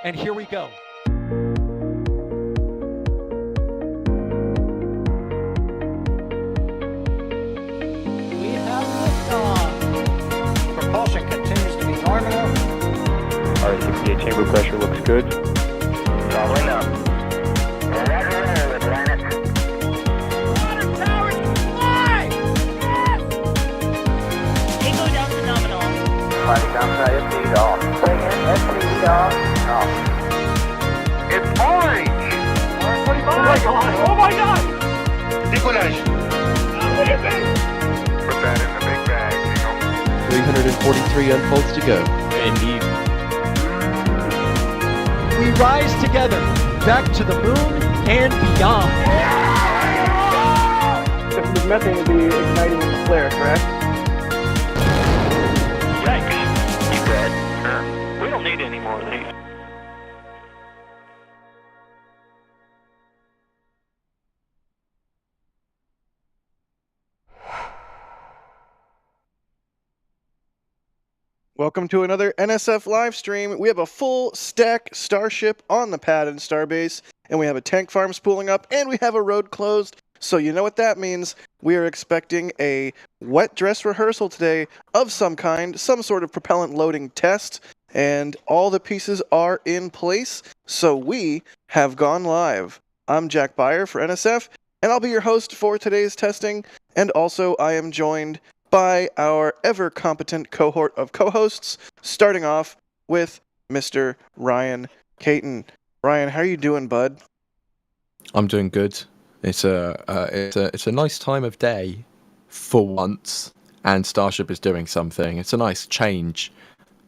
and here we go. We have liftoff. Propulsion continues to be normal. R68 chamber pressure looks good. Following up. Roger, with planet. Water towers fly! Yes! Echo down to nominal. Fighting downside FD off. Bring in FD off. Off. It's orange! Oh my god! Oh my god! Decollage. What is it? Put that in the big bag, 343 unfolds to go. Indeed. We rise together, back to the moon and beyond. This methane would be igniting the flare, correct? Yikes. You dead? Sure. We don't need any more of these. Welcome to another NSF live stream. We have a full stack Starship on the pad in Starbase, and we have a tank farm spooling up, and we have a road closed. So you know what that means. We are expecting a wet dress rehearsal today of some kind, some sort of propellant loading test, and all the pieces are in place, so we have gone live. I'm Jack Beyer for NSF, and I'll be your host for today's testing, and also I am joined by our ever-competent cohort of co-hosts, starting off with Mr. Ryan Caton. Ryan, how are you doing, bud? I'm doing good. It's a nice time of day for once, and Starship is doing something. It's a nice change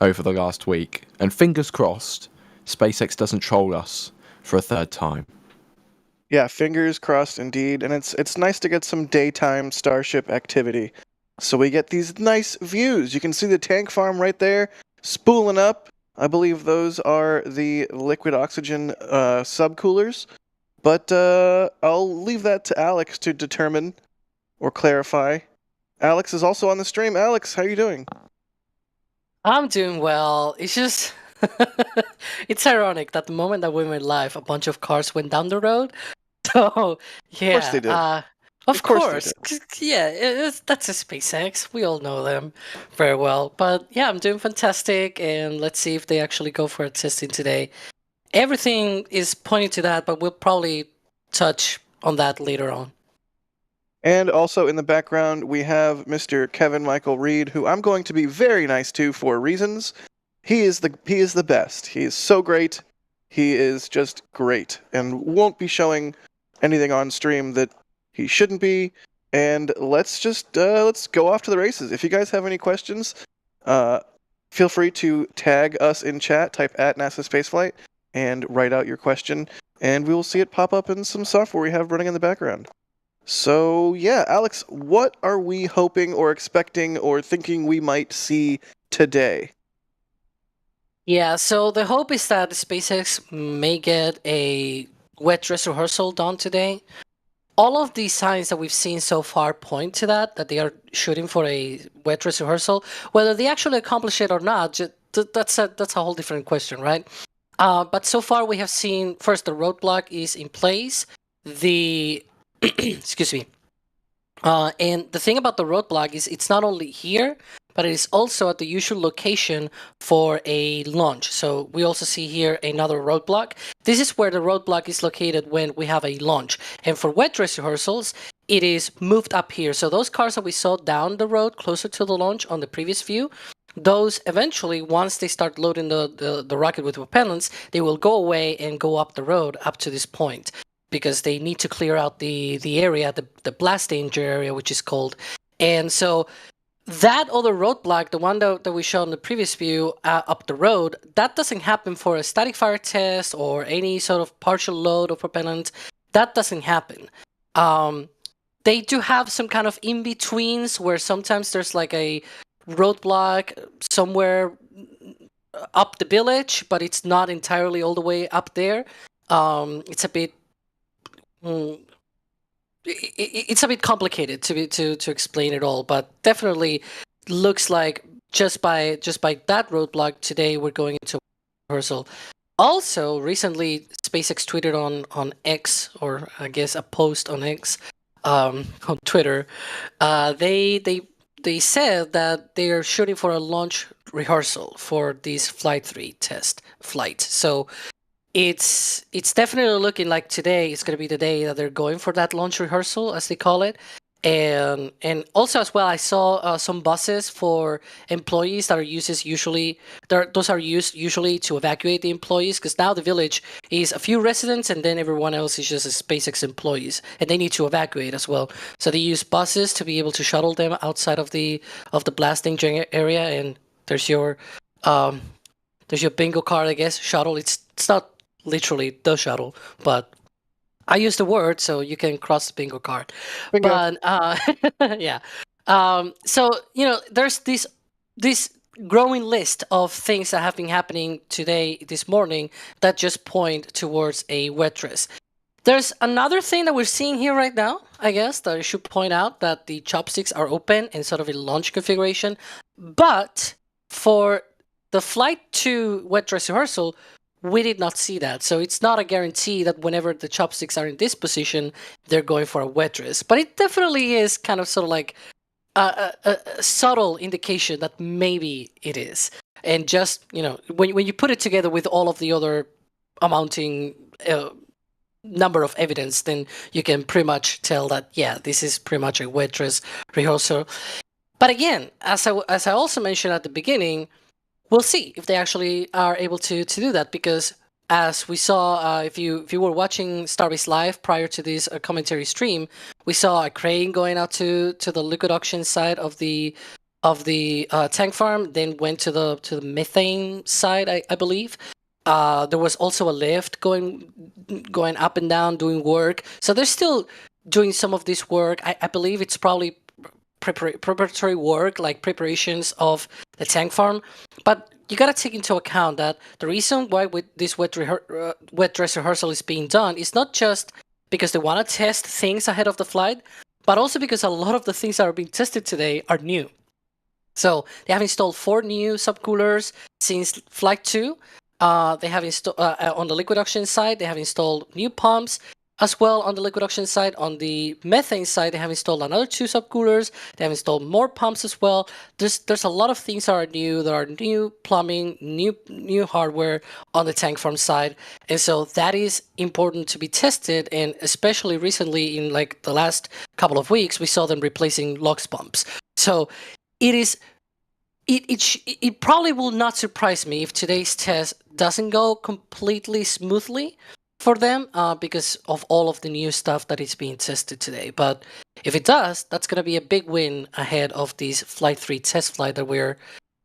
over the last week, and fingers crossed, SpaceX doesn't troll us for a third time. Yeah, fingers crossed indeed, and it's nice to get some daytime Starship activity. So we get these nice views. You can see the tank farm right there, spooling up. I believe those are the liquid oxygen subcoolers. But I'll leave that to Alex to determine or clarify. Alex is also on the stream. Alex, how are you doing? I'm doing well. It's just, it's ironic that the moment that we went live, a bunch of cars went down the road. So, yeah. Of course they did. Of course. Yeah, that's a SpaceX. We all know them very well. But yeah, I'm doing fantastic. And let's see if they actually go for a testing today. Everything is pointing to that, but we'll probably touch on that later on. And also in the background, we have Mr. Kevin Michael Reed, who I'm going to be very nice to for reasons. He is the best. He is so great. He is just great, and won't be showing anything on stream that he shouldn't be. And let's go off to the races. If you guys have any questions, feel free to tag us in chat. Type at NASASpaceflight and write out your question, and we will see it pop up in some software we have running in the background. So yeah, Alex, what are we hoping or expecting or thinking we might see today? Yeah, so the hope is that SpaceX may get a wet dress rehearsal done today. All of the signs that we've seen so far point to that they are shooting for a wet dress rehearsal. Whether they actually accomplish it or not, that's a whole different question, right? But so far we have seen, first, the roadblock is in place. Excuse me. And the thing about the roadblock is it's not only here, but it is also at the usual location for a launch. So we also see here another roadblock. This is where the roadblock is located when we have a launch. And for wet dress rehearsals, it is moved up here. So those cars that we saw down the road closer to the launch on the previous view, those eventually, once they start loading the rocket with propellants, they will go away and go up the road up to this point, because they need to clear out the area, the blast danger area, which is called. And so that other roadblock, the one that we showed in the previous view up the road, that doesn't happen for a static fire test or any sort of partial load of propellant. That doesn't happen. They do have some kind of in-betweens where sometimes there's like a roadblock somewhere up the village, but it's not entirely all the way up there. It's a bit it's a bit complicated to explain it all, but definitely looks like just by that roadblock today we're going into rehearsal. Also, recently, SpaceX tweeted on X, or I guess a post on X, on Twitter. They said that they are shooting for a launch rehearsal for this Flight 3 test flight. So it's definitely looking like today is going to be the day that they're going for that launch rehearsal, as they call it. And also as well, I saw some buses for employees that are those are used usually to evacuate the employees, because now the village is a few residents and then everyone else is just SpaceX employees, and they need to evacuate as well. So they use buses to be able to shuttle them outside of the blasting area. And there's your bingo card, I guess. Shuttle. It's not literally the shuttle, but I use the word so you can cross the bingo card. Bingo. But yeah. So there's this growing list of things that have been happening this morning that just point towards a wet dress. There's another thing that we're seeing here right now, I guess, that I should point out, that the chopsticks are open in sort of a launch configuration. But for the Flight 2 wet dress rehearsal, we did not see that. So it's not a guarantee that whenever the chopsticks are in this position, they're going for a wet dress. But it definitely is kind of sort of like a subtle indication that maybe it is. And just, when you put it together with all of the other amounting number of evidence, then you can pretty much tell that, yeah, this is pretty much a wet dress rehearsal. But again, as I also mentioned at the beginning, we'll see if they actually are able to do that, because as we saw, if you were watching Starbase Live prior to this commentary stream, we saw a crane going out to the liquid oxygen side of the tank farm, then went to the methane side, I believe. There was also a lift going up and down doing work. So they're still doing some of this work. I believe it's probably preparatory work, like preparations of the tank farm. But you got to take into account that the reason why this wet dress rehearsal is being done is not just because they want to test things ahead of the flight, but also because a lot of the things that are being tested today are new. So they have installed 4 new subcoolers since Flight 2. They have installed on the liquid oxygen side, they have installed new pumps. As well, on the liquid oxygen side, on the methane side, they have installed another 2 subcoolers. They have installed more pumps as well. There's a lot of things that are new. There are new plumbing, new hardware on the tank farm side, and so that is important to be tested. And especially recently, in like the last couple of weeks, we saw them replacing LOX pumps. So it is. It probably will not surprise me if today's test doesn't go completely smoothly for them, because of all of the new stuff that is being tested today. But if it does, that's going to be a big win ahead of this Flight 3 test flight that we're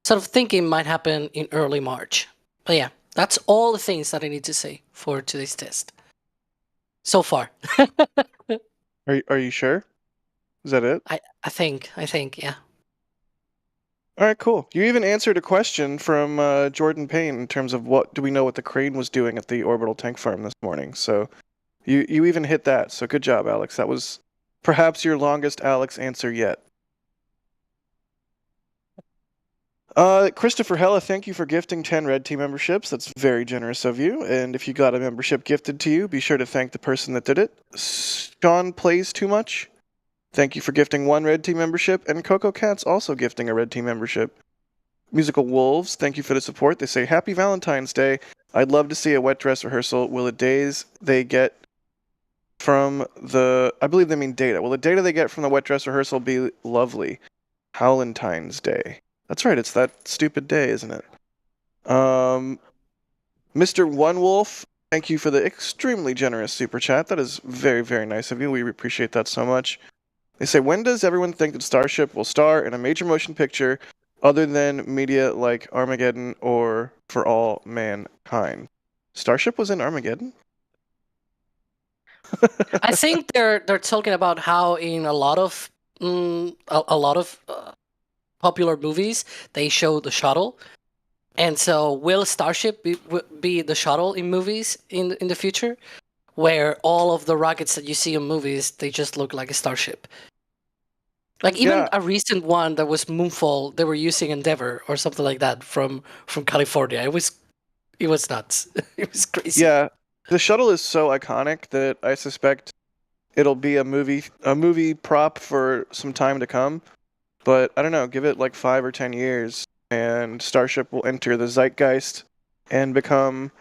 sort of thinking might happen in early March. But yeah, that's all the things that I need to say for today's test. So far. Are you sure? Is that it? I think, yeah. All right, cool. You even answered a question from Jordan Payne in terms of what do we know what the crane was doing at the orbital tank farm this morning. So you even hit that. So good job, Alex. That was perhaps your longest Alex answer yet. Christopher Hella, thank you for gifting 10 Red Team memberships. That's very generous of you. And if you got a membership gifted to you, be sure to thank the person that did it. Sean Plays Too Much, thank you for gifting 1 Red Team membership, and Coco Cat's also gifting a Red Team membership. Musical Wolves, thank you for the support. They say, Happy Valentine's Day. I'd love to see a wet dress rehearsal. Will the days they get from I believe they mean data. Will the data they get from the wet dress rehearsal be lovely? Valentine's Day. That's right, it's that stupid day, isn't it? Mr. One Wolf, thank you for the extremely generous super chat. That is very, very nice of you. We appreciate that so much. They say, when does everyone think that Starship will star in a major motion picture other than media like Armageddon or For All Mankind? Starship was in Armageddon? I think they're talking about how in a lot of popular movies they show the shuttle, and so will Starship be the shuttle in movies in the future, where all of the rockets that you see in movies, they just look like a starship. Like even a recent one that was Moonfall, they were using Endeavour or something like that from California. It It was nuts. It was crazy. Yeah, the shuttle is so iconic that I suspect it'll be a movie prop for some time to come. But I don't know, give it like 5 or 10 years, and Starship will enter the zeitgeist and become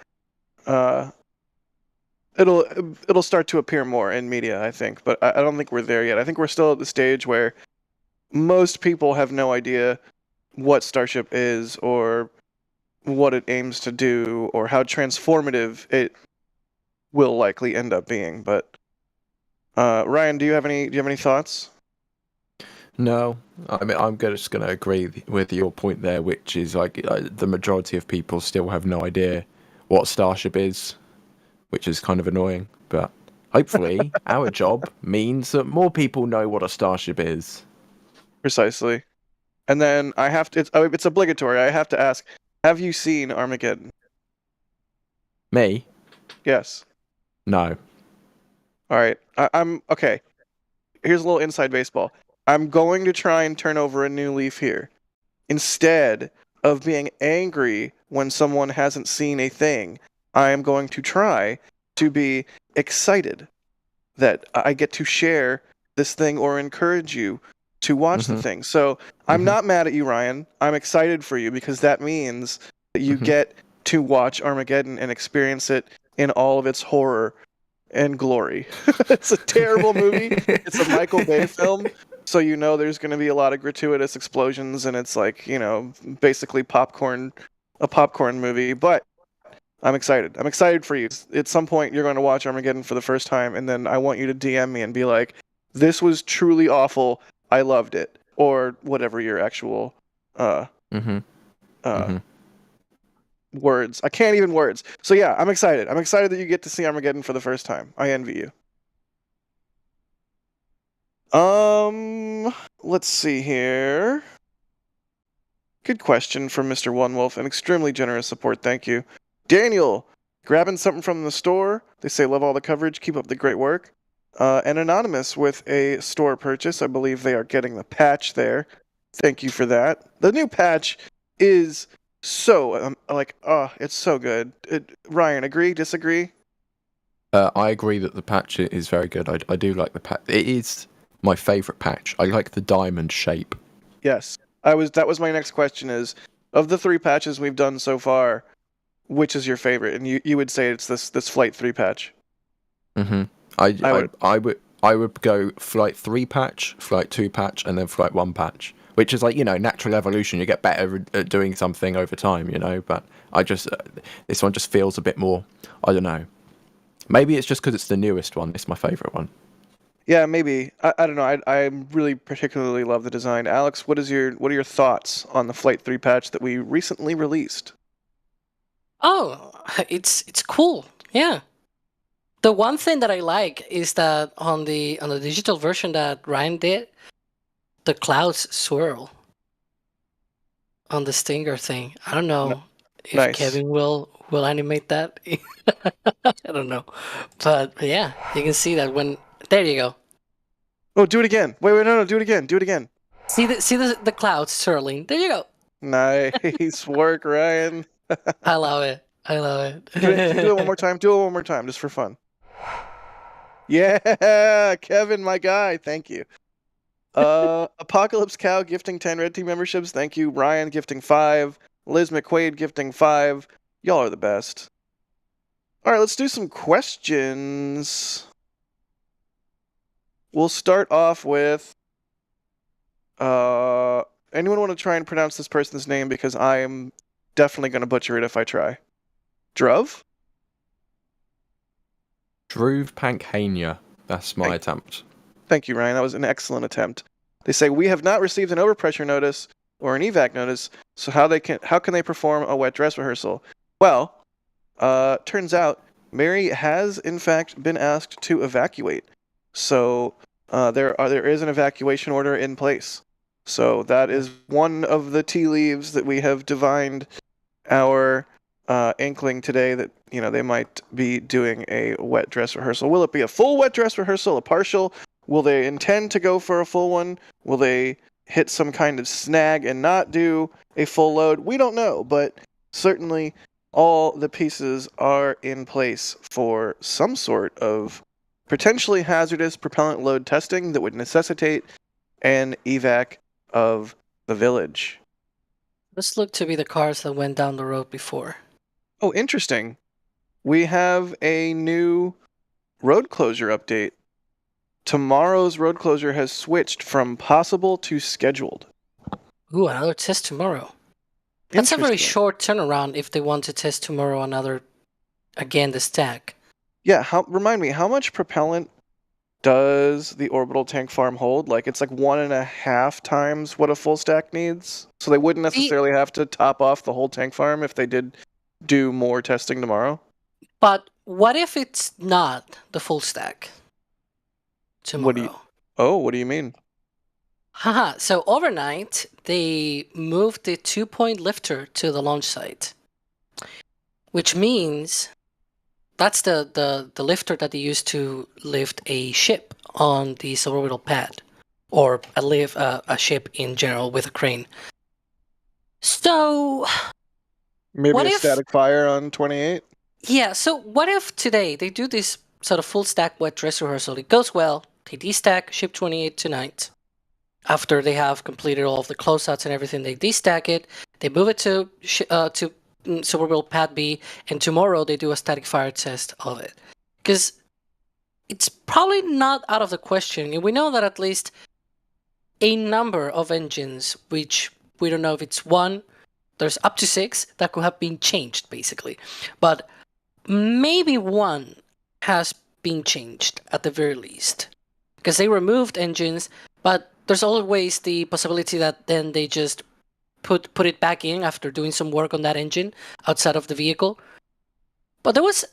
it'll start to appear more in media, I think. But I don't think we're there yet. I think we're still at the stage where most people have no idea what Starship is or what it aims to do or how transformative it will likely end up being. But Ryan, do you have any thoughts? No, I mean I'm just going to agree with your point there, which is like the majority of people still have no idea what Starship is, which is kind of annoying. But hopefully, our job means that more people know what a Starship is. Precisely. And then I have to. It's obligatory. I have to ask: have you seen Armageddon? Me? Yes. No. All right. I'm okay. Here's a little inside baseball. I'm going to try and turn over a new leaf here. Instead of being angry when someone hasn't seen a thing, I am going to try to be excited that I get to share this thing or encourage you to watch the thing. So I'm not mad at you, Ryan. I'm excited for you because that means that you get to watch Armageddon and experience it in all of its horror and glory. It's a terrible movie. It's a Michael Bay film. So you know there's going to be a lot of gratuitous explosions, and it's like, basically a popcorn movie. But I'm excited. I'm excited for you. At some point, you're going to watch Armageddon for the first time, and then I want you to DM me and be like, this was truly awful. I loved it. Or whatever your actual words. I can't even words. So yeah, I'm excited. I'm excited that you get to see Armageddon for the first time. I envy you. Let's see here. Good question from Mr. One Wolf. An extremely generous support. Thank you. Daniel, grabbing something from the store. They say, love all the coverage. Keep up the great work. And Anonymous with a store purchase. I believe they are getting the patch there. Thank you for that. The new patch is so, it's so good. Ryan, agree, disagree? I agree that the patch is very good. I do like the patch. It is my favorite patch. I like the diamond shape. Yes. That was my next question is, of the 3 patches we've done so far, which is your favorite? And you would say it's this Flight 3 patch. I would go Flight 3 patch, Flight 2 patch, and then Flight 1 patch. Which is like, natural evolution. You get better at doing something over time, But I just this one just feels a bit more, I don't know. Maybe it's just because it's the newest one. It's my favorite one. Yeah, maybe. I don't know. I really particularly love the design. Alex, what are your thoughts on the Flight 3 patch that we recently released? Oh, it's cool. Yeah. The one thing that I like is that on the digital version that Ryan did, the clouds swirl on the stinger thing. I don't know if nice. Kevin will animate that. I don't know, but yeah, you can see that when. There you go. Oh, do it again. Wait, no, do it again. Do it again. See the clouds swirling. There you go. Nice work, Ryan. I love it. Do it one more time. Do it one more time, just for fun. Yeah, Kevin, my guy. Thank you. Apocalypse Cow gifting 10 Red Team memberships. Thank you. Ryan gifting 5. Liz McQuaid gifting 5. Y'all are the best. All right, let's do some questions. We'll start off with... anyone want to try and pronounce this person's name? Because I am definitely going to butcher it if I try. Druv? Druv Pankhania. That's my attempt. Thank you, Ryan. That was an excellent attempt. They say, we have not received an overpressure notice or an evac notice, so how can they perform a wet dress rehearsal? Well, turns out Mary has, in fact, been asked to evacuate. So there is an evacuation order in place. So that is one of the tea leaves that we have divined our inkling today that, they might be doing a wet dress rehearsal. Will it be a full wet dress rehearsal, a partial? Will they intend to go for a full one? Will they hit some kind of snag and not do a full load? We don't know, but certainly all the pieces are in place for some sort of potentially hazardous propellant load testing that would necessitate an evac of the village. This looked to be the cars that went down the road before. Oh, interesting. We have a new road closure update. Tomorrow's road closure has switched from possible to scheduled. Ooh, another test tomorrow. That's a very Interesting. short turnaround if they want to test tomorrow another, again, the stack. Yeah, remind me, how much propellant does the orbital tank farm hold? Like, it's like 1.5 times what a full stack needs. So they wouldn't necessarily have to top off the whole tank farm if they did do more testing tomorrow. But what if it's not the full stack tomorrow? What do you mean? Haha, so overnight, they moved the 2-point lifter to the launch site. Which means that's the lifter that they use to lift a ship on the suborbital pad. Or a ship in general with a crane. So... Maybe what a if- static fire on 28? Yeah, so what if today they do this sort of full stack wet dress rehearsal? It goes well, they destack ship 28 tonight. After they have completed all of the closeouts and everything, they destack it, they move it to suborbital pad B, and tomorrow they do a static fire test of it. Because it's probably not out of the question, and we know that at least a number of engines, which we don't know if it's one, there's up to 6 that could have been changed, basically. But maybe one has been changed at the very least. Because they removed engines, but there's always the possibility that then they just put it back in after doing some work on that engine outside of the vehicle. But there was...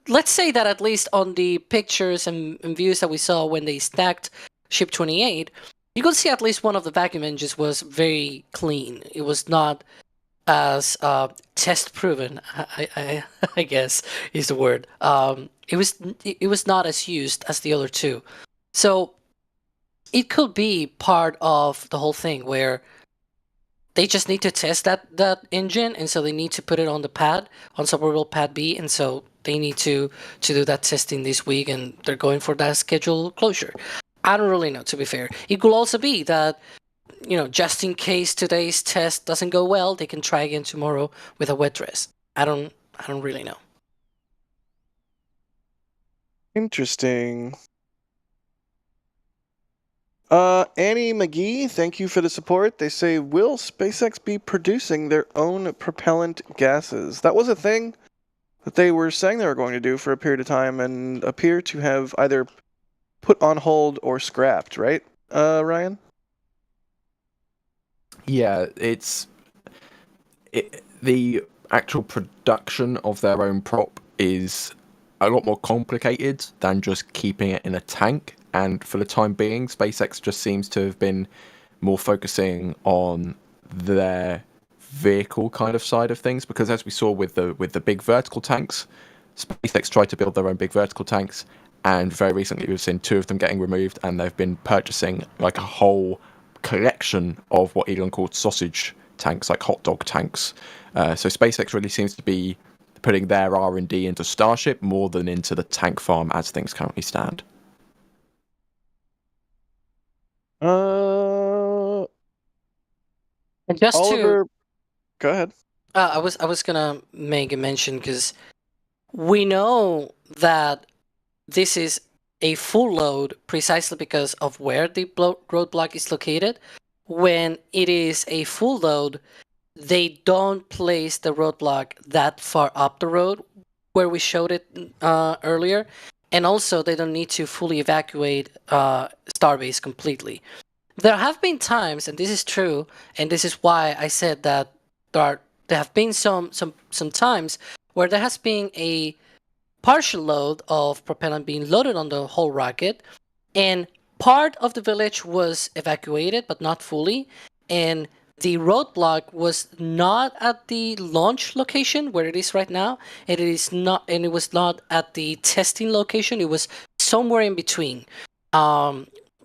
let's say that at least on the pictures and views that we saw when they stacked Ship 28, you could see at least one of the vacuum engines was very clean. It was not as test proven, I guess is the word. It was not as used as the other two. So it could be part of the whole thing where they just need to test that engine, and so they need to put it on the pad, on suborbital pad B, and so they need to do that testing this week, and they're going for that scheduled closure. I don't really know, to be fair. It could also be that, just in case today's test doesn't go well, they can try again tomorrow with a wet dress. I don't really know. Interesting. Annie McGee, thank you for the support. They say, will SpaceX be producing their own propellant gases? That was a thing that they were saying they were going to do for a period of time and appear to have either put on hold or scrapped, right, Ryan? Yeah, the actual production of their own prop is a lot more complicated than just keeping it in a tank. And for the time being, SpaceX just seems to have been more focusing on their vehicle kind of side of things, because as we saw with the big vertical tanks, SpaceX tried to build their own big vertical tanks, and very recently we've seen 2 of them getting removed, and they've been purchasing like a whole collection of what Elon called sausage tanks, like hot dog tanks. So SpaceX really seems to be putting their R&D into Starship more than into the tank farm as things currently stand. And just Oliver, go ahead. I was gonna make a mention because we know that this is a full load precisely because of where the roadblock is located. When it is a full load, they don't place the roadblock that far up the road where we showed it earlier, and also they don't need to fully evacuate Starbase completely. There have been times, and this is true, and this is why I said that there have been some times where there has been a partial load of propellant being loaded on the whole rocket, and part of the village was evacuated, but not fully, and the roadblock was not at the launch location where it is right now, and it was not at the testing location. It was somewhere in between,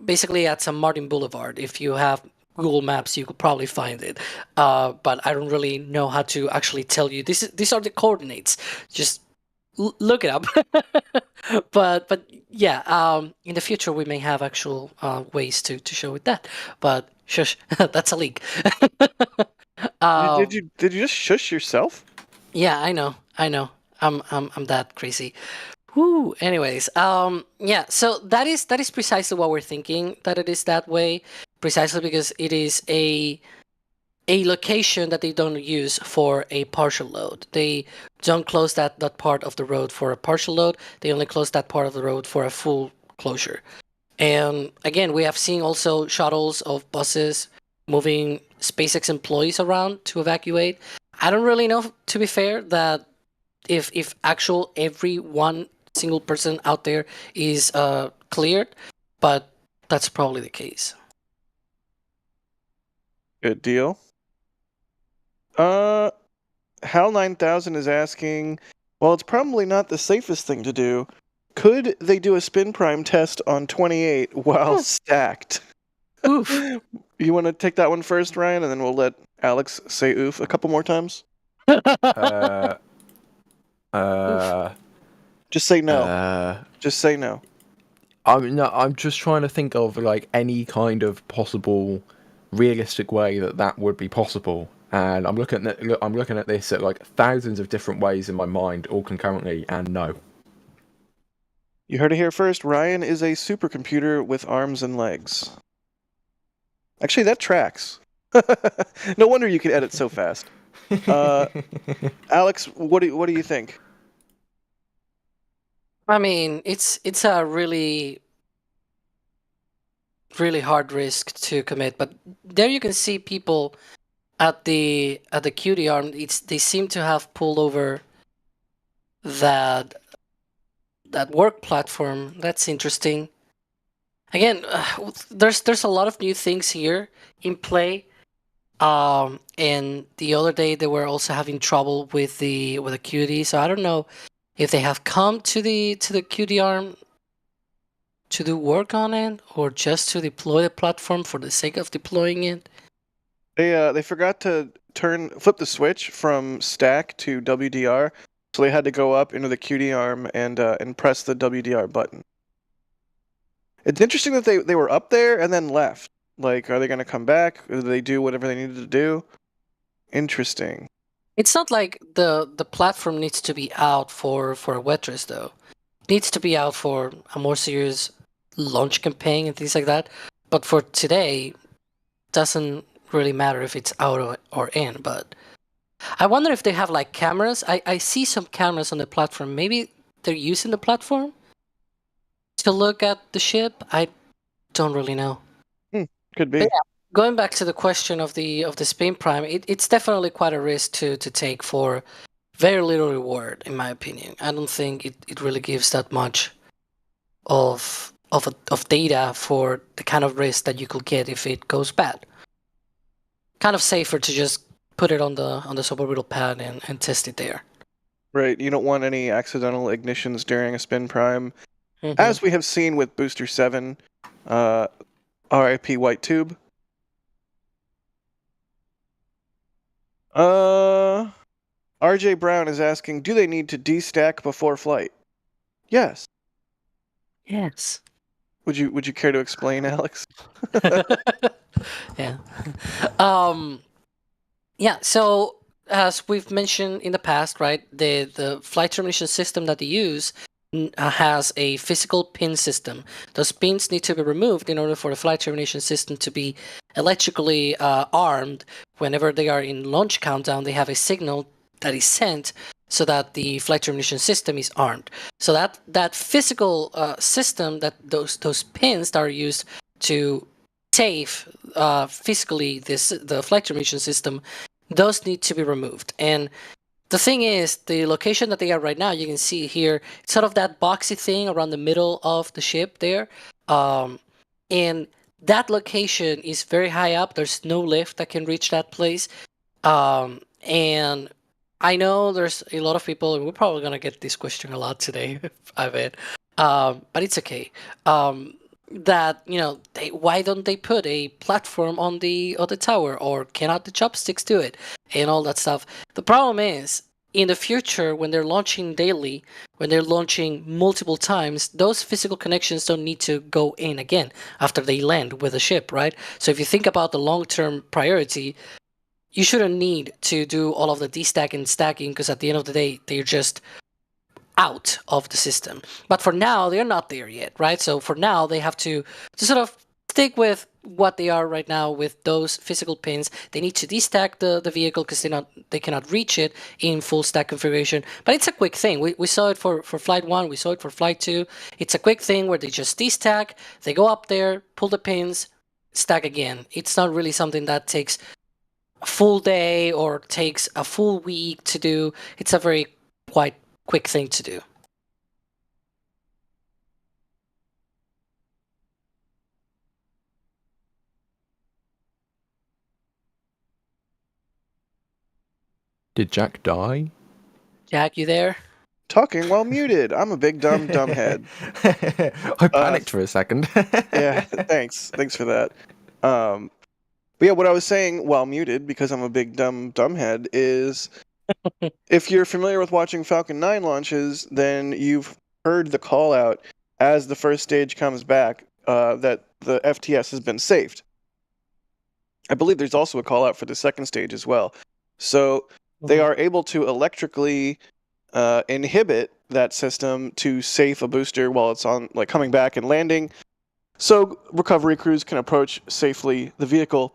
basically at San Martin Boulevard. If you have Google Maps, you could probably find it. But I don't really know how to actually tell you. These are the coordinates. Just look it up. but yeah, in the future we may have actual ways to show it that. But shush, that's a leak. Did you just shush yourself? Yeah, I know. I'm that crazy. Woo. Anyways, yeah. So that is precisely what we're thinking. That it is that way, precisely because it is a location that they don't use for a partial load. They don't close that part of the road for a partial load. They only close that part of the road for a full closure. And again, we have seen also shuttles of buses moving SpaceX employees around to evacuate. I don't really know, to be fair, that if actual every one single person out there is cleared, but that's probably the case. Good deal. Hal 9000 is asking, well, it's probably not the safest thing to do. Could they do a spin prime test on 28 while stacked? Oof. You want to take that one first, Ryan, and then we'll let Alex say oof a couple more times? Just say no. Just say no. I'm just trying to think of like any kind of possible realistic way that would be possible, and I'm looking at this at like thousands of different ways in my mind all concurrently, and no. You heard it here first. Ryan is a supercomputer with arms and legs. Actually, that tracks. No wonder you can edit so fast. Alex, what do you think? I mean, it's a really hard risk to commit, but there you can see people at the QD arm. They seem to have pulled over that work platform. That's interesting. Again, there's a lot of new things here in play. And the other day they were also having trouble with the QD, so I don't know if they have come to the QD arm to do work on it or just to deploy the platform for the sake of deploying it. They forgot to flip the switch from stack to WDR, so they had to go up into the QD arm and press the WDR button. It's interesting that they were up there and then left. Like, are they going to come back? Or did they do whatever they needed to do? Interesting. It's not like the platform needs to be out for a wet dress, though. It needs to be out for a more serious launch campaign and things like that. But for today, doesn't really matter if it's out or in. But I wonder if they have like cameras. I see some cameras on the platform. Maybe they're using the platform to look at the ship. I don't really know. Could be. But yeah, going back to the question of the spin prime, it's definitely quite a risk to take for very little reward, in my opinion. I don't think it really gives that much of data for the kind of risk that you could get if it goes bad. Kind of safer to just put it on the suborbital pad and test it there. Right. You don't want any accidental ignitions during a spin prime. Mm-hmm. As we have seen with Booster 7, RIP White Tube. RJ Brown is asking, do they need to destack before flight? Yes. Yes. Would you care to explain, Alex? Yeah. Yeah, so as we've mentioned in the past, right, the flight termination system that they use has a physical pin system. Those pins need to be removed in order for the flight termination system to be electrically armed. Whenever they are in launch countdown, they have a signal that is sent so that the flight termination system is armed. So that physical system, that those pins that are used to save physically the flight termination system, those need to be removed. And the thing is, the location that they are right now, you can see here, it's sort of that boxy thing around the middle of the ship there. And that location is very high up. There's no lift that can reach that place. And I know there's a lot of people, and we're probably going to get this question a lot today, I bet. But it's okay. that why don't they put a platform on the tower, or cannot the chopsticks do it, and all that stuff. The problem is, in the future, when they're launching daily, when they're launching multiple times, those physical connections don't need to go in again after they land with the ship, right? So if you think about the long-term priority, you shouldn't need to do all of the destack and stacking, because at the end of the day, they're just out of the system. But for now, they're not there yet, right? So for now, they have to sort of stick with what they are right now with those physical pins. They need to destack the vehicle because they cannot reach it in full stack configuration. But it's a quick thing. We saw it for Flight 1, we saw it for Flight 2. It's a quick thing where they just destack, they go up there, pull the pins, stack again. It's not really something that takes a full day or takes a full week to do. It's a very quite quick thing to do. Did Jack die? Jack, you there? Talking while muted. I'm a big dumb dumbhead. I panicked for a second. Yeah, thanks for that. But yeah, what I was saying while muted, because I'm a big dumb dumbhead, is if you're familiar with watching Falcon 9 launches, then you've heard the call out as the first stage comes back that the FTS has been saved. I believe there's also a call out for the second stage as well. So they are able to electrically inhibit that system to save a booster while it's on, like, coming back and landing, so recovery crews can approach safely the vehicle.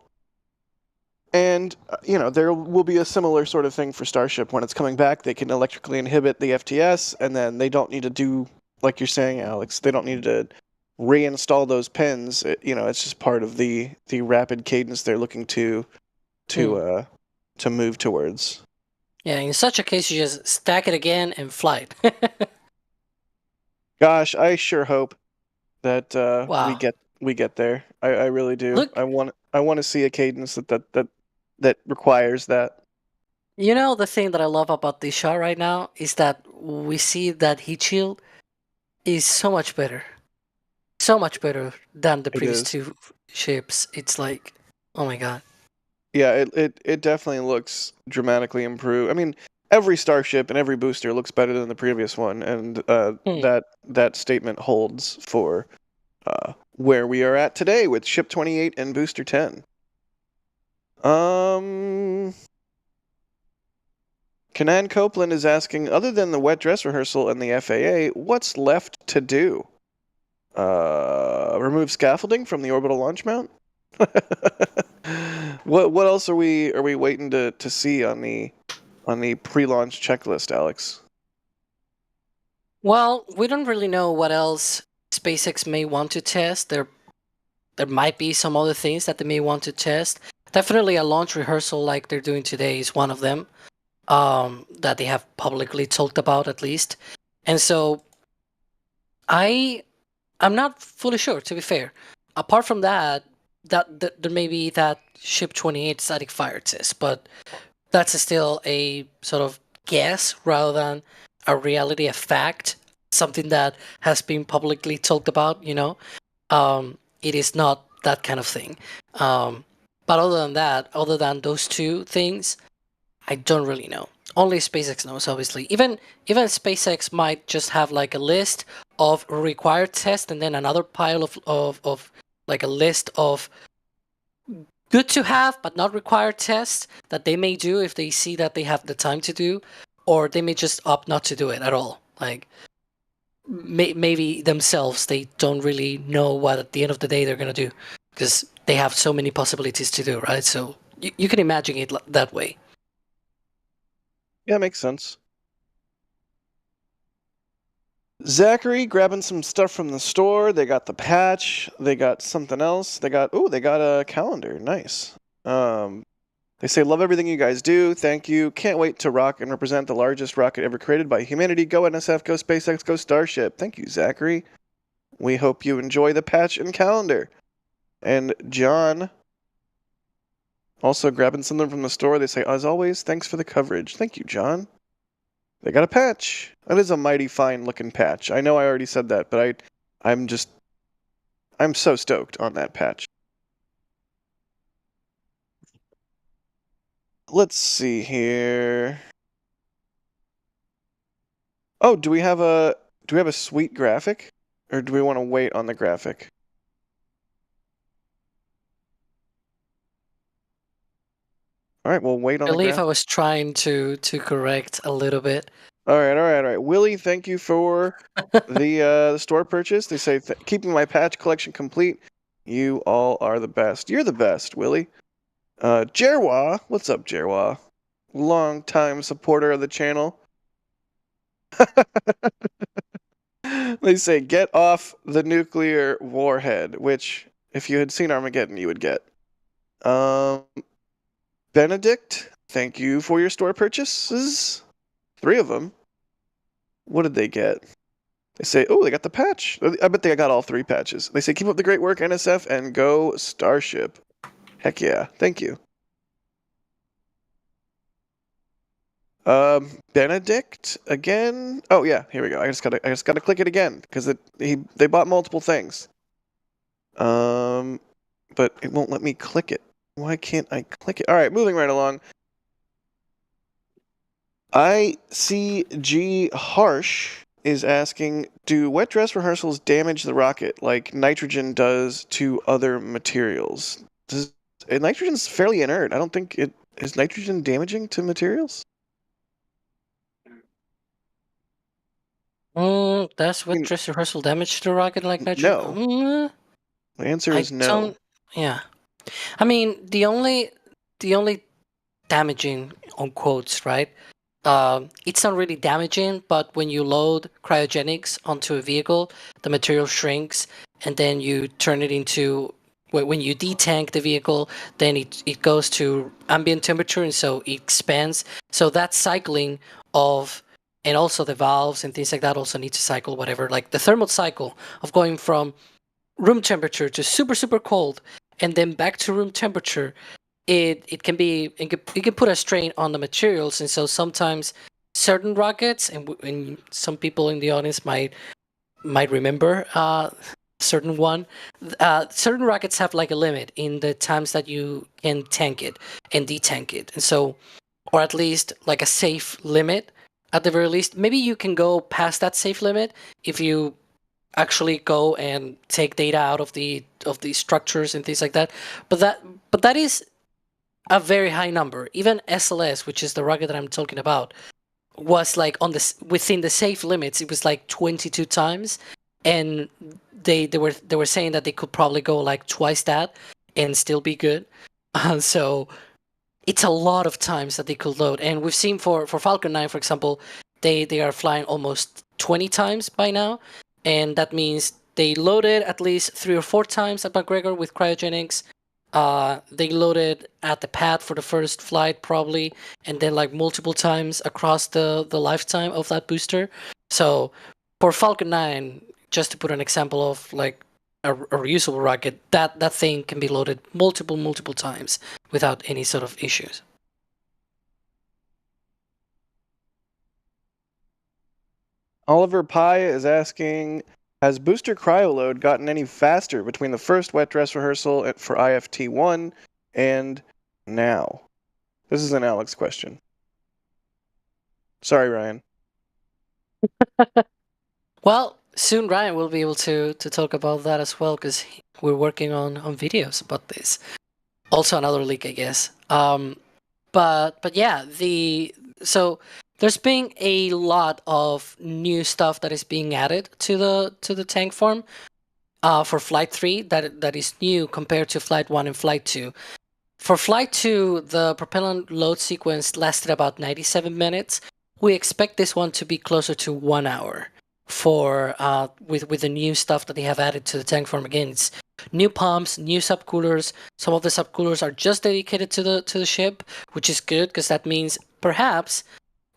And, there will be a similar sort of thing for Starship. When it's coming back, they can electrically inhibit the FTS, and then they don't need to do, like you're saying, Alex, they don't need to reinstall those pins. It's just part of the rapid cadence they're looking to move towards. Yeah, in such a case, you just stack it again and fly it. Gosh, I sure hope that Wow. we get there. I really do. Look- I want to see a cadence that requires that. The thing that I love about this shot right now is that we see that heat shield is so much better. So much better than the previous is. two ships. It's like, oh my god. Yeah, it definitely looks dramatically improved. I mean, every Starship and every booster looks better than the previous one, and that statement holds for where we are at today with Ship 28 and Booster 10. Kanan Copeland is asking, other than the wet dress rehearsal and the FAA, what's left to do? Remove scaffolding from the orbital launch mount? What else are we waiting to see on the pre-launch checklist, Alex? Well, we don't really know what else SpaceX may want to test. There might be some other things that they may want to test. Definitely a launch rehearsal like they're doing today is one of them that they have publicly talked about, at least. And so I'm not fully sure, to be fair. Apart from that there may be that Ship 28 static fire test, but that's still a sort of guess rather than a reality, a fact, something that has been publicly talked about. It is not that kind of thing. But other than those two things, I don't really know. Only SpaceX knows, obviously. Even SpaceX might just have like a list of required tests and then another pile of like a list of good to have but not required tests that they may do if they see that they have the time to do, or they may just opt not to do it at all. Like maybe themselves, they don't really know what at the end of the day they're going to do, because they have so many possibilities to do, right? So you can imagine it that way. Yeah, makes sense. Zachary grabbing some stuff from the store. They got the patch. They got something else. They got a calendar. Nice. They say, love everything you guys do. Thank you. Can't wait to rock and represent the largest rocket ever created by humanity. Go NSF, go SpaceX, go Starship. Thank you, Zachary. We hope you enjoy the patch and calendar. And John also grabbing something from the store. They say, as always, thanks for the coverage. Thank you, John. They got a patch. That is a mighty fine looking patch. I know I already said that, but I'm I'm so stoked on that patch. Let's see here. Oh, do we have a sweet graphic, or do we want to wait on the graphic? All right, we'll wait I on the believe graphic. I was trying to correct a little bit. All right. Willie, thank you for the store purchase. They say keeping my patch collection complete. You all are the best. You're the best, Willie. Jerwa, what's up, Jerwa? Long time supporter of the channel. They say get off the nuclear warhead, which if you had seen Armageddon, you would get. Benedict, thank you for your store purchases. 3 of them. What did they get? They say, oh, they got the patch. I bet they got all 3 patches. They say, keep up the great work, NSF, and go Starship. Heck yeah. Thank you. Benedict again. Oh yeah, here we go. I just gotta click it again because they bought multiple things. But it won't let me click it. Why can't I click it? All right, moving right along. ICG Harsh is asking, do wet dress rehearsals damage the rocket like nitrogen does to other materials? Nitrogen's fairly inert. I don't think is nitrogen damaging to materials? Does wet dress rehearsal damage to the rocket like nitrogen? No. The answer is no. Yeah. I mean, the only damaging on quotes, right? It's not really damaging, but when you load cryogenics onto a vehicle, the material shrinks, and then you turn it into when you detank the vehicle, then it goes to ambient temperature, and so it expands. So that cycling of, and also the valves and things like that also need to cycle whatever, like the thermal cycle of going from room temperature to super, super cold and then back to room temperature. It can put a strain on the materials, and so sometimes certain rockets, and some people in the audience might remember certain rockets have like a limit in the times that you can tank it and detank it, and so, or at least like a safe limit at the very least. Maybe you can go past that safe limit if you actually go and take data out of the structures and things like that, but that is a very high number. Even SLS, which is the rocket that I'm talking about, was like within the safe limits. It was like 22 times, and they were saying that they could probably go like twice that and still be good. So it's a lot of times that they could load, and we've seen for Falcon 9, for example, they are flying almost 20 times by now, and that means they loaded at least 3 or 4 times at McGregor with cryogenics. They loaded at the pad for the first flight probably, and then like multiple times across the lifetime of that booster. So for Falcon 9, just to put an example of like a reusable rocket, that thing can be loaded multiple times without any sort of issues. Oliver Pye is asking, has booster cryoload gotten any faster between the first wet dress rehearsal for IFT1 and now? This is an Alex question. Sorry, Ryan. Well, soon Ryan will be able to talk about that as well, because we're working on videos about this. Also another leak, I guess. But yeah, so there's been a lot of new stuff that is being added to the tank form for Flight 3 that is new compared to Flight 1 and Flight 2. For Flight 2, the propellant load sequence lasted about 97 minutes. We expect this one to be closer to 1 hour for with the new stuff that they have added to the tank form. Again, it's new pumps, new subcoolers. Some of the subcoolers are just dedicated to the ship, which is good because that means perhaps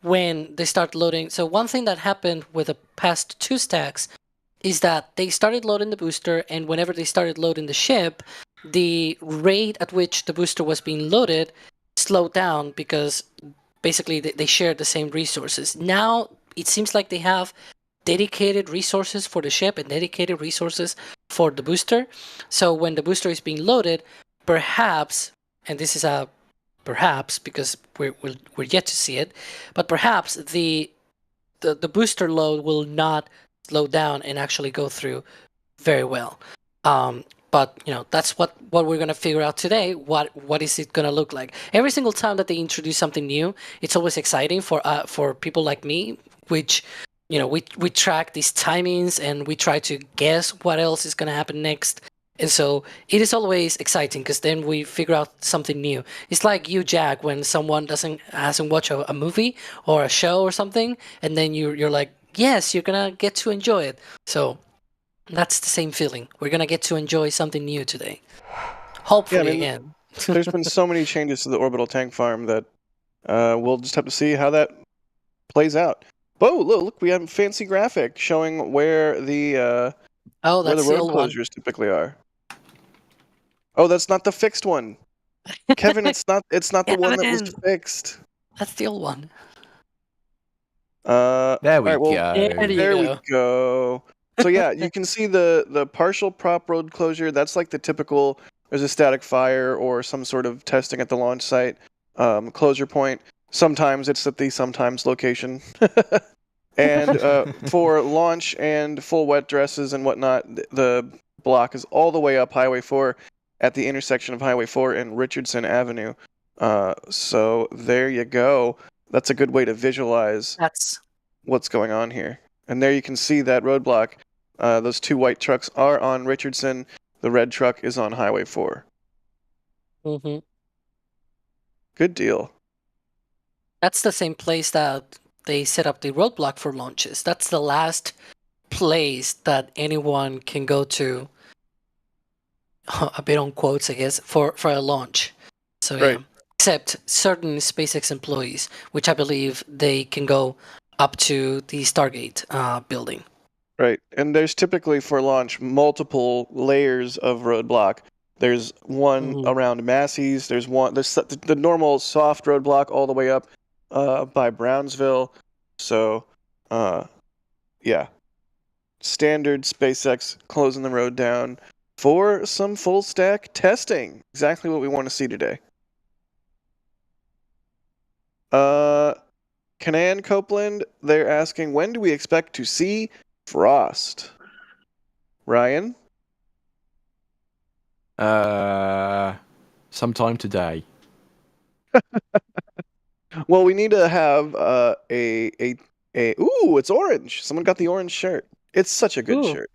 when they start loading. So one thing that happened with the past 2 stacks is that they started loading the booster, and whenever they started loading the ship, the rate at which the booster was being loaded slowed down because basically they shared the same resources. Now it seems like they have dedicated resources for the ship and dedicated resources for the booster. So when the booster is being loaded, perhaps, and this is a perhaps because we're yet to see it, but perhaps the booster load will not slow down and actually go through very well. But that's what we're gonna figure out today. What is it gonna look like? Every single time that they introduce something new, it's always exciting for people like me, which we track these timings and we try to guess what else is gonna happen next. And so it is always exciting because then we figure out something new. It's like you, Jack, when someone hasn't watched a movie or a show or something, and then you're like, yes, you're gonna get to enjoy it. So that's the same feeling. We're gonna get to enjoy something new today. Hopefully, again. There's been so many changes to the orbital tank farm that we'll just have to see how that plays out. Oh, look, we have a fancy graphic showing where the that's road the old one. closures typically are. Oh, that's not the fixed one. Kevin, it's not the one that was fixed. That's the old one. There we all right, go. There we go. So yeah, you can see the partial prop road closure. That's like the typical. There's a static fire or some sort of testing at the launch site closure point. Sometimes it's at the sometimes location. And for launch and full wet dresses and whatnot, the block is all the way up Highway 4 at the intersection of Highway 4 and Richardson Avenue. So there you go. That's a good way to visualize what's going on here. And there you can see that roadblock. Those two white trucks are on Richardson. The red truck is on Highway 4. Mm-hmm. Good deal. That's the same place that they set up the roadblock for launches. That's the last place that anyone can go to, a bit on quotes, I guess, for a launch. So Right. yeah, except certain SpaceX employees, which I believe they can go up to the Stargate building. Right. And there's typically for launch multiple layers of roadblock. There's one around Massey's. There's the normal soft roadblock all the way up by Brownsville. So, yeah. Standard SpaceX closing the road down for some full stack testing. Exactly what we want to see today. Canan Copeland, they're asking, when do we expect to see Frost? Ryan? Sometime today. Well, we need to have ooh, it's orange. Someone got the orange shirt. It's such a good shirt.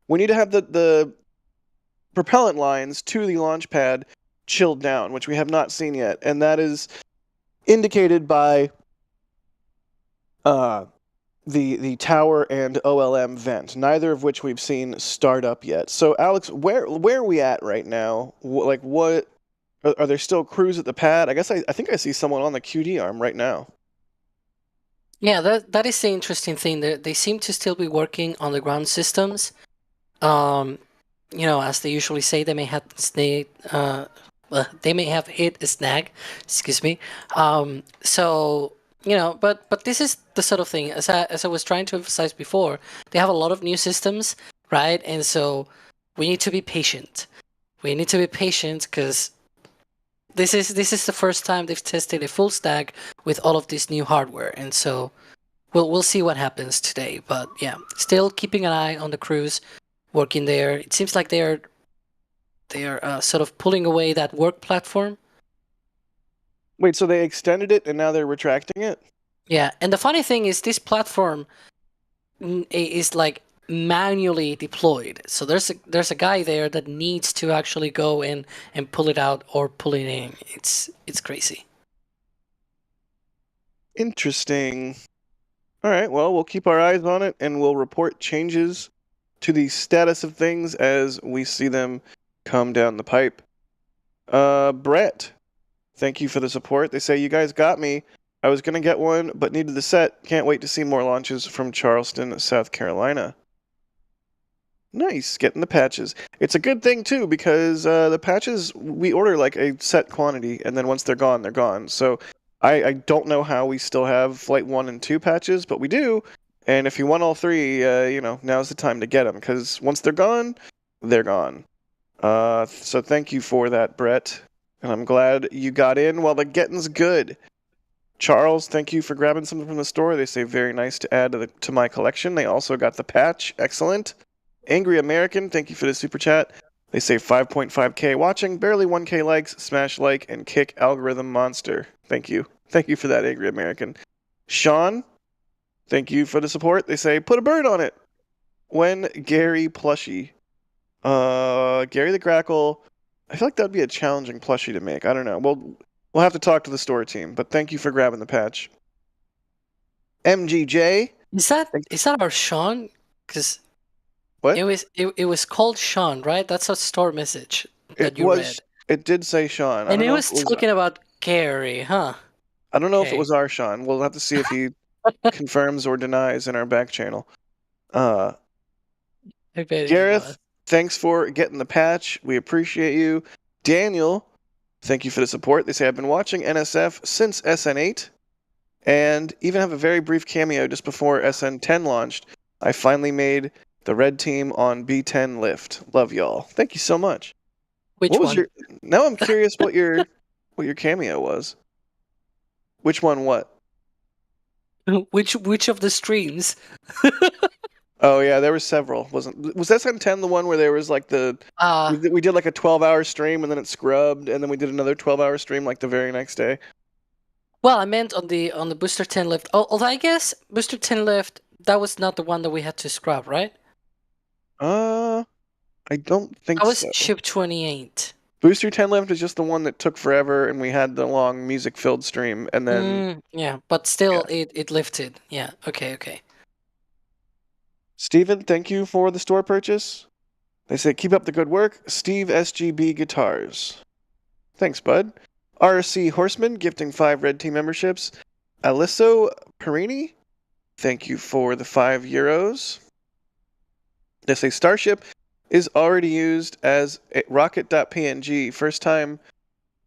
We need to have the propellant lines to the launch pad chilled down, which we have not seen yet, and that is indicated by the tower and OLM vent, neither of which we've seen start up yet. So, Alex, where are we at right now? What are there still crews at the pad? I guess I think I see someone on the QD arm right now. Yeah, that is the interesting thing. They seem to still be working on the ground systems. As they usually say, they may have they may have hit a snag. Excuse me. But this is the sort of thing, as I was trying to emphasize before, they have a lot of new systems, right? And so we need to be patient. We need to be patient because this is the first time they've tested a full stack with all of this new hardware, and so we'll see what happens today. But yeah, still keeping an eye on the crews working there. It seems like they are sort of pulling away that work platform. Wait, so they extended it and now they're retracting it? Yeah, and the funny thing is this platform is like manually deployed. So there's a guy there that needs to actually go in and pull it out or pull it in. It's crazy. Interesting. All right, well, we'll keep our eyes on it and we'll report changes to the status of things as we see them come down the pipe. Brett, thank you for the support. They say, you guys got me. I was going to get one, but needed the set. Can't wait to see more launches from Charleston, South Carolina. Nice, getting the patches. It's a good thing, too, because the patches, we order like a set quantity, and then once they're gone, they're gone. So I don't know how we still have Flight 1 and 2 patches, but we do. And if you want all three, now's the time to get them, because once they're gone, they're gone. So thank you for that, Brett. And I'm glad you got in while the getting's good. Charles, thank you for grabbing something from the store. They say very nice to add to my collection. They also got the patch. Excellent. Angry American, thank you for the super chat. They say 5.5k watching, barely 1k likes, smash like, and kick algorithm monster. Thank you. Thank you for that, Angry American. Sean, thank you for the support. They say, put a bird on it. When Gary plushie. Gary the Grackle. I feel like that would be a challenging plushie to make. I don't know. We'll have to talk to the store team, but thank you for grabbing the patch. MGJ. Is that our Sean? Because what? It was called Sean, right? That's a store message that you read. It did say Sean. And it was talking about Gary, huh? I don't know if it was our Sean. We'll have to see if he confirms or denies in our back channel. Gareth, thanks for getting the patch. We appreciate you. Daniel, thank you for the support. They say, I've been watching NSF since SN8 and even have a very brief cameo just before SN10 launched. I finally made the red team on B10 lift. Love y'all. Thank you so much. Which one? Now I'm curious what your cameo was. Which one what? Which of the streams? Oh yeah, there were several. Was SN10 the one where there was like we did like a 12-hour stream and then it scrubbed and then we did another 12-hour stream like the very next day? Well, I meant on the Booster 10 lift. Although I guess Booster 10 lift, that was not the one that we had to scrub, right? I don't think so. That was ship 28. Booster 10 lift is just the one that took forever and we had the long music-filled stream and then yeah, but still it lifted. Yeah, okay. Steven, thank you for the store purchase. They say, keep up the good work. Steve SGB Guitars. Thanks, bud. RC Horseman, gifting 5 Red Team memberships. Alisso Perini, thank you for the €5. They say, Starship is already used as a rocket.png. First time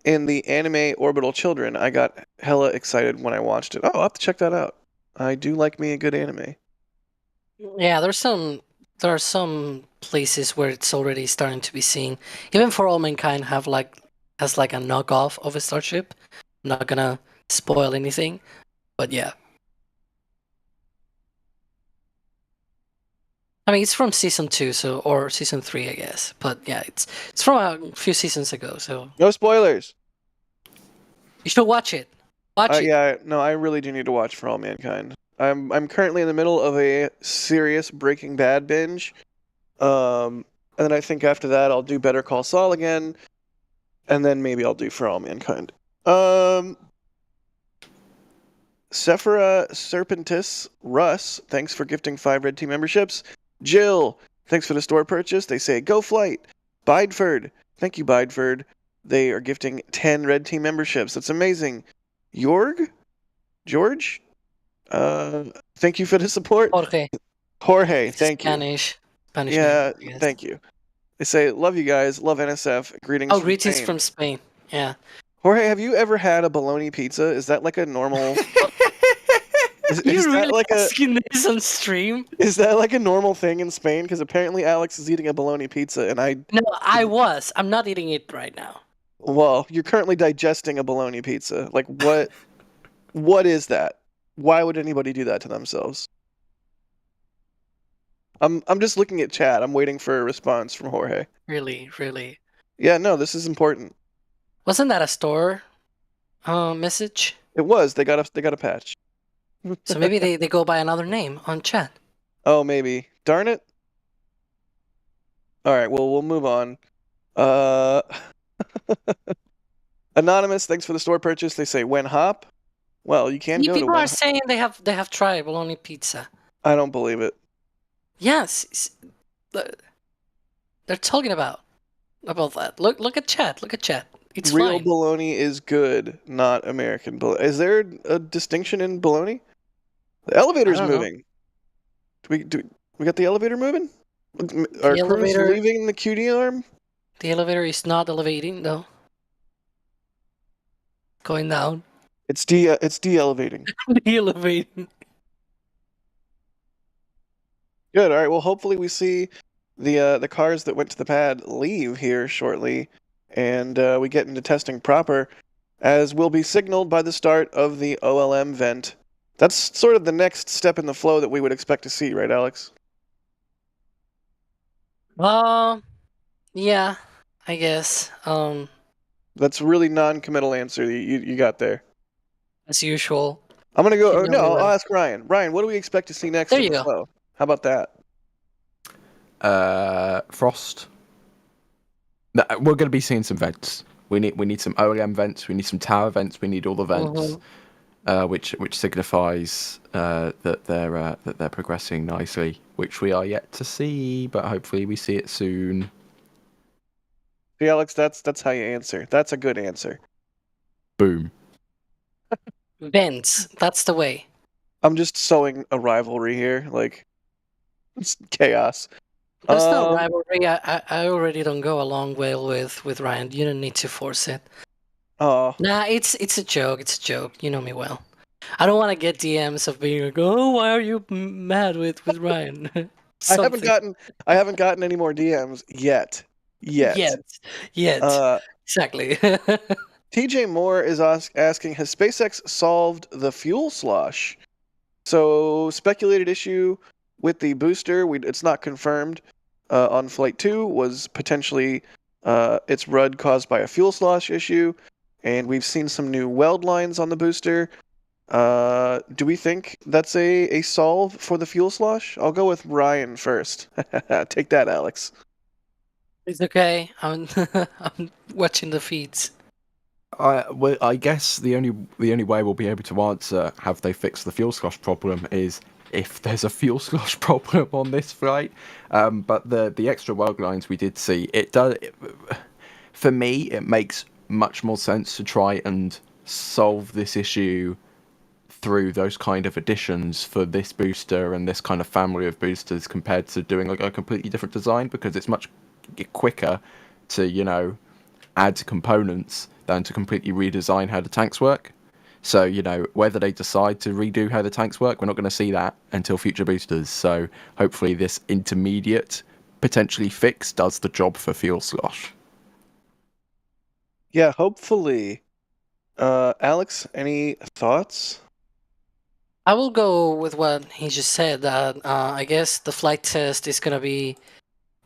in the anime Orbital Children. I got hella excited when I watched it. Oh, I'll have to check that out. I do like me a good anime. Yeah, there are some places where it's already starting to be seen. Even For All Mankind has like a knockoff of a Starship. I'm not gonna spoil anything, but yeah. I mean, it's from season 2, or season 3, I guess. But yeah, it's from a few seasons ago. So no spoilers. You should watch it. Watch it. Yeah, no, I really do need to watch For All Mankind. I'm currently in the middle of a serious Breaking Bad binge, and then I think after that I'll do Better Call Saul again, and then maybe I'll do For All Mankind. Sephora Serpentis Russ, thanks for gifting 5 Red Team memberships. Jill, thanks for the store purchase. They say go flight. Bideford, thank you Bideford. They are gifting 10 Red Team memberships. That's amazing. George. Thank you for the support. Jorge, thank you. Spanish yeah, name, thank you. They say, love you guys, love NSF, greetings from greetings Spain. from Spain, yeah. Jorge, have you ever had a bologna pizza? Is that like a normal... is really that like asking this on stream? Is that like a normal thing in Spain? Because apparently Alex is eating a bologna pizza, and I... No, I was. I'm not eating it right now. Well, you're currently digesting a bologna pizza. Like, what? What is that? Why would anybody do that to themselves? I'm just looking at chat. I'm waiting for a response from Jorge. Really? Yeah, no, this is important. Wasn't that a store message? It was. They got a patch. So maybe they go by another name on chat. Oh, maybe. Darn it. All right, well, we'll move on. Anonymous, thanks for the store purchase. They say, when hop? Well, you can go to People are saying they have tried bologna pizza. I don't believe it. Yes. They're talking about that. Look at chat. It's real fine. bologna is good, not American bologna. Is there a distinction in bologna? The elevator's moving. Do we got the elevator moving? Are crews leaving the QD arm? The elevator is not elevating, though. Going down. It's de-elevating. Elevating. Good. All right. Well, hopefully we see the cars that went to the pad leave here shortly, and we get into testing proper, as will be signaled by the start of the OLM vent. That's sort of the next step in the flow that we would expect to see, right, Alex? Yeah, I guess. That's a really non-committal answer you got there. As usual. I'm gonna go. You Oh, know no, me I'll well. ask Ryan. Ryan, what do we expect to see next There in you the go. flow? How about that? Frost. No, we're going to be seeing some vents. We need some OLM vents. We need some tower vents. We need all the vents, which signifies that they're progressing nicely, which we are yet to see, but hopefully we see it soon. See, Alex, that's how you answer. That's a good answer. Boom. Vents. That's the way. I'm just sowing a rivalry here, like it's chaos. There's no rivalry. I already don't go along well with Ryan. You don't need to force it. Oh, Nah, it's a joke. It's a joke. You know me well. I don't want to get DMs of being like, oh, why are you mad with Ryan? I haven't gotten any more DMs yet. Yet. Exactly. TJ Moore is asking, has SpaceX solved the fuel slosh? So, speculated issue with the booster, it's not confirmed, on Flight 2 was potentially its RUD caused by a fuel slosh issue, and we've seen some new weld lines on the booster. Do we think that's a solve for the fuel slosh? I'll go with Ryan first. Take that, Alex. It's okay. I'm watching the feeds. I guess the only way we'll be able to answer have they fixed the fuel slosh problem is if there's a fuel slosh problem on this flight. But the extra weld lines we did see, it does. For me, it makes much more sense to try and solve this issue through those kind of additions for this booster and this kind of family of boosters compared to doing like a completely different design, because it's much quicker to add components than to completely redesign how the tanks work. So, whether they decide to redo how the tanks work, we're not going to see that until future boosters. So hopefully this intermediate, potentially fix, does the job for fuel slosh. Yeah, hopefully. Alex, any thoughts? I will go with what he just said. That I guess the flight test is gonna be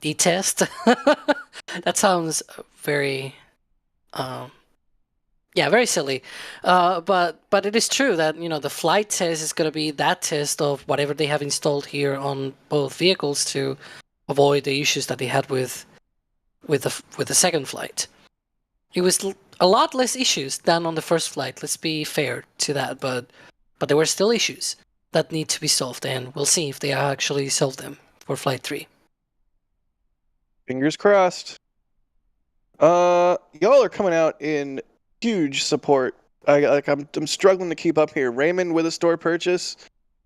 the test. That sounds very, very silly. But it is true that the flight test is gonna be that test of whatever they have installed here on both vehicles to avoid the issues that they had with the second flight. It was a lot less issues than on the first flight. Let's be fair to that, but there were still issues that need to be solved, and we'll see if they actually solve them for Flight 3. Fingers crossed. Y'all are coming out in huge support. I'm struggling to keep up here. Raymond with a store purchase.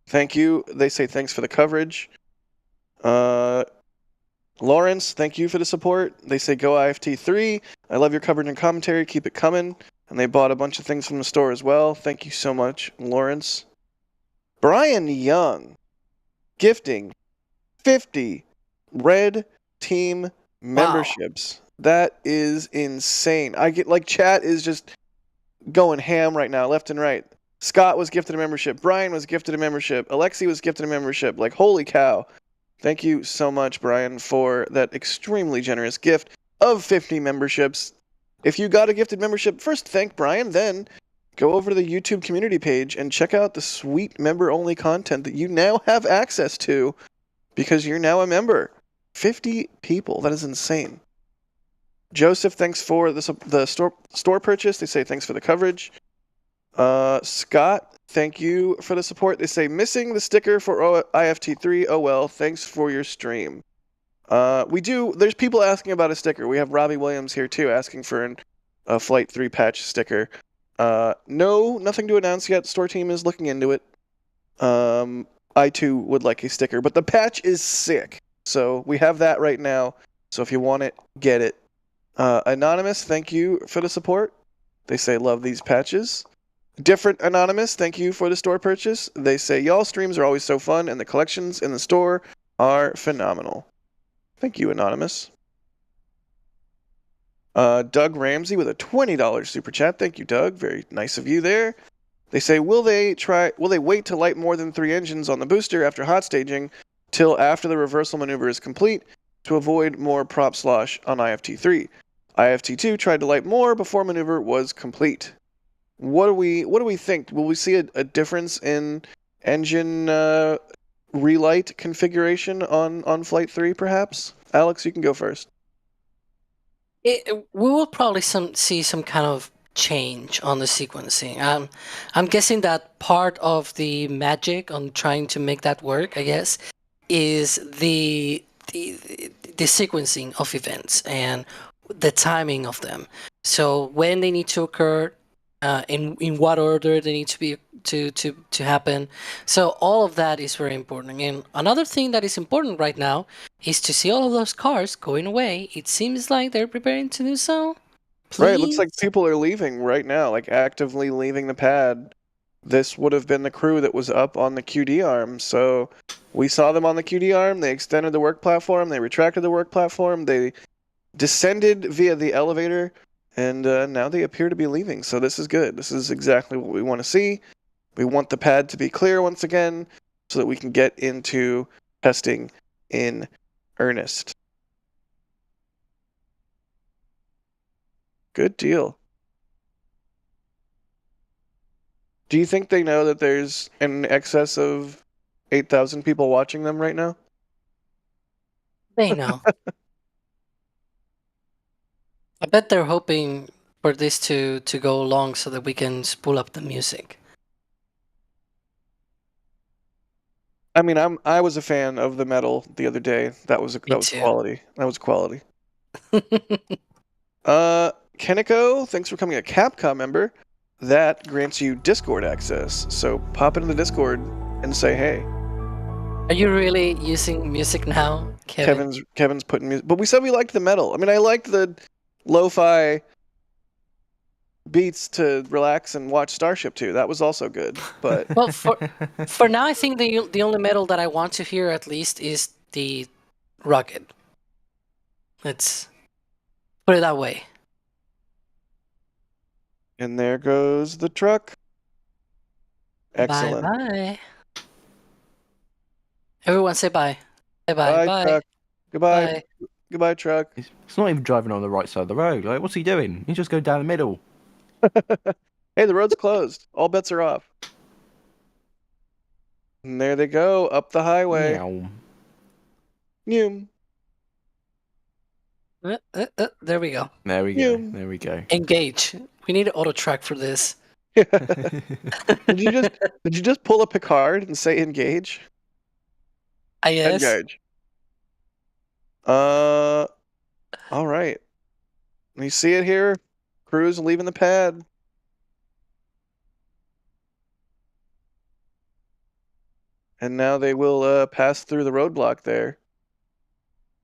Thank you. They say thanks for the coverage. Lawrence, thank you for the support. They say go IFT3. I love your coverage and commentary. Keep it coming. And they bought a bunch of things from the store as well. Thank you so much, Lawrence. Brian Young, gifting 50 Red Team memberships. Wow. That is insane. I get chat is just going ham right now, left and right. Scott was gifted a membership. Brian was gifted a membership. Alexi was gifted a membership. Holy cow. Thank you so much, Brian, for that extremely generous gift of 50 memberships. If you got a gifted membership, first thank Brian, then go over to the YouTube community page and check out the sweet member-only content that you now have access to because you're now a member. 50 people. That is insane. Joseph, thanks for the store purchase. They say thanks for the coverage. Scott, thank you for the support. They say missing the sticker for IFT3. Oh well, thanks for your stream. There's people asking about a sticker. We have Robbie Williams here too asking for a Flight 3 patch sticker. No, nothing to announce yet. Store team is looking into it. I too would like a sticker, but the patch is sick. So we have that right now. So if you want it, get it. Anonymous, thank you for the support. They say love these patches. Different Anonymous, thank you for the store purchase. They say, y'all streams are always so fun, and the collections in the store are phenomenal. Thank you, Anonymous. Doug Ramsey with a $20 super chat. Thank you, Doug. Very nice of you there. They say, will they wait to light more than 3 engines on the booster after hot staging till after the reversal maneuver is complete to avoid more prop slosh on IFT3? IFT2 tried to light more before maneuver was complete. What do we think? Will we see a difference in engine relight configuration on Flight 3, perhaps? Alex, you can go first. We will probably see some kind of change on the sequencing. I'm guessing that part of the magic on trying to make that work, I guess, is the sequencing of events and the timing of them. So when they need to occur, in what order they need to be to happen. So all of that is very important. And another thing that is important right now is to see all of those cars going away. It seems like they're preparing to do so. Please? Right, it looks like people are leaving right now, like actively leaving the pad. This would have been the crew that was up on the QD arm, so we saw them on the QD arm, they extended the work platform, they retracted the work platform, they descended via the elevator, and now they appear to be leaving, so this is good. This is exactly what we want to see. We want the pad to be clear once again, so that we can get into testing in earnest. Good deal. Do you think they know that there's in excess of 8,000 people watching them right now? They know. I bet they're hoping for this to go long so that we can spool up the music. I mean, I was a fan of the metal the other day. That was quality. That was quality. Keniko, thanks for becoming a Capcom member. That grants you Discord access. So pop into the Discord and say hey. Are you really using music now, Kevin? Kevin's putting music, but we said we liked the metal. I mean, I liked the lo-fi beats to relax and watch Starship too. That was also good. But well, for now, I think the only metal that I want to hear at least is the rugged. Let's put it that way. And there goes the truck. Excellent. Bye. Everyone say bye. Say bye. Bye, truck. Goodbye. Bye. Goodbye, truck. It's not even driving on the right side of the road. Like, what's he doing? He's just going down the middle. Hey, the road's closed. All bets are off. And there they go, up the highway. Meow. There we go. There we go. There we go. Engage. We need an auto track for this. Did you just pull a Picard and say engage? Yes. Engage. All right. You see it here? Crew's leaving the pad. And now they will pass through the roadblock there.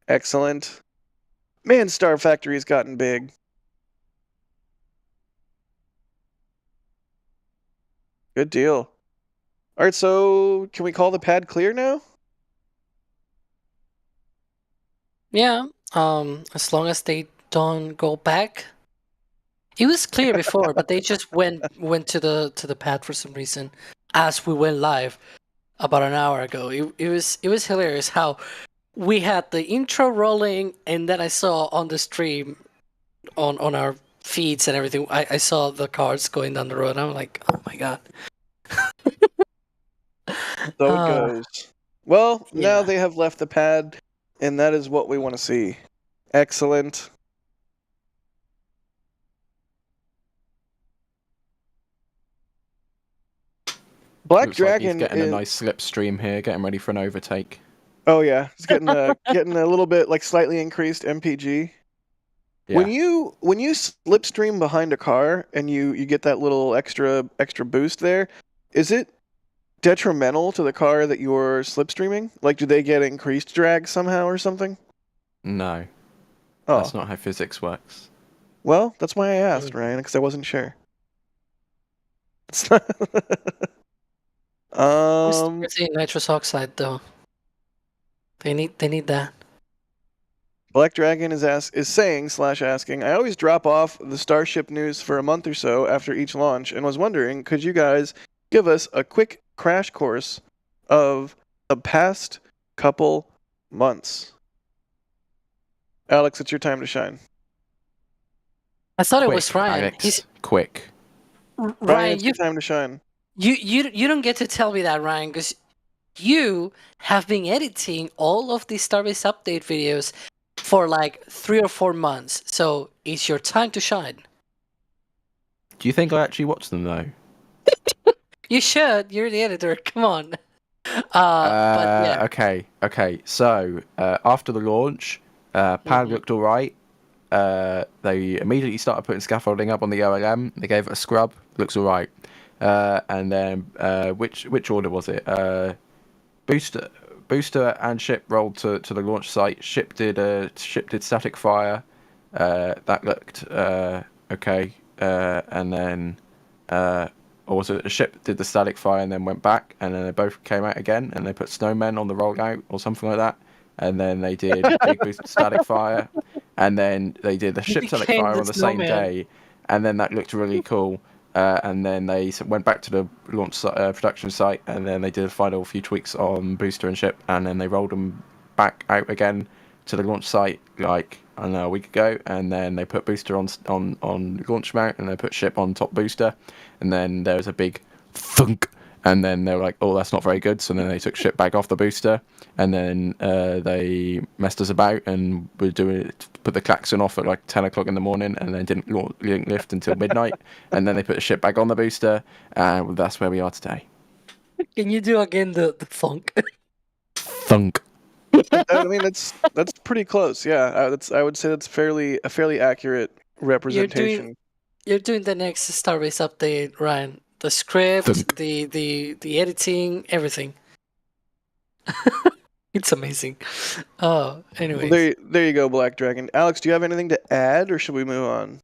Excellent. Man, Star Factory's gotten big. Good deal. All right, so can we call the pad clear now? Yeah. As long as they don't go back. It was clear before, but they just went to the pad for some reason as we went live about an hour ago. It was hilarious how we had the intro rolling, and then I saw on the stream on our feeds and everything, I saw the cars going down the road. I'm like, oh my god. So it goes. Well, now they have left the pad, and that is what we want to see. Excellent. Black Dragon like he's getting a nice slipstream here, getting ready for an overtake. Oh yeah, he's getting getting a little bit like slightly increased MPG. Yeah. When you slipstream behind a car and you get that little extra boost there, is it detrimental to the car that you're slipstreaming? Like, do they get increased drag somehow or something? No. Oh. That's not how physics works. Well, that's why I asked, Ryan, because I wasn't sure. It's not Where's the nitrous oxide though? They need that. Black Dragon is saying/asking, I always drop off the Starship news for a month or so after each launch and was wondering, could you guys give us a quick crash course of the past couple months? Alex, it's your time to shine. I thought it Quick, was Ryan. Alex, quick. Ryan, it's your time to shine. You don't get to tell me that, Ryan, because you have been editing all of these Starbase update videos for like 3 or 4 months. So it's your time to shine. Do you think I actually watched them though? You should. You're the editor. Come on. But yeah. Okay. So after the launch, pad looked all right. They immediately started putting scaffolding up on the OLM. They gave it a scrub. Looks all right. And then which order was it? Booster and ship rolled to the launch site. Ship did static fire. That looked okay. And then or was it the ship did the static fire and then went back, and then they both came out again, and they put snowmen on the rollout or something like that. And then they did big boost static fire, and then they did the ship static fire on the same day, and then that looked really cool. And then they went back to the launch production site, and then they did a final few tweaks on booster and ship, and then they rolled them back out again to the launch site like I don't know, a week ago, and then they put booster on launch mount, and they put ship on top booster, and then there was a big thunk, and then they were like, oh, that's not very good, so then they took ship back off the booster, and then they messed us about and were doing it, put the klaxon off at like 10 o'clock in the morning, and then didn't lift until midnight, and then they put the ship back on the booster, and that's where we are today. Can you do again the thunk? Thunk. I mean, that's pretty close. Yeah, I would say that's a fairly accurate representation. You're doing the next Starbase update, Ryan. The script, the editing, everything. It's amazing. Oh, anyway. Well, there you go, Black Dragon. Alex, do you have anything to add, or should we move on?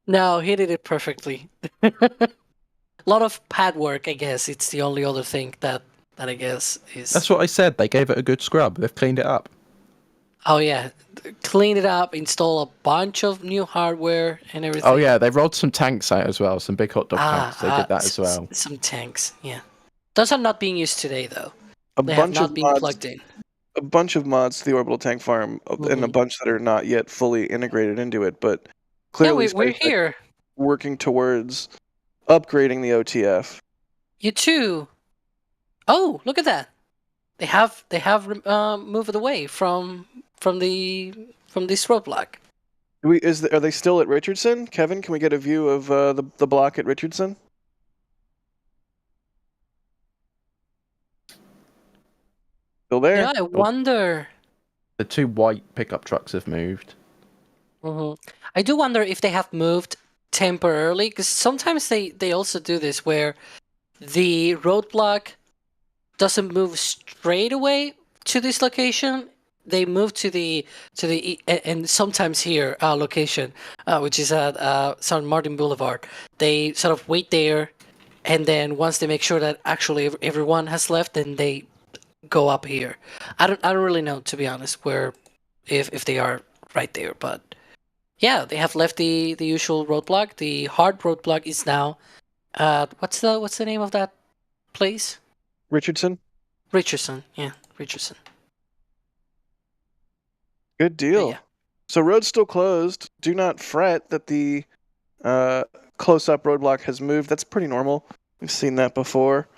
No, he did it perfectly. A lot of pad work, I guess. It's the only other thing that I guess is... That's what I said. They gave it a good scrub. They've cleaned it up. Oh, yeah. Clean it up, install a bunch of new hardware and everything. Oh, yeah. They rolled some tanks out as well. Some big hot dog tanks. They did that as well. Some tanks, yeah. Those are not being used today, though. They have not been plugged in. A bunch of mods to the orbital tank farm, and a bunch that are not yet fully integrated into it, but clearly we're here. Working towards upgrading the OTF. You too. Oh, look at that! They have moved away from this roadblock. Are they still at Richardson? Kevin, can we get a view of the block at Richardson? Still there? Yeah, I wonder. The 2 white pickup trucks have moved. I do wonder if they have moved temporarily, because sometimes they also do this where the roadblock doesn't move straight away to this location. They move to the and sometimes here location, which is at San Martin Boulevard. They sort of wait there, and then once they make sure that actually everyone has left, then they go up here. I don't really know, to be honest, where if they are right there, but yeah, they have left the usual roadblock. The hard roadblock is now what's the name of that place? Richardson? Richardson, yeah, Richardson. Good deal. Yeah. So road's still closed. Do not fret that the close-up roadblock has moved. That's pretty normal. We've seen that before.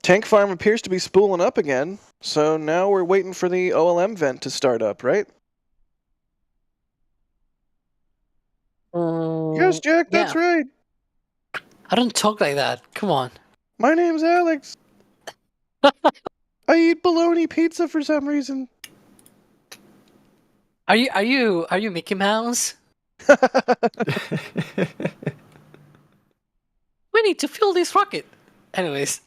Tank farm appears to be spooling up again, so now we're waiting for the OLM vent to start up, right? Yes, Jack, that's right. I don't talk like that. Come on. My name's Alex. I eat bologna pizza for some reason. Are you Mickey Mouse? We need to fill this rocket. Anyways,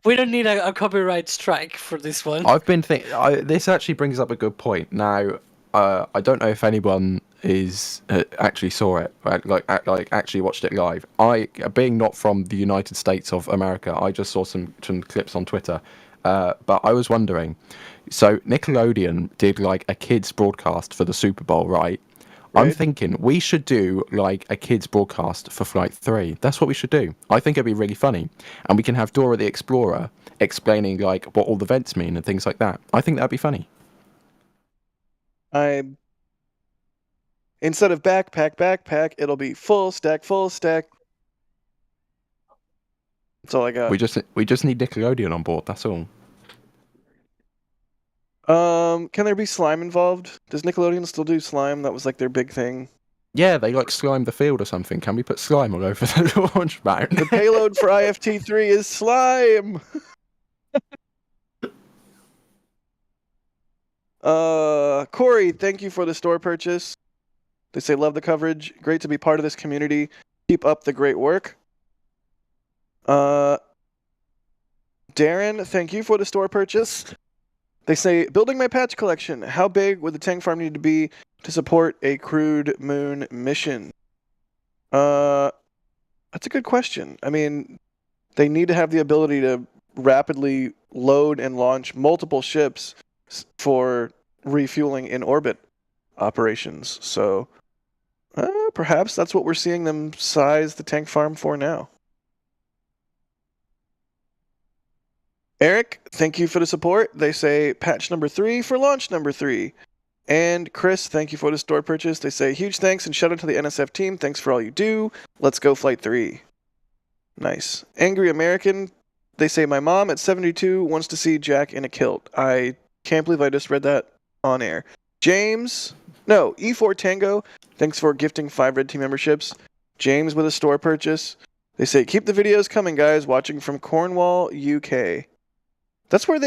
we don't need a copyright strike for this one. I've been thinking. This actually brings up a good point. Now, I don't know if anyone is actually saw it, like actually watched it live. Being not from the United States of America, I just saw some clips on Twitter. But I was wondering, so Nickelodeon did like a kids broadcast for the Super Bowl, right? I'm thinking we should do like a kids broadcast for Flight 3. That's what we should do. I think it'd be really funny. And we can have Dora the Explorer explaining like what all the vents mean and things like that. I think that'd be funny. Instead of backpack, it'll be full stack. That's all I got. We just need Nickelodeon on board, that's all. Can there be slime involved? Does Nickelodeon still do slime? That was like their big thing. Yeah, they like slime the field or something. Can we put slime all over the launch mount? The payload for IFT-3 is slime! Corey, thank you for the store purchase. They say, love the coverage. Great to be part of this community. Keep up the great work. Darren, thank you for the store purchase. They say, building my patch collection. How big would the tank farm need to be to support a crewed moon mission? That's a good question. I mean, they need to have the ability to rapidly load and launch multiple ships for refueling in orbit operations. So perhaps that's what we're seeing them size the tank farm for now. Eric, thank you for the support. They say patch number 3 for launch number 3. And Chris, thank you for the store purchase. They say huge thanks and shout out to the NSF team. Thanks for all you do. Let's go Flight 3. Nice. Angry American, they say my mom at 72 wants to see Jack in a kilt. I can't believe I just read that on air. James, no, E4 Tango, thanks for gifting 5 red team memberships. James with a store purchase. They say keep the videos coming, guys. Watching from Cornwall, UK. That's where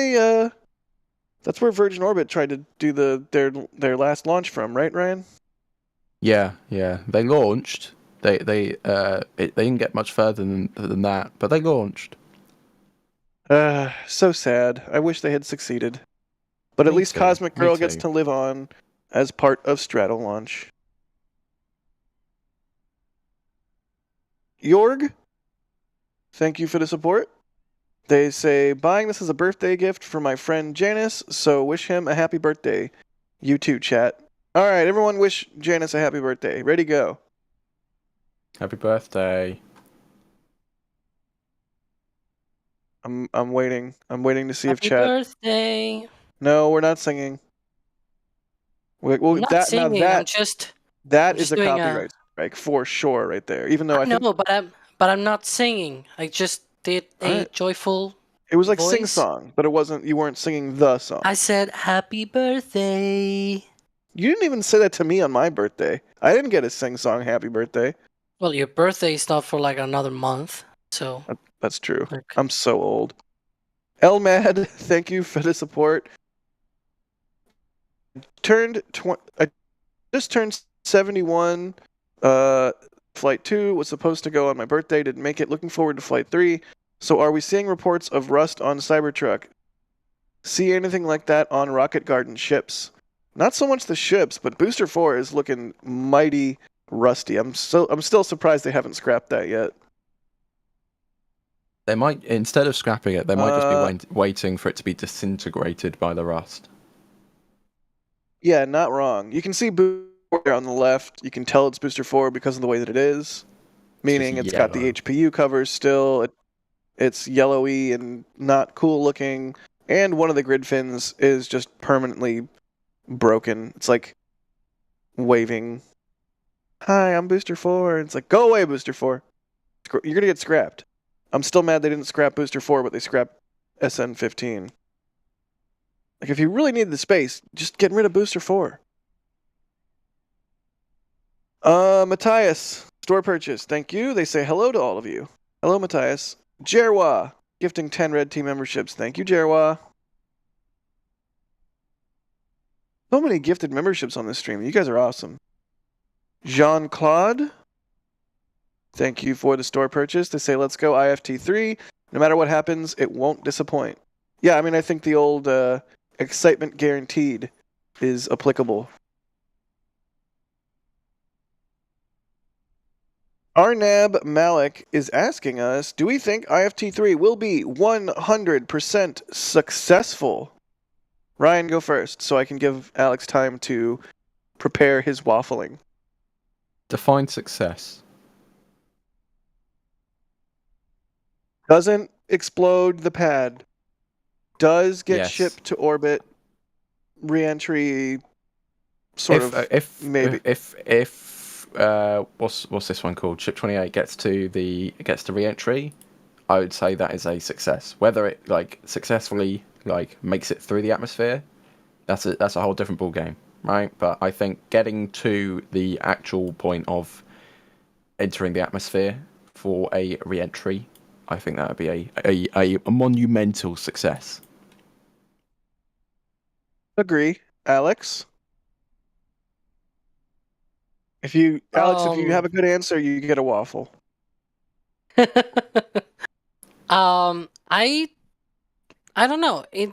that's where Virgin Orbit tried to do their last launch from, right, Ryan? Yeah. They launched. They didn't get much further than that, but they launched. So sad. I wish they had succeeded. But at least Cosmic Girl gets to live on as part of Stratolaunch. Jorg, thank you for the support. They say, buying this as a birthday gift for my friend Janice, so wish him a happy birthday. You too, chat. All right, everyone wish Janice a happy birthday. Ready, go. Happy birthday. I'm waiting. I'm waiting to see if Happy chat... birthday. No, we're not singing. I'm not singing, I'm just... That I'm is just a doing copyright strike for sure right there. Even though I know, think... but I'm not singing. I just did a joyful It was like voice. sing-song, but you weren't singing the song. I said, happy birthday. You didn't even say that to me on my birthday. I didn't get a sing-song happy birthday. Well, your birthday is not for like another month, so... That's true. Okay. I'm so old. Elmad, thank you for the support. I just turned 71. Flight 2 was supposed to go on my birthday. Didn't make it. Looking forward to Flight 3. So are we seeing reports of rust on Cybertruck? See anything like that on Rocket Garden ships? Not so much the ships, but Booster 4 is looking mighty rusty. I'm still surprised they haven't scrapped that yet. They might, instead of scrapping it, they might just be waiting for it to be disintegrated by the rust. Yeah, not wrong. You can see Booster 4 on the left. You can tell it's Booster 4 because of the way that it is. Meaning it's got the HPU covers still. It's yellowy and not cool looking. And one of the grid fins is just permanently broken. It's like waving. Hi, I'm Booster 4. It's like, go away, Booster 4. You're going to get scrapped. I'm still mad they didn't scrap Booster 4, but they scrapped SN15. Like, if you really needed the space, just get rid of Booster 4. Matthias, store purchase. Thank you. They say hello to all of you. Hello, Matthias. Jerwa, gifting 10 red team memberships. Thank you, Jerwa. So many gifted memberships on this stream. You guys are awesome. Jean-Claude, thank you for the store purchase. They say, let's go IFT3. No matter what happens, it won't disappoint. Yeah, I mean, I think the old excitement guaranteed is applicable. Arnab Malik is asking us, do we think IFT3 will be 100% successful? Ryan, go first, so I can give Alex time to prepare his waffling. Define success. Doesn't explode the pad. Does get Yes. shipped to orbit. Re-entry, sort of, maybe. If what's this one called? Ship 28 gets to re-entry, I would say that is a success. Whether it like successfully like makes it through the atmosphere, that's a whole different ball game, right? But I think getting to the actual point of entering the atmosphere for a re-entry, I think that would be a monumental success. Agree. Alex? If you have a good answer, you get a waffle. I don't know. I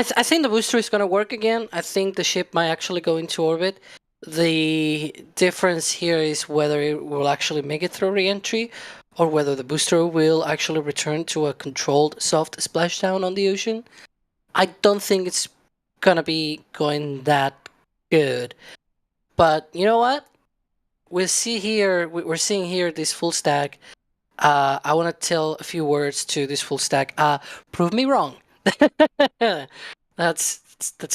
think the booster is gonna work again. I think the ship might actually go into orbit. The difference here is whether it will actually make it through re-entry, or whether the booster will actually return to a controlled soft splashdown on the ocean. I don't think it's gonna be going that good. But you know what? We're seeing here this full stack. I want to tell a few words to this full stack. Prove me wrong. That's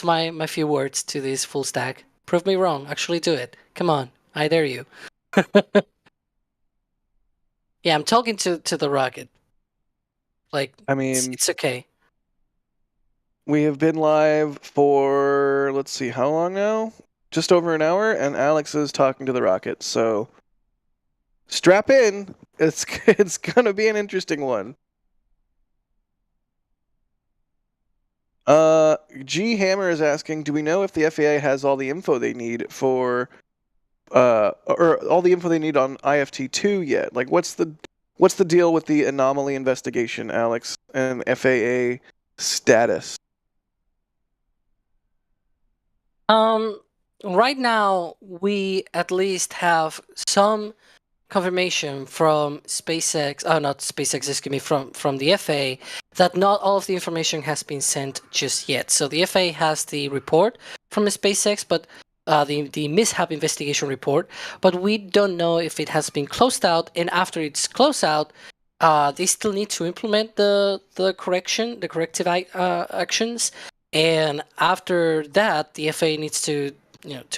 my few words to this full stack. Prove me wrong. Actually do it. Come on. I dare you. Yeah, I'm talking to the rocket. Like, I mean, it's okay. we have been live for, let's see, how long now? Just over an hour, and Alex is talking to the rocket, so strap in. It's gonna be an interesting one. G Hammer is asking, do we know if the FAA has all the info they need for or all the info they need on IFT2 yet? Like, what's the deal with the anomaly investigation, Alex, and FAA status? Right now, we at least have some confirmation from SpaceX, not SpaceX, excuse me, from the FAA, that not all of the information has been sent just yet. So the FAA has the report from SpaceX, but the mishap investigation report, but we don't know if it has been closed out. And after it's closed out, they still need to implement the corrective actions. And after that, the FAA needs to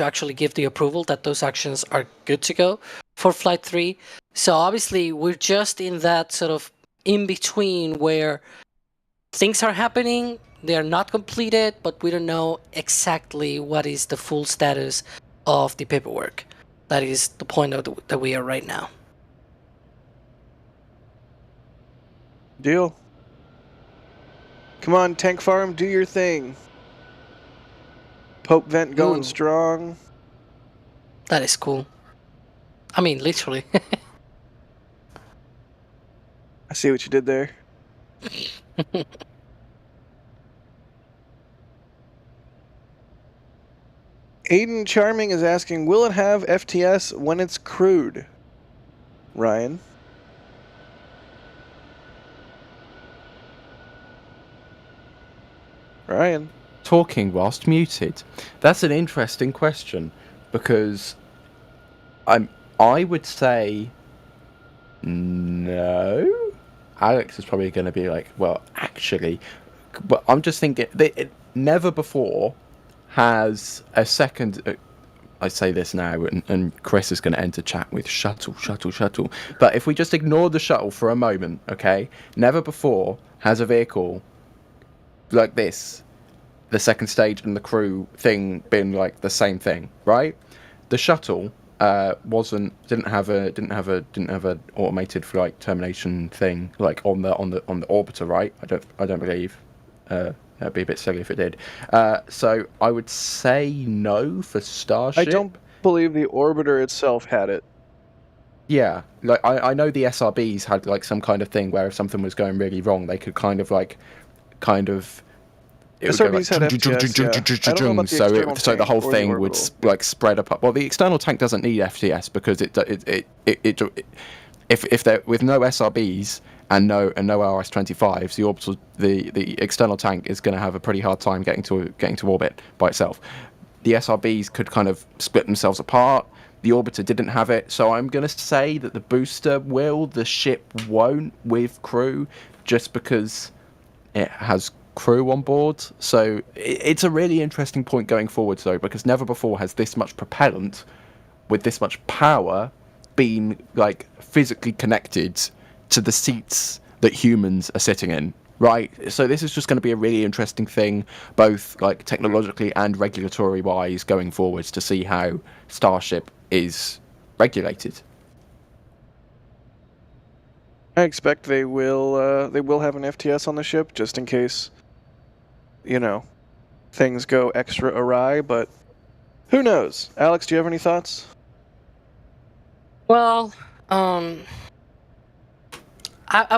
actually give the approval that those actions are good to go for Flight 3. So obviously, we're just in that sort of in-between where things are happening, they're not completed, but we don't know exactly what is the full status of the paperwork. That is the point that we are right now. Deal. Come on, Tank Farm, do your thing. Pope vent going Ooh. strong. That is cool. I mean, literally. I see what you did there. Aiden Charming is asking, will it have FTS when it's crewed? Ryan? Ryan? Talking whilst muted. That's an interesting question, because I would say no. Alex is probably going to be like, well, actually, but I'm just thinking that never before has a second. I say this now, and Chris is going to enter chat with shuttle. But if we just ignore the shuttle for a moment, okay? Never before has a vehicle like this, the second stage and the crew thing, been like the same thing, right? The shuttle didn't have an automated flight termination thing like on the orbiter, right? I don't believe. That'd be a bit silly if it did. So I would say no for Starship. I don't believe the orbiter itself had it. Yeah, like I know the SRBs had like some kind of thing where if something was going really wrong, they could kind of it would go like, SRBs had FTS, yeah. I don't know about the so external so the tank whole or the thing would orbital. like spread apart. Well, the external tank doesn't need FTS because if they're with no SRBs and no RS-25s, the external tank is going to have a pretty hard time getting to orbit by itself. The SRBs could kind of split themselves apart. The orbiter didn't have it, so I'm going to say that the booster will, the ship won't with crew, just because it has crew on board. So it's a really interesting point going forward, though, because never before has this much propellant with this much power been like physically connected to the seats that humans are sitting in. Right, so this is just going to be a really interesting thing, both like technologically and regulatory-wise, going forwards to see how Starship is regulated. I expect they will have an FTS on the ship just in case, things go extra awry. But who knows? Alex, do you have any thoughts? Well, I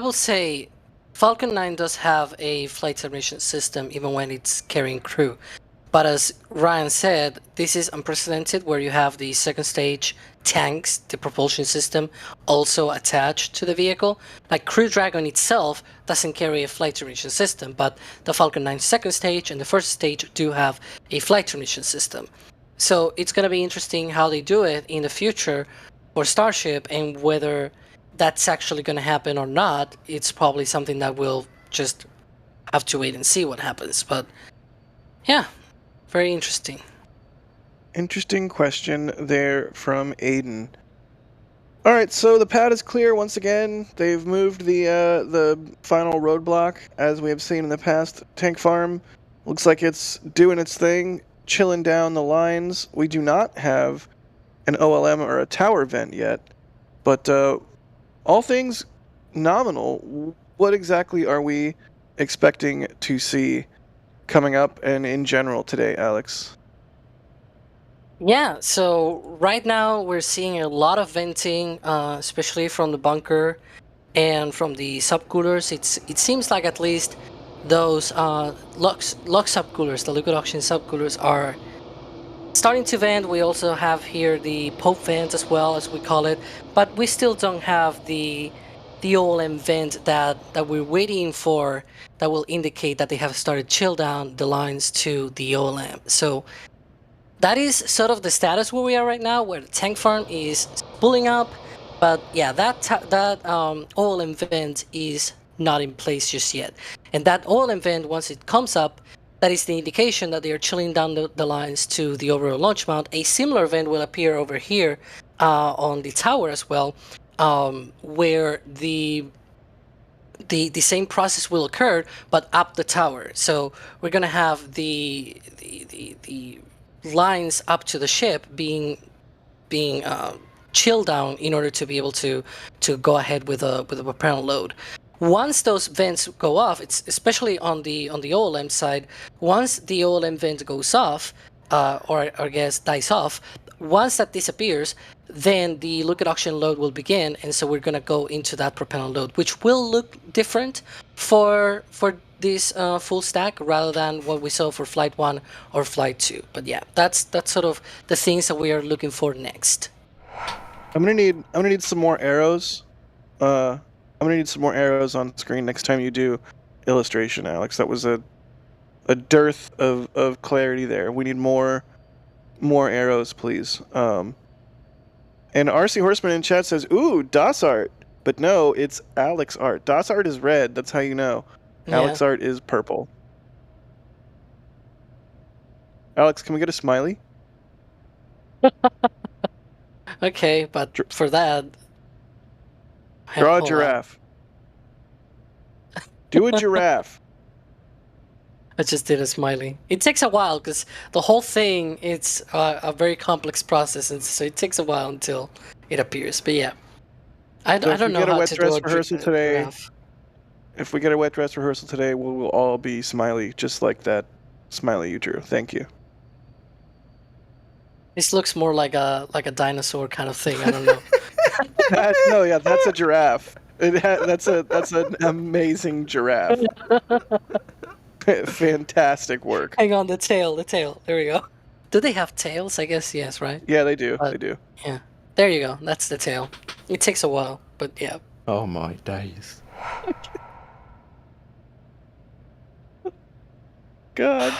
will say Falcon 9 does have a flight simulation system even when it's carrying crew. But as Ryan said, this is unprecedented where you have the second stage tanks, the propulsion system, also attached to the vehicle. Like Crew Dragon itself doesn't carry a flight simulation system, but the Falcon 9 second stage and the first stage do have a flight simulation system. So it's going to be interesting how they do it in the future for Starship, and whether that's actually going to happen or not. It's probably something that we'll just have to wait and see what happens. But yeah, very interesting. Interesting question there from Aiden. All right, so the pad is clear once again. They've moved the final roadblock, as we have seen in the past. Tank farm looks like it's doing its thing, chilling down the lines. We do not have an OLM or a tower vent yet, but all things nominal, what exactly are we expecting to see coming up and in general today, Alex? Yeah, so right now we're seeing a lot of venting, especially from the bunker and from the subcoolers. It seems like at least those LUX subcoolers, the liquid oxygen subcoolers, are starting to vent. We also have here the Pope vent as well, as we call it, but we still don't have the OLM vent that we're waiting for that will indicate that they have started chill down the lines to the OLM. So that is sort of the status where we are right now, where the tank farm is pulling up, but yeah, that OLM vent is not in place just yet. And that OLM vent, once it comes up, that is the indication that they are chilling down the lines to the overall launch mount. A similar vent will appear over here on the tower as well, where the same process will occur, but up the tower. So we're gonna have the lines up to the ship being chilled down in order to be able to go ahead with a propellant load. Once those vents go off, it's especially on the OLM side. Once the OLM vent goes off, or I guess dies off, once that disappears, then the liquid oxygen load will begin, and so we're gonna go into that propellant load, which will look different for this full stack rather than what we saw for Flight 1 or Flight 2. But yeah, that's sort of the things that we are looking for next. I'm gonna need some more arrows. I'm gonna need some more arrows on screen next time you do illustration, Alex. That was a dearth of clarity there. We need more arrows, please. And RC Horseman in chat says, "Ooh, DOS art," but no, it's Alex art. DOS art is red. That's how you know. Yeah. Alex art is purple. Alex, can we get a smiley? Okay, but for that, Draw a hold on. giraffe. Do a giraffe. I just did a smiley. It takes a while because the whole thing, it's a very complex process, and so it takes a while until it appears. But yeah, I don't know how to do a giraffe. If we get a wet dress rehearsal today, we will all be smiley, just like that smiley you drew. Thank you. This looks more like a dinosaur kind of thing. I don't know. That's a giraffe. That's an amazing giraffe. Fantastic work. Hang on, the tail. There we go. Do they have tails? I guess yes, right? Yeah, they do. They do. Yeah. There you go. That's the tail. It takes a while, but yeah. Oh my days. God.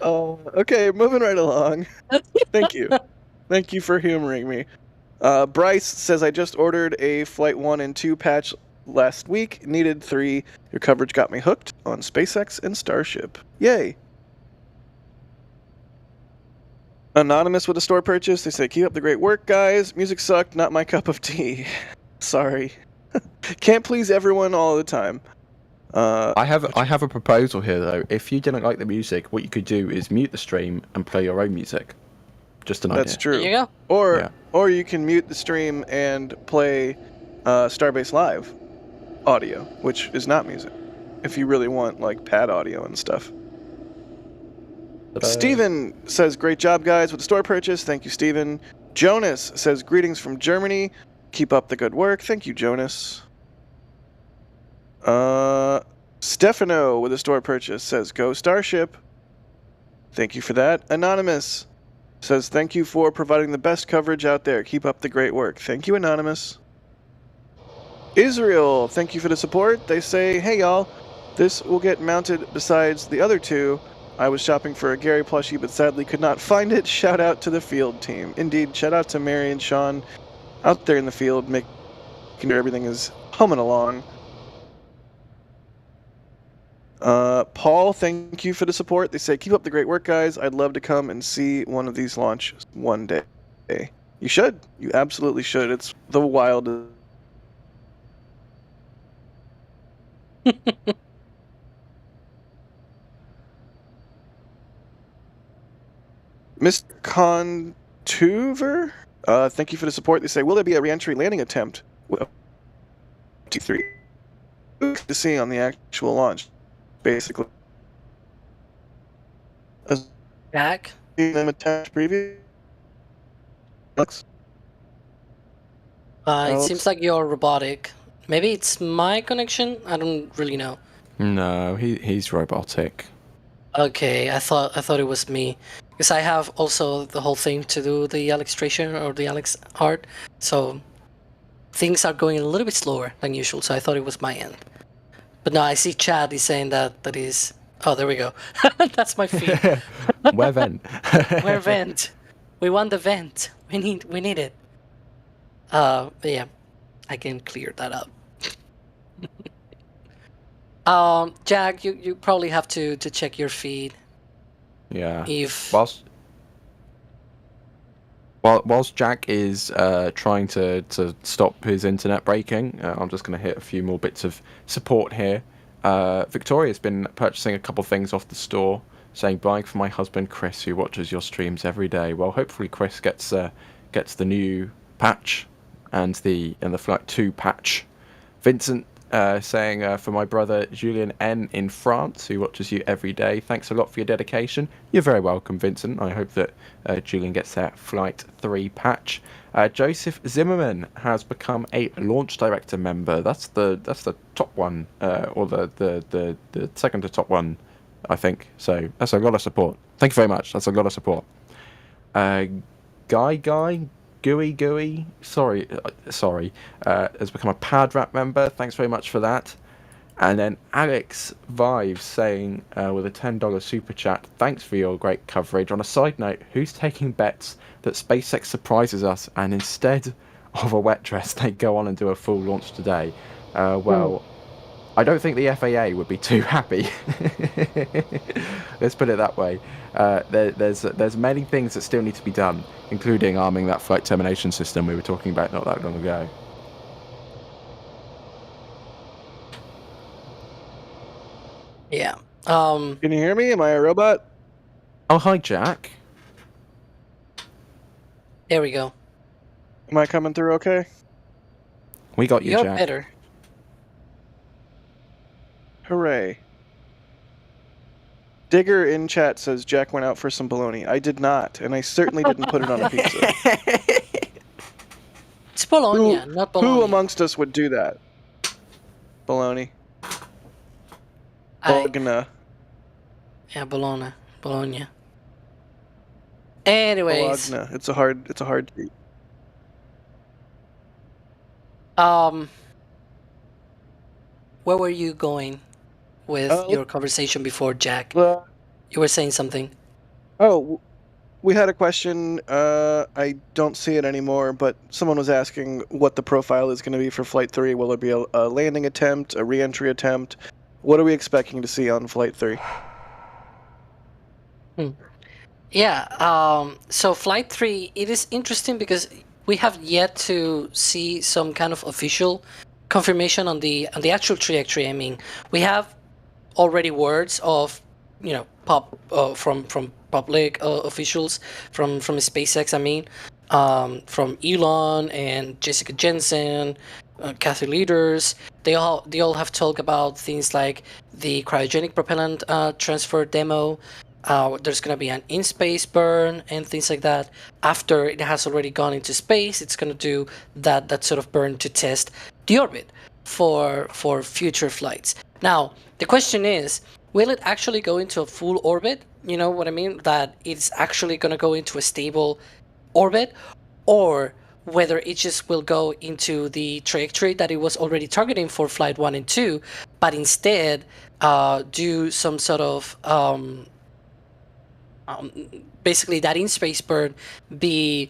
Oh, okay, moving right along. Thank you. Thank you for humoring me. Bryce says, I just ordered a Flight 1 and 2 patch last week. Needed 3. Your coverage got me hooked on SpaceX and Starship. Yay. Anonymous with a store purchase. They say, keep up the great work, guys. Music sucked. Not my cup of tea. Sorry. Can't please everyone all the time. I have a proposal here though. If you didn't like the music, what you could do is mute the stream and play your own music. Just an idea. That's true. There you go. Or you can mute the stream and play Starbase Live audio, which is not music. If you really want like pad audio and stuff. Steven says, great job, guys, with the store purchase. Thank you, Steven. Jonas says, greetings from Germany. Keep up the good work. Thank you, Jonas. Stefano with a store purchase says, go Starship. Thank you for that. Anonymous says, thank you for providing the best coverage out there. Keep up the great work. Thank you, Anonymous. Israel, thank you for the support. They say, hey, y'all, this will get mounted besides the other two. I was shopping for a Gary plushie, but sadly could not find it. Shout out to the field team. Indeed, shout out to Mary and Sean out there in the field, making sure everything is humming along. Paul, thank you for the support. They say, keep up the great work, guys. I'd love to come and see one of these launches one day. You should. You absolutely should. It's the wildest. Mr. Contuver, thank you for the support. They say, will there be a re-entry landing attempt? Well, 2-3. To see on the actual launch, basically. Jack? Them attempt preview? It seems like you're robotic. Maybe it's my connection? I don't really know. No, he's robotic. Okay, I thought it was me. Because I have also the whole thing to do the illustration or the Alex art, so things are going a little bit slower than usual, so I thought it was my end. But no, I see Chad is saying that is... Oh, there we go. That's my feed. We're vent. We're vent. We want the vent. We need it. But yeah, I can clear that up. Jack, you probably have to check your feed. Yeah. If whilst Jack is trying to stop his internet breaking, I'm just going to hit a few more bits of support here. Victoria's been purchasing a couple things off the store, saying buying for my husband Chris, who watches your streams every day. Well, hopefully Chris gets the new patch and the Flight 2 patch. Vincent saying for my brother Julien N in France, who watches you every day, thanks a lot for your dedication. You're very welcome, Vincent. I hope that Julien gets that Flight 3 patch. Joseph Zimmerman has become a launch director member. That's the top one, or the second to top one, I think. So that's a lot of support. Thank you very much. That's a lot of support. Gooey, sorry, has become a Pad Rap member. Thanks very much for that. And then Alex Vives saying with a $10 super chat, thanks for your great coverage. On a side note, who's taking bets that SpaceX surprises us and instead of a wet dress, they go on and do a full launch today? I don't think the FAA would be too happy. Let's put it that way. There's many things that still need to be done, including arming that flight termination system we were talking about not that long ago. yeah. Can you hear me? Am I a robot? Oh, hi, Jack. There we go. Am I coming through okay? We got you, You're Jack. better. Hooray. Digger in chat says Jack went out for some bologna. I did not, and I certainly didn't put it on a pizza. It's Bologna, not Bologna. Who amongst us would do that? Bologna. Bologna. Yeah, Bologna. Anyways, Bologna. It's a hard. where were you going with Uh, your conversation before, Jack? Uh, You were saying something. oh, we had a question. I don't see it anymore, but someone was asking what the profile is going to be for Flight 3. Will it be a landing attempt, a re-entry attempt? What are we expecting to see on Flight 3? Yeah, so Flight 3, it is interesting because we have yet to see some kind of official confirmation on the actual trajectory. I mean, we have already words of, from public officials from SpaceX. I mean, from Elon and Jessica Jensen, Kathy Leaders. They all have talked about things like the cryogenic propellant transfer demo. There's going to be an in-space burn and things like that. After it has already gone into space, it's going to do that sort of burn to test the orbit for future flights. Now, the question is, will it actually go into a full orbit? You know what I mean? That it's actually going to go into a stable orbit, or whether it just will go into the trajectory that it was already targeting for Flight 1 and 2, but instead do some sort of basically that in-space burn be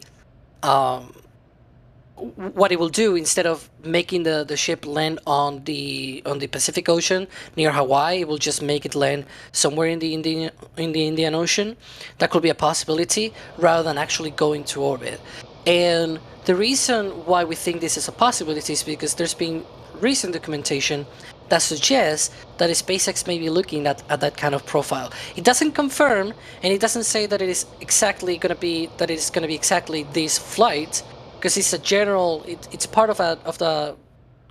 what it will do. Instead of making the ship land on the Pacific Ocean near Hawaii, it will just make it land somewhere in the Indian Ocean. That could be a possibility rather than actually going to orbit. And the reason why we think this is a possibility is because there's been recent documentation that suggests that SpaceX may be looking at that kind of profile. It doesn't confirm, and it doesn't say that it is exactly going to be exactly this flight, because it's a general. It's part of the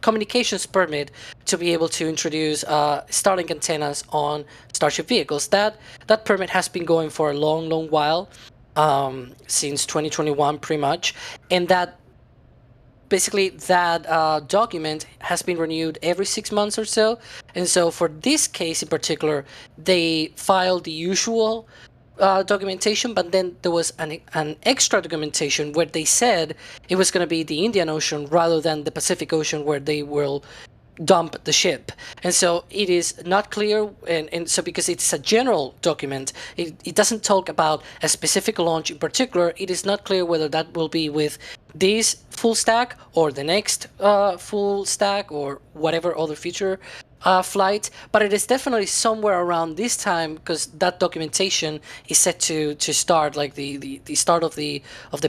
communications permit to be able to introduce Starlink antennas on Starship vehicles. That permit has been going for a long while, since 2021 pretty much, and that document has been renewed every 6 months or so. And so for this case in particular, they filed the usual documentation, but then there was an extra documentation where they said it was going to be the Indian Ocean rather than the Pacific Ocean, where they will dump the ship. And so it is not clear, and so because it's a general document, it doesn't talk about a specific launch in particular. It is not clear whether that will be with this full stack or the next full stack or whatever other future flight, but it is definitely somewhere around this time, because that documentation is set to start, like the start of the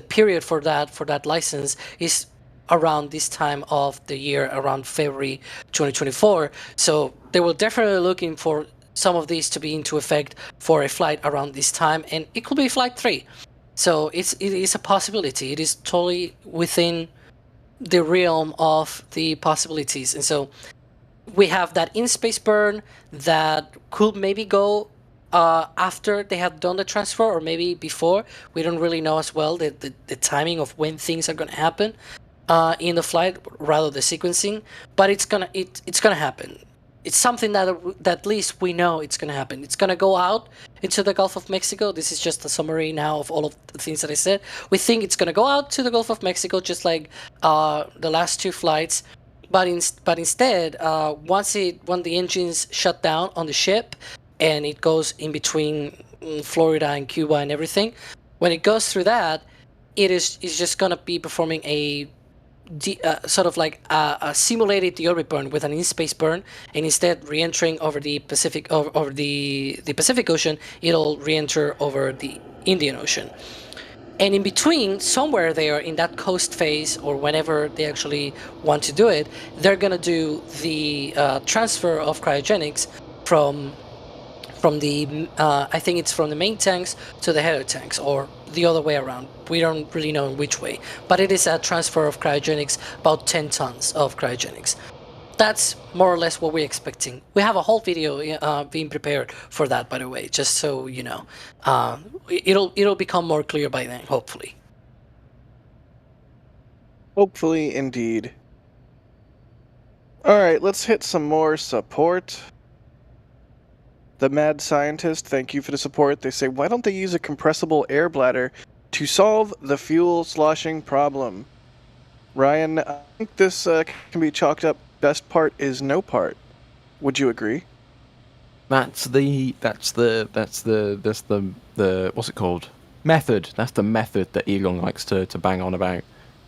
period for that license is around this time of the year, around February 2024. So they were definitely looking for some of these to be into effect for a flight around this time, and it could be Flight 3. So it is a possibility. It is totally within the realm of the possibilities. And so we have that in-space burn that could maybe go after they have done the transfer, or maybe before. We don't really know as well the timing of when things are going to happen in the flight, rather the sequencing, but it's gonna happen. It's something that at least we know it's gonna happen. It's gonna go out into the Gulf of Mexico. This is just a summary now of all of the things that I said. We think it's gonna go out to the Gulf of Mexico, just like the last two flights, but instead, once the engines shut down on the ship and it goes in between Florida and Cuba and everything, when it goes through that, it's just gonna be performing a sort of like a simulated deorbit burn with an in-space burn, and instead re-entering over the Pacific over the Pacific Ocean, it'll re-enter over the Indian Ocean. And in between, somewhere there in that coast phase, or whenever they actually want to do it, they're gonna do the transfer of cryogenics from the I think it's from the main tanks to the header tanks, or the other way around. We don't really know in which way, but it is a transfer of cryogenics, about 10 tons of cryogenics. That's more or less what we're expecting. We have a whole video being prepared for that, by the way, just so you know. It'll become more clear by then, hopefully. Hopefully, indeed. All right, let's hit some more support. The Mad Scientist, thank you for the support. They say, why don't they use a compressible air bladder to solve the fuel sloshing problem? Ryan, I think this can be chalked up. Best part is no part. Would you agree? That's the what's it called? Method. That's the method that Elon likes to bang on about.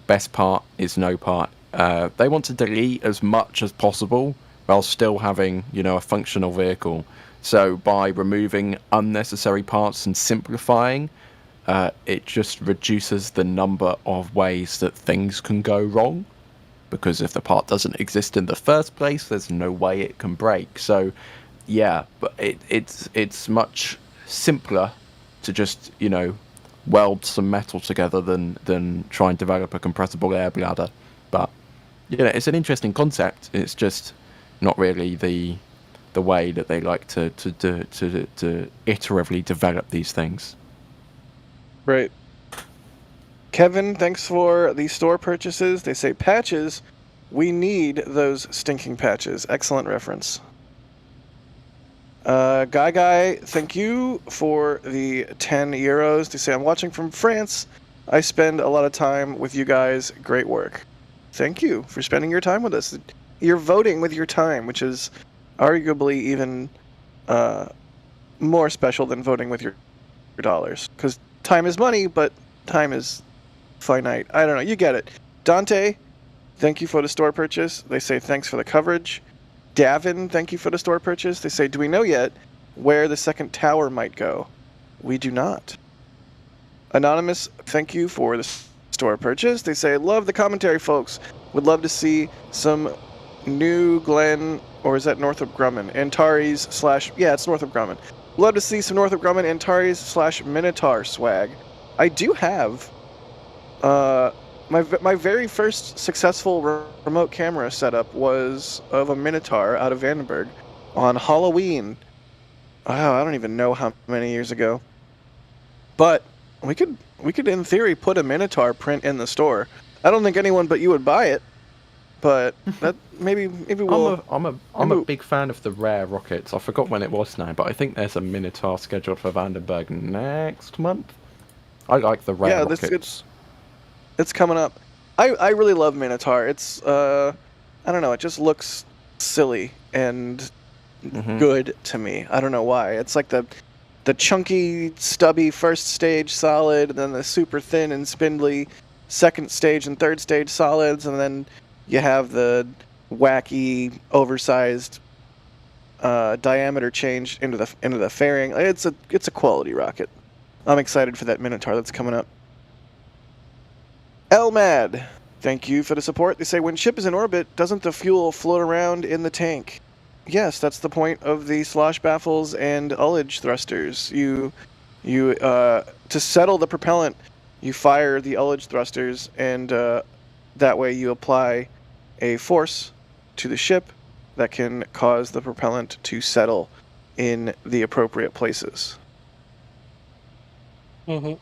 Best part is no part. They want to delete as much as possible while still having, a functional vehicle. So by removing unnecessary parts and simplifying, it just reduces the number of ways that things can go wrong. Because if the part doesn't exist in the first place, there's no way it can break. So, yeah, but it's much simpler to just, weld some metal together than try and develop a compressible air bladder. But, it's an interesting concept. It's just not really the way that they like to iteratively develop these things. Right. Kevin, thanks for the store purchases. They say patches. We need those stinking patches. Excellent reference. Guy, thank you for the 10 euros. They say, I'm watching from France. I spend a lot of time with you guys. Great work. Thank you for spending your time with us. You're voting with your time, which is arguably even more special than voting with your dollars. Because time is money, but time is finite. I don't know. You get it. Dante, thank you for the store purchase. They say thanks for the coverage. Davin, thank you for the store purchase. They say, do we know yet where the second tower might go? We do not. Anonymous, thank you for the store purchase. They say, love the commentary, folks. Would love to see some new Glenn, or is that Northrop Grumman? Antares / yeah, it's Northrop Grumman. Love to see some Northrop Grumman Antares / Minotaur swag. I do have my very first successful remote camera setup was of a Minotaur out of Vandenberg on Halloween. Wow, I don't even know how many years ago. But we could in theory put a Minotaur print in the store. I don't think anyone but you would buy it, but that maybe we'll. I'm a big fan of the rare rockets. I forgot when it was now, but I think there's a Minotaur scheduled for Vandenberg next month. I like the rare rockets. It's coming up. I really love Minotaur. It's I don't know. It just looks silly and good to me. I don't know why. It's like the chunky, stubby first stage solid, and then the super thin and spindly second stage and third stage solids, and then you have the wacky, oversized diameter change into the fairing. It's a quality rocket. I'm excited for that Minotaur that's coming up. Elmad, thank you for the support. They say, when ship is in orbit, doesn't the fuel float around in the tank? Yes, that's the point of the slosh baffles and ullage thrusters. You to settle the propellant, you fire the ullage thrusters, and that way you apply a force to the ship that can cause the propellant to settle in the appropriate places. Mm-hmm.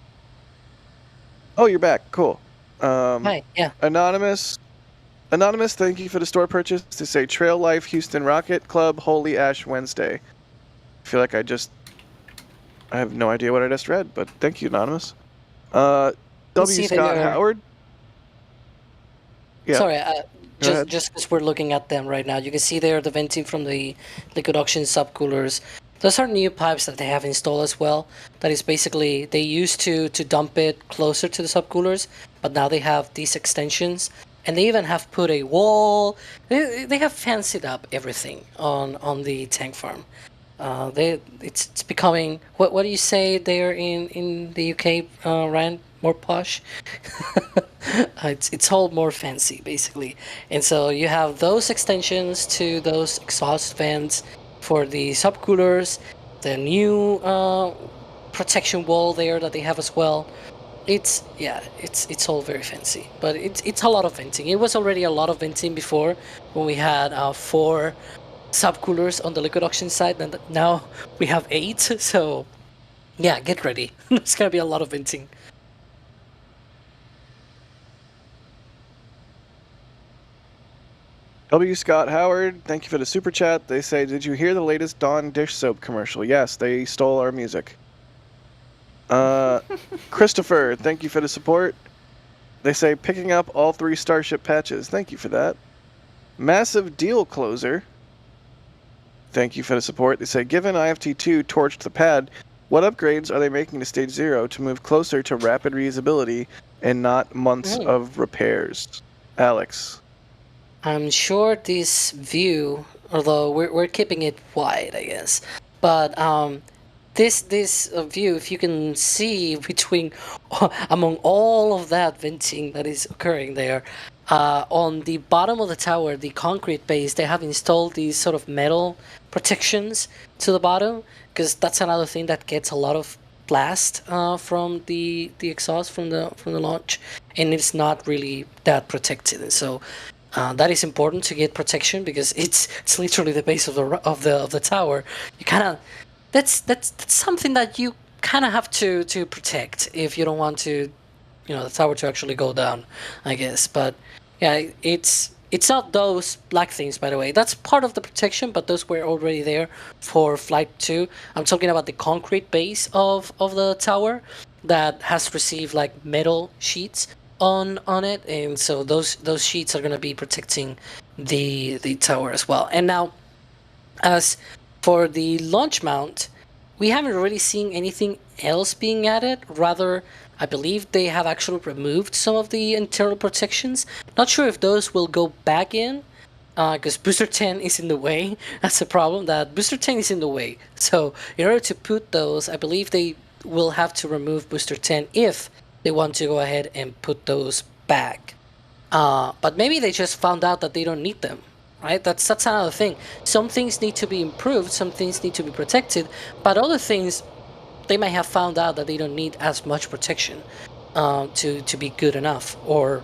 Oh, you're back. Cool. Hi, yeah. Anonymous, thank you for the store purchase. To say Trail Life Houston Rocket Club Holy Ash Wednesday. I feel like I have no idea what I just read, but thank you, Anonymous. W. Scott Howard. Yeah. Sorry, just because we're looking at them right now, you can see there the venting from the liquid oxygen subcoolers. Those are new pipes that they have installed as well. That is basically, they used to dump it closer to the subcoolers, but now they have these extensions, and they even have put a wall. They have fancied up everything on the tank farm. It's becoming, what do you say there in the UK, Ryan? More posh? It's all more fancy, basically. And so you have those extensions to those exhaust vents for the subcoolers, the new protection wall there that they have as well. It's all very fancy, but it's a lot of venting. It was already a lot of venting before when we had 4 subcoolers on the liquid oxygen side, and now we have 8. So yeah, get ready. It's gonna be a lot of venting. W. Scott Howard, thank you for the super chat. They say, did you hear the latest Dawn dish soap commercial? Yes, they stole our music. Christopher, thank you for the support. They say, picking up all 3 Starship patches. Thank you for that. Massive Deal Closer, thank you for the support. They say, given IFT2 torched the pad, what upgrades are they making to Stage 0 to move closer to rapid reusability and not months of repairs? Alex. I'm sure this view, although we're keeping it wide, I guess, but this view, if you can see between among all of that venting that is occurring there, on the bottom of the tower, the concrete base, they have installed these sort of metal protections to the bottom, because that's another thing that gets a lot of blast from the exhaust from the launch, and it's not really that protected, and so. That is important to get protection because it's literally the base of the tower. You kind of that's something that you kind of have to protect if you don't want to, the tower to actually go down, I guess. But yeah, it's not those black things, by the way. That's part of the protection, but those were already there for Flight 2. I'm talking about the concrete base of the tower that has received like metal sheets on it, and so those sheets are going to be protecting the tower as well. And now, as for the launch mount, we haven't really seen anything else being added. Rather, I believe they have actually removed some of the internal protections. Not sure if those will go back in, because Booster 10 is in the way. That's the problem, that Booster 10 is in the way. So in order to put those, I believe they will have to remove Booster 10 if they want to go ahead and put those back. But maybe they just found out that they don't need them, right? That's another thing. Some things need to be improved, some things need to be protected, but other things, they might have found out that they don't need as much protection to be good enough. Or,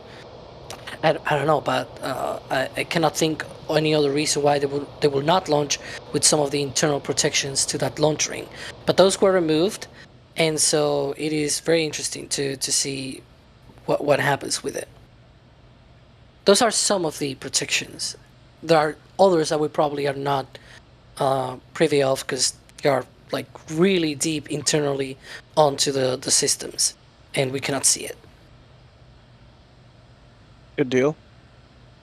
I don't know, but I cannot think any other reason why they will not launch with some of the internal protections to that launch ring. But those were removed. And so it is very interesting to see what happens with it. Those are some of the protections. There are others that we probably are not privy of because they are like really deep internally onto the systems, and we cannot see it. Good deal.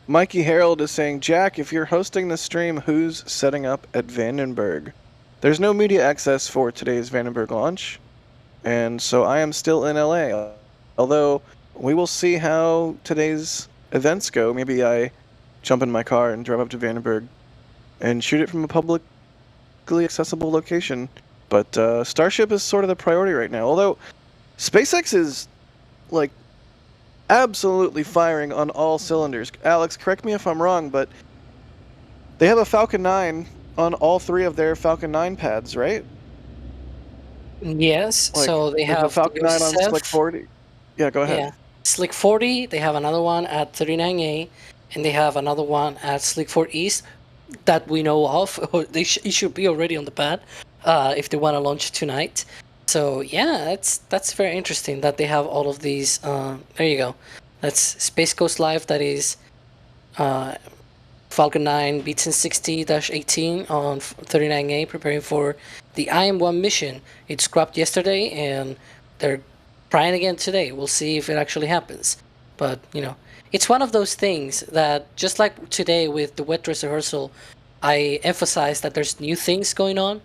Mikey Harold is saying, Jack, if you're hosting the stream, who's setting up at Vandenberg? There's no media access for today's Vandenberg launch. And so I am still in LA, although we will see how today's events go. Maybe I jump in my car and drive up to Vandenberg and shoot it from a publicly accessible location. But Starship is sort of the priority right now, although SpaceX is, like, absolutely firing on all cylinders. Alex, correct me if I'm wrong, but they have a Falcon 9 on all 3 of their Falcon 9 pads, right? Yes, Like, so they have Falcon 9 on Slick 40. Yeah, go ahead. Yeah, Slick 40. They have another one at 39A, and they have another one at Slick 4 East that we know of. It should be already on the pad if they want to launch tonight. So yeah, that's very interesting that they have all of these. There you go. That's Space Coast Live. That is Falcon 9 B1060-18 on 39A, preparing for the IM-1 mission. It scrapped yesterday, and they're trying again today. We'll see if it actually happens. But, it's one of those things that, just like today with the Wet Dress Rehearsal, I emphasize that there's new things going on,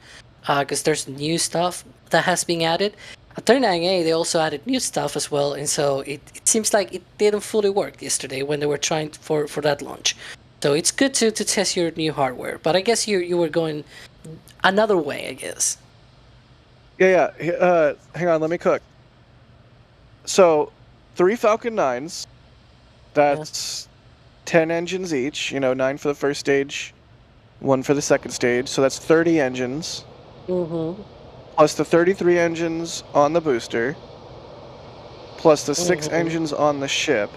because there's new stuff that has been added. At 39A, they also added new stuff as well, and so it seems like it didn't fully work yesterday when they were trying for that launch. So it's good to test your new hardware, but I guess you were going another way, I guess. Yeah. Hang on, let me cook. So, 3 Falcon 9s. That's 10 engines each. 9 for the first stage, 1 for the second stage. So that's 30 engines. Mm-hmm. Plus the 33 engines on the booster. Plus the 6 engines on the ship.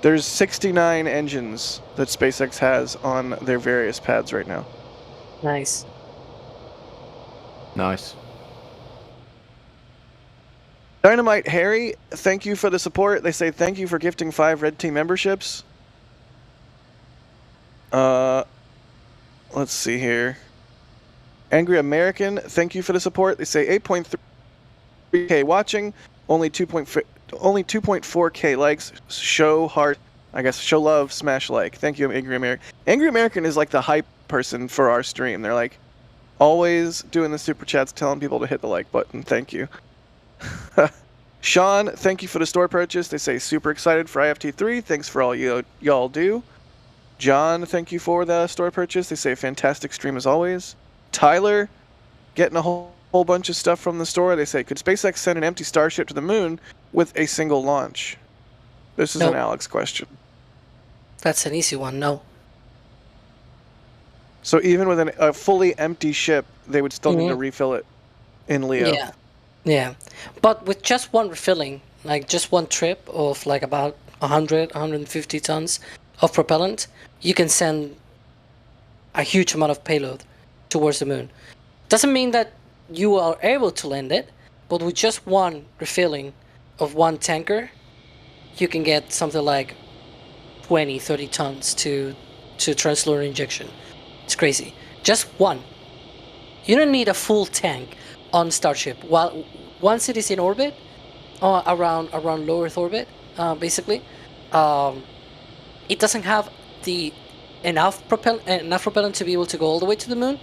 There's 69 engines that SpaceX has on their various pads right now. Nice. Dynamite Harry, thank you for the support. They say thank you for gifting 5 Red Team memberships. Let's see here. Angry American, thank you for the support. They say 8.3K watching, only 2.4K likes. Show heart, I guess. Show love, smash like. Thank you, Angry American. Angry American is like the hype person for our stream. They're like always doing the super chats, telling people to hit the like button. Thank you. Sean, thank you for the store purchase. They say super excited for IFT3. Thanks for all y'all do. John, thank you for the store purchase. They say fantastic stream as always. Tyler, getting a whole bunch of stuff from the store. They say, could SpaceX send an empty Starship to the moon with a single launch? This is an Alex question. That's an easy one. No. So even with a fully empty ship, they would still need to refill it in Leo. Yeah. Yeah. But with just one refilling, like just one trip of like about 150 tons of propellant, you can send a huge amount of payload towards the moon. Doesn't mean that you are able to land it, but with just one refilling of one tanker, you can get something like 20-30 tons to translunar injection. It's crazy. Just one. You don't need a full tank on Starship. While once it is in orbit, around low Earth orbit, basically, it doesn't have enough propellant to be able to go all the way to the moon,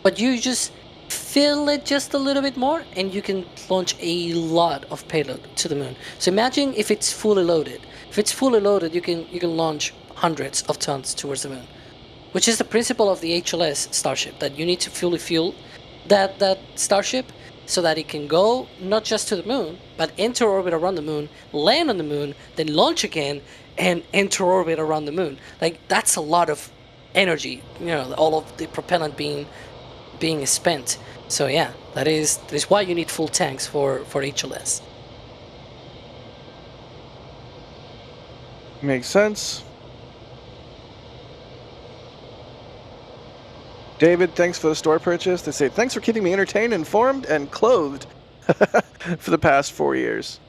but you just fill it just a little bit more and you can launch a lot of payload to the moon. So imagine if it's fully loaded. If it's fully loaded, you can launch hundreds of tons towards the moon, which is the principle of the HLS Starship, that you need to fully fuel that Starship so that it can go not just to the moon, but enter orbit around the moon, land on the moon, then launch again and enter orbit around the moon. Like, that's a lot of energy, all of the propellant being spent. So yeah, that is why you need full tanks for HLS. Makes sense. David, thanks for the store purchase. They say, thanks for keeping me entertained, informed, and clothed for the past 4 years.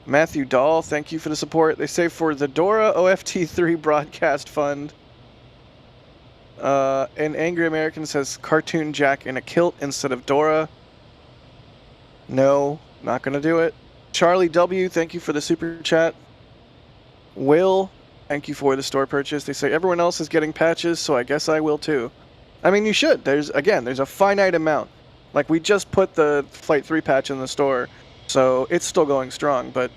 Matthew Dahl, thank you for the support. They say, for the Dora OFT3 broadcast fund. And Angry American says, Cartoon Jack in a kilt instead of Dora. No, not going to do it. Charlie W, thank you for the super chat. Will, thank you for the store purchase. They say everyone else is getting patches, so I guess I will too. I mean, you should. There's a finite amount. Like, we just put the Flight 3 patch in the store, so it's still going strong, but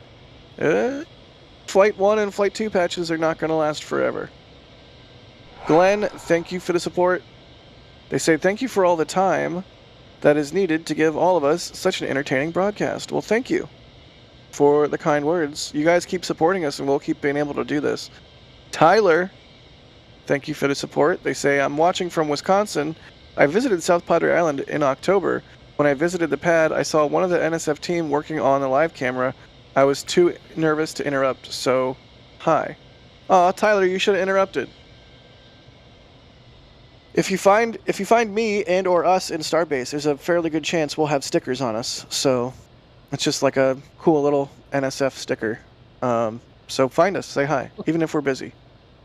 Flight 1 and Flight 2 patches are not going to last forever. Glenn, thank you for the support. They say thank you for all the time that is needed to give all of us such an entertaining broadcast. Well, thank you for the kind words. You guys keep supporting us and we'll keep being able to do this. Tyler, thank you for the support. They say, I'm watching from Wisconsin. I visited South Padre Island in October. When I visited the pad, I saw one of the NSF team working on the live camera. I was too nervous to interrupt, so hi. Aw, Tyler, you should have interrupted. If you find me and or us in Starbase, there's a fairly good chance we'll have stickers on us, so it's just like a cool little NSF sticker. So find us, say hi, even if we're busy.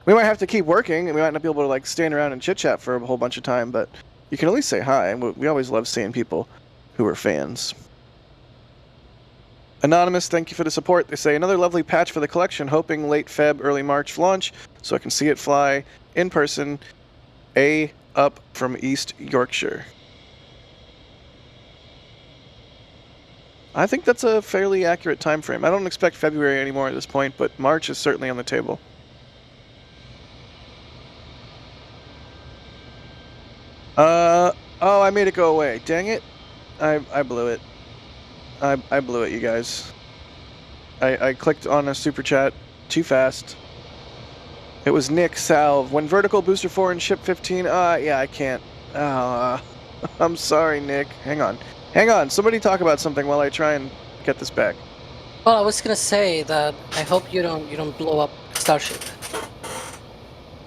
We might have to keep working, and we might not be able to like stand around and chit-chat for a whole bunch of time, but you can at least say hi, and we always love seeing people who are fans. Anonymous, thank you for the support. They say, another lovely patch for the collection, hoping late Feb, early March launch, so I can see it fly in person, up from East Yorkshire. I think that's a fairly accurate time frame. I don't expect February anymore at this point, but March is certainly on the table. Oh, I made it go away. Dang it. I blew it. I blew it, you guys. I clicked on a super chat too fast. It was Nick Salve. When vertical booster 4 and ship 15, yeah, I can't. I'm sorry, Nick. Hang on. Somebody talk about something while I try and get this back. Well, I was gonna say that I hope you don't blow up Starship,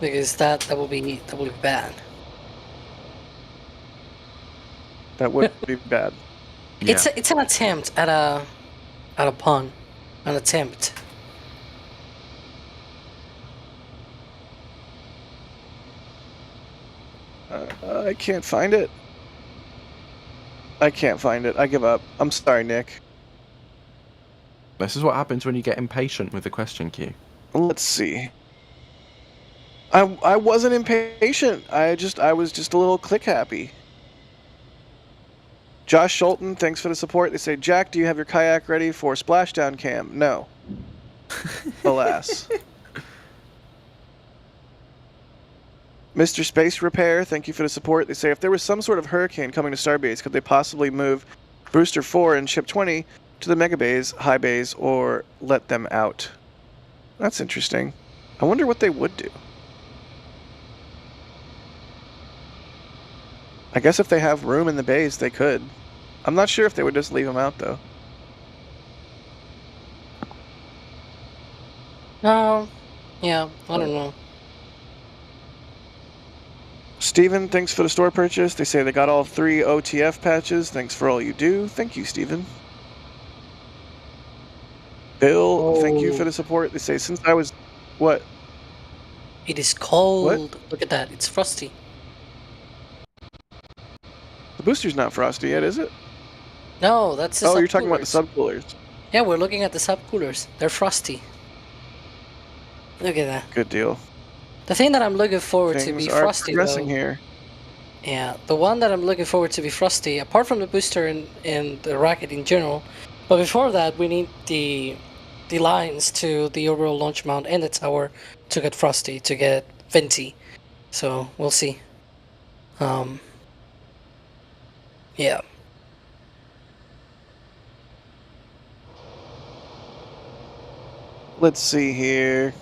because that will be bad. That would be bad. Yeah. It's an attempt at a pun, an attempt. I can't find it. I can't find it. I give up. I'm sorry, Nick. This is what happens when you get impatient with the question queue. Let's see. I wasn't impatient. I was just a little click happy. Josh Schulten, thanks for the support. They say, Jack, do you have your kayak ready for splashdown cam? No. Alas. Mr. Space Repair, thank you for the support. They say, if there was some sort of hurricane coming to Starbase, could they possibly move Booster 4 and Ship 20 to the Mega Bays, High Bays, or let them out? That's interesting. I wonder what they would do. I guess if they have room in the bays, they could. I'm not sure if they would just leave them out, though. No. Yeah, I don't know. Steven, thanks for the store purchase. They say they got all 3 OTF patches. Thanks for all you do. Thank you, Steven. Bill, thank you for the support. They say, since I was... What? It is cold. What? Look at that. It's frosty. The booster's not frosty yet, is it? No, that's the Oh, you're talking about the subcoolers. subcoolers. Yeah, we're looking at the subcoolers. They're frosty. Look at that. Good deal. The thing that I'm looking forward to Things be are frosty, progressing though. here. Yeah, the one that I'm looking forward to be frosty, apart from the booster and the rocket in general, but before that, we need the lines to the overall launch mount and the tower to get frosty, to get venti. So we'll see. Yeah. Let's see here.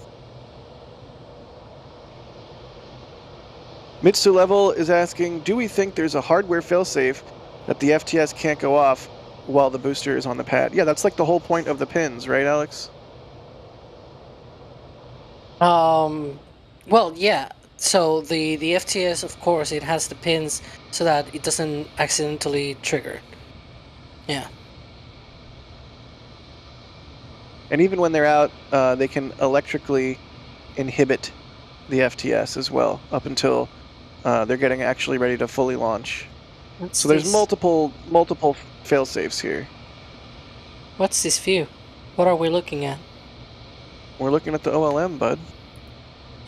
Mitsu Level is asking, do we think there's a hardware failsafe that the FTS can't go off while the booster is on the pad? Yeah, that's like the whole point of the pins, right, Alex? Well, yeah. So the FTS, of course, it has the pins so that it doesn't accidentally trigger. Yeah. And even when they're out, they can electrically inhibit the FTS as well, up until they're getting actually ready to fully launch. What's So there's this? multiple fail-safes here. What's this view? What are we looking at? We're looking at the OLM, bud.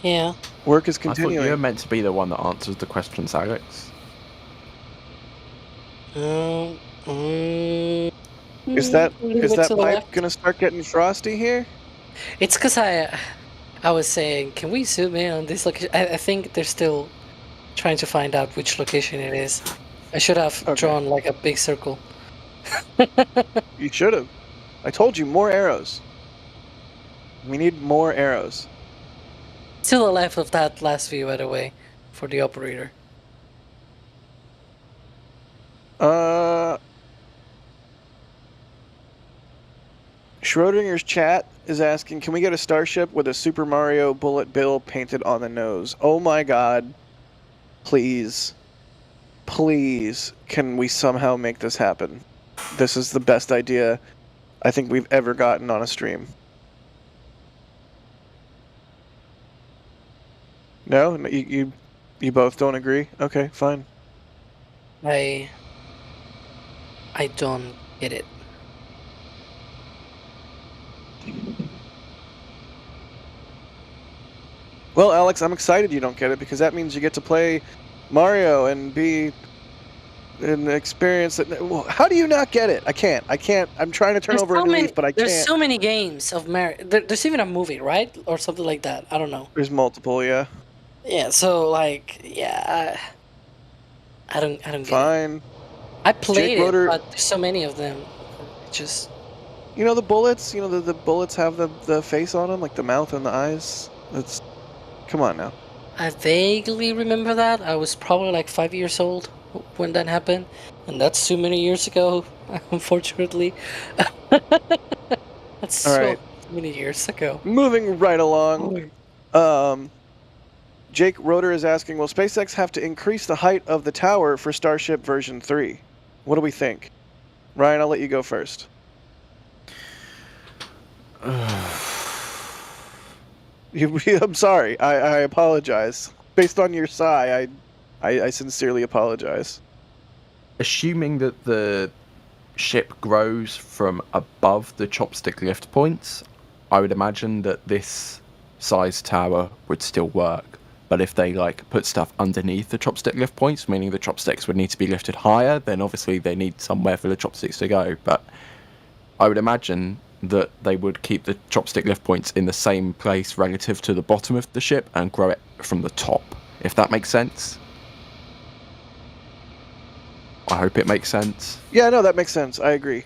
Yeah. Work is I thought continuing. you were meant to be the one that answers the questions, Alex. Is that a little bit to the pipe left. gonna start getting frosty here? It's because I was saying, can we zoom in on this location? I think they're still trying to find out which location it is. I should have Okay. drawn like a big circle. You should have. I told you, more arrows. We need more arrows. To the left of that last view, by the way, for the operator. Schrodinger's chat is asking, can we get a starship with a Super Mario bullet bill painted on the nose? Oh my god. Please. Please, can we somehow make this happen? This is the best idea I think we've ever gotten on a stream. No? You both don't agree? Okay, fine. I don't get it. Well, Alex, I'm excited you don't get it, because that means you get to play Mario and be an experience that... Well, how do you not get it? I can't. I'm trying to turn over a new leaf, but I can't. There's so many games of Mario. There's even a movie, right? Or something like that. I don't know. There's multiple, yeah. Yeah, so like, yeah, I don't get it. Fine. I played it, Roeder- but there's so many of them. Just You know the bullets? You know the bullets have the face on them, like the mouth and the eyes? That's... Come on now. I vaguely remember that. I was probably like 5 years old when that happened, and that's too many years ago, unfortunately. That's All so right. many years ago. Moving right along. Jake Roeder is asking, will SpaceX have to increase the height of the tower for Starship version 3? What do we think? Ryan, I'll let you go first. I'm sorry. I apologize. Based on your sigh, I sincerely apologize. Assuming that the ship grows from above the chopstick lift points, I would imagine that this size tower would still work. But if they like put stuff underneath the chopstick lift points, meaning the chopsticks would need to be lifted higher, then obviously they need somewhere for the chopsticks to go. But I would imagine that they would keep the chopstick lift points in the same place relative to the bottom of the ship and grow it from the top, if that makes sense. I hope it makes sense. Yeah, no, that makes sense. I agree.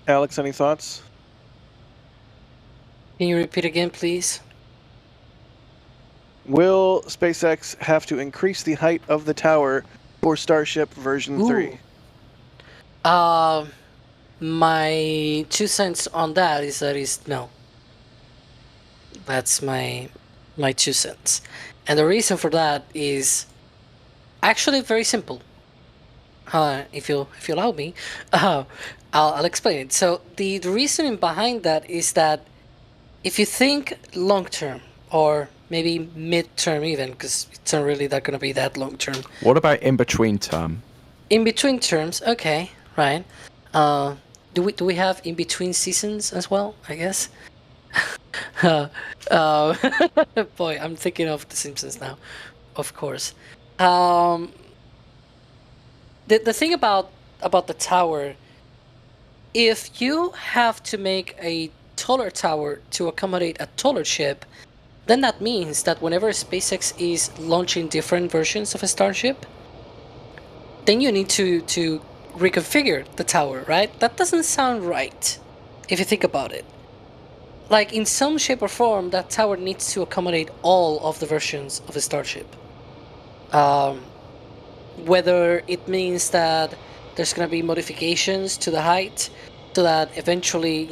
Alex, any thoughts? Can you repeat again, please? Will SpaceX have to increase the height of the tower for Starship version 3? My 2 cents on that is no. That's my 2 cents. And the reason for that is actually very simple. If you allow me, I'll explain it. So the reasoning behind that is that if you think long term, or maybe mid-term even, because it's not really that going to be that long term. What about in between term? In between terms, okay, right. Do we have in between seasons as well? I guess. Boy, I'm thinking of The Simpsons now, of course. The thing about the tower, if you have to make a taller tower to accommodate a taller ship, then that means that whenever SpaceX is launching different versions of a Starship, then you need to reconfigure the tower, right? That doesn't sound right, if you think about it. Like, in some shape or form, that tower needs to accommodate all of the versions of a Starship. Whether it means that there's going to be modifications to the height, so that eventually,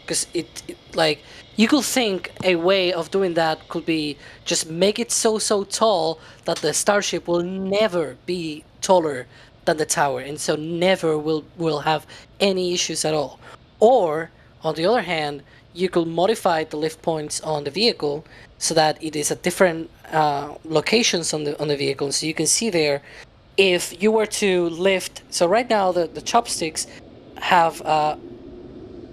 because it like, you could think a way of doing that could be just make it so tall that the Starship will never be taller than the tower, and so never will have any issues at all. Or, on the other hand, you could modify the lift points on the vehicle so that it is at different locations on the vehicle. So you can see there, if you were to lift, so right now the chopsticks have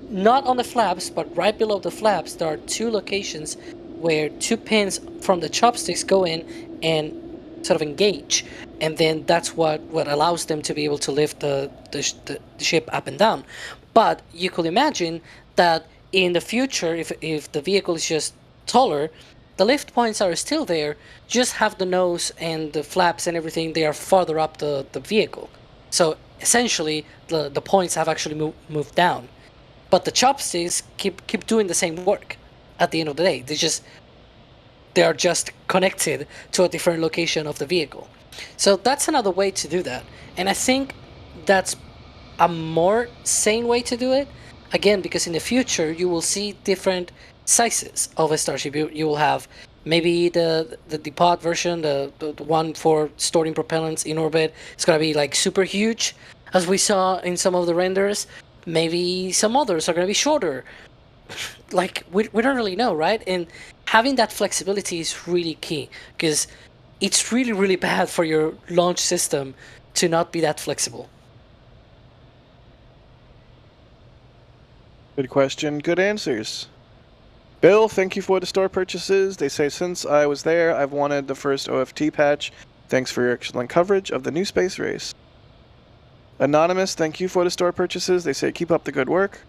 not on the flaps, but right below the flaps, there are 2 locations where 2 pins from the chopsticks go in and sort of engage, and then that's what allows them to be able to lift the ship up and down. But you could imagine that in the future, if the vehicle is just taller, the lift points are still there, just have the nose and the flaps and everything, they are farther up the vehicle. So essentially the points have actually moved down. But the chopsticks keep doing the same work at the end of the day. They are just connected to a different location of the vehicle. So that's another way to do that. And I think that's a more sane way to do it. Again, because in the future, you will see different sizes of a Starship. You will have maybe the pod version, the one for storing propellants in orbit. It's going to be like super huge, as we saw in some of the renders. Maybe some others are going to be shorter. Like, we don't really know, right? And having that flexibility is really key, because it's really, really bad for your launch system to not be that flexible. Good question, good answers. Bill, thank you for the store purchases. They say, since I was there, I've wanted the first OFT patch. Thanks for your excellent coverage of the new space race. Anonymous, thank you for the store purchases. They say, keep up the good work.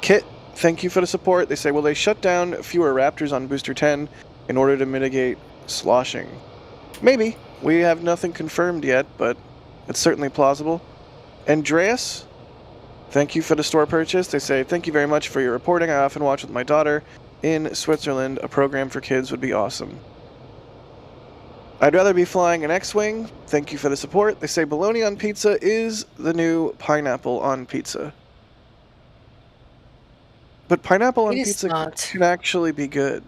Kit, thank you for the support. They say, will they shut down fewer Raptors on Booster 10 in order to mitigate sloshing? Maybe. We have nothing confirmed yet, but it's certainly plausible. Andreas, thank you for the store purchase. They say, thank you very much for your reporting. I often watch with my daughter in Switzerland. A program for kids would be awesome. I'd rather be flying an X-Wing. Thank you for the support. They say, bologna on pizza is the new pineapple on pizza. But pineapple on pizza can actually be good.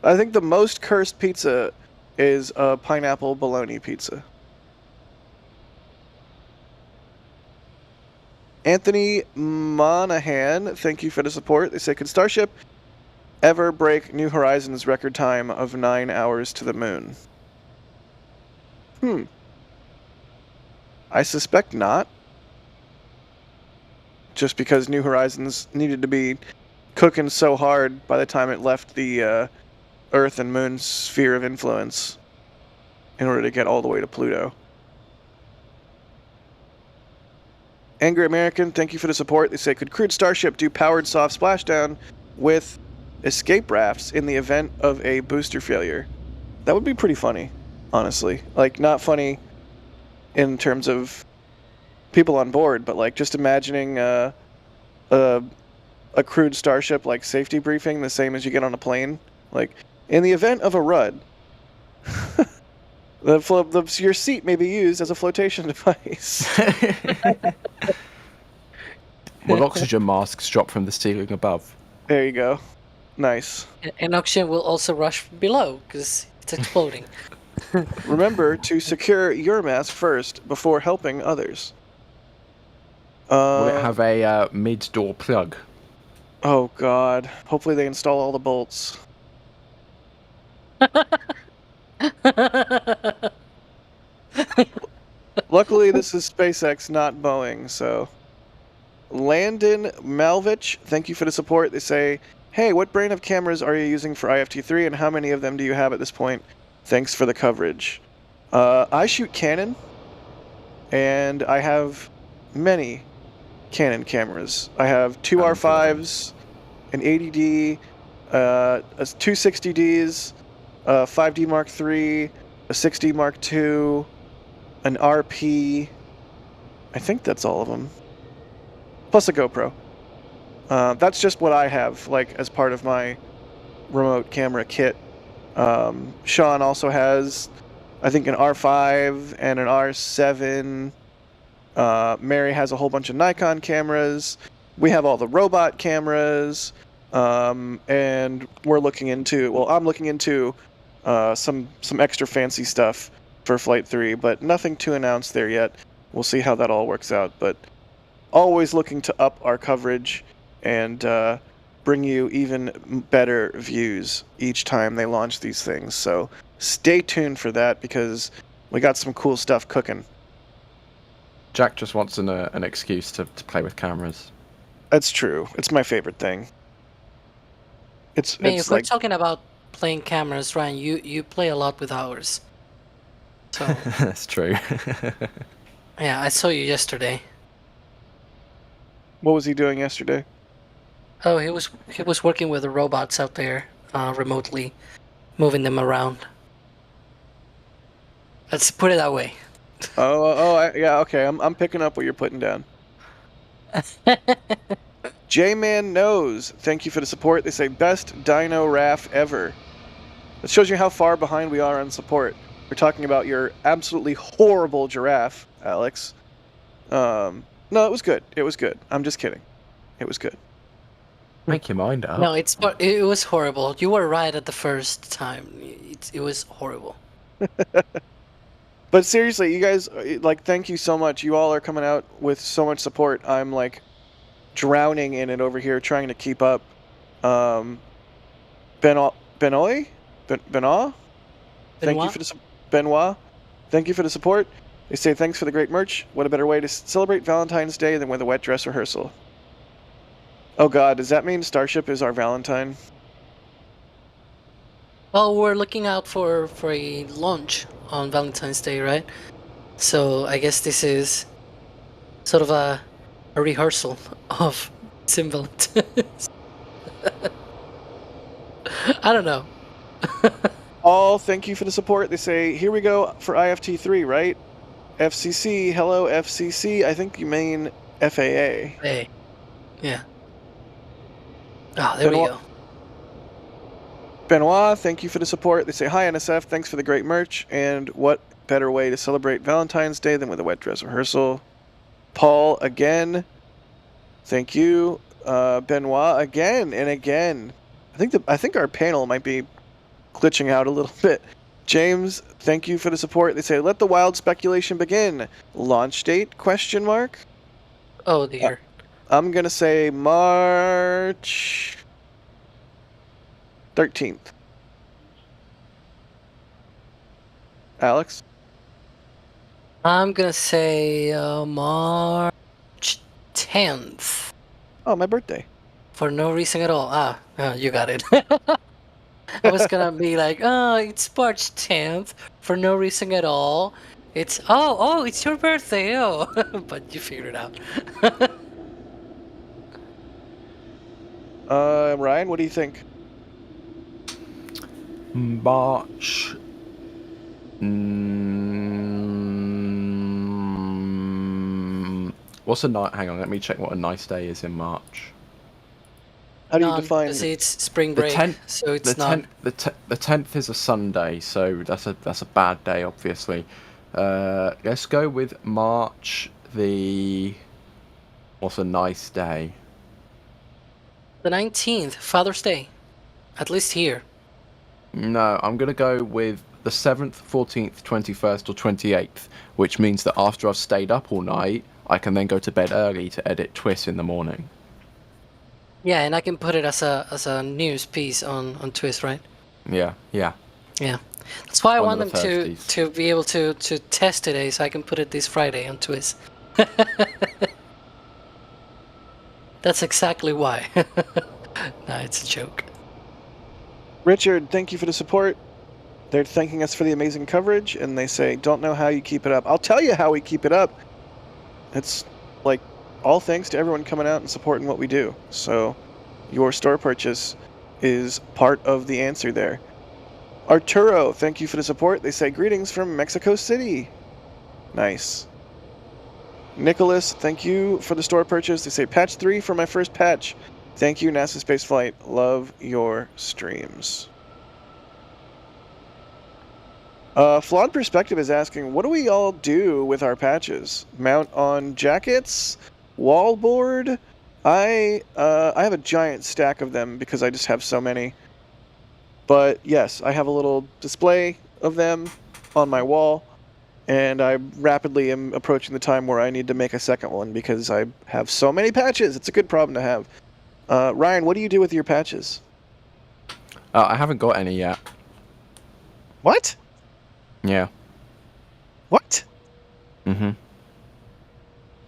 I think the most cursed pizza is a pineapple bologna pizza. Anthony Monahan, thank you for the support. They say, could Starship ever break New Horizons' record time of 9 hours to the moon? I suspect not. Just because New Horizons needed to be cooking so hard by the time it left the Earth and Moon sphere of influence in order to get all the way to Pluto. Angry American, thank you for the support. They say, could crewed Starship do powered soft splashdown with escape rafts in the event of a booster failure? That would be pretty funny, honestly. Like, not funny in terms of people on board, but like just imagining a crewed Starship like safety briefing, the same as you get on a plane. Like, in the event of a RUD, your seat may be used as a flotation device. Will oxygen masks drop from the ceiling above? There you go. Nice. And oxygen will also rush below because it's exploding. Remember to secure your mask first before helping others. Will it have a mid-door plug? Oh god. Hopefully they install all the bolts. Luckily this is SpaceX, not Boeing, so... Landon Malvich, thank you for the support. They say, hey, what brand of cameras are you using for IFT3 and how many of them do you have at this point? Thanks for the coverage. I shoot Canon, and I have many Canon cameras. I have two R5s, an 80D, two 60Ds, a 5D Mark III, a 6D Mark II, an RP. I think that's all of them. Plus a GoPro. That's just what I have, like, as part of my remote camera kit. Sean also has, I think, an R5 and an R7. Mary has a whole bunch of Nikon cameras. We have all the robot cameras. And we're looking into, well, I'm looking into some extra fancy stuff for Flight 3, but nothing to announce there yet. We'll see how that all works out, but always looking to up our coverage and bring you even better views each time they launch these things. So stay tuned for that because we got some cool stuff cooking. Jack just wants an excuse to play with cameras. That's true. It's my favorite thing. If we're talking about playing cameras, Ryan, you play a lot with ours. So That's true. yeah, I saw you yesterday. What was he doing yesterday? Oh, he was working with the robots out there remotely, moving them around. Let's put it that way. Yeah, okay. I'm picking up what you're putting down. J-Man Knows, thank you for the support. They say, best Dino RAF ever. That shows you how far behind we are on support. We're talking about your absolutely horrible giraffe, Alex. No, it was good. It was good. I'm just kidding. It was good. Make your mind up. No, it was horrible. You were right at the first time. It was horrible. But seriously, you guys, like, thank you so much. You all are coming out with so much support. I'm, like, drowning in it over here, trying to keep up. Benoit? Thank you for the Benoit. Thank you for the support. They say thanks for the great merch. What a better way to celebrate Valentine's Day than with a wet dress rehearsal. Oh god, does that mean Starship is our Valentine? Well, we're looking out for a launch on Valentine's Day, right? So I guess this is sort of a rehearsal of Sim Valentine's. I don't know. All thank you for the support. They say, here we go for IFT3, right? FCC, hello FCC. I think you mean FAA. Hey. Yeah. Oh, there we go. Benoit, thank you for the support. They say, hi NSF, thanks for the great merch. And what better way to celebrate Valentine's Day than with a wet dress rehearsal? Paul, again. Thank you. Benoit, again and again. I think our panel might be glitching out a little bit. James, thank you for the support. They say, let the wild speculation begin. Launch date, ? Oh dear. I'm going to say March 13th. Alex? I'm gonna say March 10th. Oh, my birthday. For no reason at all. You got it. I was gonna be like, oh, it's March 10th for no reason at all. It's it's your birthday, but you figured it out. Ryan, what do you think? March. What's a night? Hang on, let me check what a nice day is in March. How do you define? Because it's spring break, so it's the not. The 10th is a Sunday, so that's a bad day, obviously. Let's go with March the. What's a nice day? The 19th, Father's Day, at least here. No, I'm gonna go with the 7th, 14th, 21st, or 28th, which means that after I've stayed up all night, I can then go to bed early to edit Twist in the morning. Yeah, and I can put it as a news piece on Twist, right? Yeah. That's why I One want of them the to Thursdays. be able to test today, so I can put it this Friday on Twist. That's exactly why. Nah, it's a joke. Richard, thank you for the support. They're thanking us for the amazing coverage, and they say, don't know how you keep it up. I'll tell you how we keep it up. It's like all thanks to everyone coming out and supporting what we do. So your store purchase is part of the answer there. Arturo, thank you for the support. They say, greetings from Mexico City. Nice. Nicholas, thank you for the store purchase. They say, patch 3 for my first patch. Thank you, NASASpaceflight. Love your streams. Flawed Perspective is asking, what do we all do with our patches? Mount on jackets? Wallboard? I have a giant stack of them because I just have so many. But yes, I have a little display of them on my wall, and I rapidly am approaching the time where I need to make a second one because I have so many patches. It's a good problem to have. Ryan, what do you do with your patches? I haven't got any yet. What? Yeah. What? Mm-hmm.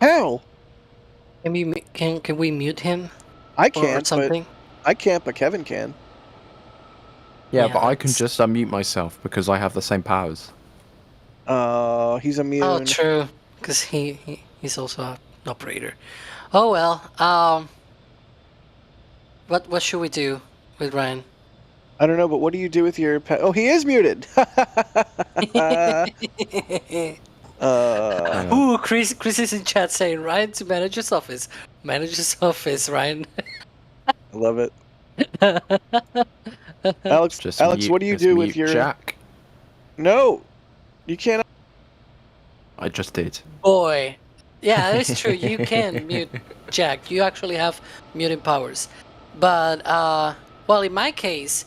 How? Can we mute him? I Or can't, something? but I can't, but Kevin can. Yeah, Yeah, but I can that's- just unmute myself because I have the same powers. He's immune. Oh, true. Because he's also an operator. Oh well. What should we do with Ryan? I don't know, but what do you do with your pet? Oh, he is muted. Ooh, Chris is in chat saying Ryan to manager's office. Manager's office, Ryan. I love it. Alex, Just Alex, mute- what do you just do with mute your? Jack? No, you can't. I just did. Boy. Yeah, that is true. You can mute Jack. You actually have muting powers. But, well, in my case,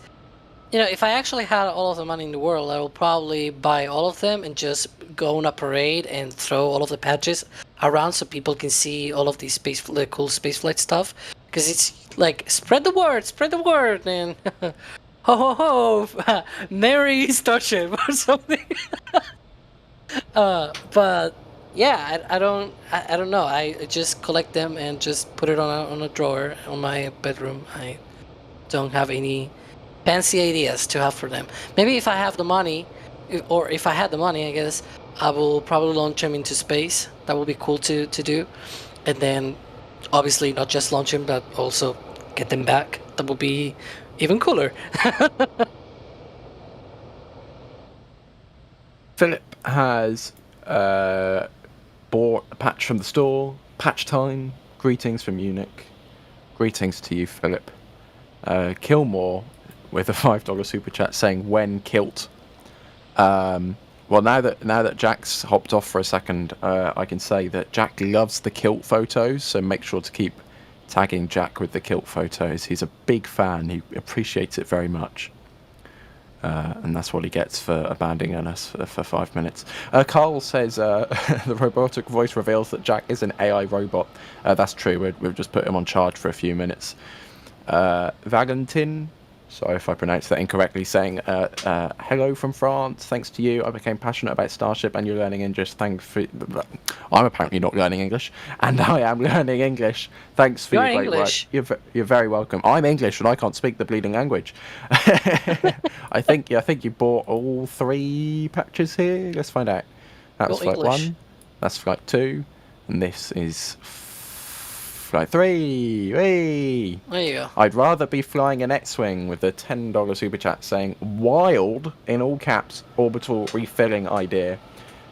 if I actually had all of the money in the world, I will probably buy all of them and just go on a parade and throw all of the patches around so people can see all of these cool spaceflight stuff. Because it's like, spread the word, and ho ho ho, Merry Starship or something. But yeah, I don't know. I just collect them and just put it on a drawer on my bedroom. I don't have any fancy ideas to have for them. Maybe if I have the money, or if I had the money, I guess I will probably launch them into space. That would be cool to do, and then obviously not just launch them, but also get them back. That would be even cooler. Philip has bought a patch from the store. Patch time. Greetings from Munich. Greetings to you, Philip. Kilmore with a $5 super chat saying when kilt. Well, now that Jack's hopped off for a second, I can say that Jack loves the kilt photos, so make sure to keep tagging Jack with the kilt photos. He's a big fan. He appreciates it very much. And that's what he gets for abandoning us for 5 minutes. Carl says the robotic voice reveals that Jack is an AI robot. That's true. We've just put him on charge for a few minutes. Valentin Sorry if I pronounced that incorrectly, saying, hello from France, thanks to you, I became passionate about Starship and you're learning English, thanks for... I'm apparently not learning English, and I am learning English, thanks for You're your great English. work. You're very welcome. I'm English and I can't speak the bleeding language. I think you bought all 3 patches here, let's find out. That was Go Flight English. 1, that's Flight 2, and this is Flight 3, whee! There you go. I'd rather be flying an X-Wing with a $10 super chat saying, wild, in all caps, orbital refilling idea.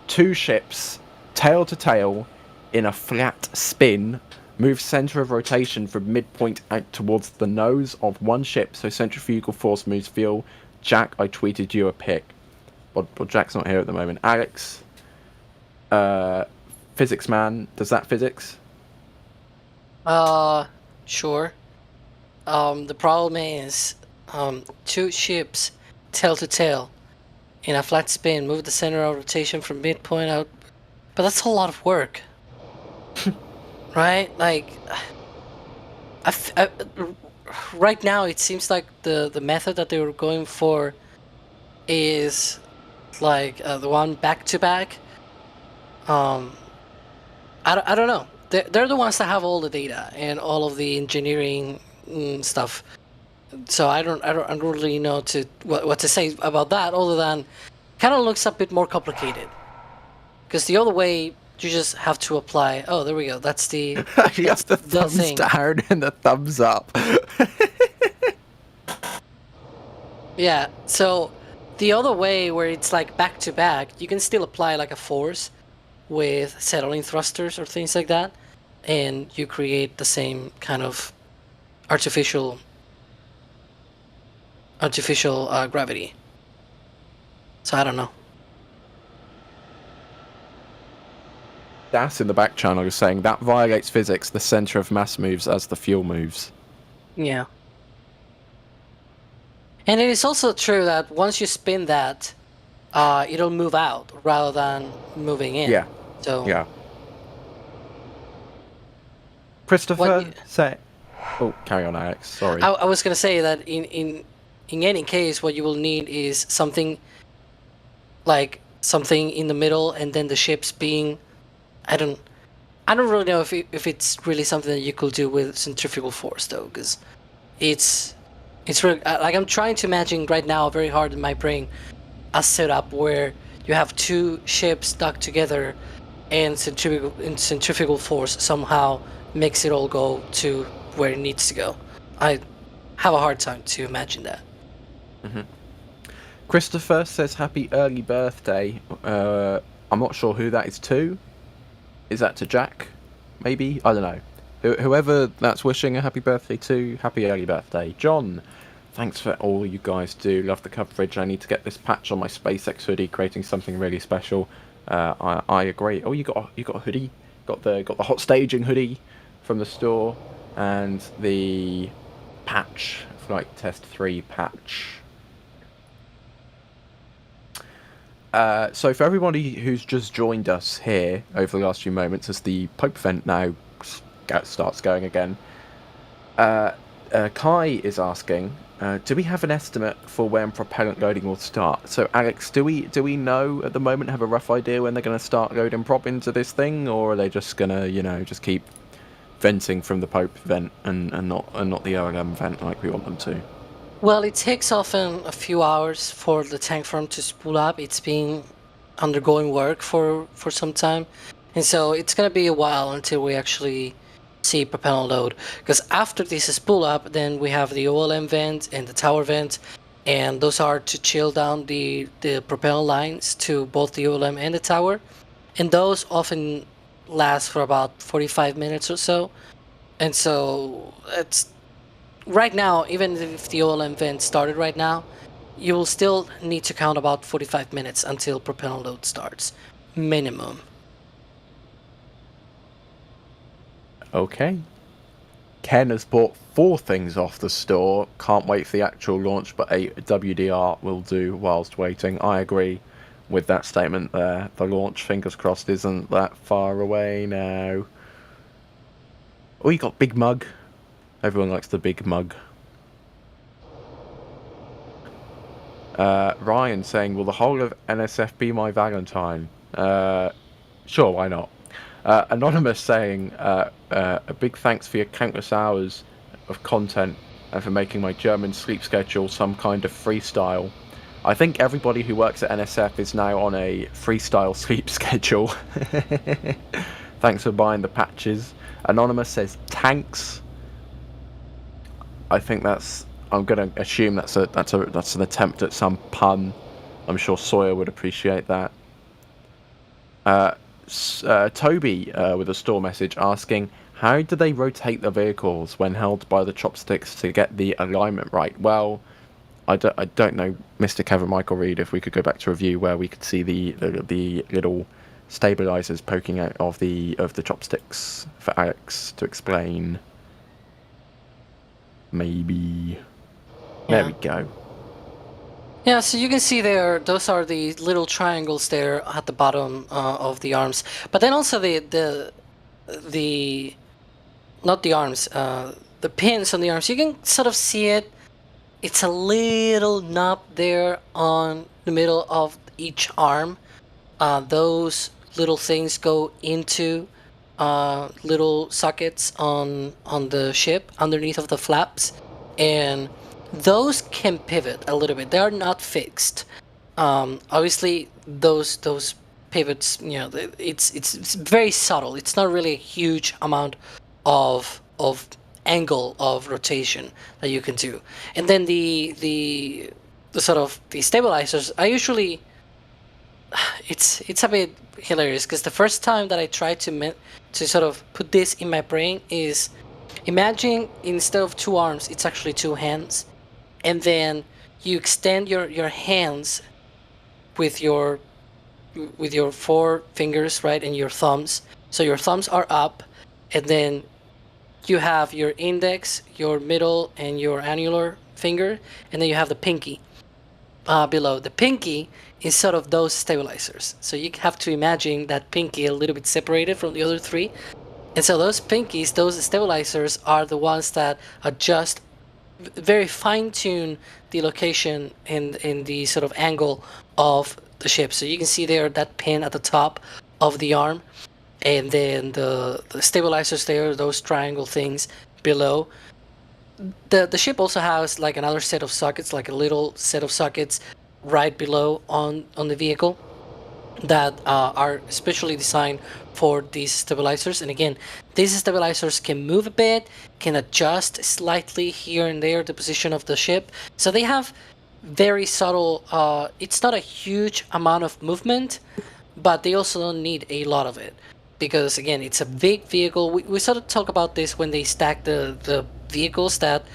2 ships, tail to tail, in a flat spin, move center of rotation from midpoint out towards the nose of one ship, so centrifugal force moves fuel. Jack, I tweeted you a pic. Well, Jack's not here at the moment. Alex, physics man, does that physics? Sure. The problem is, 2 ships, tail to tail, in a flat spin, move the center of rotation from midpoint out. But that's a lot of work. Right? Like, right now it seems like the method that they were going for is like the one back to back. I don't know. They're the ones that have all the data and all of the engineering stuff. So I don't really know what to say about that, other than kind of looks a bit more complicated. Because the other way, you just have to apply. Oh, there we go. That's the Yes, the thumbs thing. down and the thumbs up. Yeah. So the other way, where it's like back to back, you can still apply like a force with settling thrusters or things like that, and you create the same kind of artificial gravity. So I don't know. Das in the back channel is saying that violates physics. The center of mass moves as the fuel moves. Yeah. And it is also true that once you spin that, it'll move out rather than moving in. Yeah. So Yeah. Christopher, say. Oh, carry on, Alex. Sorry. I was gonna say that in any case, what you will need is something in the middle, and then the ships being, I don't really know if it's really something that you could do with centrifugal force though, because it's really, like, I'm trying to imagine right now very hard in my brain a setup where you have 2 ships stuck together, and centrifugal force somehow makes it all go to where it needs to go. I have a hard time to imagine that. Mm-hmm. Christopher says happy early birthday. I'm not sure who that is to. Is that to Jack? Maybe? I don't know. Whoever that's wishing a happy birthday to, happy early birthday. John, thanks for all you guys do. Love the coverage. I need to get this patch on my SpaceX hoodie, creating something really special. I agree. Oh, you got a hoodie. Got the hot staging hoodie from the store, and the patch, Flight Test 3 patch. So for everybody who's just joined us here over the last few moments, as the Pope event now starts going again, Kai is asking, do we have an estimate for when propellant loading will start? So Alex, do we know at the moment, have a rough idea when they're going to start loading prop into this thing, or are they just going to, just keep venting from the Pope vent and not the OLM vent like we want them to? Well, it takes often a few hours for the tank farm to spool up. It's been undergoing work for some time, and so it's going to be a while until we actually see propellant load. Because after this spool up, then we have the OLM vent and the tower vent, and those are to chill down the propellant lines to both the OLM and the tower, and those often last for about 45 minutes or so. And so it's right now, even if the OLM vent started right now, you will still need to count about 45 minutes until propellant load starts, minimum. Okay. Ken has bought 4 things off the store. Can't wait for the actual launch, but a WDR will do whilst waiting. I agree with that statement there. The launch, fingers crossed, isn't that far away now. Oh, you got Big Mug. Everyone likes the Big Mug. Ryan saying, will the whole of NSF be my Valentine? Sure, why not? Anonymous saying, a big thanks for your countless hours of content and for making my German sleep schedule some kind of freestyle. I think everybody who works at NSF is now on a freestyle sleep schedule. Thanks for buying the patches. Anonymous says tanks. I think I'm going to assume that's an attempt at some pun. I'm sure Sawyer would appreciate that. Toby with a store message asking, how do they rotate the vehicles when held by the chopsticks to get the alignment right? Well, I don't know, Mr. Kevin Michael Reed, if we could go back to review where we could see the little stabilizers poking out of the chopsticks for Alex to explain. Maybe. There we go. Yeah, so you can see there, those are the little triangles there at the bottom of the arms. But then also the not the arms, the pins on the arms. You can sort of see it. It's a little knob there on the middle of each arm. Those little things go into little sockets on the ship underneath of the flaps, and those can pivot a little bit. They are not fixed. Obviously, those pivots, it's very subtle. It's not really a huge amount of angle of rotation that you can do. And then the sort of the stabilizers, I usually, it's a bit hilarious because the first time that I tried to sort of put this in my brain is, imagine instead of two arms, it's actually two hands, and then you extend your hands with your four fingers, right, and your thumbs. So your thumbs are up, and then you have your index, your middle, and your annular finger, and then you have the pinky below. The pinky is sort of those stabilizers. So you have to imagine that pinky a little bit separated from the other three. And so those pinkies, those stabilizers, are the ones that adjust, very fine-tune the location and the sort of angle of the ship. So you can see there that pin at the top of the arm, and then the stabilizers there, those triangle things below. The ship also has like another set of sockets, like a little set of sockets right below on the vehicle that are specially designed for these stabilizers. And again, these stabilizers can move a bit, can adjust slightly here and there the position of the ship. So they have very subtle, it's not a huge amount of movement, but they also don't need a lot of it. Because again, it's a big vehicle. We sort of talk about this when they stack the vehicles, that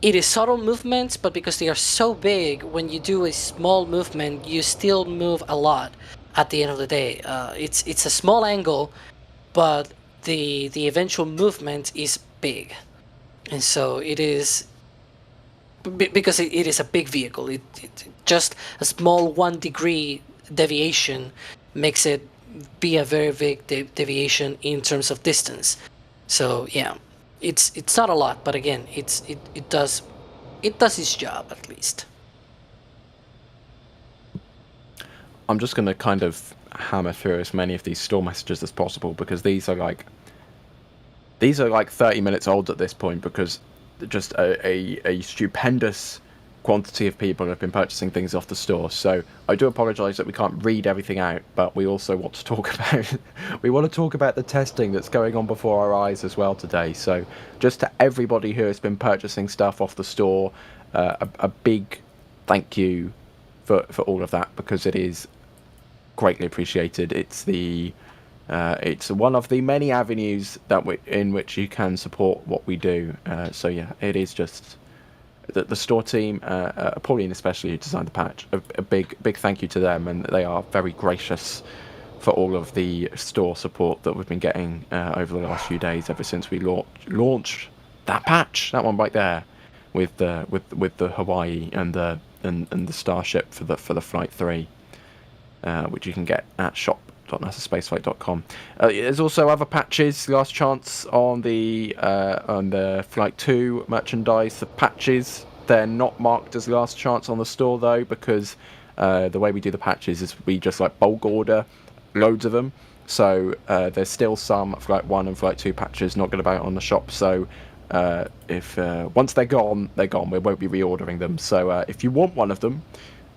it is subtle movements, but because they are so big, when you do a small movement, you still move a lot at the end of the day. It's a small angle, but the eventual movement is big. And so it is, because it is a big vehicle, it just a small 1 degree deviation makes it be a very big deviation in terms of distance. So yeah, it's not a lot, but again, it does its job at least. I'm just going to kind of hammer through as many of these store messages as possible, because these are like 30 minutes old at this point, because just a stupendous quantity of people have been purchasing things off the store. So I do apologize that we can't read everything out, but we also want to talk about the testing that's going on before our eyes as well today. So just to everybody who has been purchasing stuff off the store, a big thank you for all of that, because it is greatly appreciated. It's one of the many avenues in which you can support what we do. So yeah, it is just the store team, Pauline especially, who designed the patch, a big thank you to them, and they are very gracious for all of the store support that we've been getting over the last few days, ever since we launched that patch, that one right there, with the Hawaii and the Starship for the Flight 3, which you can get at shop.nasaspaceflight.com. There's also other patches. Last chance on the Flight 2 merchandise. The patches They're not marked as last chance on the store though, because the way we do the patches is we just like bulk order loads of them. So there's still some Flight 1 and Flight 2 patches knocking about on the shop. So if once they're gone, they're gone. We won't be reordering them. So if you want one of them,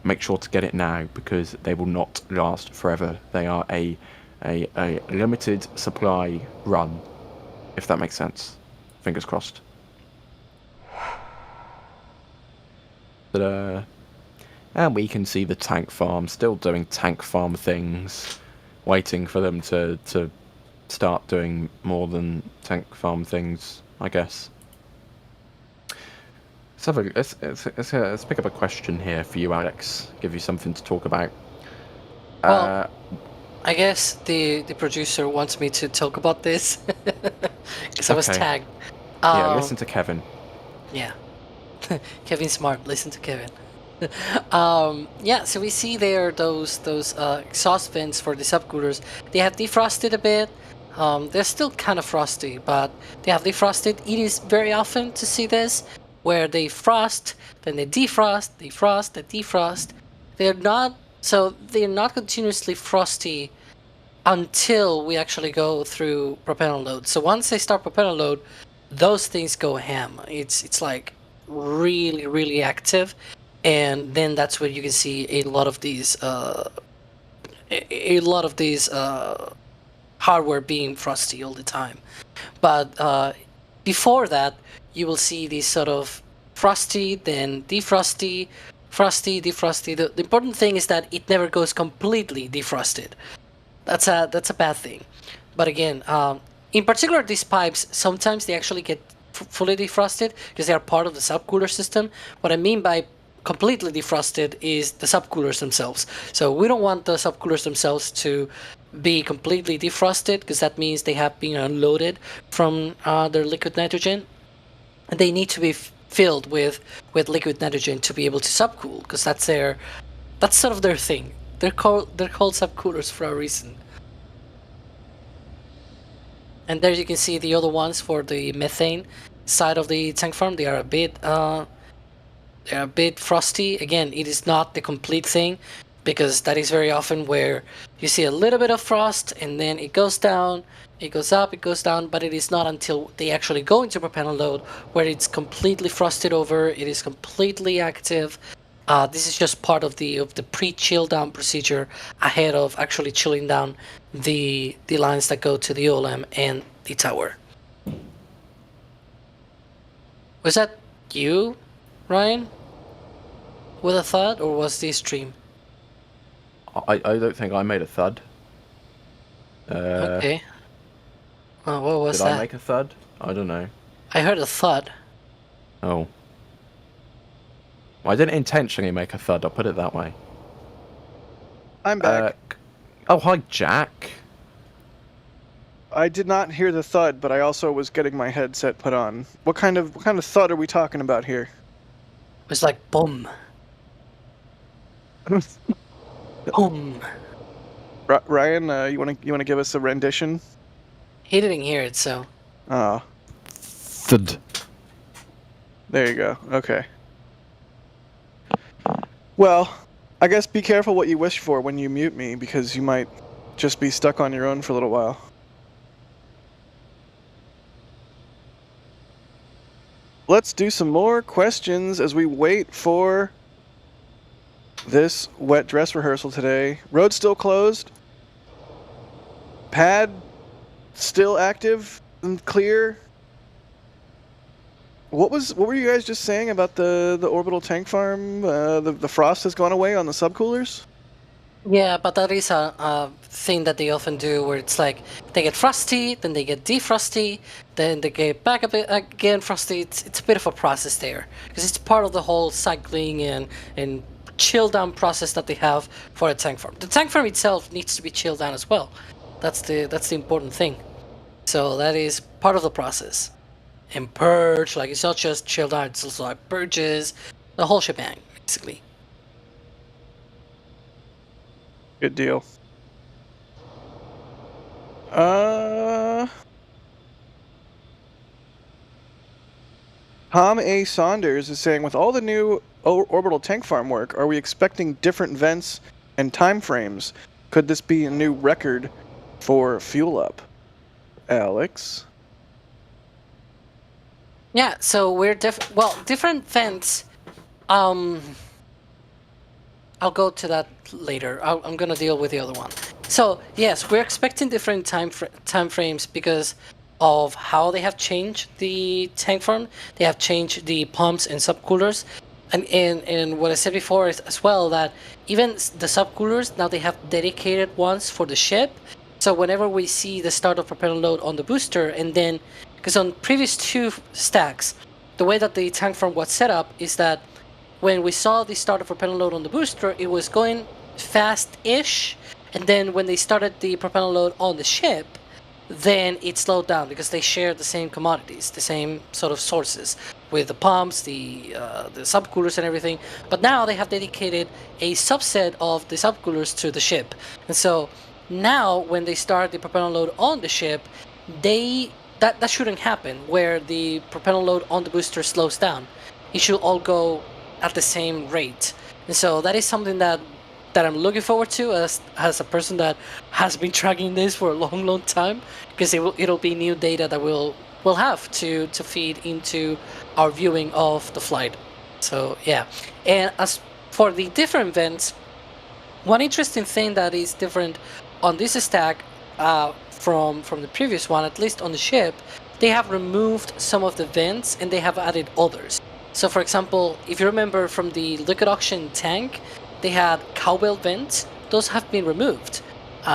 make sure to get it now, because they will not last forever. They are a limited supply run, if that makes sense. Fingers crossed. But, and we can see the tank farm still doing tank farm things, waiting for them to start doing more than tank farm things, I guess. Let's pick up a question here for you, Alex. Give you something to talk about. Well, I guess the producer wants me to talk about this because I was Okay. tagged. Yeah, listen to Kevin. Yeah, Kevin's smart. Listen to Kevin. Yeah, so we see there those exhaust vents for the subcoolers. They have defrosted a bit. They're still kind of frosty, but they have defrosted. It is very often to see this, where they frost, then they defrost, they frost, they defrost. They're not continuously frosty until we actually go through propellant load. So once they start propellant load, those things go ham. It's like really, really active, and then that's where you can see a lot of these hardware being frosty all the time. But before that, you will see these sort of frosty, then defrosty, frosty, defrosty. The important thing is that it never goes completely defrosted. That's a bad thing. But again, in particular, these pipes, sometimes they actually get fully defrosted because they are part of the subcooler system. What I mean by completely defrosted is the subcoolers themselves. So we don't want the subcoolers themselves to be completely defrosted, because that means they have been unloaded from their liquid nitrogen. And they need to be filled with liquid nitrogen to be able to subcool, because that's sort of their thing. They're called subcoolers for a reason. And there you can see the other ones for the methane side of the tank farm. They are a bit frosty. Again, it is not the complete thing, because that is very often where you see a little bit of frost and then it goes down, it goes up, it goes down, but it is not until they actually go into propellant load where it's completely frosted over, it is completely active. This is just part of the pre-chill down procedure ahead of actually chilling down the lines that go to the OLM and the tower. Was that you, Ryan, with a thud, or was this stream? I don't think I made a thud. Okay. What was Did that? I make a thud? I don't know. I heard a thud. Oh. Well, I didn't intentionally make a thud, I'll put it that way. I'm back. Oh, hi, Jack. I did not hear the thud, but I also was getting my headset put on. What kind of thud are we talking about here? It was like boom. Boom. Ryan, you want to give us a rendition? He didn't hear it, so. Oh, Thud. there you go. Okay. Well, I guess be careful what you wish for when you mute me, because you might just be stuck on your own for a little while. Let's do some more questions as we wait for this wet dress rehearsal today. Road still closed. Pad still active and clear. What were you guys just saying about the orbital tank farm? The frost has gone away on the subcoolers? Yeah, but that is a thing that they often do, where it's like they get frosty, then they get defrosty, then they get back a bit again frosty. It's a bit of a process there, because it's part of the whole cycling and chill down process that they have for a tank farm. The tank farm itself needs to be chilled down as well. That's the important thing. So that is part of the process. And purge, like, it's not just chill down, it's also like purges, the whole shebang, basically. Good deal. Tom A. Saunders is saying, with all the new orbital tank farm work, are we expecting different vents and time frames? Could this be a new record for fuel up? Alex? Yeah, so we're different vents. I'll go to that later. I'm gonna deal with the other one. So yes, we're expecting different time frames because of how they have changed the tank farm. They have changed the pumps and subcoolers, and what I said before is as well that even the subcoolers now they have dedicated ones for the ship. So whenever we see the start of propellant load on the booster, and then because on previous two stacks, the way that the tank farm was set up is that when we saw the start of propellant load on the booster, it was going fast-ish, and then when they started the propellant load on the ship, then it slowed down because they share the same commodities, the same sort of sources with the pumps, the subcoolers and everything. But now they have dedicated a subset of the subcoolers to the ship, and so now when they start the propellant load on the ship, that shouldn't happen where the propellant load on the booster slows down. It should all go at the same rate, and so that is something that I'm looking forward to as a person that has been tracking this for a long time, because it'll be new data that we'll have to feed into our viewing of the flight. So yeah, and as for the different vents, one interesting thing that is different on this stack from the previous one, at least on the ship, they have removed some of the vents and they have added others. So for example, if you remember from the liquid oxygen tank, they had cowbell vents. Those have been removed.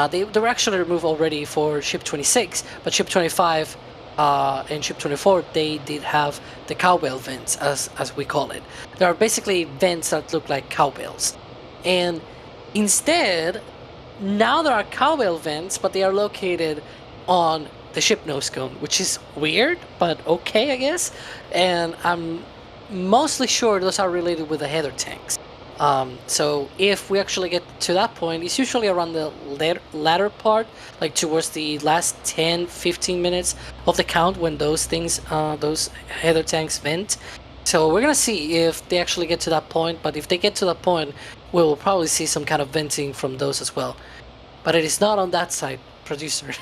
They were actually removed already for ship 26, but ship 25 and ship 24, they did have the cowbell vents, as we call it. There are basically vents that look like cowbells. And instead, now there are cowbell vents, but they are located on the ship nose cone, which is weird, but okay, I guess. And I'm mostly sure those are related with the header tanks. So if we actually get to that point, it's usually around the latter part, like towards the last 10-15 minutes of the count when those things, those header tanks vent. So we're gonna see if they actually get to that point, but if they get to that point, we'll probably see some kind of venting from those as well. But it is not on that side, producer.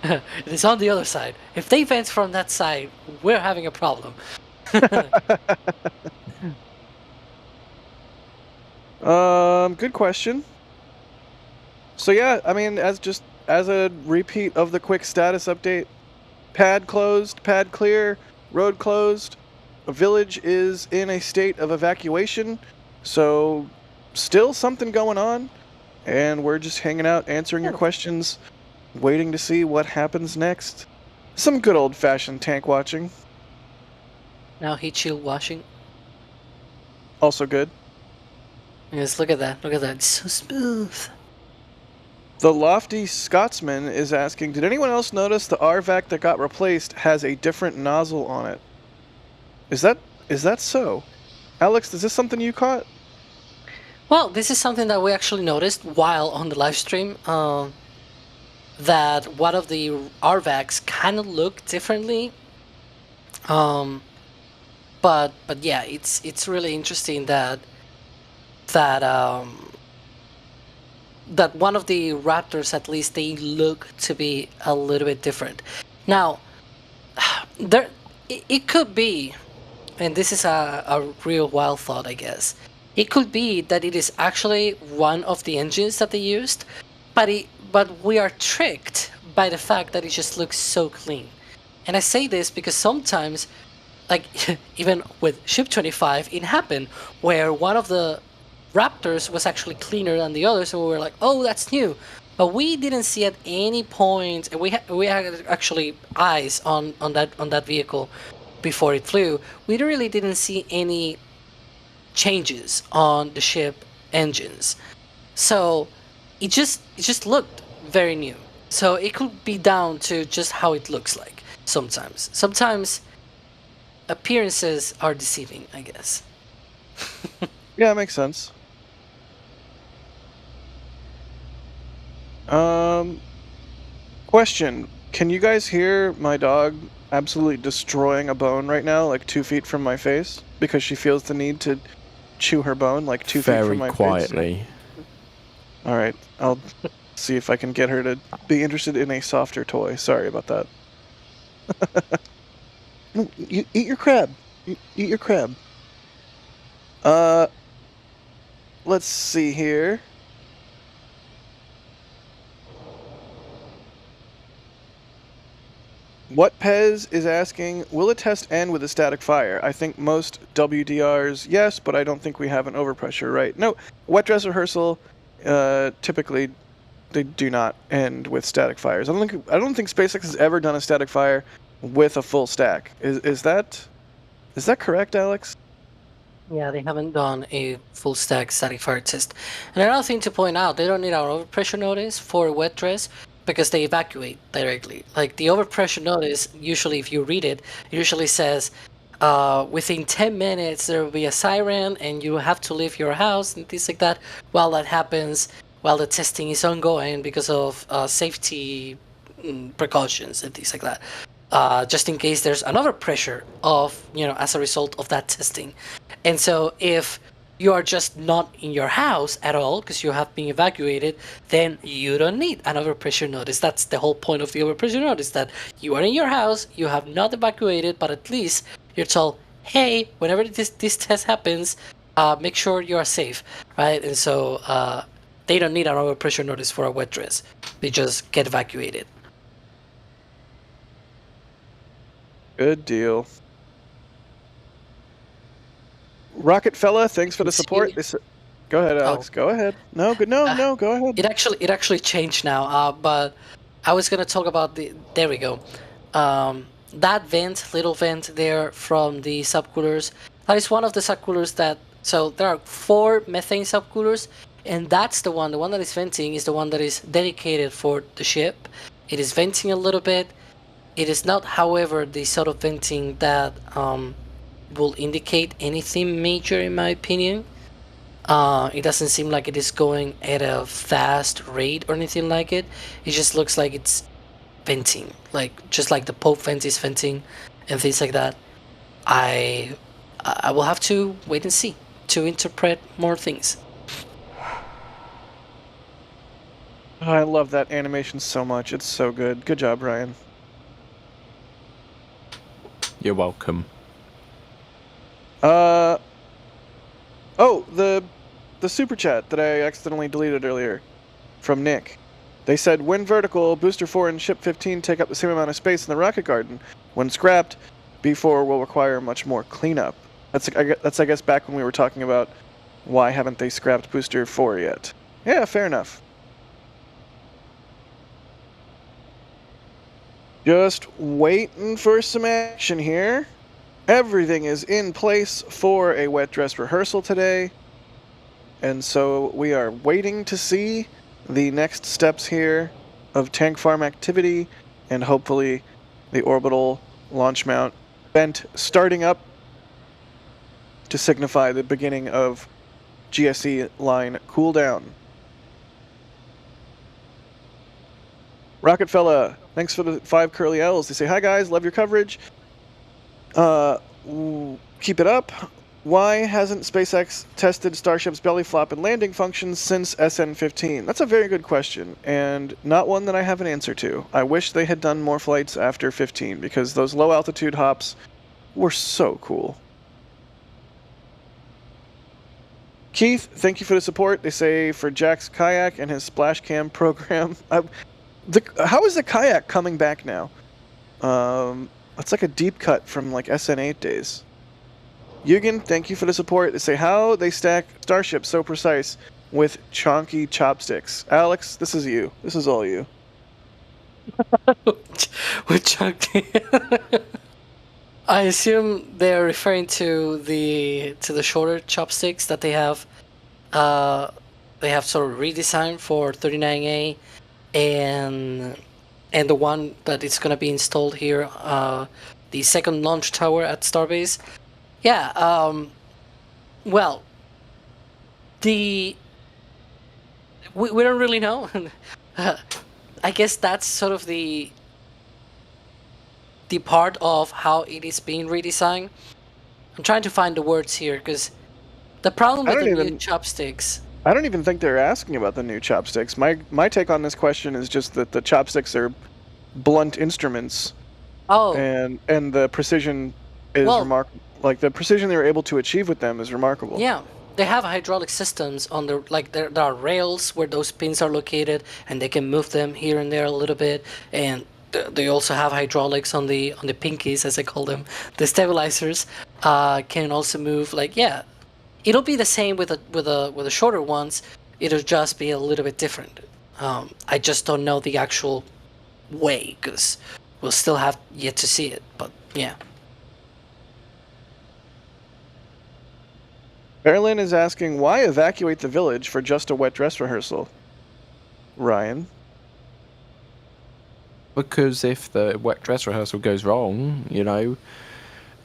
It is on the other side. If they vent from that side, we're having a problem. Good question. So yeah, I mean, as a repeat of the quick status update, pad closed, pad clear, road closed. A village is in a state of evacuation, so still something going on, and we're just hanging out, answering your questions, waiting to see what happens next. Some good old-fashioned tank watching. Now heat shield washing. Also good. Yes, look at that. Look at that. It's so smooth. The Lofty Scotsman is asking, did anyone else notice the RVAC that got replaced has a different nozzle on it? Is that so? Alex, is this something you caught? Well, this is something that we actually noticed while on the live stream. That one of the RVACs kind of looked differently. But yeah, it's really interesting that one of the Raptors, at least, they look to be a little bit different. Now, it could be, and this is a real wild thought, I guess. It could be that it is actually one of the engines that they used, but we are tricked by the fact that it just looks so clean. And I say this because sometimes, like even with ship 25, it happened where one of the Raptors was actually cleaner than the others, and we were like, oh, that's new. But we didn't see at any point, and we had actually eyes on that vehicle before it flew. We really didn't see any changes on the ship engines, so it just looked very new. So it could be down to just how it looks like. Sometimes appearances are deceiving, I guess. Yeah, it makes sense. Question. Can you guys hear my dog absolutely destroying a bone right now, like 2 feet from my face? Because she feels the need to chew her bone, like 2 feet from my Very quietly. face. Alright, I'll see if I can get her to be interested in a softer toy. Sorry about that. No, you eat your crab. Eat your crab. Let's see here. What Pez is asking, will a test end with a static fire? I think most WDRs, yes, but I don't think we have an overpressure, right? No, wet dress rehearsal, typically they do not end with static fires. I don't think SpaceX has ever done a static fire with a full stack. Is that correct, Alex? Yeah, they haven't done a full stack static fire test. And another thing to point out, they don't need our overpressure notice for wet dress because they evacuate directly. Like the overpressure notice, usually if you read it, it usually says within 10 minutes there will be a siren and you have to leave your house and things like that. While that happens, while the testing is ongoing because of safety precautions and things like that. Just in case there's another pressure of, as a result of that testing. And so if you are just not in your house at all because you have been evacuated, then you don't need an overpressure notice. That's the whole point of the overpressure notice, that you are in your house, you have not evacuated, but at least you're told, hey, whenever this test happens, make sure you are safe, right? And so they don't need an overpressure notice for a wet dress. They just get evacuated. Good deal. Rocket fella, thanks for the support. Go ahead, Alex. Go ahead. No, good. No, go ahead. It actually changed now. But I was gonna talk about there we go. That little vent there from the subcoolers. That is one of the subcoolers that. So there are 4 methane subcoolers, and that's the one. The one that is venting is the one that is dedicated for the ship. It is venting a little bit. It is not, however, the sort of venting that will indicate anything major, in my opinion. It doesn't seem like it is going at a fast rate or anything like it. It just looks like it's venting, just like the Pope vent is venting and things like that. I will have to wait and see to interpret more things. I love that animation so much. It's so good. Good job, Ryan. You're welcome. Oh, the super chat that I accidentally deleted earlier from Nick. They said, when vertical, Booster 4 and Ship 15 take up the same amount of space in the rocket garden. When scrapped, B4 will require much more cleanup. That's I guess back when we were talking about why haven't they scrapped Booster 4 yet. Yeah, fair enough. Just waiting for some action here. Everything is in place for a wet dress rehearsal today. And so we are waiting to see the next steps here of tank farm activity and hopefully the orbital launch mount vent starting up to signify the beginning of GSE line cooldown. Rocket fella, thanks for the 5 curly L's. They say, hi guys, love your coverage. Keep it up. Why hasn't SpaceX tested Starship's belly flop and landing functions since SN15? That's a very good question, and not one that I have an answer to. I wish they had done more flights after 15, because those low altitude hops were so cool. Keith, thank you for the support. They say for Jack's kayak and his splash cam program. How is the kayak coming back now? It's like a deep cut from like SN8 days. Yugen, thank you for the support. They say how they stack Starship so precise with chonky chopsticks. Alex, this is you. This is all you. With chunky. I assume they're referring to the shorter chopsticks that they have. They have sort of redesigned for 39A, and the one that is going to be installed here, the second launch tower at Starbase. Yeah. Well, we don't really know. I guess that's sort of the the part of how it is being redesigned. I'm trying to find the words here because the problem with the new chopsticks. I don't even think they're asking about the new chopsticks. My take on this question is just that the chopsticks are blunt instruments. Oh. And the precision is remarkable. Like the precision they were able to achieve with them is remarkable. Yeah. They have hydraulic systems on the there are rails where those pins are located, and they can move them here and there a little bit. And they also have hydraulics on the pinkies, as I call them, the stabilizers. Can also move. It'll be the same with the shorter ones. It'll just be a little bit different. I just don't know the actual way because we'll still have yet to see it. But yeah. Berlin is asking, why evacuate the village for just a wet dress rehearsal? Ryan? Because if the wet dress rehearsal goes wrong,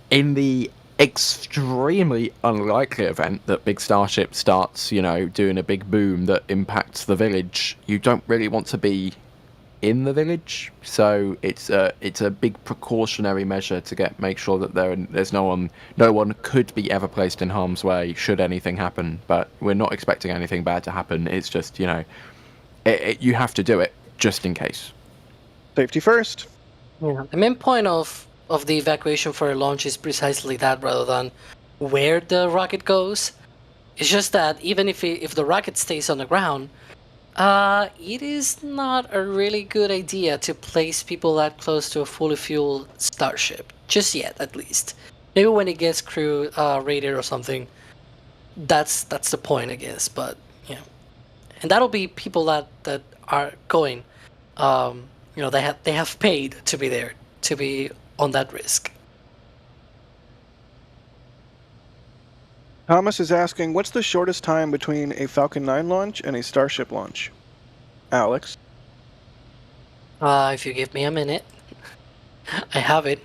in the extremely unlikely event that Big Starship starts, doing a big boom that impacts the village, you don't really want to be in the village. So it's a big precautionary measure to make sure that there's no one could be ever placed in harm's way should anything happen. But we're not expecting anything bad to happen. It's just, you have to do it just in case. Safety first. Yeah. The main point of the evacuation for a launch is precisely that, rather than where the rocket goes. It's just that even if the rocket stays on the ground, it is not a really good idea to place people that close to a fully fueled starship. Just yet, at least. Maybe when it gets crew rated or something, that's the point, I guess. But yeah, and that'll be people that are going. They have paid to be there, to be on that risk. Thomas is asking, what's the shortest time between a Falcon 9 launch and a Starship launch? Alex? If you give me a minute. I have it.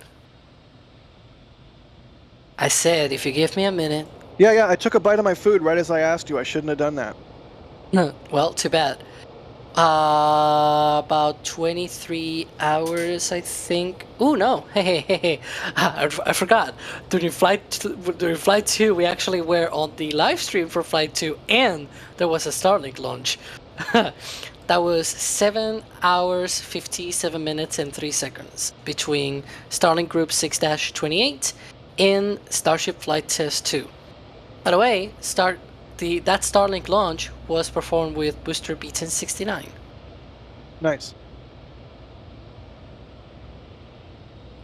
I said, if you give me a minute. Yeah, I took a bite of my food right as I asked you. I shouldn't have done that. Well, too bad. About 23 hours, I think. Oh no! Hey! I forgot. During flight 2, we actually were on the live stream for flight 2, and there was a Starlink launch. That was 7 hours, 57 minutes, and 3 seconds between Starlink Group 6-28 and Starship Flight Test 2. By the way, that Starlink launch was performed with booster B1069. Nice.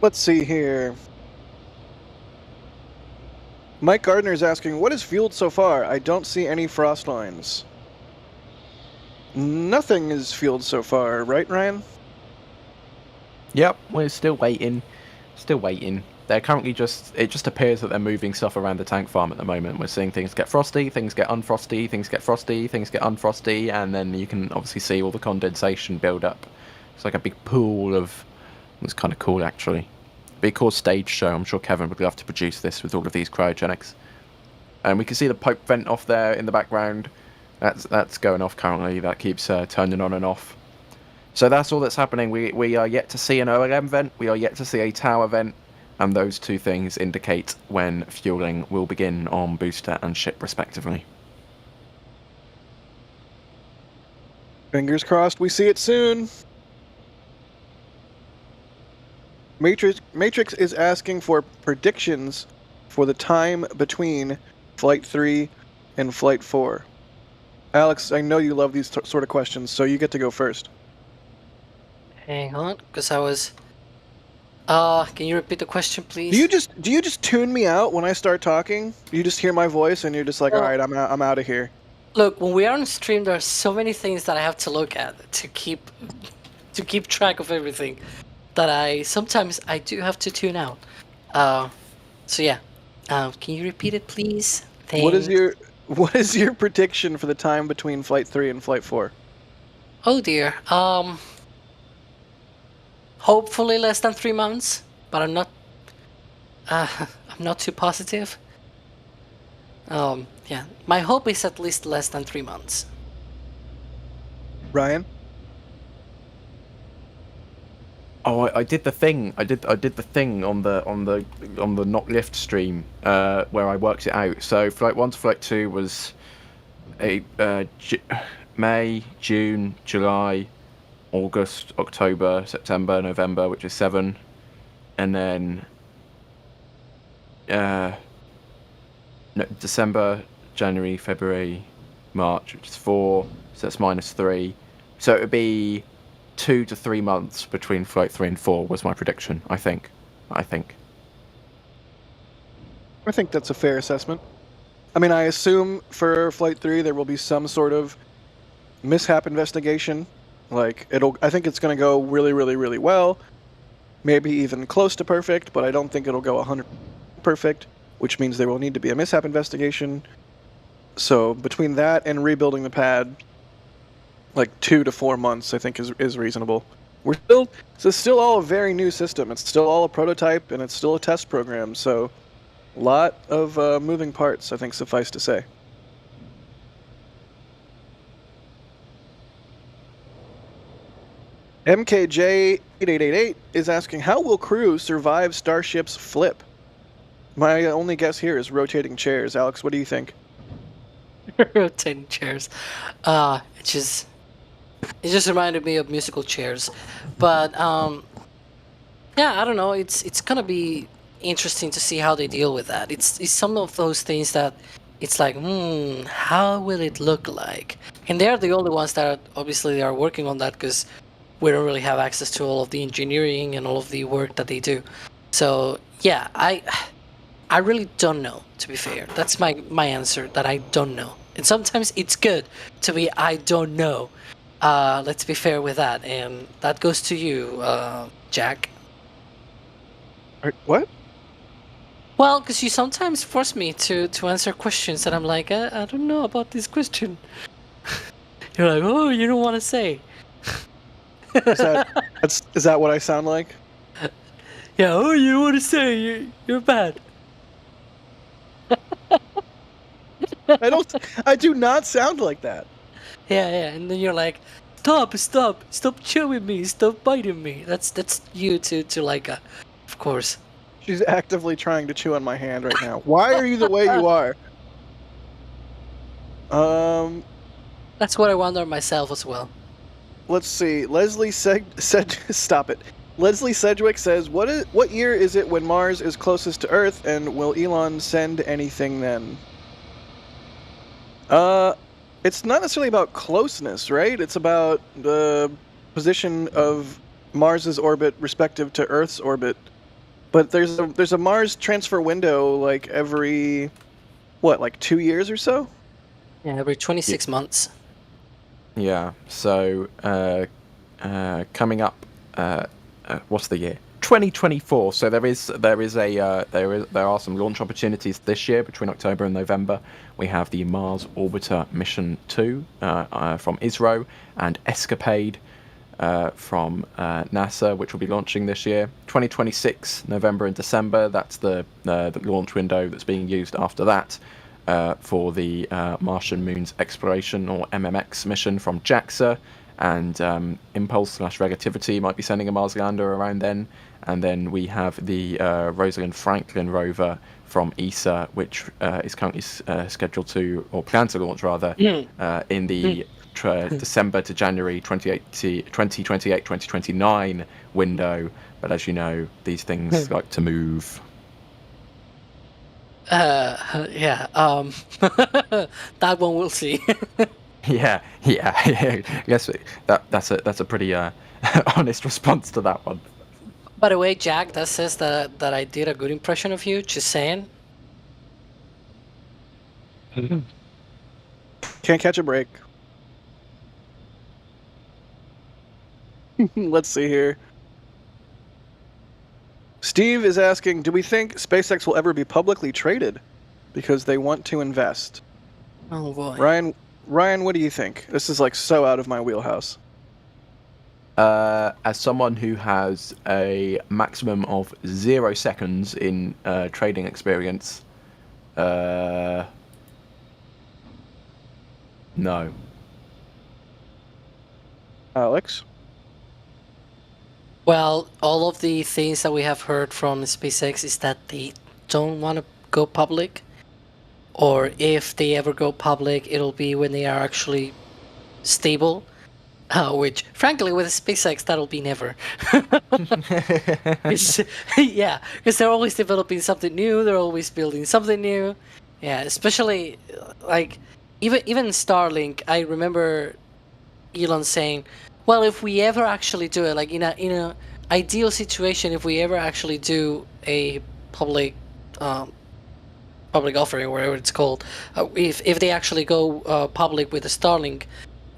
Let's see here. Mike Gardner is asking, what is fueled so far? I don't see any frost lines. Nothing is fueled so far, right, Ryan? Yep, we're still waiting. They're currently it just appears that they're moving stuff around the tank farm at the moment. We're seeing things get frosty, things get unfrosty, things get frosty, things get unfrosty, and then you can obviously see all the condensation build up. It's like a big pool of... It's kind of cool, actually. Big cool stage show. I'm sure Kevin would love to produce this with all of these cryogenics. And we can see the pipe vent off there in the background. That's going off currently. That keeps turning on and off. So that's all that's happening. We are yet to see an OLM vent. We are yet to see a tower vent. And those two things indicate when fueling will begin on booster and ship, respectively. Fingers crossed we see it soon. Matrix is asking for predictions for the time between Flight 3 and Flight 4. Alex, I know you love these sort of questions, so you get to go first. Hang on, because I was... can you repeat the question, please? Do you just tune me out when I start talking? You just hear my voice and you're just like, all right, I'm out of here. Look, when we are on stream, there are so many things that I have to look at to keep track of everything that sometimes I do have to tune out. So yeah, can you repeat it, please? Thanks. What is your prediction for the time between Flight 3 and Flight 4? Oh dear. Hopefully less than 3 months, but I'm not too positive. Yeah, my hope is at least less than 3 months. Ryan? Oh, I did the thing. I did the thing on the Not Lift stream where I worked it out. So flight 1 to flight 2 was May, June, July, August, October, September, November, which is 7, and then December, January, February, March, which is 4. So that's -3. So it would be 2 to 3 months between flight 3 and 4 was my prediction. I think. I think that's a fair assessment. I mean, I assume for flight 3 there will be some sort of mishap investigation. Like I think it's going to go really, really, really well. Maybe even close to perfect, but I don't think it'll go 100 perfect, which means there will need to be a mishap investigation. So between that and rebuilding the pad, like 2 to 4 months, I think is reasonable. It's still all a very new system. It's still all a prototype, and it's still a test program. So a lot of moving parts, I think, suffice to say. MKJ8888 is asking, how will crew survive Starship's flip? My only guess here is rotating chairs. Alex, what do you think? Rotating chairs. It just reminded me of musical chairs. But yeah, I don't know. It's gonna be interesting to see how they deal with that. It's some of those things that it's like, how will it look like? And they're the only ones that obviously are working on that, because we don't really have access to all of the engineering and all of the work that they do. So yeah, I really don't know, to be fair. That's my answer, that I don't know. And sometimes it's good to be I don't know. Let's be fair with that. And that goes to you, Jack. What? Well, because you sometimes force me to answer questions that I'm like, I don't know about this question. You're like, oh, you don't want to say. Is that what I sound like? Yeah, oh, you want to say, you're bad. I do not sound like that. Yeah, and then you're like, stop chewing me, stop biting me. That's you to Laika, of course. She's actively trying to chew on my hand right now. Why are you the way you are? That's what I wonder myself as well. Let's see. Stop it. Leslie Sedgwick says, what year is it when Mars is closest to Earth, and will Elon send anything then? It's not necessarily about closeness, right? It's about the position of Mars's orbit respective to Earth's orbit. But there's a Mars transfer window like every, like 2 years or so? Yeah, every 26 months. Yeah. So coming up, what's the year? 2024. So there are some launch opportunities this year between October and November. We have the Mars Orbiter Mission 2 from ISRO, and Escapade from NASA, which will be launching this year. 2026, November and December. That's the launch window that's being used after that for the Martian Moons Exploration, or MMX, mission from JAXA. And Impulse/Relativity might be sending a Mars lander around then. And then we have the Rosalind Franklin rover from ESA, which is currently scheduled to, or planned to launch rather, in the December to January 2028-2029 window. But as you know, these things like to move. Yeah. That one we'll see. Yeah. Yes, that's a pretty honest response to that one. By the way, Jack, that says that I did a good impression of you. Just saying. Can't catch a break. Let's see here. Steve is asking, do we think SpaceX will ever be publicly traded? Because they want to invest. Oh boy. Ryan, what do you think? This is like so out of my wheelhouse. As someone who has a maximum of 0 seconds in trading experience, no. Alex? Well, all of the things that we have heard from SpaceX is that they don't want to go public, or if they ever go public, it'll be when they are actually stable. Which, frankly, with SpaceX, that'll be never. Yeah, because they're always developing something new. They're always building something new. Yeah, especially like even Starlink. I remember Elon saying, "Well, if we ever actually do it, like in a ideal situation, if we ever actually do a public offering, or whatever it's called, if they actually go public with the Starlink."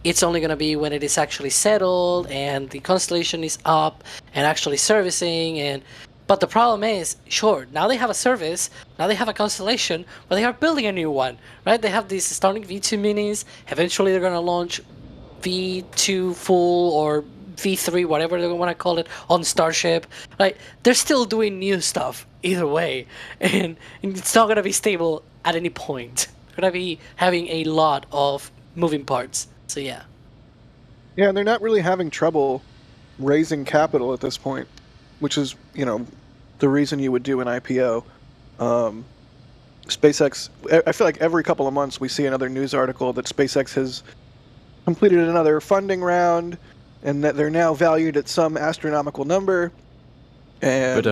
It's only going to be when it is actually settled and the constellation is up and actually servicing. But the problem is, sure, now they have a service, now they have a constellation, but they are building a new one, right? They have these Starlink V2 minis. Eventually, they're going to launch V2 full or V3, whatever they want to call it, on Starship. Like, they're still doing new stuff either way, and it's not going to be stable at any point. They're going to be having a lot of moving parts. So yeah. Yeah, and they're not really having trouble raising capital at this point, which is, the reason you would do an IPO. SpaceX, I feel like every couple of months we see another news article that SpaceX has completed another funding round and that they're now valued at some astronomical number. And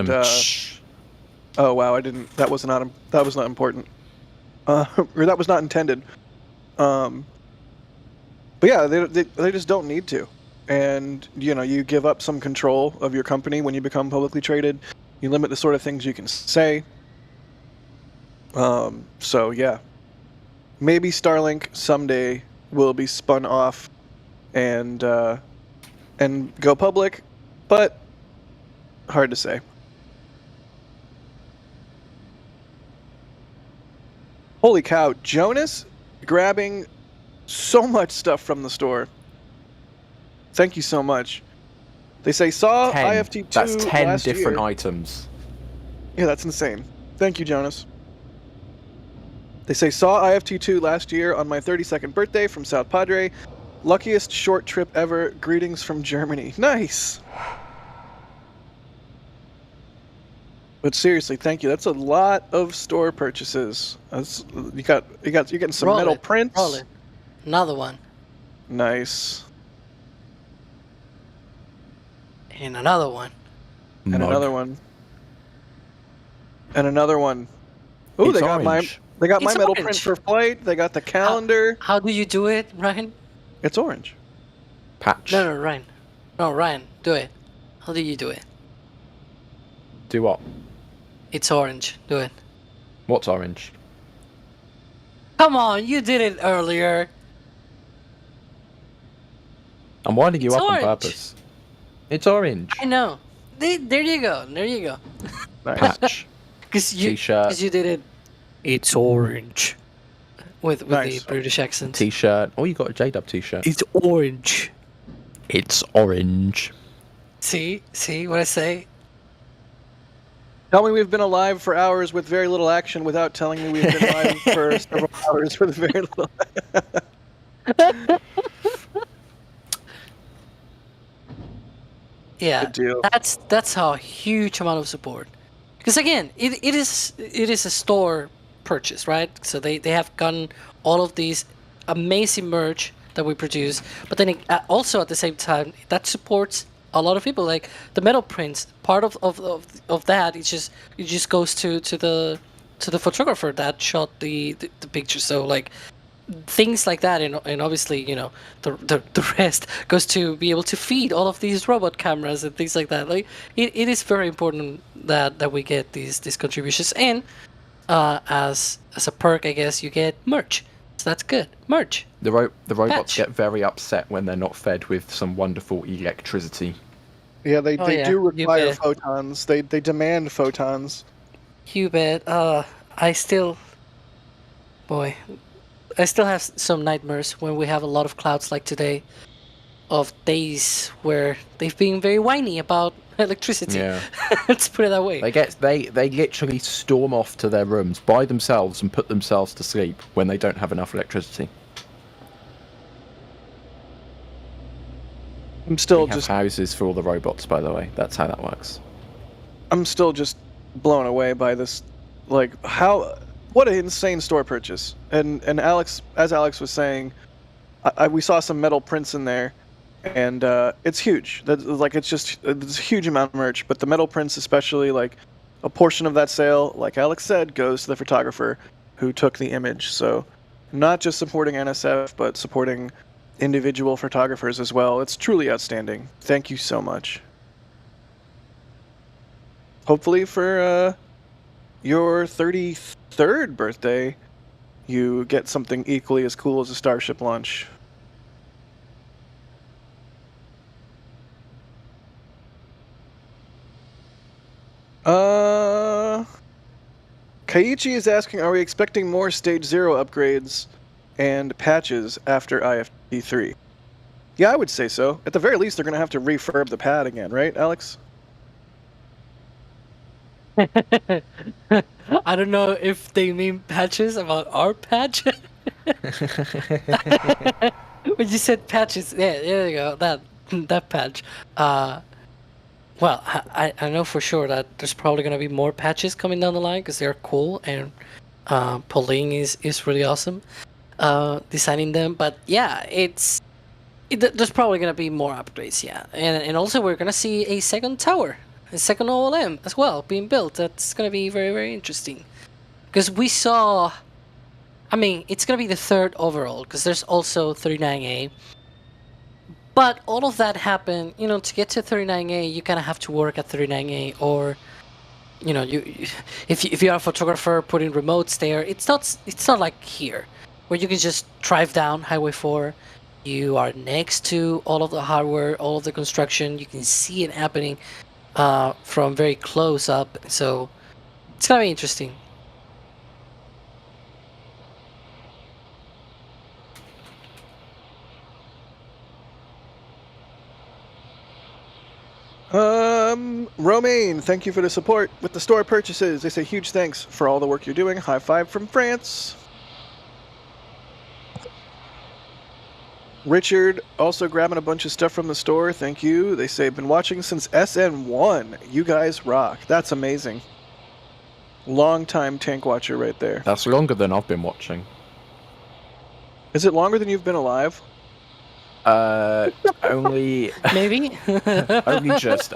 oh wow, that was not important. Or that was not intended. But yeah, they just don't need to. And, you give up some control of your company when you become publicly traded. You limit the sort of things you can say. So yeah. Maybe Starlink someday will be spun off and go public, but hard to say. Holy cow, Jonas grabbing so much stuff from the store. Thank you so much. They say saw 10. IFT2 That's 10 last different year. items. Yeah, that's insane. Thank you, Jonas. They say saw IFT2 last year on my 32nd birthday from South Padre. Luckiest short trip ever. Greetings from Germany. Nice. But seriously, thank you. That's a lot of store purchases. You're getting some metal prints. Roll it. Another one. Nice. And another one. And another one. And another one. Ooh, It's they got orange. my It's metal orange. print for flight. They got the calendar. How do you do it, Ryan? It's orange. Patch. No, Ryan. No, Ryan, do it. How do you do it? Do what? It's orange. Do it. What's orange? Come on, you did it earlier. I'm winding you It's up orange. on purpose. It's orange. I know. There you go. There you go. Nice. Patch. Because T-shirt. you did it. It's orange. With Nice. the British accent. T-shirt. Oh, you got a J-Dub T-shirt. It's orange. It's orange. See what I say? Tell me we've been alive for hours with very little action without telling me we've been alive for several hours with very little. Yeah, Good deal. that's how huge amount of support. Because again, it is a store purchase, right? So they have gotten all of these amazing merch that we produce, but then also at the same time that supports a lot of people. Like the metal prints, part of that it just goes to the photographer that shot the picture. So like things like that, and obviously the rest goes to be able to feed all of these robot cameras and things like that. Like it is very important that we get these contributions, and as a perk, I guess you get merch. So that's good. Merch. The robots Patch. get very upset when they're not fed with some wonderful electricity. Yeah, they Oh, yeah, do you require bet. photons. They demand photons. You bet. I still have some nightmares when we have a lot of clouds like today, of days where they've been very whiny about electricity. Yeah. Let's put it that way. They literally storm off to their rooms by themselves and put themselves to sleep when they don't have enough electricity. I'm still We have just houses for all the robots, by the way. That's how that works. I'm still just blown away by this, like what an insane store purchase. And Alex, as Alex was saying, we saw some metal prints in there, and it's huge. It's a huge amount of merch. But the metal prints, especially, like a portion of that sale, like Alex said, goes to the photographer who took the image. So not just supporting NSF, but supporting individual photographers as well. It's truly outstanding. Thank you so much. Hopefully for your 33rd birthday, you get something equally as cool as a Starship launch. Kaiichi is asking, are we expecting more Stage 0 upgrades and patches after IFT3? Yeah, I would say so. At the very least, they're going to have to refurb the pad again, right, Alex? I don't know if they mean patches about our patch. When you said patches, yeah, there you go, that patch. Well, I know for sure that there's probably going to be more patches coming down the line because they're cool, and Pauline is really awesome designing them. But yeah, there's probably going to be more upgrades, yeah. And also we're going to see a second tower, a second OLM as well being built. That's going to be very, very interesting. Because we saw, I mean, it's going to be the third overall because there's also 39A. But all of that happened, you know, to get to 39A, you kind of have to work at 39A, or, you know, if you're a photographer putting remotes there, it's not like here, where you can just drive down Highway 4. You are next to all of the hardware, all of the construction. You can see it happening from very close up. So it's gonna be interesting. Romaine, thank you for the support with the store purchases. They say huge thanks for all the work you're doing. High five from France. Richard, also grabbing a bunch of stuff from the store. Thank you. They say, been watching since SN1. You guys rock. That's amazing. Long time tank watcher right there. That's longer than I've been watching. Is it longer than you've been alive? Only... Maybe? only just.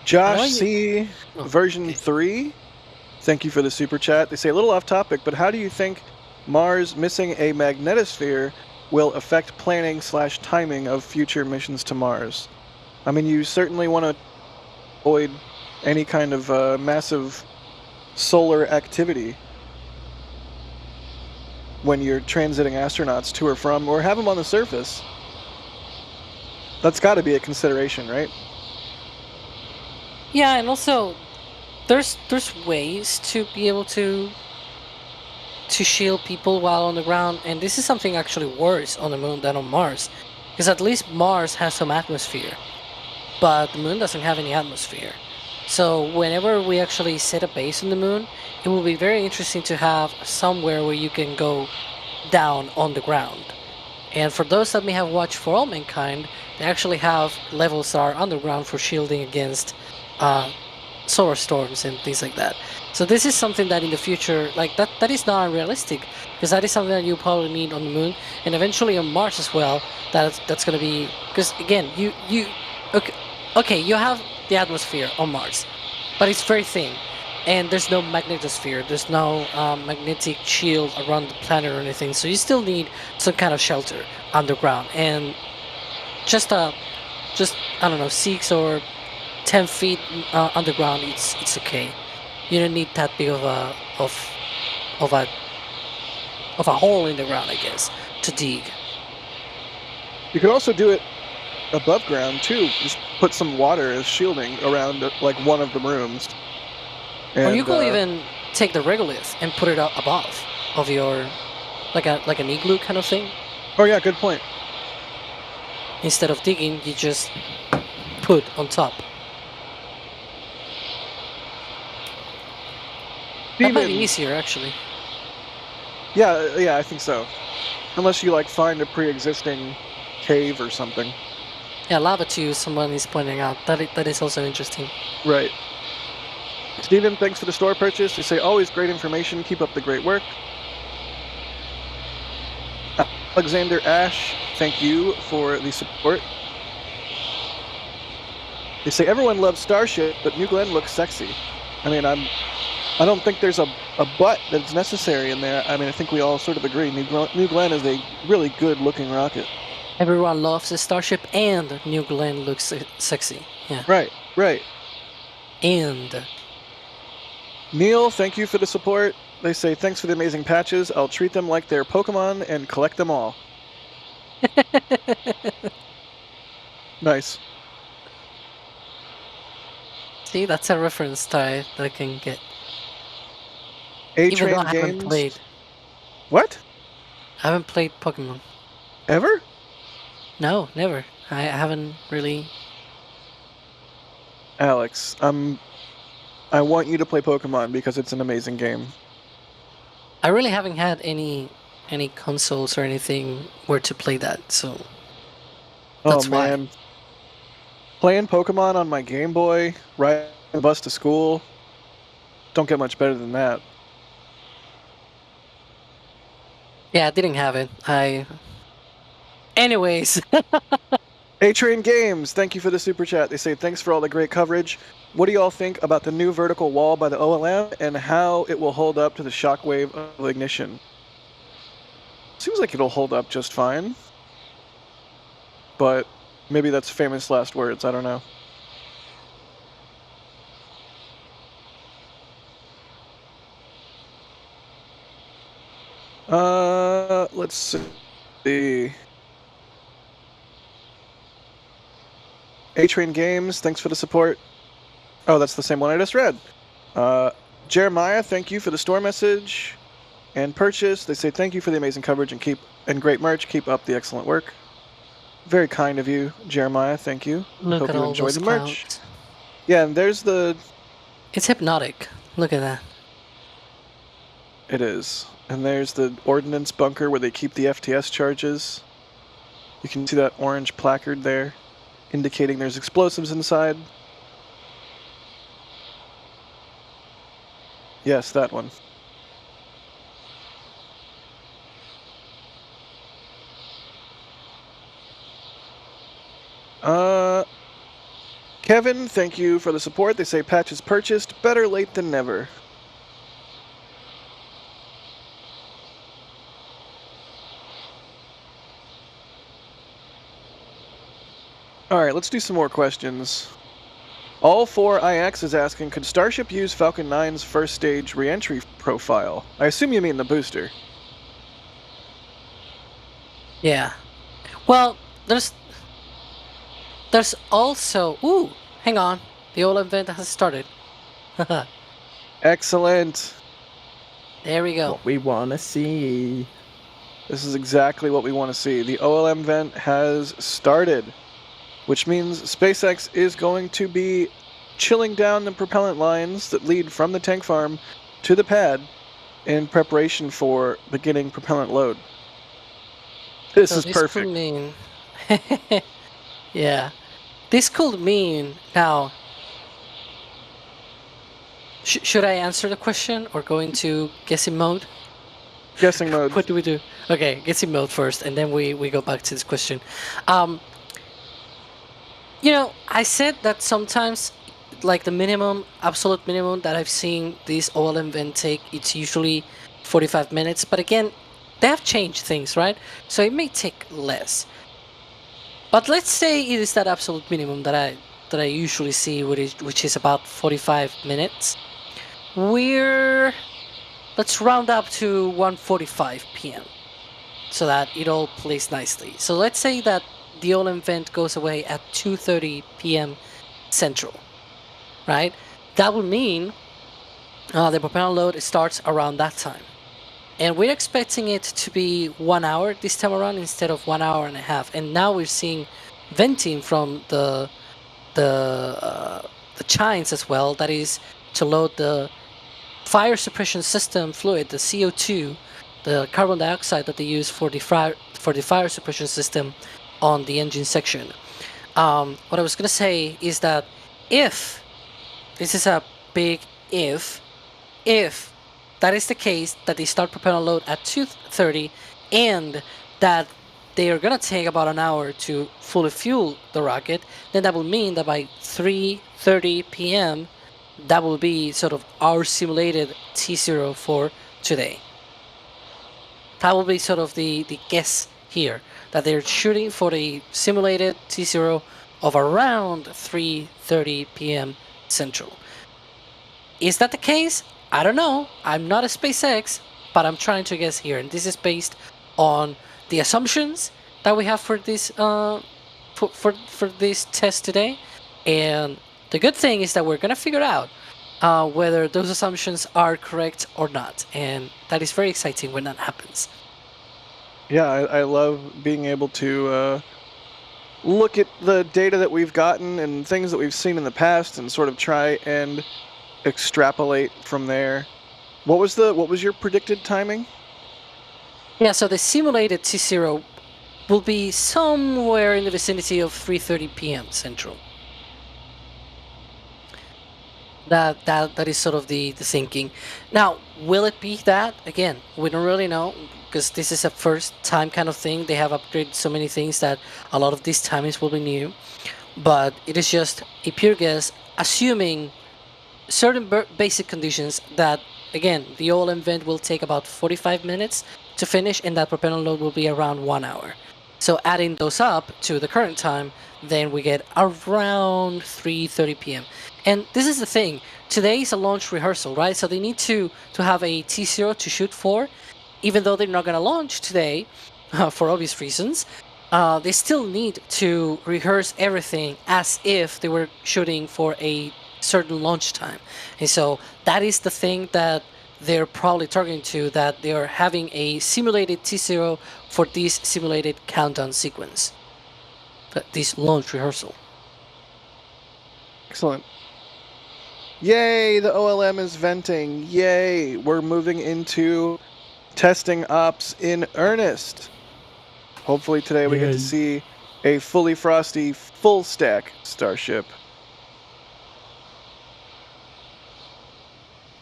Josh C, version 3. Thank you for the super chat. They say, a little off topic, but how do you think Mars missing a magnetosphere will affect planning / timing of future missions to Mars? I mean, you certainly want to avoid any kind of massive solar activity when you're transiting astronauts to or from, or have them on the surface. That's got to be a consideration, right? Yeah, and also there's ways to be able to shield people while on the ground, and this is something actually worse on the moon than on Mars, because at least Mars has some atmosphere, but the moon doesn't have any atmosphere. So whenever we actually set a base on the moon, it will be very interesting to have somewhere where you can go down on the ground. And for those that may have watched For All Mankind, they actually have levels that are underground for shielding against solar storms and things like that. So this is something that in the future, like that is not unrealistic, because that is something that you probably need on the moon, and eventually on Mars as well. That's going to be, because again, you have the atmosphere on Mars, but it's very thin, and there's no magnetosphere, there's no magnetic shield around the planet or anything, so you still need some kind of shelter underground, and just I don't know, 6 or 10 feet underground, it's okay. You don't need that big of a hole in the ground, I guess, to dig. You could also do it above ground too. Just put some water as shielding around like one of the rooms. And, or you could even take the regolith and put it up above of your, like an igloo kind of thing. Oh yeah, good point. Instead of digging, you just put on top. That might be easier, actually. Yeah, I think so. Unless you like find a pre-existing cave or something. Yeah, lava tube, someone is pointing out. That is also interesting. Right. Steven, thanks for the store purchase. They say, always great information. Keep up the great work. Alexander Ash, thank you for the support. They say, everyone loves Starship, but New Glenn looks sexy. I mean, I don't think there's a but that's necessary in there. I mean, I think we all sort of agree. New Glenn is a really good-looking rocket. Everyone loves the Starship, and New Glenn looks sexy. Yeah. Right, right. And Neil, thank you for the support. They say, thanks for the amazing patches. I'll treat them like they're Pokemon and collect them all. Nice. See, that's a reference that I can get. A-Train Even though I haven't Games. played. What? I haven't played Pokemon. Ever? No, never. I haven't really. Alex, I want you to play Pokemon because it's an amazing game. I really haven't had any consoles or anything where to play that, so that's why. Man. Playing Pokemon on my Game Boy, riding the bus to school, don't get much better than that. Yeah, I didn't have it. Anyways. A-Train Games, thank you for the super chat. They say, thanks for all the great coverage. What do y'all think about the new vertical wall by the OLM and how it will hold up to the shockwave of ignition? Seems like it'll hold up just fine. But maybe that's famous last words, I don't know. Let's see. A-Train Games, thanks for the support. Oh, that's the same one I just read. Jeremiah, thank you for the store message and purchase. They say thank you for the amazing coverage and great merch. Keep up the excellent work. Very kind of you, Jeremiah. Thank you. Look Hope at you all enjoy those the merch. clouds. Yeah, and there's the... It's hypnotic. Look at that. It is. And there's the ordnance bunker where they keep the FTS charges. You can see that orange placard there, indicating there's explosives inside. Yes, that one. Kevin, thank you for the support. They say patches purchased. Better late than never. Alright, let's do some more questions. All 4 IX is asking, could Starship use Falcon 9's first stage re-entry profile? I assume you mean the booster. Yeah. Well, there's also... Ooh, hang on. The OLM event has started. Excellent. There we go. What we want to see. This is exactly what we want to see. The OLM event has started, which means SpaceX is going to be chilling down the propellant lines that lead from the tank farm to the pad in preparation for beginning propellant load. This is perfect. Could mean... yeah. This could mean... Now... should I answer the question or go into guessing mode? Guessing mode. What do we do? Okay, guessing mode first, and then we go back to this question. You know, I said that sometimes, like the minimum, absolute minimum that I've seen this OLM event take, it's usually 45 minutes. But again, they have changed things, right? So it may take less. But let's say it is that absolute minimum that I usually see, which is about 45 minutes. Let's round up to 1:45 p.m. so that it all plays nicely. So let's say that the OLM event goes away at 2:30 p.m. Central, right? That would mean the propellant load starts around that time. And we're expecting it to be 1 hour this time around instead of 1 hour and a half. And now we're seeing venting from the chines as well. That is to load the fire suppression system fluid, the CO2, the carbon dioxide that they use for the fire suppression system on the engine section. What I was gonna say is that if this is a big if that is the case, that they start propellant load at 2:30 and that they are gonna take about an hour to fully fuel the rocket, then that will mean that by 3:30 p.m. that will be sort of our simulated T0 for today. That will be sort of the guess here, that they're shooting for the simulated T0 of around 3:30 p.m. Central. Is that the case? I don't know. I'm not a SpaceX, but I'm trying to guess here, and this is based on the assumptions that we have for this for this test today. And the good thing is that we're gonna figure out whether those assumptions are correct or not, and that is very exciting when that happens. Yeah, I love being able to look at the data that we've gotten and things that we've seen in the past and sort of try and extrapolate from there. What was your predicted timing? Yeah, so the simulated T0 will be somewhere in the vicinity of 3:30 p.m. Central. That is sort of the thinking. Now, will it be that? Again, we don't really know, because this is a first time kind of thing. They have upgraded so many things that a lot of these timings will be new. But it is just a pure guess, assuming certain basic conditions that, again, the OLM vent will take about 45 minutes to finish, and that propellant load will be around 1 hour. So adding those up to the current time, then we get around 3:30 p.m. And this is the thing, today is a launch rehearsal, right? So they need to have a T0 to shoot for, even though they're not going to launch today, for obvious reasons. They still need to rehearse everything as if they were shooting for a certain launch time. And so that is the thing that they're probably targeting to, that they are having a simulated T0 for this simulated countdown sequence, this launch rehearsal. Excellent. Yay, the OLM is venting. Yay, we're moving into testing ops in earnest. Hopefully today we get to see a fully frosty, full stack Starship.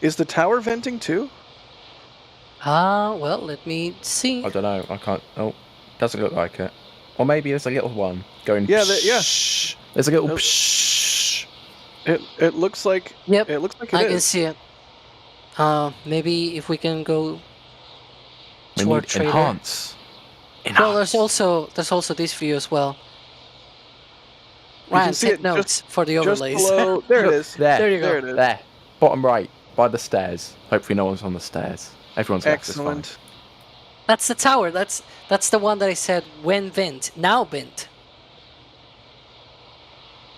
Is the tower venting too? Well, let me see. I don't know. I can't. Oh, doesn't look like it. Or maybe there's a little one going. Yeah, There's a little. Psh. It looks like. Yep. It looks like I can see it. Maybe if we can go to our trader. Enhance. Well, there's also this view as well. Ryan, take notes for the overlays. Just below, there it is. There you go. There it is. There. Bottom right, by the stairs. Hopefully no one's on the stairs. Everyone's left this fine. Excellent. That's the tower. That's the one that I said when vent, now vent.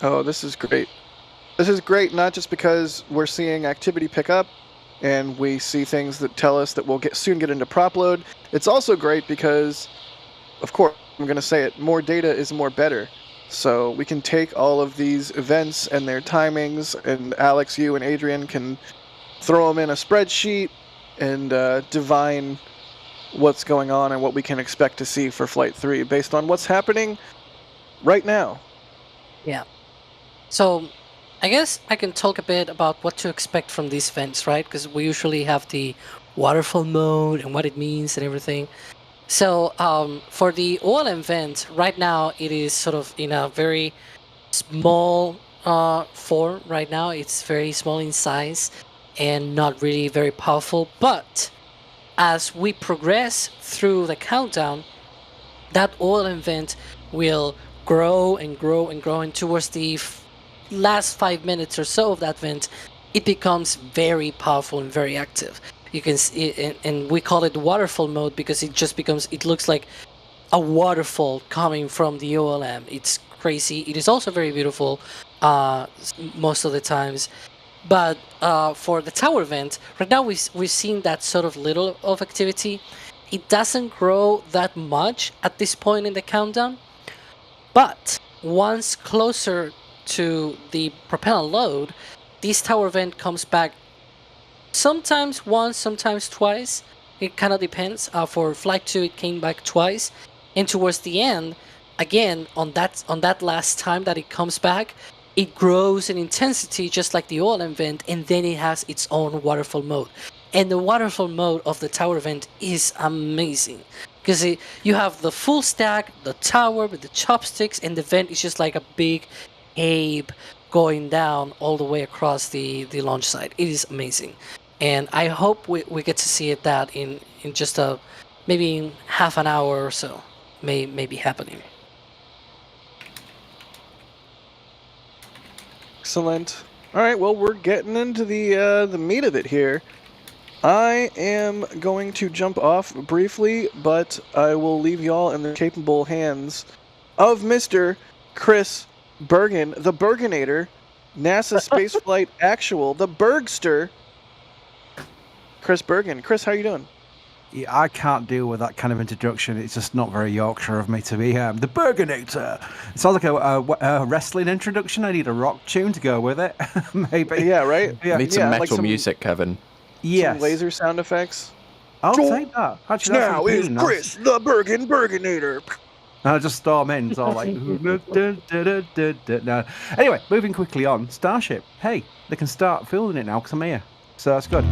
Oh, this is great. This is great not just because we're seeing activity pick up and we see things that tell us that we'll soon get into prop load. It's also great because, of course, I'm going to say it, more data is more better. So we can take all of these events and their timings, and Alex, you and Adrian can throw them in a spreadsheet and divine what's going on and what we can expect to see for Flight 3 based on what's happening right now. Yeah. So I guess I can talk a bit about what to expect from these vents, right? Because we usually have the waterfall mode and what it means and everything. So for the OLM vent, right now it is sort of in a very small form right now. It's very small in size and not really very powerful. But as we progress through the countdown, that OLM vent will grow and grow and grow, and towards the last 5 minutes or so of that vent, it becomes very powerful and very active. You can see, and we call it waterfall mode because it just becomes, it looks like a waterfall coming from the OLM. It's crazy. It is also very beautiful most of the times. But for the tower vent, right now we've seen that sort of little of activity. It doesn't grow that much at this point in the countdown. But once closer to the propellant load, this tower vent comes back sometimes once, sometimes twice, It kind of depends. For Flight 2, it came back twice. And towards the end, again, on that last time that it comes back, it grows in intensity just like the oil vent, and then it has its own waterfall mode. And the waterfall mode of the tower vent is amazing. Because you have the full stack, the tower with the chopsticks, and the vent is just like a big cape going down all the way across the launch site. It is amazing. And I hope we get to see that in just maybe in half an hour or so. May be happening. Excellent. All right, well, we're getting into the meat of it here. I am going to jump off briefly, but I will leave y'all in the capable hands of Mr. Chris Bergen, the Bergenator, NASA Spaceflight Actual, the Bergster, Chris Bergen. Chris, how are you doing? Yeah, I can't deal with that kind of introduction. It's just not very Yorkshire of me to be the Bergenator. It sounds like a wrestling introduction. I need a rock tune to go with it. Maybe. Yeah, right? Yeah, need some metal like music, Kevin. Yes. Some laser sound effects. I'll take that. Actually, now is Chris the Bergenator. And I just storm in. It's all like... No. Anyway, moving quickly on. Starship. Hey, they can start filming it now because I'm here. So that's good.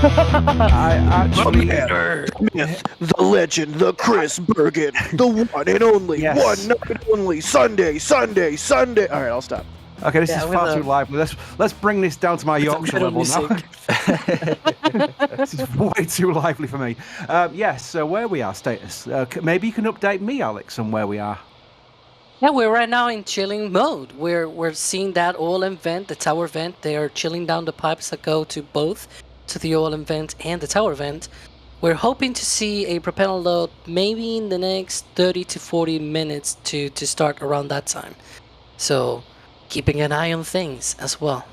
I actually... The legend, the Chris Bergen, the one and only, one night only, Sunday. All right, I'll stop. Okay, this is far too lively. Let's bring this down to my Yorkshire level now. This is way too lively for me. Yes, so where we are, status. Maybe you can update me, Alex, on where we are. Yeah, we're right now in chilling mode. We're seeing that oil vent, the tower vent. They are chilling down the pipes that go to both, to the oil vent and the tower vent. We're hoping to see a propellant load maybe in the next 30 to 40 minutes to start around that time. So, keeping an eye on things as well.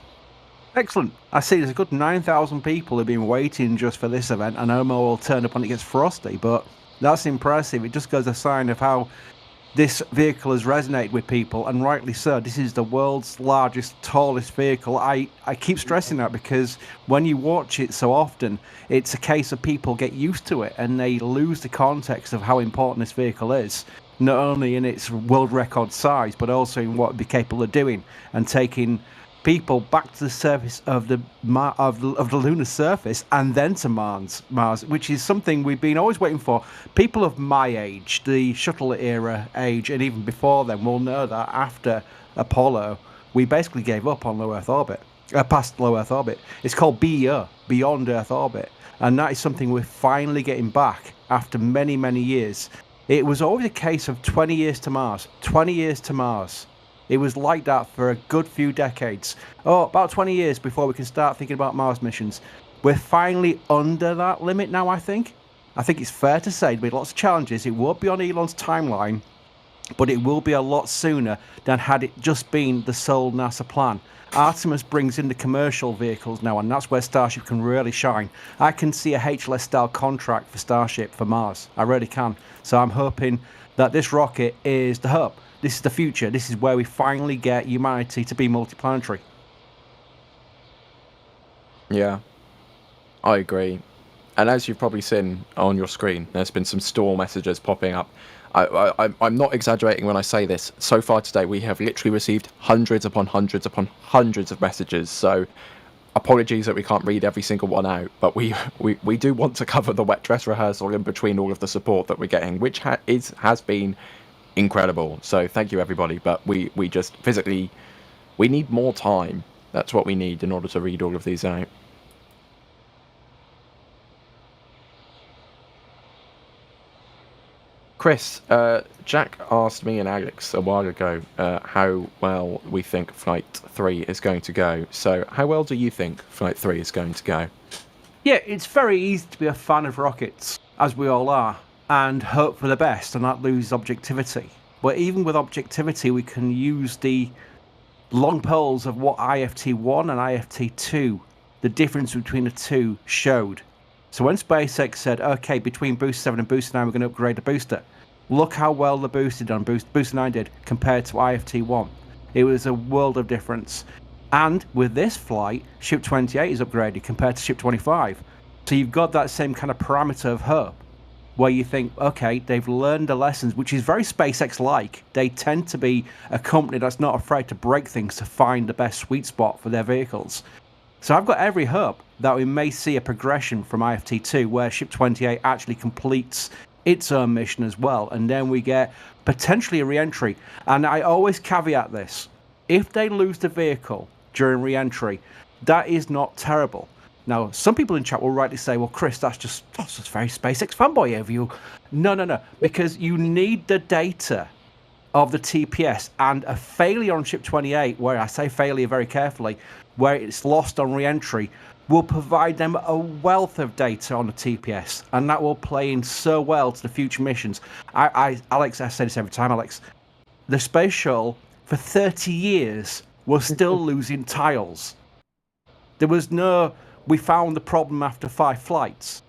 Excellent. I see there's a good 9,000 people who've been waiting just for this event. I know more will turn up when it gets frosty, but that's impressive. It just goes a sign of how this vehicle has resonated with people, and rightly so. This is the world's largest, tallest vehicle. I keep stressing that because when you watch it so often, it's a case of people get used to it and they lose the context of how important this vehicle is, not only in its world record size, but also in what it'd be capable of doing and taking people back to the surface of the lunar surface and then to Mars, which is something we've been always waiting for. People of my age, the shuttle era age, and even before then, will know that after Apollo, we basically gave up on low Earth orbit, past low Earth orbit. It's called BEO, Beyond Earth Orbit, and that is something we're finally getting back after many, many years. It was always a case of 20 years to Mars, 20 years to Mars. It was like that for a good few decades. Oh, about 20 years before we can start thinking about Mars missions. We're finally under that limit now, I think. I think it's fair to say there'll be lots of challenges. It won't be on Elon's timeline, but it will be a lot sooner than had it just been the sole NASA plan. Artemis brings in the commercial vehicles now, and that's where Starship can really shine. I can see a HLS-style contract for Starship for Mars. I really can. So I'm hoping that this rocket is the hub. This is the future. This is where we finally get humanity to be multiplanetary. Yeah, I agree. And as you've probably seen on your screen, there's been some store messages popping up. I'm not exaggerating when I say this. So far today, we have literally received hundreds upon hundreds upon hundreds of messages. So apologies that we can't read every single one out, but we do want to cover the wet dress rehearsal in between all of the support that we're getting, which has been incredible. So thank you, everybody. But we just physically, we need more time. That's what we need in order to read all of these out. Chris, Jack asked me and Alex a while ago how well we think Flight 3 is going to go. So how well do you think Flight 3 is going to go? Yeah, it's very easy to be a fan of rockets, as we all are, and hope for the best and not lose objectivity. But even with objectivity, we can use the long poles of what IFT-1 and IFT-2, the difference between the two, showed. So when SpaceX said, okay, between Booster 7 and Booster 9, we're going to upgrade the booster. Look how well the Booster 9 did compared to IFT-1. It was a world of difference. And with this flight, Ship 28 is upgraded compared to Ship 25. So you've got that same kind of parameter of hope, where you think, okay, they've learned the lessons, which is very SpaceX-like. They tend to be a company that's not afraid to break things to find the best sweet spot for their vehicles. So I've got every hope that we may see a progression from IFT2 where Ship 28 actually completes its own mission as well, and then we get potentially a re-entry. And I always caveat this. If they lose the vehicle during re-entry, that is not terrible. Now, some people in chat will rightly say, well, Chris, that's just very SpaceX fanboy of you. No, because you need the data of the TPS, and a failure on Ship 28, where I say failure very carefully, where it's lost on re-entry, will provide them a wealth of data on the TPS, and that will play in so well to the future missions. Alex, I say this every time, Alex, the space shuttle for 30 years was still losing tiles. There was no, we found the problem after 5 flights.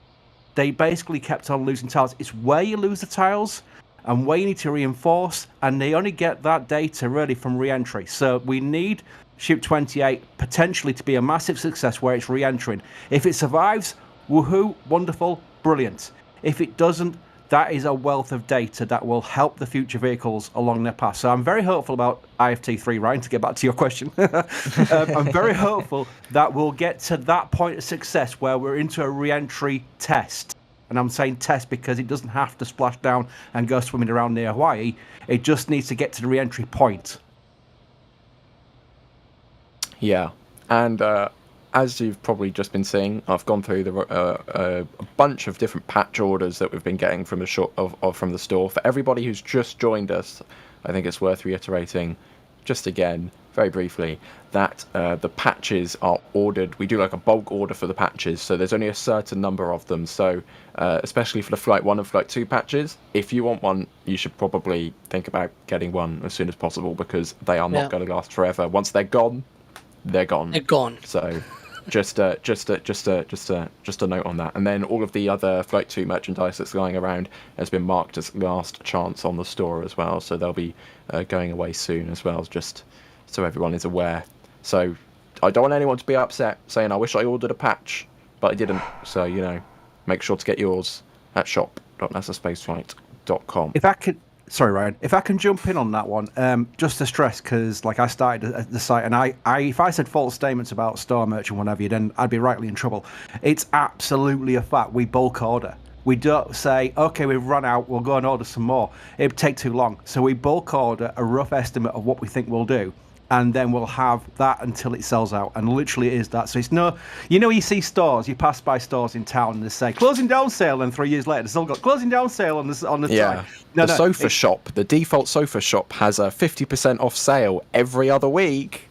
They basically kept on losing tiles. It's where you lose the tiles and where you need to reinforce, and they only get that data really from re-entry. So we need Ship 28 potentially to be a massive success where it's re-entering. If it survives, woohoo, wonderful, brilliant. If it doesn't, that is a wealth of data that will help the future vehicles along their path. So I'm very hopeful about IFT3, Ryan, to get back to your question. I'm very hopeful that we'll get to that point of success where we're into a re-entry test. And I'm saying test because it doesn't have to splash down and go swimming around near Hawaii. It just needs to get to the re-entry point. Yeah, and as you've probably just been seeing, I've gone through a bunch of different patch orders that we've been getting from from the store. For everybody who's just joined us, I think it's worth reiterating, just again, very briefly, that the patches are ordered. We do like a bulk order for the patches, so there's only a certain number of them. So especially for the Flight 1 and Flight 2 patches, if you want one, you should probably think about getting one as soon as possible, because they are not going to last forever. Once they're gone, they're gone. They're gone. So just a note on that. And then all of the other Flight 2 merchandise that's going around has been marked as last chance on the store as well. So they'll be going away soon as well, just so everyone is aware. So I don't want anyone to be upset saying, I wish I ordered a patch, but I didn't. So, you know, make sure to get yours at shop.nasaspaceflight.com. If I could... Sorry, Ryan. If I can jump in on that one, just to stress, because like I started at the site, and if I said false statements about store merch and whatever, then I'd be rightly in trouble. It's absolutely a fact. We bulk order. We don't say, okay, we've run out, we'll go and order some more. It'd take too long. So we bulk order a rough estimate of what we think we'll do, and then we'll have that until it sells out. And literally it is that. So it's no, you know, you see stores, you pass by stores in town and they say closing down sale, and 3 years later they've still got closing down sale on the side. No, the sofa shop, the default sofa shop has a 50% off sale every other week.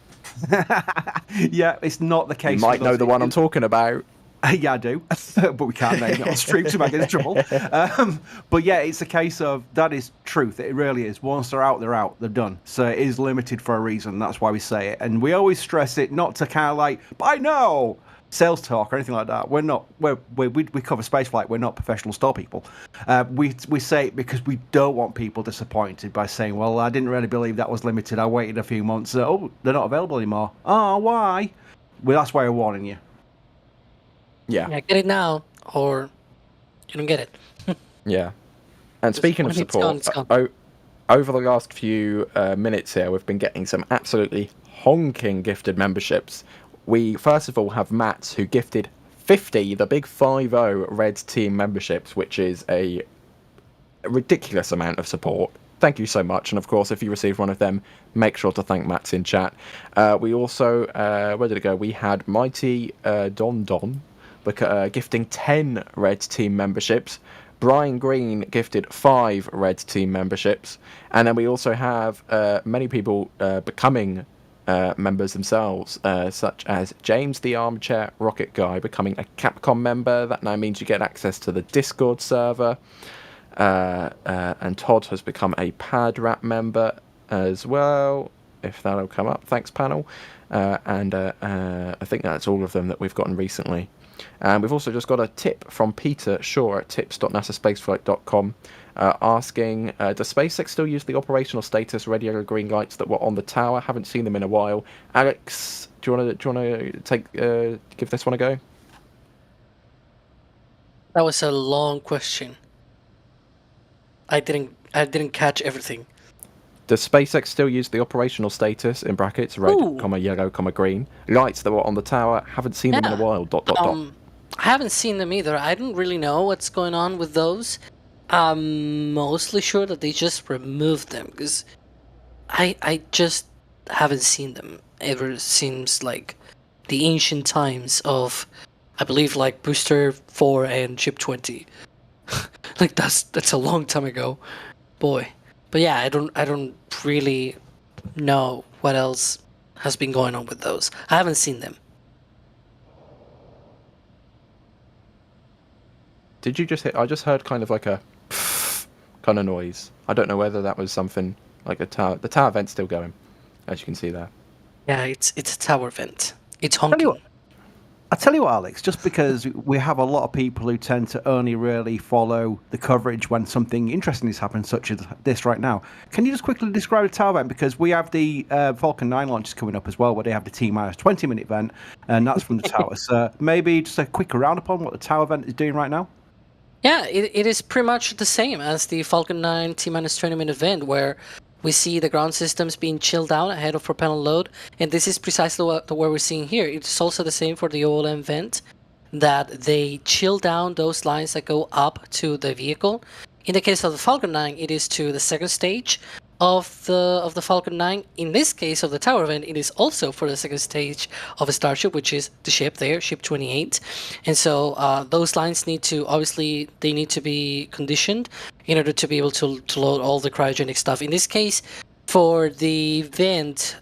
Yeah, it's not the case. You might know the one I'm talking about. Yeah, I do, but we can't name it on stream to make it in trouble. But yeah, it's a case of that is truth. It really is. Once they're out, they're done. So it is limited for a reason. That's why we say it, and we always stress it, not to kind of like buy now sales talk or anything like that. We're not. We cover spaceflight. We're not professional store people. We say it because we don't want people disappointed by saying, well, I didn't really believe that was limited. I waited a few months. Oh, they're not available anymore. Oh, why? Well, that's why we're warning you. Yeah, get it now, or you don't get it. Yeah. And speaking of support, it's gone. Over the last few minutes here, we've been getting some absolutely honking gifted memberships. We, first of all, have Matt, who gifted 50, the big 50 Red Team memberships, which is a ridiculous amount of support. Thank you so much. And of course, if you received one of them, make sure to thank Matt in chat. We also, where did it go? We had Mighty Don, gifting 10 Red Team memberships. Brian Green gifted 5 Red Team memberships. And then we also have many people becoming members themselves, such as James the Armchair Rocket Guy becoming a Capcom member. That now means you get access to the Discord server. And Todd has become a PadRap member as well, if that'll come up. Thanks, panel. And I think that's all of them that we've gotten recently. And we've also just got a tip from Peter Shaw at tips.nasaspaceflight.com asking, does SpaceX still use the operational status radio green lights that were on the tower? Haven't seen them in a while. Alex, do you want to give this one a go? That was a long question. I didn't catch everything. Does SpaceX still use the operational status in brackets red, Ooh. comma yellow, comma green lights that were on the tower? Haven't seen them in a Yeah. while. Dot dot dot. I haven't seen them either. I don't really know what's going on with those. I'm mostly sure that they just removed them because I just haven't seen them ever since like the ancient times of, I believe, like Booster 4 and Ship 20. Like that's a long time ago, boy. But yeah, I don't really know what else has been going on with those. I haven't seen them. Did you just hit? I just heard kind of like a kind of noise. I don't know whether that was something like a tower. The tower vent's still going, as you can see there. Yeah, it's a tower vent. It's Tell you honking. what, I tell you what, Alex, just because we have a lot of people who tend to only really follow the coverage when something interesting is happening, such as this right now. Can you just quickly describe the tower event? Because we have the Falcon 9 launches coming up as well, where they have the T-minus 20-minute event, and that's from the tower. So maybe just a quick roundup on what the tower event is doing right now? Yeah, it is pretty much the same as the Falcon 9 T-minus 20-minute event, where we see the ground systems being chilled down ahead of propellant load, and this is precisely what we're seeing here. It's also the same for the OLM vent, that they chill down those lines that go up to the vehicle. In the case of the Falcon 9, it is to the second stage of the Falcon 9. In this case of the tower vent, it is also for the second stage of a Starship, which is the ship there, Ship 28. And so those lines need to, obviously, they need to be conditioned in order to be able to load all the cryogenic stuff. In this case, for the vent,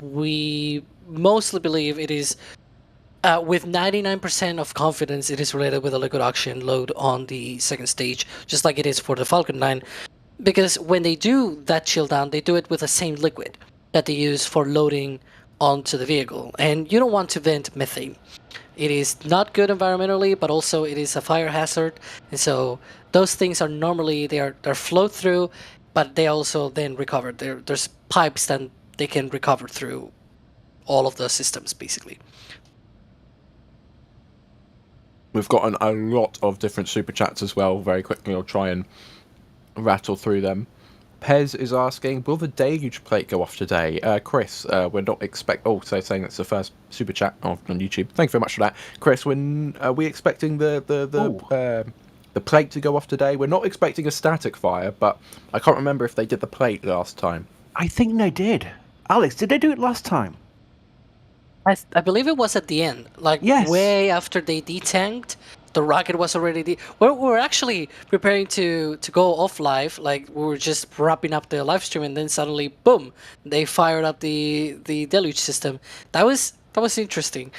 we mostly believe it is, with 99% of confidence, it is related with a liquid oxygen load on the second stage, just like it is for the Falcon 9. Because when they do that chill down, they do it with the same liquid that they use for loading onto the vehicle. And you don't want to vent methane. It is not good environmentally, but also it is a fire hazard. And so those things are normally, they're flowed through, but they also then recover. There's pipes that they can recover through all of the systems, basically. We've gotten a lot of different super chats as well. Very quickly, I'll try and rattle through them. Pez is asking, will the Deluge plate go off today? Chris, we're not so saying that's the first super chat on YouTube. Thank you very much for that. Chris, when are we expecting the plate to go off today? We're not expecting a static fire, but I can't remember if they did the plate last time. I think they did. Alex, did they do it last time? I believe it was at the end, like Yes. way after they detanked. The rocket was already. We're actually preparing to go off live. Like we were just wrapping up the live stream, and then suddenly, boom! They fired up the Deluge system. That was interesting.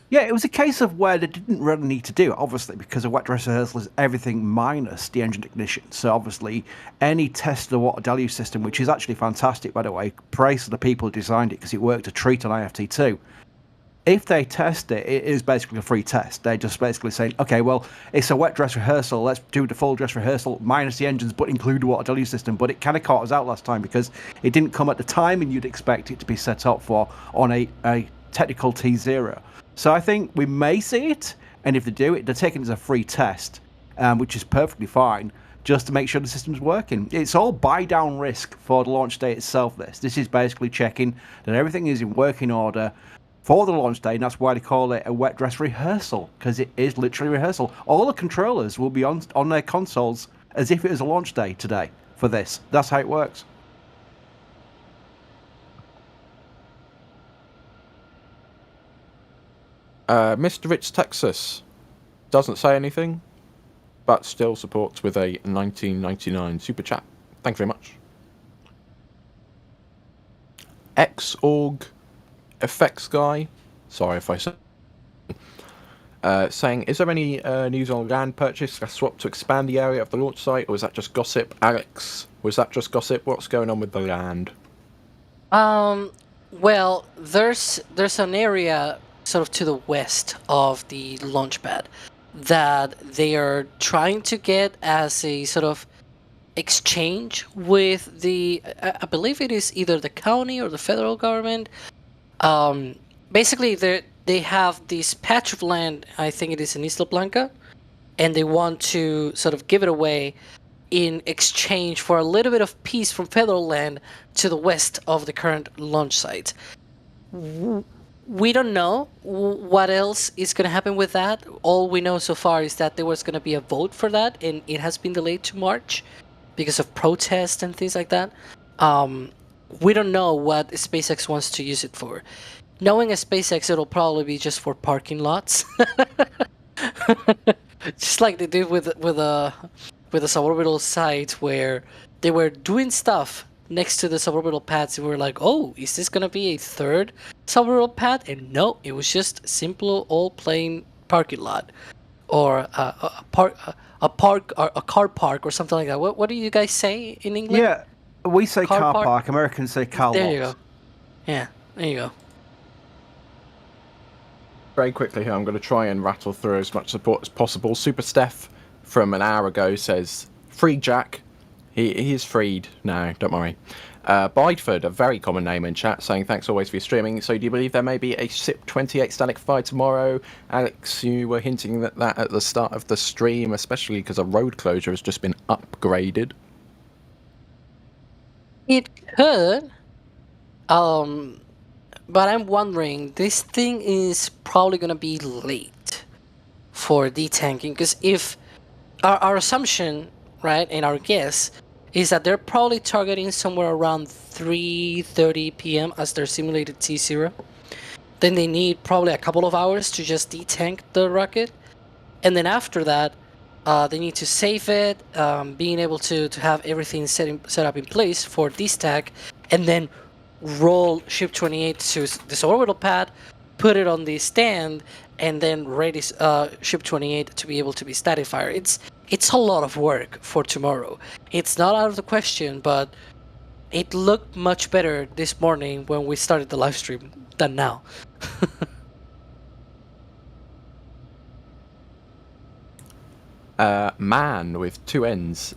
Yeah, it was a case of where they didn't really need to do it, obviously, because a wet dress rehearsal is everything minus the engine ignition. So obviously, any test of the water deluge system, which is actually fantastic, by the way, praise to the people who designed it because it worked a treat on IFT2. If they test it, it is basically a free test. They're just basically saying, okay, well, it's a wet dress rehearsal. Let's do the full dress rehearsal minus the engines, but include the water deluge system. But it kind of caught us out last time because it didn't come at the timing you'd expect it to be set up for on a technical T0. So I think we may see it, and if they do it, they're taking it as a free test, which is perfectly fine, just to make sure the system's working. It's all buy-down risk for the launch day itself, this is basically checking that everything is in working order for the launch day, and that's why they call it a wet dress rehearsal, because it is literally rehearsal. All the controllers will be on their consoles as if it was a launch day today for this. That's how it works. Mr. Rich Texas doesn't say anything, but still supports with a 1999 super chat. Thank you very much. Xorg effects guy, sorry if I said, saying, is there any news on land purchase, a swap to expand the area of the launch site, or is that just gossip? Alex, was that just gossip? What's going on with the land? Well, there's an area sort of to the west of the launch pad that they are trying to get as a sort of exchange with the, I believe it is either the county or the federal government. Basically, they have this patch of land, I think it is in Isla Blanca, and they want to sort of give it away in exchange for a little bit of peace from federal land to the west of the current launch site. We don't know what else is going to happen with that. All we know so far is that there was going to be a vote for that, and it has been delayed to March because of protests and things like that. We don't know what SpaceX wants to use it for. Knowing a SpaceX, it'll probably be just for parking lots, just like they did with a suborbital site where they were doing stuff next to the suborbital pads, and we were like, oh, is this gonna be a third suborbital pad? And no, it was just simple old plain parking lot, or a car park, or something like that. What do you guys say in England? Yeah, we say car park. Americans say car lot. There you go. Yeah, there you go. Very quickly here, I'm going to try and rattle through as much support as possible. Super Steph from an hour ago says, "Free Jack." He is freed now, don't worry. Bideford, a very common name in chat, saying thanks always for your streaming. So do you believe there may be a SIP-28 static fly tomorrow? Alex, you were hinting at that at the start of the stream, especially because a road closure has just been upgraded. It could. But I'm wondering, this thing is probably going to be late for detanking, because if our assumption, right, and our guess is that they're probably targeting somewhere around 3:30 p.m. as their simulated T0. Then they need probably a couple of hours to just detank the rocket, and then after that, they need to save it, being able to have everything set up in place for destack, and then roll Ship 28 to this orbital pad, put it on the stand, and then ready Ship 28 to be able to be static fire. It's a lot of work for tomorrow. It's not out of the question, but it looked much better this morning when we started the live stream than now. Man with two N's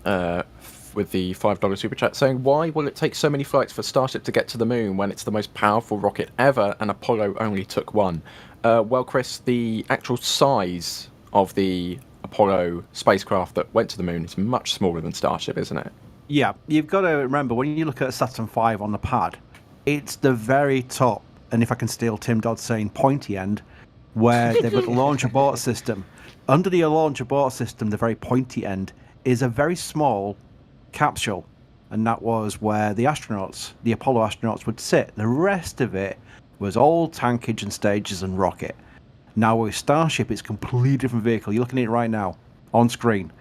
with the $5 super chat saying, why will it take so many flights for Starship to get to the moon when it's the most powerful rocket ever and Apollo only took one? Well, Chris, the actual size of the Apollo spacecraft that went to the moon is much smaller than Starship, isn't it? Yeah, you've got to remember, when you look at Saturn V on the pad, it's the very top, and if I can steal Tim Dodd's saying, pointy end, where they've got the launch abort system. Under the launch abort system, the very pointy end, is a very small capsule, and that was where the astronauts, the Apollo astronauts, would sit. The rest of it was all tankage and stages and rocket. Now with Starship, it's a completely different vehicle. You're looking at it right now on screen.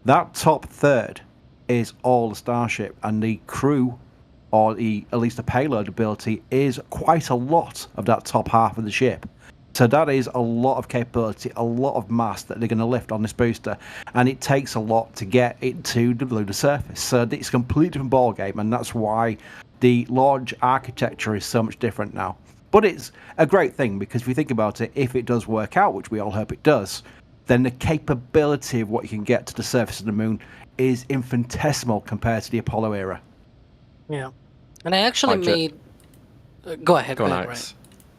That top third is all the Starship, and the crew, or at least the payload ability, is quite a lot of that top half of the ship. So that is a lot of capability, a lot of mass that they're going to lift on this booster, and it takes a lot to get it to the lunar surface. So it's a completely different ballgame, and that's why the launch architecture is so much different now. But it's a great thing, because if you think about it, if it does work out, which we all hope it does, then the capability of what you can get to the surface of the moon is infinitesimal compared to the Apollo era. Yeah. And I actually made... Go ahead, Alex.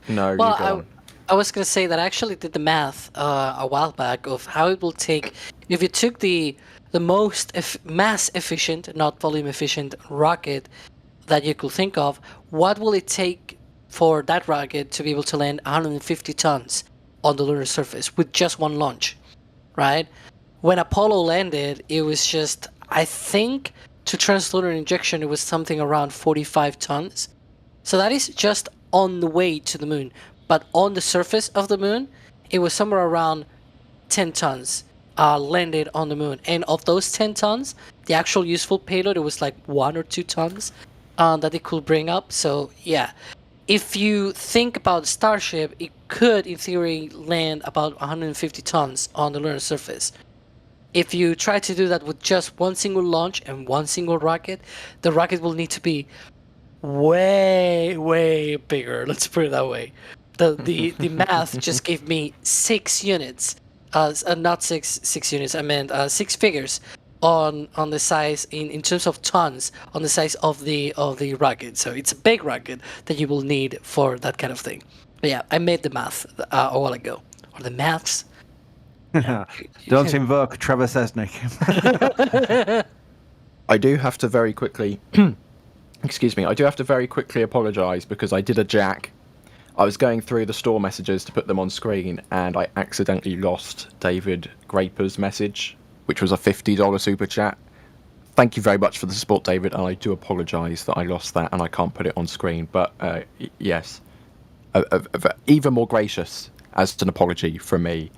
Right. No, well, you go on. I was going to say that I actually did the math a while back of how it will take, if you took the most mass efficient, not volume efficient rocket that you could think of, what will it take for that rocket to be able to land 150 tons on the lunar surface with just one launch, right? When Apollo landed, it was just, I think, to translunar injection, it was something around 45 tons. So that is just on the way to the moon. But on the surface of the moon, it was somewhere around 10 tons landed on the moon. And of those 10 tons, the actual useful payload, it was like 1 or 2 tons that it could bring up. So yeah, if you think about Starship, it could, in theory, land about 150 tons on the lunar surface. If you try to do that with just one single launch and one single rocket, the rocket will need to be way, way bigger. Let's put it that way. The math just gave me 6 units, not six units. I meant 6 figures on the size in terms of tons on the size of the rocket. So it's a big rocket that you will need for that kind of thing. But yeah, I made the math a while ago, or the maths. Don't invoke Trevor Sesnick. I do have to very quickly, excuse me, I do have to very quickly apologise because I did a jack. I was going through the store messages to put them on screen, and I accidentally lost David Graper's message, which was a $50 super chat. Thank you very much for the support, David, and I do apologise that I lost that and I can't put it on screen. But yes, even more gracious as an apology from me,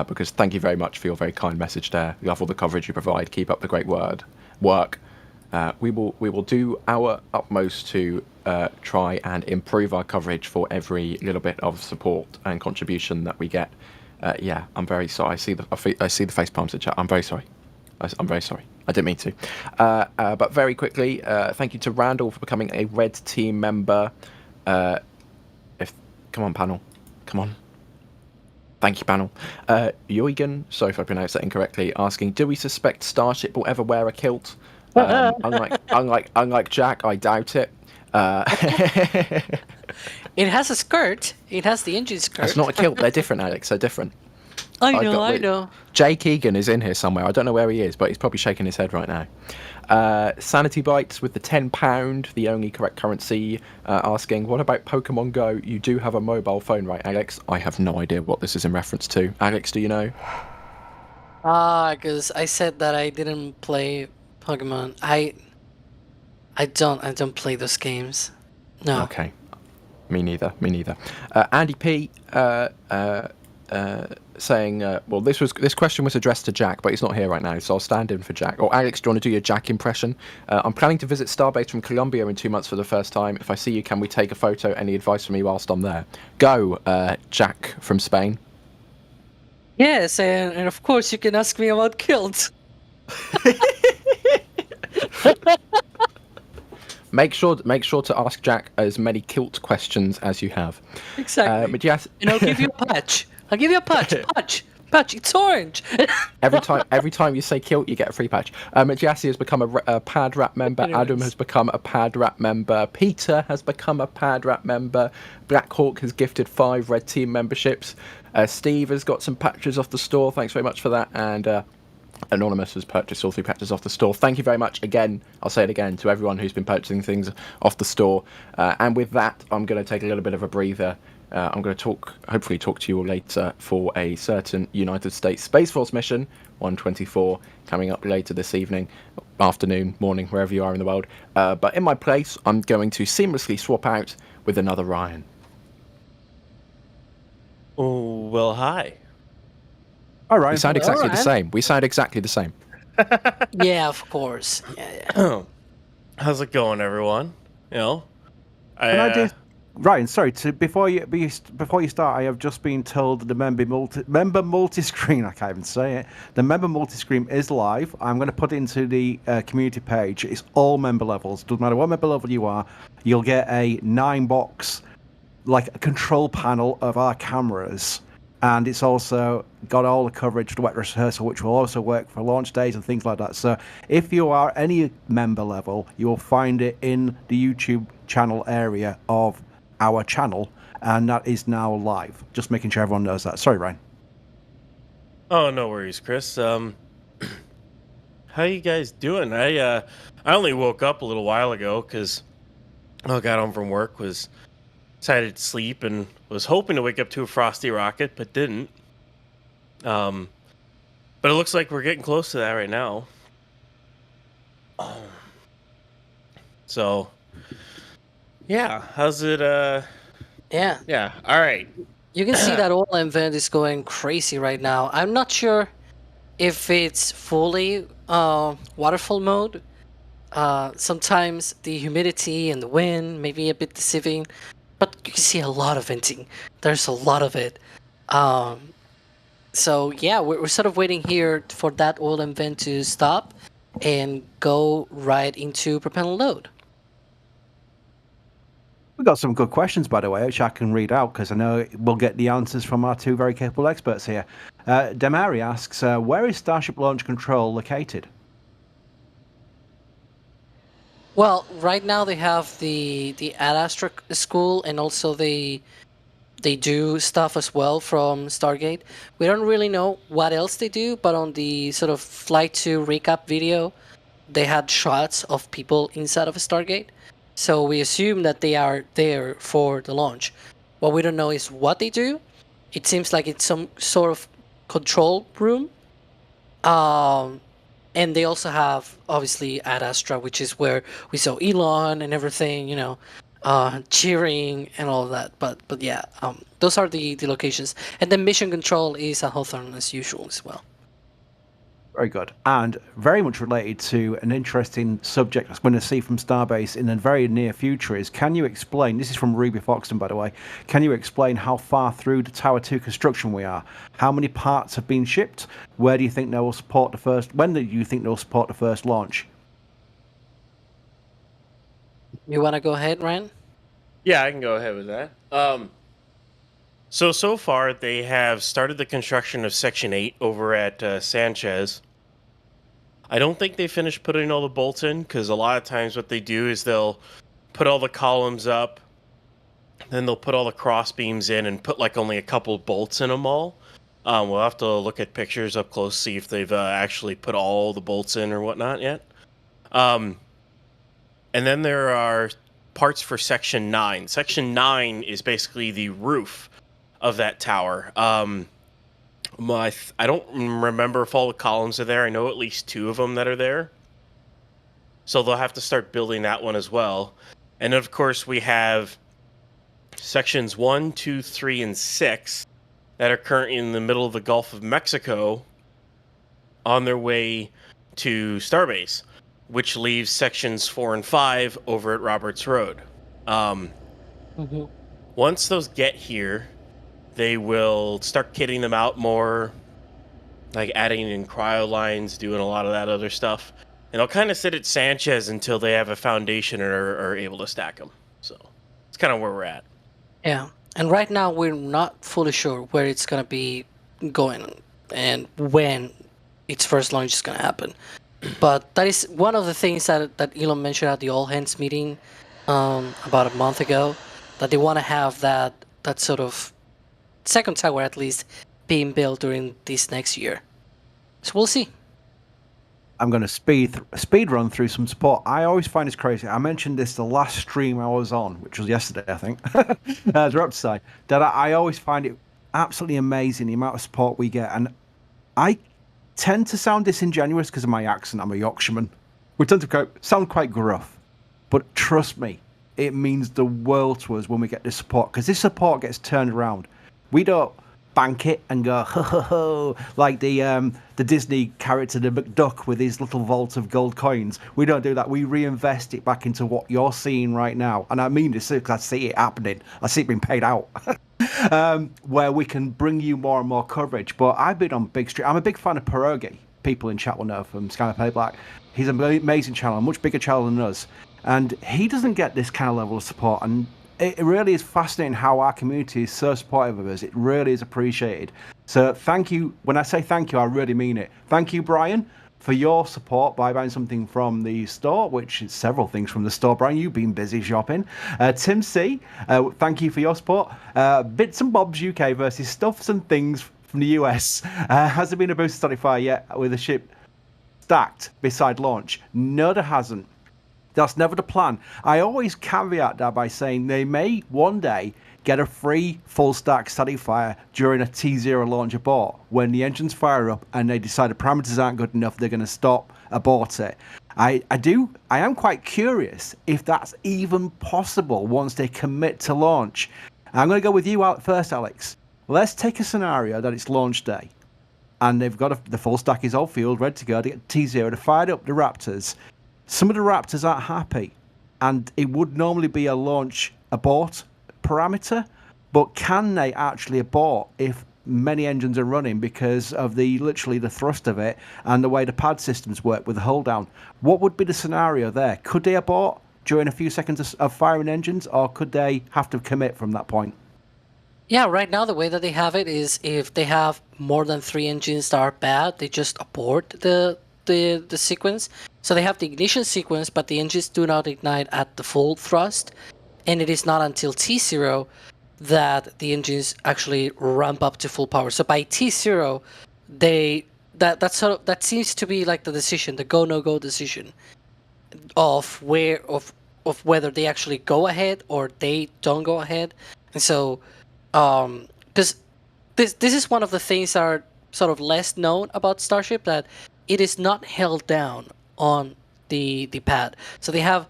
because thank you very much for your very kind message there. Love all the coverage you provide. Keep up the great work. We will do our utmost to try and improve our coverage for every little bit of support and contribution that we get. Yeah, I'm very sorry. I see the face palms in chat. I'm very sorry. I'm very sorry. I didn't mean to. But very quickly, thank you to Randall for becoming a Red Team member. Come on, panel. Come on. Thank you, panel. Eugen, sorry if I pronounced that incorrectly, asking, do we suspect Starship will ever wear a kilt? Unlike Jack, I doubt it. It has a skirt. It has the engine skirt. It's not a kilt. They're different, Alex. They're different. I know. Jake Egan is in here somewhere. I don't know where he is, but he's probably shaking his head right now. Sanity Bites with the £10, the only correct currency, asking, what about Pokemon Go? You do have a mobile phone, right, Alex? I have no idea what this is in reference to. Alex, do you know? Because I said that I didn't play Pokemon. I don't play those games. No. Okay. Me neither. Andy P. Saying, well, this question was addressed to Jack, but he's not here right now, so I'll stand in for Jack. Or Alex, do you want to do your Jack impression? I'm planning to visit Starbase from Colombia in 2 months for the first time. If I see you, can we take a photo? Any advice for me whilst I'm there? Go, Jack from Spain. Yes, and of course you can ask me about kilts. Make sure to ask Jack as many kilt questions as you have. Exactly. But yes, and I'll give you a patch. I'll give you a patch. Patch. It's orange. every time you say kilt, you get a free patch. Jassy has become a Pad Rap member. Anyways. Adam has become a Pad Rap member. Peter has become a Pad Rap member. Black Hawk has gifted 5 Red Team memberships. Steve has got some patches off the store. Thanks very much for that. And Anonymous has purchased all 3 patches off the store. Thank you very much again. I'll say it again to everyone who's been purchasing things off the store. And with that, I'm going to take a little bit of a breather. I'm going to hopefully talk to you all later for a certain United States Space Force mission, 124, coming up later this evening, afternoon, morning, wherever you are in the world. But in my place, I'm going to seamlessly swap out with another Ryan. Oh, well, hi. All right. We sound exactly the same. Yeah, of course. Yeah. How's it going, everyone? You know, Ryan, sorry. Before you start, I have just been told that the member multi-screen. I can't even say it. The member multi-screen is live. I'm going to put it into the community page. It's all member levels. Doesn't matter what member level you are. You'll get a 9-box, like a control panel of our cameras, and it's also got all the coverage for the Wet Dress Rehearsal, which will also work for launch days and things like that. So if you are any member level, you will find it in the YouTube channel area of our channel, and that is now live. Just making sure everyone knows that. Sorry, Ryan. Oh, no worries, Chris. How you guys doing? I only woke up a little while ago because I got home from work, was decided to sleep, and was hoping to wake up to a frosty rocket, but didn't. But it looks like we're getting close to that right now. So, yeah, how's it? Yeah. All right. You can see that all event is going crazy right now. I'm not sure if it's fully waterfall mode. Sometimes the humidity and the wind may be a bit deceiving, but you can see a lot of venting. There's a lot of it. So yeah, we're sort of waiting here for that oil and vent to stop and go right into propellant load. We've got some good questions, by the way, which I can read out because I know we'll get the answers from our 2 very capable experts here. Demari asks, where is Starship Launch Control located? Well, right now they have the Ad Astra school and also the They do stuff as well from Stargate. We don't really know what else they do, but on the sort of Flight 2 recap video, they had shots of people inside of a Stargate. So we assume that they are there for the launch. What we don't know is what they do. It seems like it's some sort of control room. And they also have, obviously, Ad Astra, which is where we saw Elon and everything, cheering and all of that. But yeah, those are the locations. And then mission control is at Hawthorne as usual as well. Very good. And very much related to an interesting subject I'm going to see from Starbase in the very near future is, can you explain, this is from Ruby Foxton, by the way, can you explain how far through the Tower 2 construction we are? How many parts have been shipped? Where do you think they will support the first, when do you think they'll support the first launch? You want to go ahead, Ryan? Yeah, I can go ahead with that. So far, they have started the construction of Section 8 over at Sanchez. I don't think they finished putting all the bolts in, because a lot of times what they do is they'll put all the columns up, then they'll put all the cross beams in and put like only a couple bolts in them all. We'll have to look at pictures up close, see if they've actually put all the bolts in or whatnot yet. And then there are parts for Section 9. Section 9 is basically the roof of that tower. I don't remember if all the columns are there. I know at least 2 of them that are there. So they'll have to start building that one as well. And of course, we have sections 1, 2, 3, and 6 that are currently in the middle of the Gulf of Mexico on their way to Starbase, which leaves sections 4 and 5 over at Roberts Road. Once those get here, they will start kitting them out more, like adding in cryo lines, doing a lot of that other stuff. And they'll kind of sit at Sanchez until they have a foundation and are able to stack them. So it's kind of where we're at. Yeah. And right now, we're not fully sure where it's going to be going and when its first launch is going to happen. But that is one of the things that Elon mentioned at the All Hands meeting about a month ago, that they want to have that sort of second tower at least being built during this next year. So we'll see. I'm going to speed run through some support. I always find this crazy. I mentioned this the last stream I was on, which was yesterday, I think. The Raptors side. That I always find it absolutely amazing the amount of support we get. And I tend to sound disingenuous because of my accent. I'm a Yorkshireman. We tend to sound quite gruff. But trust me, it means the world to us when we get this support, because this support gets turned around. We don't bank it and go ho ho ho like the Disney character, the McDuck, with his little vault of gold coins. We don't do that. We reinvest it back into what you're seeing right now, and I mean this because I see it happening. I see it being paid out. Where we can bring you more and more coverage. But I've been on big stream. I'm a big fan of Pierogi. People in chat will know from Sky Play Black. He's an amazing channel, a much bigger channel than us, and he doesn't get this kind of level of support. And it really is fascinating how our community is so supportive of us. It really is appreciated. So thank you. When I say thank you, I really mean it. Thank you, Brian, for your support by buying something from the store, which is several things from the store. Brian, you've been busy shopping. Tim C, thank you for your support. Bits and Bobs UK versus Stuffs and Things from the US. Has there been a booster study yet with a ship stacked beside launch? No, there hasn't. That's never the plan. I always caveat that by saying they may one day get a free full stack static fire during a T0 launch abort. When the engines fire up and they decide the parameters aren't good enough, they're going to stop, abort it. I am quite curious if that's even possible once they commit to launch. I'm going to go with you out first, Alex. Let's take a scenario that it's launch day and they've got the full stack is all field ready to go to get T0 to fire up the Raptors. Some of the Raptors aren't happy, and it would normally be a launch abort parameter, but can they actually abort if many engines are running because of literally the thrust of it and the way the pad systems work with the hold down? What would be the scenario there? Could they abort during a few seconds of firing engines, or could they have to commit from that point? Yeah, right now the way that they have it is if they have more than 3 engines that are bad, they just abort the sequence. So they have the ignition sequence, but the engines do not ignite at the full thrust. And it is not until T0 that the engines actually ramp up to full power. So by T0, that seems to be like the decision, the go no go decision of whether they actually go ahead or they don't go ahead. And so because this is one of the things that are sort of less known about Starship, that it is not held down on the pad. So they have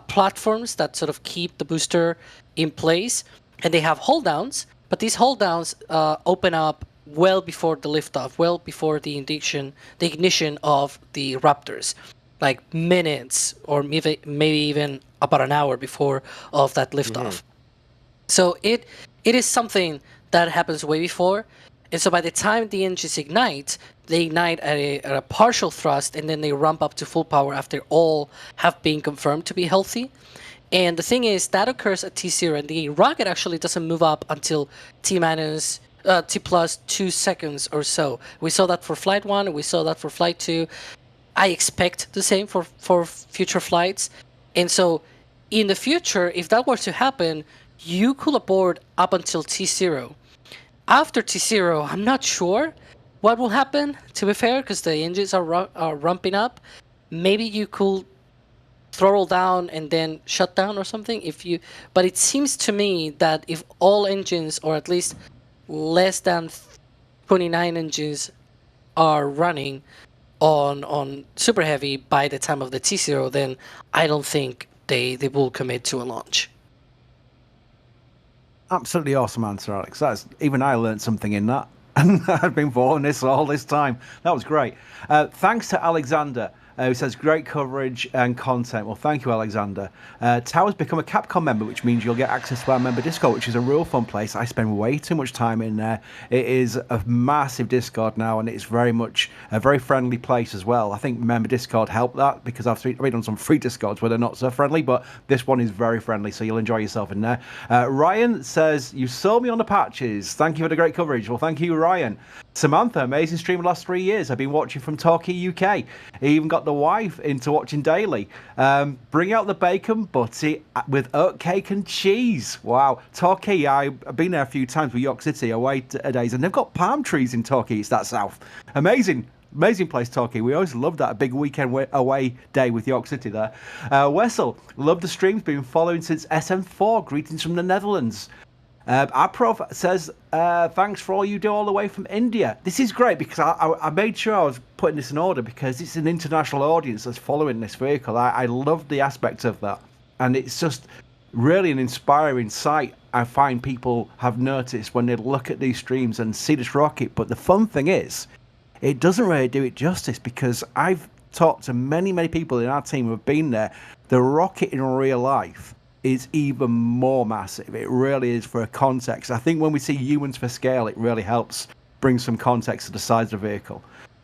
platforms that sort of keep the booster in place, and they have hold downs, but these hold downs open up well before the liftoff, well before the ignition of the Raptors, like minutes or maybe even about an hour before of that liftoff. So it is something that happens way before. And so by the time the engines ignite, they ignite at a partial thrust, and then they ramp up to full power after all have been confirmed to be healthy. And the thing is, that occurs at T0, and the rocket actually doesn't move up until T plus 2 seconds or so. We saw that for Flight 1, and we saw that for Flight 2. I expect the same for future flights. And so in the future, if that were to happen, you could abort up until T0. After T0, I'm not sure what will happen, to be fair, because the engines are ramping up. Maybe you could throttle down and then shut down or something. But it seems to me that if all engines, or at least less than 29 engines, are running on Super Heavy by the time of the T0, then I don't think they will commit to a launch. Absolutely awesome answer, Alex. Even I learned something in that. And I've been following this all this time. That was great. Thanks to Alexander, who says great coverage and content. Well, thank you, Alexander. Tower's become a Capcom member, which means you'll get access to our member Discord, which is a real fun place. I spend way too much time in there. It is a massive Discord now, and it's very much a very friendly place as well. I think member Discord helped that, because I've been on some free Discords where they're not so friendly, but this one is very friendly, so you'll enjoy yourself in there. Ryan says, you sold me on the patches. Thank you for the great coverage. Well, thank you, Ryan. Samantha, amazing stream the last 3 years. I've been watching from Torquay, UK. He even got the wife into watching daily. Bring out the bacon butty with oat cake and cheese. Wow. Torquay, I've been there a few times with York City away days, and they've got palm trees in Torquay. It's that south. Amazing. Amazing place, Torquay. We always loved that, a big weekend away day with York City there. Wessel, love the streams, been following since SM4. Greetings from the Netherlands. Aprov says, thanks for all you do all the way from India. This is great, because I made sure I was putting this in order, because it's an international audience that's following this vehicle. I love the aspect of that. And it's just really an inspiring sight. I find people have noticed when they look at these streams and see this rocket. But the fun thing is, it doesn't really do it justice, because I've talked to many, many people in our team who have been there. The rocket in real life is even more massive. It really is, for a context. I think when we see humans for scale, it really helps bring some context to the size of the vehicle.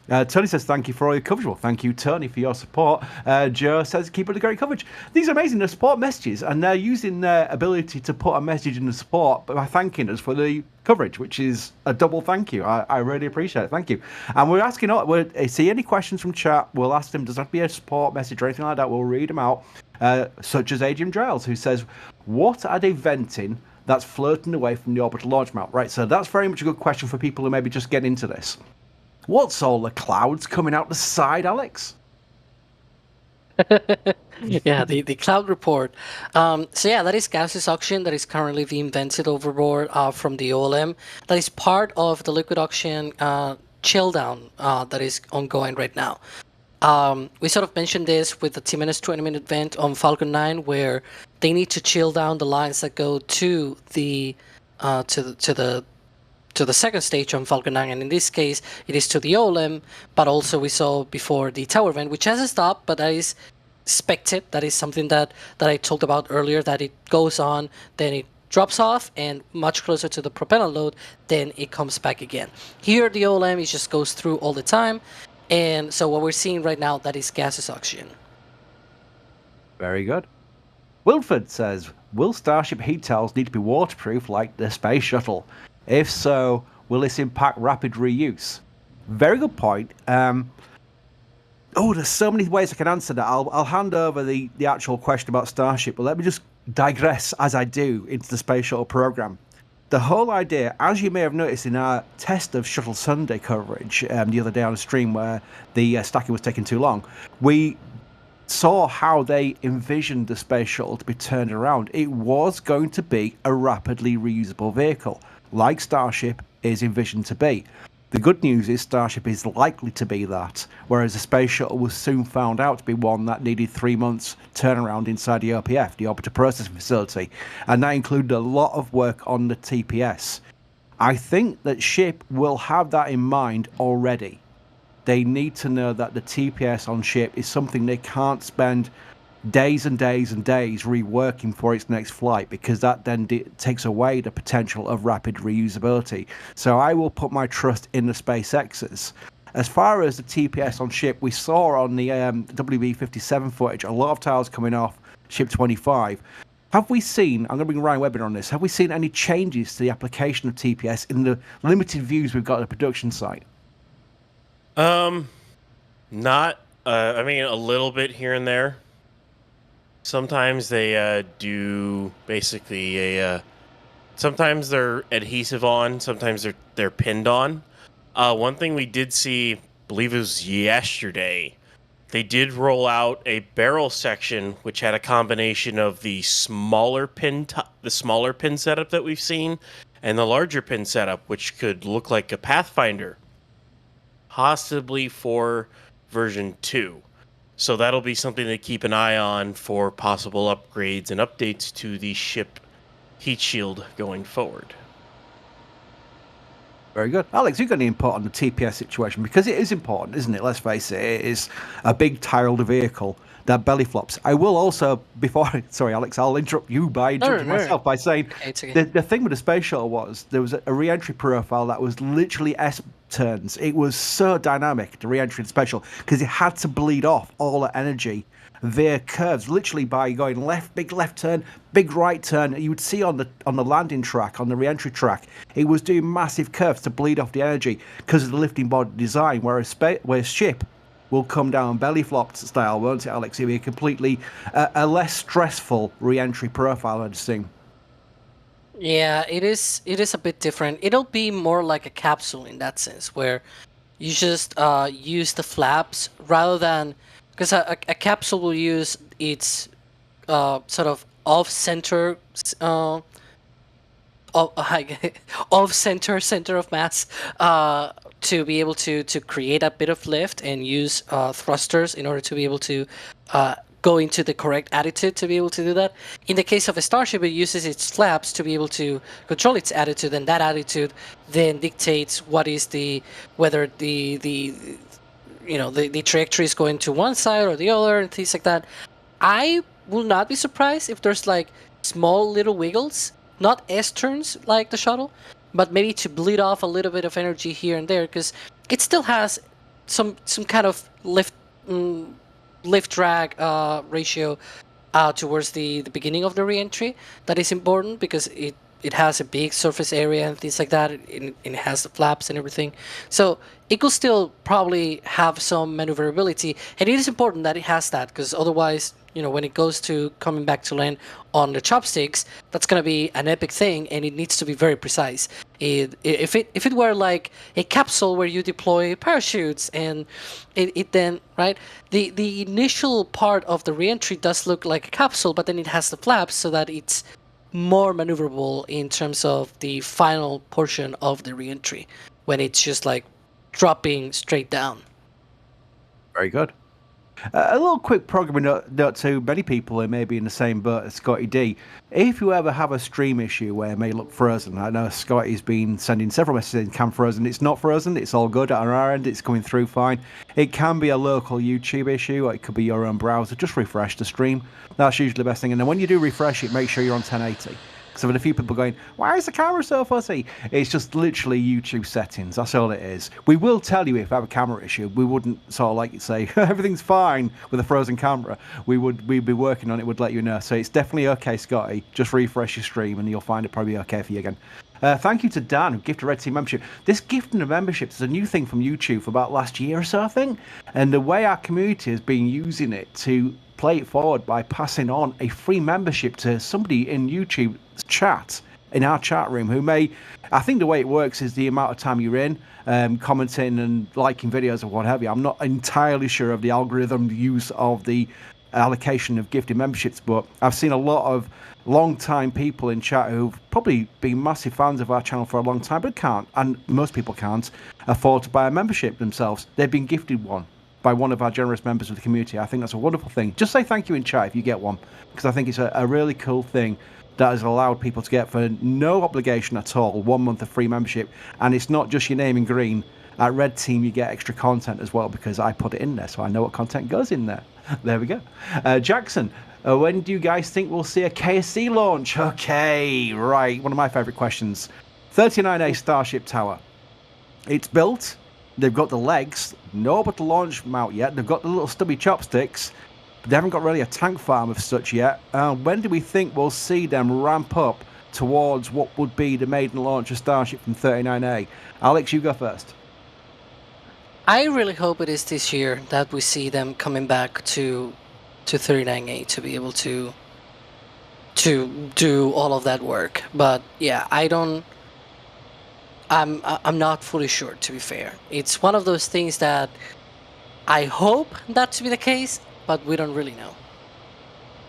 Tony says, thank you for all your coverage. Well, thank you, Tony, for your support. Joe says, keep up the great coverage. These are amazing, the support messages, and they're using their ability to put a message in the support by thanking us for the coverage, which is a double thank you. I really appreciate it. Thank you. And we're asking, see any questions from chat, we'll ask them. Does not have to be a support message or anything like that. We'll read them out. Such as Adrian Driles, who says, what are they venting that's floating away from the orbital launch mount? Right, so that's very much a good question for people who maybe just get into this. What's all the clouds coming out the side, Alex? Yeah, the cloud report. So yeah, that is gaseous oxygen that is currently being vented overboard from the OLM. That is part of the liquid oxygen chill down that is ongoing right now. We sort of mentioned this with the T-20-minute vent on Falcon 9, where they need to chill down the lines that go to the second stage on Falcon 9, and in this case, it is to the OLM. But also, we saw before the tower vent, which hasn't stopped, but that is expected. That is something that I talked about earlier. That it goes on, then it drops off, and much closer to the propellant load, then it comes back again. Here, the OLM, it just goes through all the time. And so what we're seeing right now, that is gaseous oxygen. Very good. Wilford says, will Starship heat towels need to be waterproof like the space shuttle? If so, will this impact rapid reuse? Very good point. There's so many ways I can answer that. I'll hand over the actual question about Starship, but let me just digress, as I do, into the space shuttle program. the whole idea, as you may have noticed in our test of Shuttle Sunday coverage the other day on a stream where the stacking was taking too long, we saw how they envisioned the space shuttle to be turned around. It was going to be a rapidly reusable vehicle, like Starship is envisioned to be. The good news is Starship is likely to be that, whereas the space shuttle was soon found out to be one that needed 3 months turnaround inside the OPF, the Orbiter Processing Facility, and that included a lot of work on the TPS. I think that Ship will have that in mind already. They need to know that the TPS on Ship is something they can't spend days and days and days reworking for its next flight, because that then takes away the potential of rapid reusability. So I will put my trust in the SpaceXs. As far as the TPS on Ship, we saw on the WB-57 footage a lot of tiles coming off Ship 25. Have we seen, I'm going to bring Ryan Webber on this, have we seen any changes to the application of TPS in the limited views we've got at the production site? Not, I mean, a little bit here and there. Sometimes they do basically sometimes they're adhesive on, sometimes they're pinned on. One thing we did see, I believe it was yesterday, they did roll out a barrel section which had a combination of the smaller pin setup that we've seen and the larger pin setup, which could look like a Pathfinder, possibly for version 2. So that'll be something to keep an eye on for possible upgrades and updates to the ship heat shield going forward. Very good. Alex, you've got any input on the TPS situation? Because it is important, isn't it? Let's face it, it is a big tiled vehicle that belly flops. I will also, sorry, Alex, I'll interrupt you by interrupting myself by saying the thing with the space shuttle was there was a re-entry profile that was literally S-turns. It was so dynamic, the re-entry and special, because it had to bleed off all the energy via curves, literally by going left, big left turn, big right turn. You would see on the landing track, on the re-entry track, it was doing massive curves to bleed off the energy because of the lifting body design, whereas Ship will come down belly flopped style, won't it, Alex? It'll be a completely a less stressful re-entry profile, I'd assume. Yeah, it is a bit different. It'll be more like a capsule in that sense, where you just use the flaps rather than, because a capsule will use its sort of off-center center of mass to be able to create a bit of lift and use thrusters in order to be able to go into the correct attitude to be able to do that. In the case of a Starship, it uses its flaps to be able to control its attitude, and that attitude then dictates whether the trajectory is going to one side or the other and things like that. I will not be surprised if there's like small little wiggles, not S-turns like the shuttle, but maybe to bleed off a little bit of energy here and there, because it still has some kind of lift drag ratio towards the beginning of the re-entry. That is important because it has a big surface area and things like that. It has the flaps and everything. So it could still probably have some maneuverability, and it is important that it has that, because otherwise, when it goes to coming back to land on the chopsticks, that's going to be an epic thing, and it needs to be very precise. If it were like a capsule where you deploy parachutes and it then, right, the initial part of the re-entry does look like a capsule, but then it has the flaps so that it's more maneuverable in terms of the final portion of the re-entry, when it's just like dropping straight down. Very good. A little quick programming note to many people who may be in the same boat as Scotty D. If you ever have a stream issue where it may look frozen, I know Scotty's been sending several messages in cam frozen. It's not frozen, it's all good on our end, it's coming through fine. It can be a local YouTube issue, or it could be your own browser. Just refresh the stream. That's usually the best thing. And then when you do refresh it, make sure you're on 1080. Because I've had a few people going, why is the camera so fuzzy? It's just literally YouTube settings. That's all it is. We will tell you if we have a camera issue. We wouldn't sort of like say everything's fine with a frozen camera. We'd be working on it. We'd let you know. So it's definitely okay, Scotty. Just refresh your stream and you'll find it probably okay for you again. Thank you to Dan who gifted a Red Team membership. This gifting of memberships is a new thing from YouTube for about last year or so, I think. And the way our community has been using it to play it forward by passing on a free membership to somebody in YouTube chat in our chat room who may, I think the way it works is the amount of time you're in, commenting and liking videos or what have you. I'm not entirely sure of the algorithm use of the allocation of gifted memberships, but I've seen a lot of long-time people in chat who've probably been massive fans of our channel for a long time, but can't, and most people can't, afford to buy a membership themselves. They've been gifted one by one of our generous members of the community. I think that's a wonderful thing. Just say thank you in chat if you get one, because I think it's a really cool thing that has allowed people to get for no obligation at all 1 month of free membership. And it's not just your name in green. At Red Team you get extra content as well, because I put it in there, so I know what content goes in there. There we go. Jackson, when do you guys think we'll see a KSC launch? Okay, right, one of my favorite questions. 39A Starship Tower. It's built, they've got the legs, no but the launch mount yet, they've got the little stubby chopsticks, but they haven't got really a tank farm of such yet. When do we think we'll see them ramp up towards what would be the maiden launch of Starship from 39A? Alex, you go first. I really hope it is this year that we see them coming back to 39A to be able to do all of that work. But yeah, I'm not fully sure, to be fair. It's one of those things that I hope that to be the case, but we don't really know.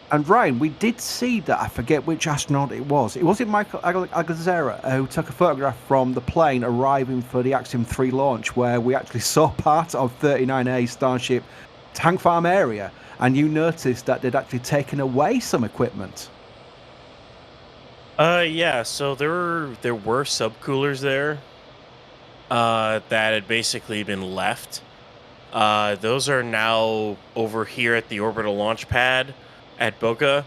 And Ryan, we did see that, I forget which astronaut it was. It wasn't Michael Agazera who took a photograph from the plane arriving for the Axiom 3 launch, where we actually saw part of 39A Starship tank farm area, and you noticed that they'd actually taken away some equipment. Yeah, so there were subcoolers there that had basically been left. Those are now over here at the orbital launch pad at Boca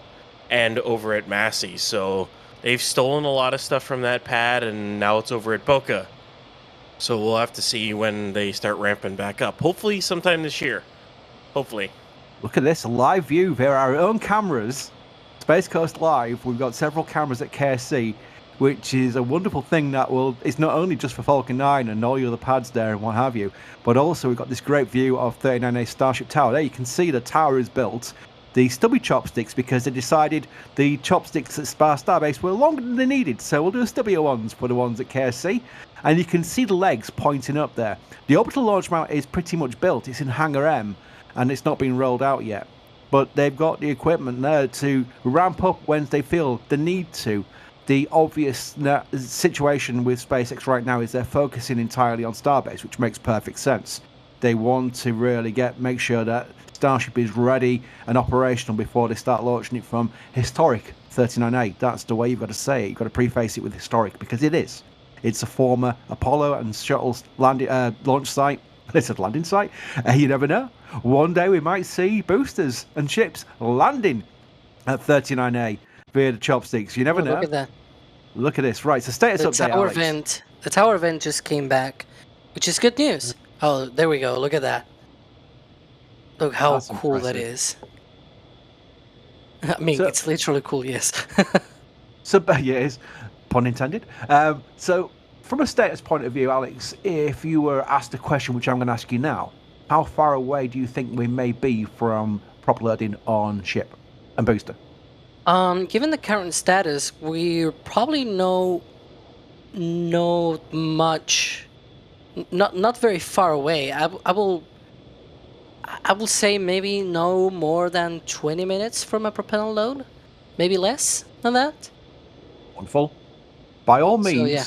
and over at Massey. So they've stolen a lot of stuff from that pad, and now it's over at Boca. So we'll have to see when they start ramping back up. Hopefully sometime this year. Hopefully. Look at this, a live view via our own cameras. Space Coast Live, we've got several cameras at KSC, which is a wonderful thing that it's not only just for Falcon 9 and all your other pads there and what have you, but also we've got this great view of 39A Starship Tower. There you can see the tower is built. The stubby chopsticks, because they decided the chopsticks at Starbase were longer than they needed, so we'll do stubbier ones for the ones at KSC. And you can see the legs pointing up there. The orbital launch mount is pretty much built. It's in Hangar M, and it's not been rolled out yet. But they've got the equipment there to ramp up when they feel the need to. The obvious situation with SpaceX right now is they're focusing entirely on Starbase, which makes perfect sense. They want to really make sure that Starship is ready and operational before they start launching it from historic 39A. That's the way you've got to say it. You've got to preface it with historic, because it is. It's a former Apollo and shuttle launch site. It's a landing site. You never know. One day we might see boosters and ships landing at 39A via the chopsticks. You never know. Look at that. Look at this. Right, so status update, Alex. The tower vent just came back, which is good news. Oh, there we go. Look at that. Look how That's cool impressive. that is. I mean, it's literally cool, yes. So, yes, pun intended. So, from a status point of view, Alex, if you were asked a question, which I'm going to ask you now, how far away do you think we may be from prop loading on ship and booster? Given the current status, we probably know much, not very far away. I will say maybe no more than 20 minutes from a propellant load, maybe less than that. Wonderful. By all means, So, yeah.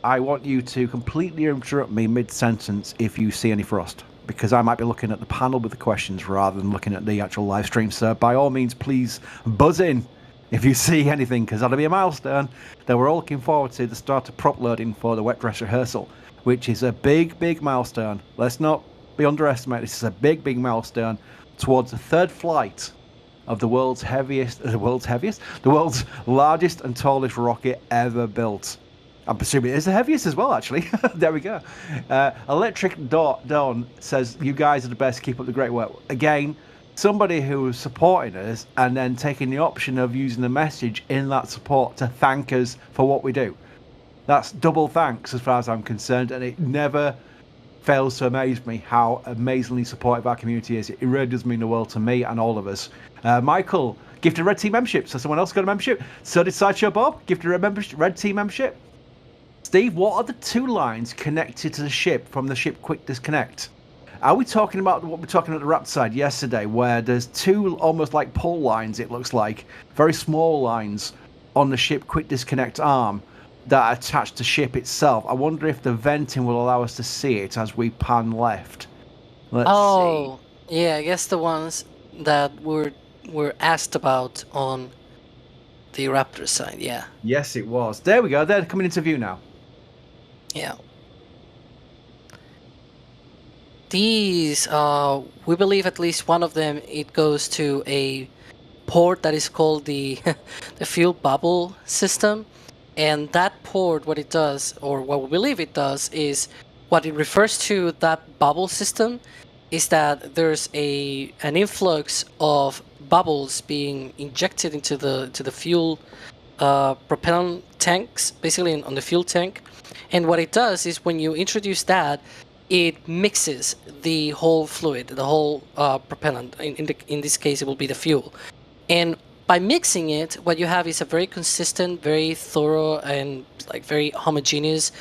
I want you to completely interrupt me mid-sentence if you see any frost, because I might be looking at the panel with the questions rather than looking at the actual live stream. So by all means, please buzz in if you see anything, because that'll be a milestone that we're all looking forward to, the start of prop loading for the Wet Dress Rehearsal, which is a big, big milestone. Let's not be underestimated. This is a big, big milestone towards the third flight of the world's largest and tallest rocket ever built. I'm presuming it is the heaviest as well, actually. There we go. Electric Dawn says, you guys are the best, keep up the great work. Again, somebody who is supporting us and then taking the option of using the message in that support to thank us for what we do. That's double thanks as far as I'm concerned, and it never fails to amaze me how amazingly supportive our community is. It really does mean the world to me and all of us. Michael Gifted red team membership. So someone else got a membership. So did Sideshow Bob. Gifted red team membership. Steve, what are the 2 lines connected to the ship from the ship quick disconnect? Are we talking about what we're talking at the Raptor side yesterday, where there's 2 almost like pull lines, it looks like, very small lines on the ship quick disconnect arm that are attached to ship itself? I wonder if the venting will allow us to see it as we pan left. Let's see. Yeah, I guess the ones that were asked about on the Raptor side, yeah. Yes, it was. There we go. They're coming into view now. Yeah. These, we believe at least one of them, it goes to a port that is called the the fuel bubble system. And that port, what it does, or what we believe it does, is what it refers to that bubble system is that there's an influx of bubbles being injected into the fuel propellant tanks, basically on the fuel tank. And what it does is when you introduce that, it mixes the whole fluid, the whole propellant. In this case, it will be the fuel. And by mixing it, what you have is a very consistent, very thorough, and like very homogeneous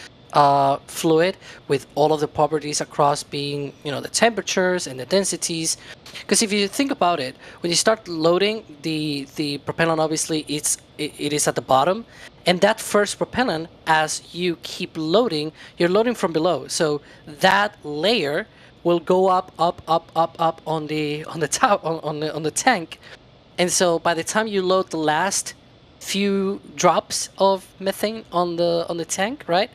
fluid with all of the properties across being, the temperatures and the densities. Because if you think about it, when you start loading the propellant, obviously it is at the bottom, and that first propellant, as you keep loading, you're loading from below. So that layer will go up on the top on the tank, and so by the time you load the last few drops of methane on the tank, right?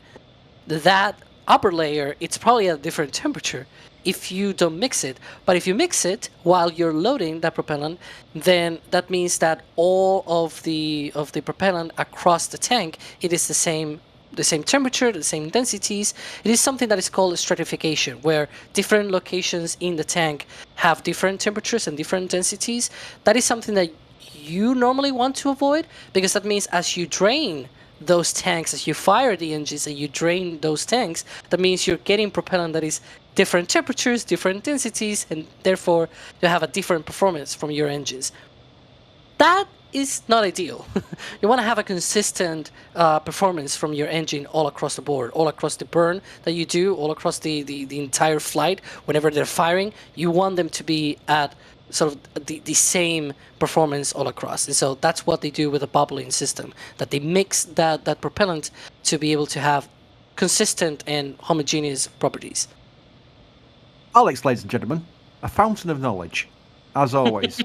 That upper layer, it's probably at a different temperature if you don't mix it. But if you mix it while you're loading that propellant, then that means that all of the propellant across the tank, it is the same temperature, the same densities. It is something that is called stratification, where different locations in the tank have different temperatures and different densities. That is something that you normally want to avoid, because that means as you drain those tanks, as you fire the engines and you drain those tanks, that means you're getting propellant that is different temperatures, different densities, and therefore you have a different performance from your engines. That is not ideal. You want to have a consistent performance from your engine all across the board, all across the burn that you do, all across the entire flight. Whenever they're firing, you want them to be at sort of the same performance all across. And so that's what they do with a bubbling system, that they mix that propellant to be able to have consistent and homogeneous properties. Alex, ladies and gentlemen, a fountain of knowledge, as always.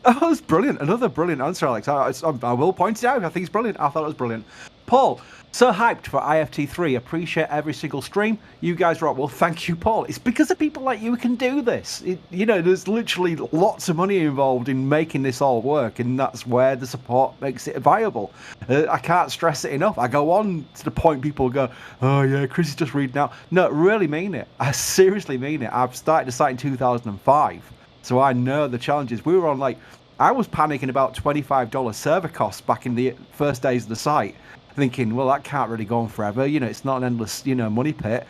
Oh, that was brilliant. Another brilliant answer, Alex. I will point it out. I think it's brilliant. I thought it was brilliant. Paul, so hyped for IFT3. Appreciate every single stream. You guys rock. Well, thank you, Paul. It's because of people like you who can do this. There's literally lots of money involved in making this all work, and that's where the support makes it viable. I can't stress it enough. I go on to the point people go, oh, yeah, Chris is just reading out. No, really mean it. I seriously mean it. I've started the site in 2005, so I know the challenges. We were on, I was panicking about $25 server costs back in the first days of the site, thinking, well, that can't really go on forever. It's not an endless, money pit.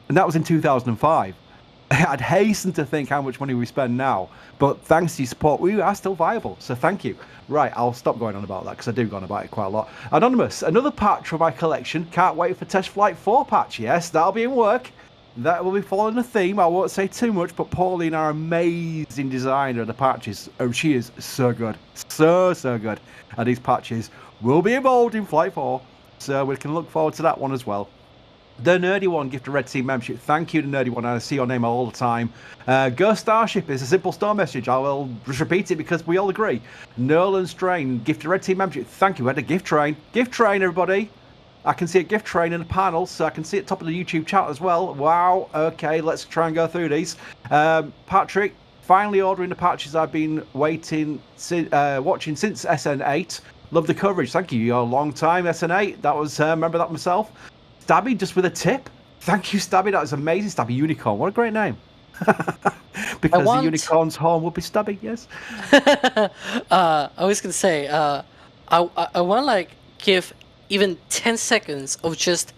And that was in 2005. I'd hasten to think how much money we spend now, but thanks to your support, we are still viable. So thank you. Right, I'll stop going on about that because I do go on about it quite a lot. Anonymous, another patch from my collection. Can't wait for Test Flight 4 patch. Yes, that'll be in work. That will be following a theme. I won't say too much, but Pauline, our amazing designer of the patches, she is so good. So good. And these patches will be involved in Flight 4, so we can look forward to that one as well. The Nerdy One, gift a Red Team membership. Thank you, the Nerdy One. I see your name all the time. Go Starship is a simple store message. I will just repeat it because we all agree. Nolan Strain, gift a Red Team membership. Thank you. We had a gift train. Gift train, everybody. I can see a gift train in the panel, so I can see it top of the YouTube chat as well. Wow. Okay, let's try and go through these. Patrick, finally ordering the patches I've been watching since SN8. Love the coverage. Thank you. You're a long time SN8. That was, remember that myself. Stabby, just with a tip. Thank you, Stabby. That was amazing. Stabby Unicorn. What a great name. Because the unicorn's home would be Stabby, yes. I was going to say, I want to give even 10 seconds of just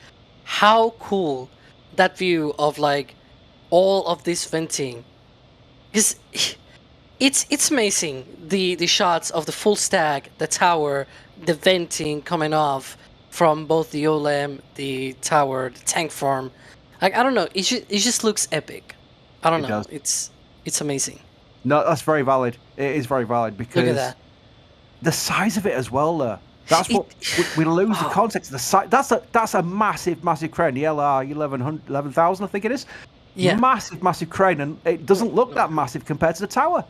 how cool that view of all of this venting. Because It's amazing, the shots of the full stack, the tower, the venting coming off from both the OLEM, the tower, the tank farm. Like, I don't know, it just looks epic. I don't It know, does. it's amazing. No, that's very valid. It is very valid because Look at that. the size of it as well. Though that's what we lose the context. The size. That's a massive crane. The LR 11,000, I think it is. Yeah. Massive crane, and it doesn't look that massive compared to the tower.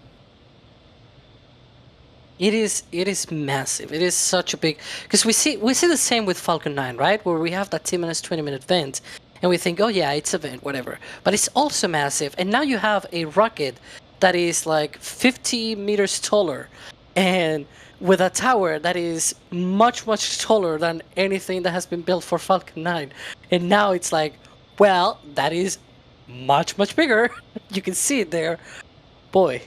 It is massive. It is such a big, because we see the same with Falcon 9, right? Where we have that 10 minutes, 20-minute vent, and we think, oh yeah, it's a vent, whatever. But it's also massive, and now you have a rocket that is like 50 meters taller, and with a tower that is much taller than anything that has been built for Falcon 9. And now it's like, well, that is much bigger. You can see it there. Boy.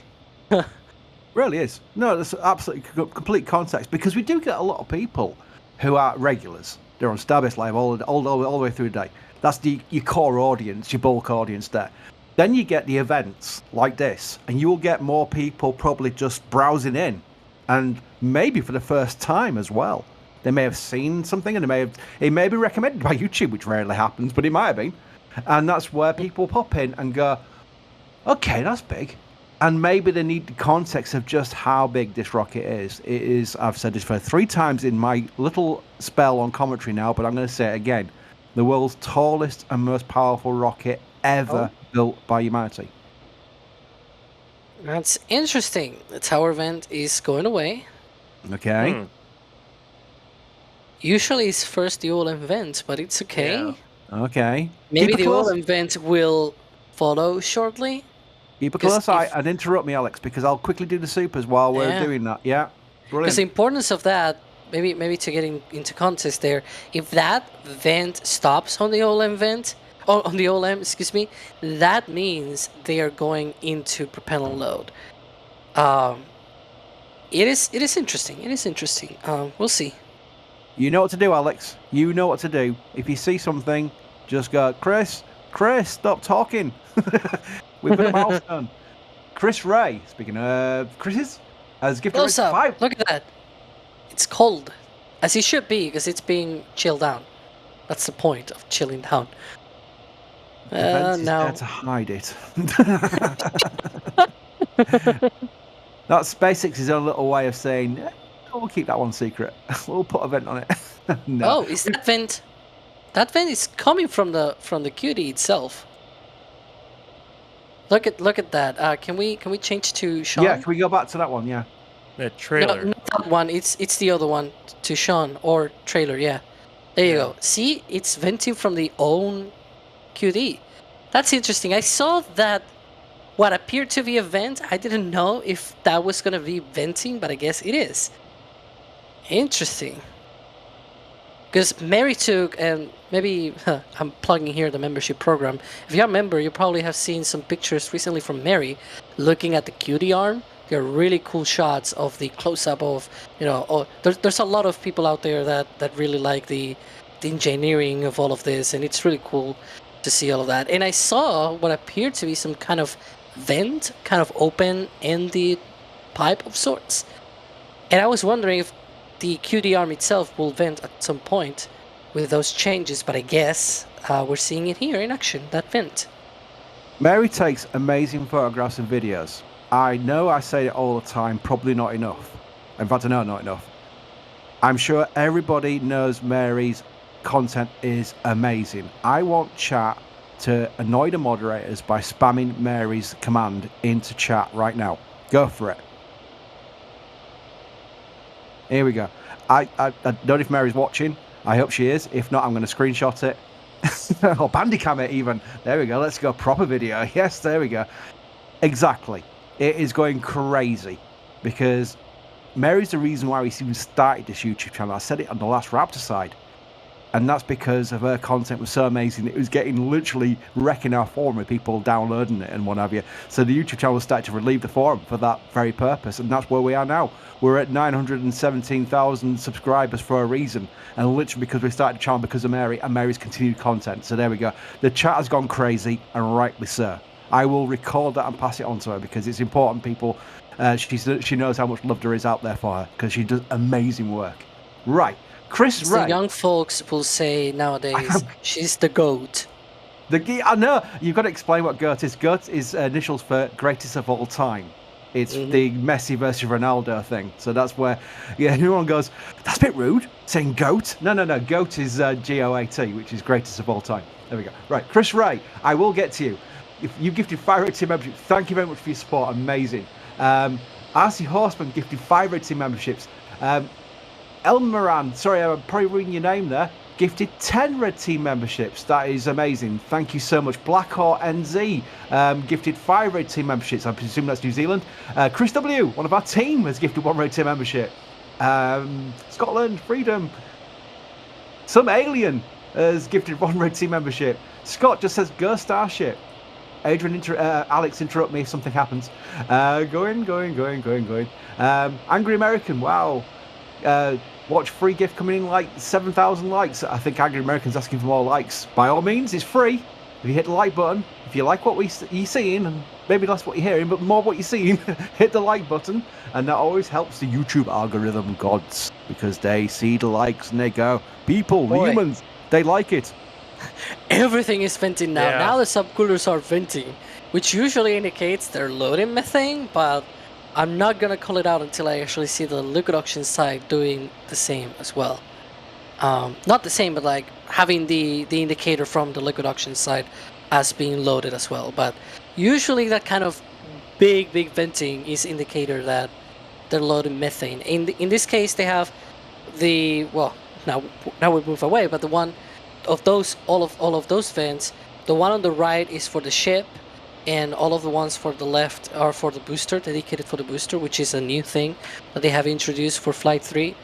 Really is. No, that's absolutely complete context, because we do get a lot of people who are regulars. They're on Starbase Live all the way through the day. That's your core audience, your bulk audience there. Then you get the events like this, and you will get more people probably just browsing in, and maybe for the first time as well. They may have seen something, and it may be recommended by YouTube, which rarely happens, but it might have been. And that's where people pop in and go, okay, that's big. And maybe they need the context of just how big this rocket is. It is, I've said this for 3 times in my little spell on commentary now, but I'm going to say it again. The world's tallest and most powerful rocket ever built by humanity. That's interesting. The tower vent is going away. Okay. Usually it's first the OLEM vent, but it's okay. Yeah. Okay. Maybe the OLEM vent will follow shortly. Keep a close eye and interrupt me, Alex, because I'll quickly do the supers while we're doing that. Yeah, brilliant. Because the importance of that, maybe to get into context there, if that vent stops on the OLEM vent, or on the OLEM, excuse me, that means they are going into propellant load. It is interesting. It is interesting. We'll see. You know what to do, Alex. You know what to do. If you see something, just go, Chris, stop talking. We've got a milestone. Chris Ray, speaking of Chris's, has gifted Close up. 5. Look at that. It's cold, as it should be, because it's being chilled down. That's the point of chilling down. Now there to hide it. That's SpaceX's own little way of saying, we'll keep that one secret. We'll put a vent on it. No. Oh, is that vent? That vent is coming from the QD itself. Look at that. Can we change to Sean? Yeah, can we go back to that one? Yeah. The trailer. No, not that one. It's the other one to Sean, or trailer. Yeah. There you go. See, it's venting from the own QD. That's interesting. I saw that what appeared to be a vent. I didn't know if that was gonna be venting, but I guess it is. Interesting. Because Mary took, and maybe I'm plugging here the membership program. If you're a member, you probably have seen some pictures recently from Mary looking at the QD arm. They're really cool shots of the close-up of, there's a lot of people out there that really like the engineering of all of this, and it's really cool to see all of that. And I saw what appeared to be some kind of vent, kind of open in the pipe of sorts. And I was wondering if the QD arm itself will vent at some point with those changes, but I guess we're seeing it here in action, that vent. Mary takes amazing photographs and videos. I know I say it all the time, probably not enough. In fact, I know not enough. I'm sure everybody knows Mary's content is amazing. I want chat to annoy the moderators by spamming Mary's command into chat right now. Go for it. Here we go. I don't know if Mary's watching. I hope she is. If not, I'm going to screenshot it. Or bandicam it even. There we go. Let's go proper video. Yes, there we go. Exactly. It is going crazy because Mary's the reason why we even started this YouTube channel. I said it on the last Raptor side. And that's because of her content was so amazing. It was getting literally wrecking our forum with people downloading it and what have you. So the YouTube channel started to relieve the forum for that very purpose. And that's where we are now. We're at 917,000 subscribers for a reason. And literally because we started the channel because of Mary and Mary's continued content. So there we go. The chat has gone crazy, and rightly so. I will record that and pass it on to her because it's important people She knows how much love there is out there for her because she does amazing work. Right, Chris As Ray. the young folks will say nowadays, she's the GOAT. I know you've got to explain what GOAT is. GOAT is initials for greatest of all time. It's the Messi versus Ronaldo thing. So that's where, everyone goes, that's a bit rude, saying GOAT. No. GOAT is GOAT, which is greatest of all time. There we go. Right, Chris Ray, I will get to you. If you gifted 5 rated memberships, thank you very much for your support. Amazing. RC Horseman gifted 5 rated memberships. Elmaran, sorry, I'm probably reading your name there, gifted 10 Red Team memberships. That is amazing. Thank you so much. Blackhawk NZ gifted 5 Red Team memberships. I presume that's New Zealand. Chris W, one of our team, has gifted 1 Red Team membership. Scotland, Freedom. Some alien has gifted 1 Red Team membership. Scott just says, go Starship. Adrian, Alex, interrupt me if something happens. Going. Angry American, wow. Watch free gift coming in like 7,000 likes. I think Angry American's asking for more likes. By all means, it's free. If you hit the like button, if you like what you're seeing, and maybe less what you're hearing, but more what you're seeing, hit the like button, and that always helps the YouTube algorithm gods because they see the likes and they go, people, humans, they like it. Everything is venting now. Yeah. Now the subcoolers are venting, which usually indicates they're loading methane, but I'm not gonna call it out until I actually see the liquid oxygen side doing the same as well. Not the same, but like having the indicator from the liquid oxygen side as being loaded as well. But usually that kind of big venting is indicator that they're loading methane. In this case, they have the now we move away, but the one of those all of those vents, the one on the right is for the ship, and all of the ones for the left are for the booster, dedicated for the booster, which is a new thing that they have introduced for Flight 3.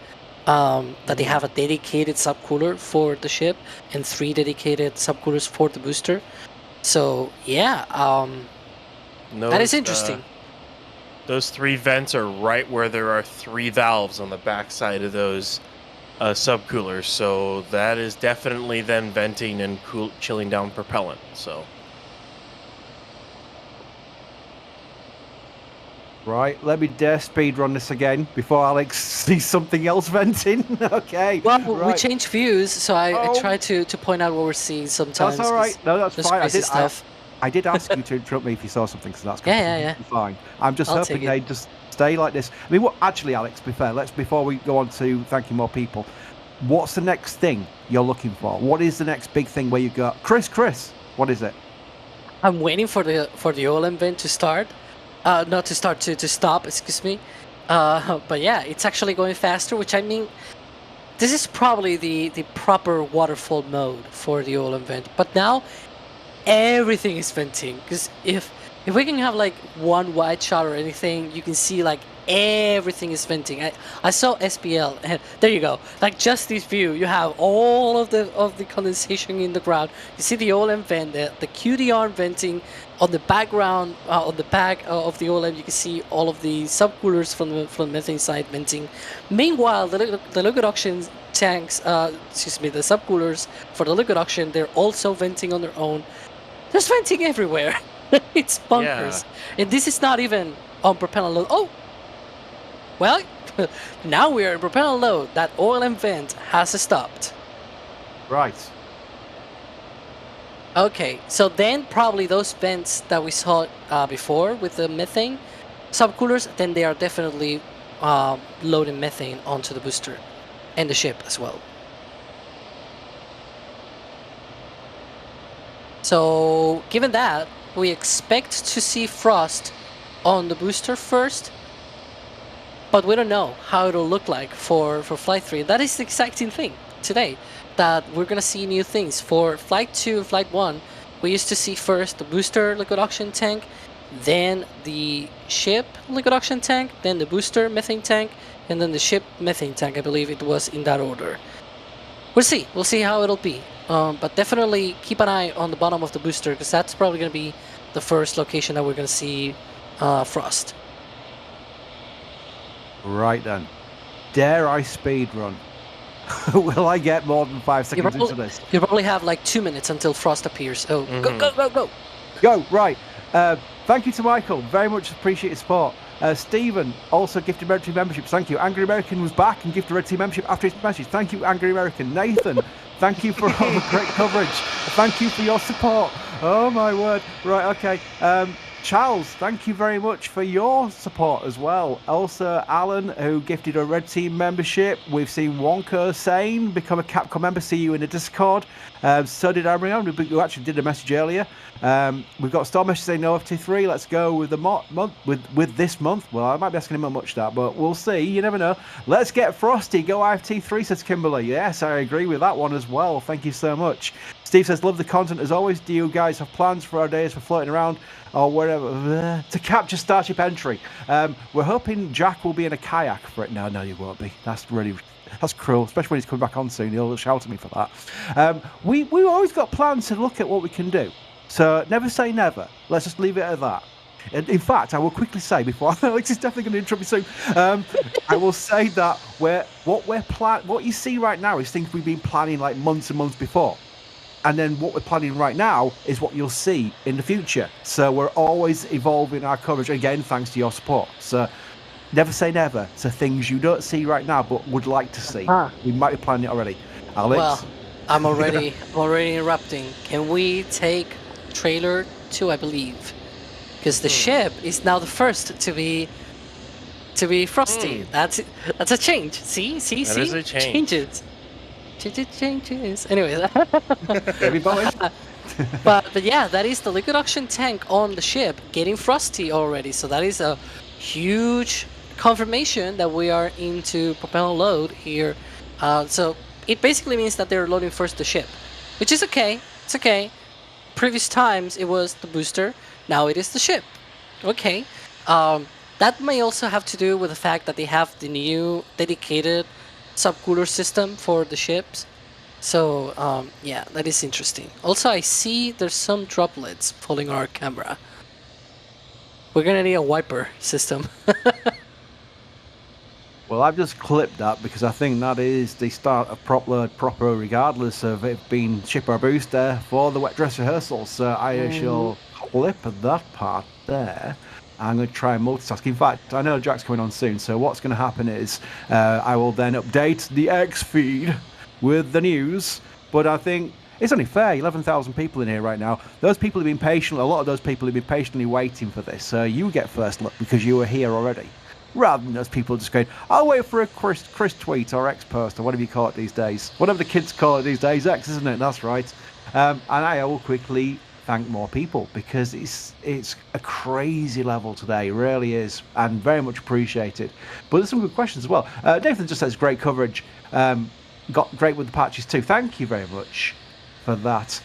That they have a dedicated subcooler for the ship and 3 dedicated subcoolers for the booster. So yeah, that is interesting. Those 3 vents are right where there are 3 valves on the backside of those subcoolers. So that is definitely then venting and chilling down propellant. So. Right, let me dare speed run this again before Alex sees something else venting. Okay. Well, right. we change views, so I try to point out what we're seeing sometimes. That's all right. No, that's fine. I did ask you to interrupt me if you saw something, so that's yeah. fine. I'm just hoping they just stay like this. I mean, actually, Alex, to be fair, before we go on to thanking more people, what's the next thing you're looking for? What is the next big thing where you go, Chris, what is it? I'm waiting for the OLM vent to start. Not to start, to stop, excuse me. But yeah, it's actually going faster, which I mean, this is probably the proper waterfall mode for the OLM vent. But now, everything is venting. Because if we can have like one wide shot or anything, you can see like everything is venting. I saw SPL, and there you go. Like just this view, you have all of the condensation in the ground. You see the OLM vent, the QD venting. On the background, on the back of the OLM, you can see all of the subcoolers from the methane side venting. Meanwhile, the liquid oxygen tanks, the subcoolers for the liquid oxygen, they're also venting on their own. There's venting everywhere. It's bonkers. Yeah. And this is not even on propellant load. Oh! Well, now we are in propellant load. That OLM vent has stopped. Right. Okay, so then probably those vents that we saw before with the methane subcoolers, then they are definitely loading methane onto the booster and the ship as well. So given that, we expect to see frost on the booster first, but we don't know how it'll look like for Flight 3. That is the exciting thing today. That we're gonna see new things. For Flight 2 and Flight 1, we used to see first the booster liquid oxygen tank, then the ship liquid oxygen tank, then the booster methane tank, and then the ship methane tank. I believe it was in that order. We'll see how it'll be. But definitely keep an eye on the bottom of the booster, because that's probably gonna be the first location that we're gonna see frost. Right then. Dare I speed run? Will I get more than 5 seconds into this? You probably have like 2 minutes until frost appears. Oh, go! Go, right. Thank you to Michael. Very much appreciate your support. Stephen also gifted Red Team memberships. Thank you. Angry American was back and gifted Red Team membership after his message. Thank you, Angry American. Nathan, thank you for all the great coverage. Thank you for your support. Oh my word. Right, okay. Charles, thank you very much for your support as well. Also, Alan, who gifted a Red Team membership. We've seen Wonka Sane become a Capcom member. See you in the Discord. So did Ariane, who actually did a message earlier. We've got Star Message saying no FT3. Let's go with the month with this month. Well, I might be asking him how much that, but we'll see. You never know. Let's get Frosty. Go IFT3, says Kimberly. Yes, I agree with that one as well. Thank you so much. Steve says, love the content as always. Do you guys have plans for our days for floating around or wherever to capture Starship entry? We're hoping Jack will be in a kayak for it. No, you won't be. That's cruel, especially when he's coming back on soon. He'll shout at me for that. We've always got plans to look at what we can do. So never say never. Let's just leave it at that. And in fact, I will quickly say before Alex is definitely going to interrupt me soon. I will say that what you see right now is things we've been planning like months and months before. And then what we're planning right now is what you'll see in the future. So we're always evolving our coverage, again, thanks to your support. So never say never to things you don't see right now, but would like to see. We might be planning it already. Alex? Well, I'm already interrupting. Can we take trailer 2, I believe? Because the ship is now the first to be frosty. That's a change. See? That is a change. Changes. Anyway. but yeah, that is the liquid oxygen tank on the ship getting frosty already. So that is a huge confirmation that we are into propellant load here. So it basically means that they're loading first the ship, which is okay. It's okay. Previous times it was the booster. Now it is the ship. Okay. That may also have to do with the fact that they have the new dedicated subcooler system for the ships. So yeah, that is interesting. Also, I see there's some droplets falling on our camera. We're gonna need a wiper system. Well, I've just clipped that because I think that is the start of prop load proper, regardless of it being ship or booster for the Wet Dress Rehearsal. So I shall clip that part there. I'm going to try and multitask. In fact, I know Jack's coming on soon, so what's going to happen is I will then update the X feed with the news. But I think it's only fair. 11,000 people in here right now. Those people have been patient. A lot of those people have been patiently waiting for this. So you get first look because you were here already. Rather than those people just going, I'll wait for a Chris tweet or X post or whatever you call it these days. Whatever the kids call it these days, X, isn't it? That's right. And I will quickly thank more people because it's a crazy level today. It really is, and very much appreciated. But there's some good questions as well. Nathan just says great coverage. Got great with the patches too. Thank you very much for that.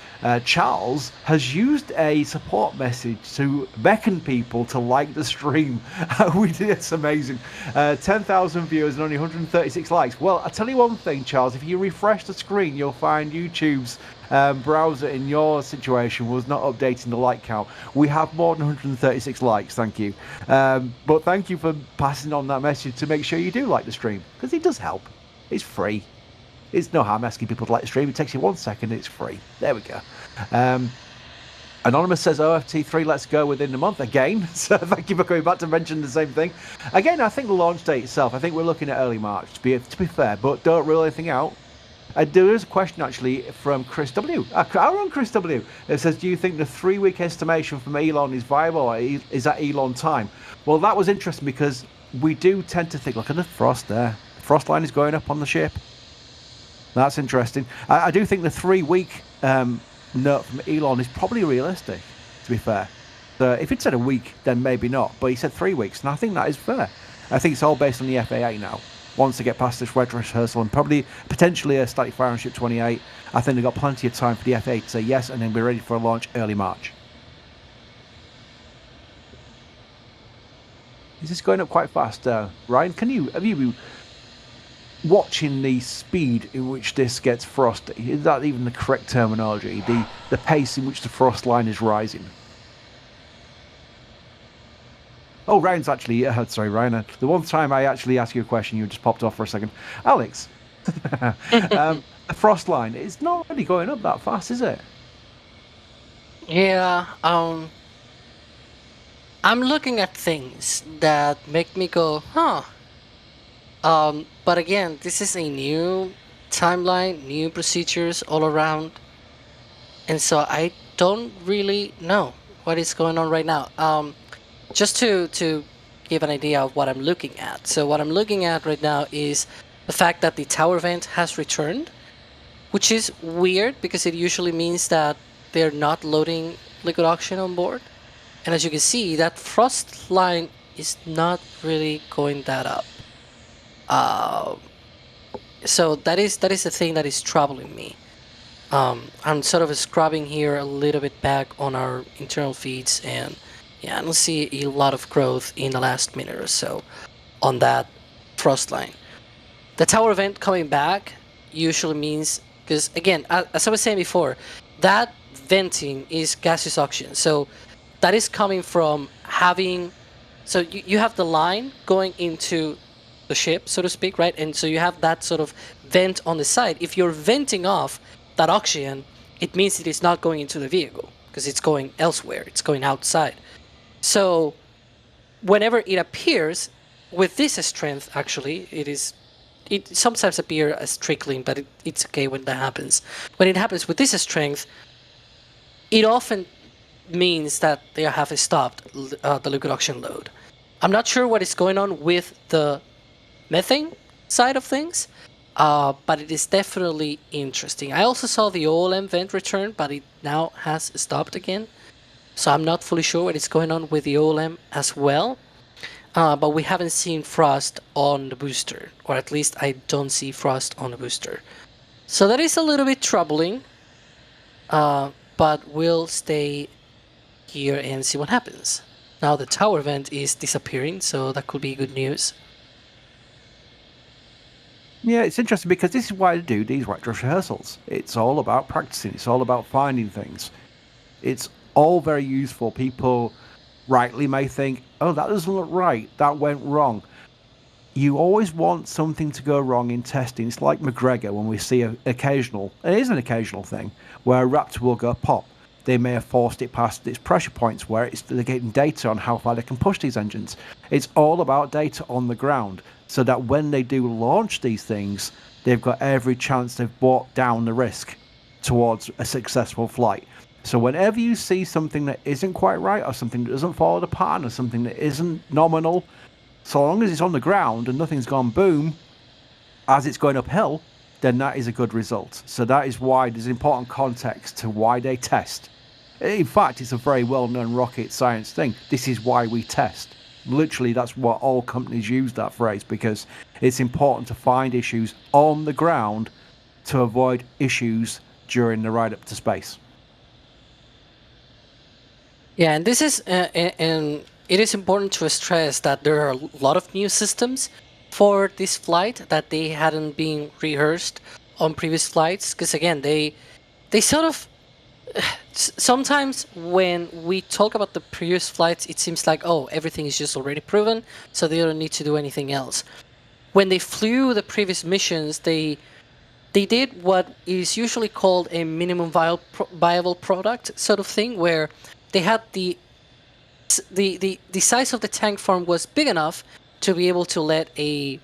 Charles has used a support message to beckon people to like the stream. It's amazing. 10,000 viewers and only 136 likes. Well, I'll tell you one thing, Charles. If you refresh the screen, you'll find YouTube's browser in your situation was not updating the like count. We have more than 136 likes, thank you. But thank you for passing on that message to make sure you do like the stream, because it does help. It's free. It's no harm asking people to like the stream. It takes you 1 second. It's free. There we go. Anonymous says OFT3, let's go within the month again. So thank you for coming back to mention the same thing. Again, I think the launch date itself, I think we're looking at early March, to be fair, but don't rule anything out. There is a question actually from Chris W. Our own Chris W. It says, do you think the 3-week estimation from Elon is viable, or is that Elon time? Well, that was interesting because we do tend to think, look at the frost there. The frost line is going up on the ship. That's interesting. I do think the 3-week note from Elon is probably realistic, to be fair. So if he'd said a week, then maybe not. But he said 3 weeks, and I think that is fair. I think it's all based on the FAA now. Once they get past this Wet Dress Rehearsal and probably potentially a static fire on Ship 28, I think they've got plenty of time for the FAA to say yes, and then be ready for a launch early March. Is this going up quite fast, Ryan? Have you been watching the speed in which this gets frosty? Is that even the correct terminology? The pace in which the frost line is rising? Oh, Ryan's actually... sorry, Ryan. The one time I actually asked you a question, you just popped off for a second. Alex, the frost line, it's not really going up that fast, is it? Yeah, I'm looking at things that make me go, huh. But again, this is a new timeline, new procedures all around. And so I don't really know what is going on right now. Just to give an idea of what I'm looking at. So what I'm looking at right now is the fact that the tower vent has returned, which is weird because it usually means that they're not loading liquid oxygen on board. And as you can see, that frost line is not really going that up. So that is the thing that is troubling me. I'm sort of scrubbing here a little bit back on our internal feeds, and yeah, I don't see a lot of growth in the last minute or so on that frost line. The tower vent coming back usually means, because again, as I was saying before, that venting is gaseous oxygen. So that is coming from having, so you have the line going into the ship, so to speak, right? And so you have that sort of vent on the side. If you're venting off that oxygen, it means it is not going into the vehicle because it's going elsewhere. It's going outside. So whenever it appears with this strength, actually, it sometimes appears as trickling, but it's okay when that happens. When it happens with this strength, it often means that they have stopped the liquid oxygen load. I'm not sure what is going on with the methane side of things, but it is definitely interesting. I also saw the OLM vent return, but it now has stopped again. So I'm not fully sure what is going on with the OLM as well. But we haven't seen frost on the booster, or at least I don't see frost on the booster. So that is a little bit troubling, but we'll stay here and see what happens. Now the tower vent is disappearing, so that could be good news. Yeah, it's interesting because this is why I do these wet dress rehearsals. It's all about practicing. It's all about finding things. It's all very useful. People rightly may think, oh, that doesn't look right. That went wrong. You always want something to go wrong in testing. It's like McGregor when we see an occasional, it is an occasional thing, where a Raptor will go pop. They may have forced it past its pressure points where they're getting data on how far they can push these engines. It's all about data on the ground, so that when they do launch these things, they've got every chance they've brought down the risk towards a successful flight. So whenever you see something that isn't quite right, or something that doesn't follow the pattern, or something that isn't nominal, so long as it's on the ground and nothing's gone boom as it's going uphill, then that is a good result. So that is why there's important context to why they test. In fact, it's a very well-known rocket science thing. This is why we test. Literally, that's what all companies use that phrase, because it's important to find issues on the ground to avoid issues during the ride up to space. Yeah, and this is, and it is important to stress that there are a lot of new systems for this flight that they hadn't been rehearsed on previous flights. Because again, they sort of, sometimes when we talk about the previous flights, it seems like, oh, everything is just already proven, so they don't need to do anything else. When they flew the previous missions, they did what is usually called a minimum viable product sort of thing, where they had the size of the tank farm was big enough to be able to let a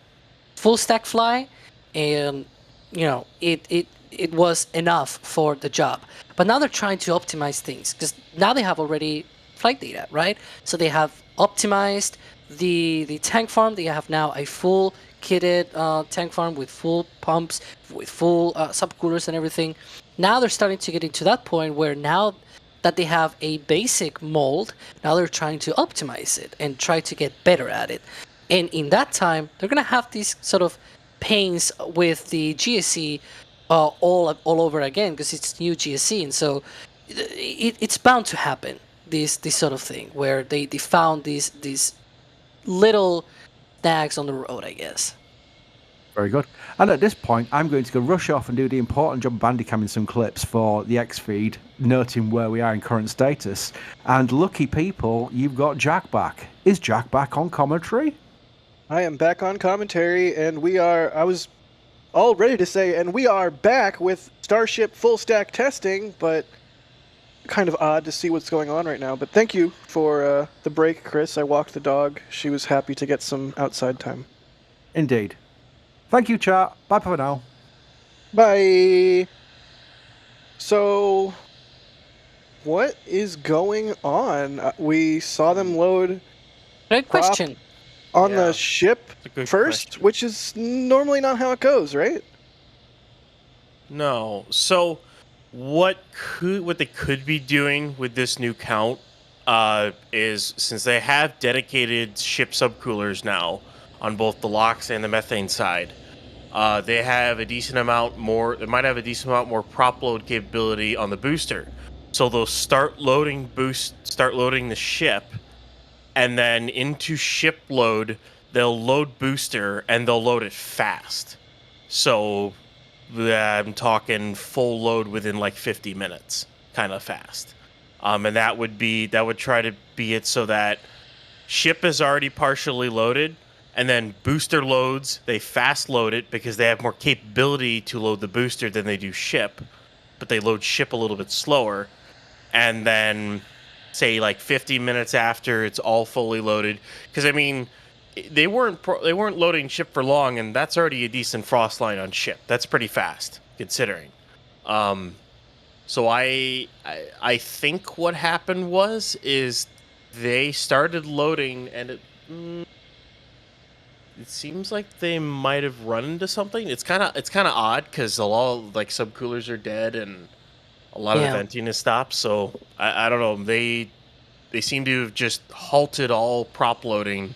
full stack fly, and you know it was enough for the job. But now they're trying to optimize things, because now they have already flight data, right? So they have optimized the tank farm. They have now a full kitted tank farm with full pumps, with full subcoolers and everything. Now they're starting to get into that point where now that they have a basic mold, now they're trying to optimize it and try to get better at it. And in that time, they're going to have these sort of pains with the GSE all over again, because it's new GSE, and so it's bound to happen, this sort of thing, where they found these little snags on the road, I guess. Very good. And at this point, I'm going to go rush off and do the important job of bandicamming some clips for the X feed, noting where we are in current status. And lucky people, you've got Jack back. Is Jack back on commentary? I am back on commentary, and I was all ready to say, and we are back with Starship full stack testing, but kind of odd to see what's going on right now. But thank you for the break, Chris. I walked the dog. She was happy to get some outside time. Indeed. Thank you, chat. Bye for now. Bye. So, what is going on? We saw them load Great question. on the ship a good first, question. which is normally not how it goes, right? No. So, what they could be doing with this new count is, since they have dedicated ship subcoolers now on both the LOX and the methane side, they have a decent amount more. They might have a decent amount more prop load capability on the booster, so they'll start loading the ship, and then into ship load they'll load booster and they'll load it fast. So I'm talking full load within like 50 minutes, kind of fast. And that would try to be it so that ship is already partially loaded, and then booster loads, they fast load it because they have more capability to load the booster than they do ship, but they load ship a little bit slower. And then say like 50 minutes after it's all fully loaded, because I mean, they weren't loading ship for long, and that's already a decent frost line on ship. That's pretty fast considering. So I think what happened is they started loading, and it seems like they might have run into something. It's kind of odd because a lot of like subcoolers are dead and a lot of the venting is stopped. So I don't know. They seem to have just halted all prop loading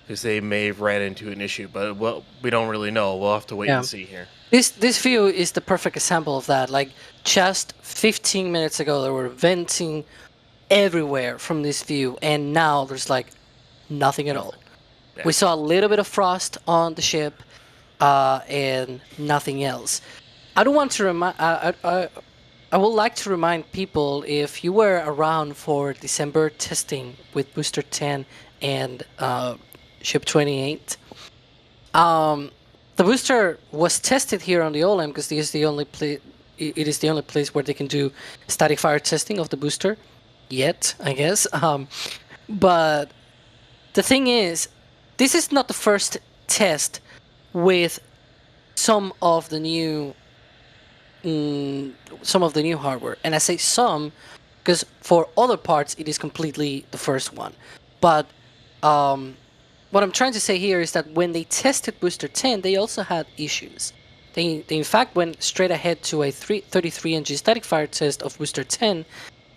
because they may have ran into an issue. But we don't really know. We'll have to wait and see here. This view is the perfect example of that. Like just 15 minutes ago, there were venting everywhere from this view, and now there's like nothing at all. Yeah. We saw a little bit of frost on the ship, and nothing else. I don't want to remind. I would like to remind people, if you were around for December testing with Booster 10 and Ship 28, the booster was tested here on the OLM because it is the only place where they can do static fire testing of the booster. Yet, I guess. But the thing is, this is not the first test with some of the new hardware, and I say some because for other parts it is completely the first one. But what I'm trying to say here is that when they tested Booster 10, they also had issues. They in fact went straight ahead to a 33 ng static fire test of Booster 10,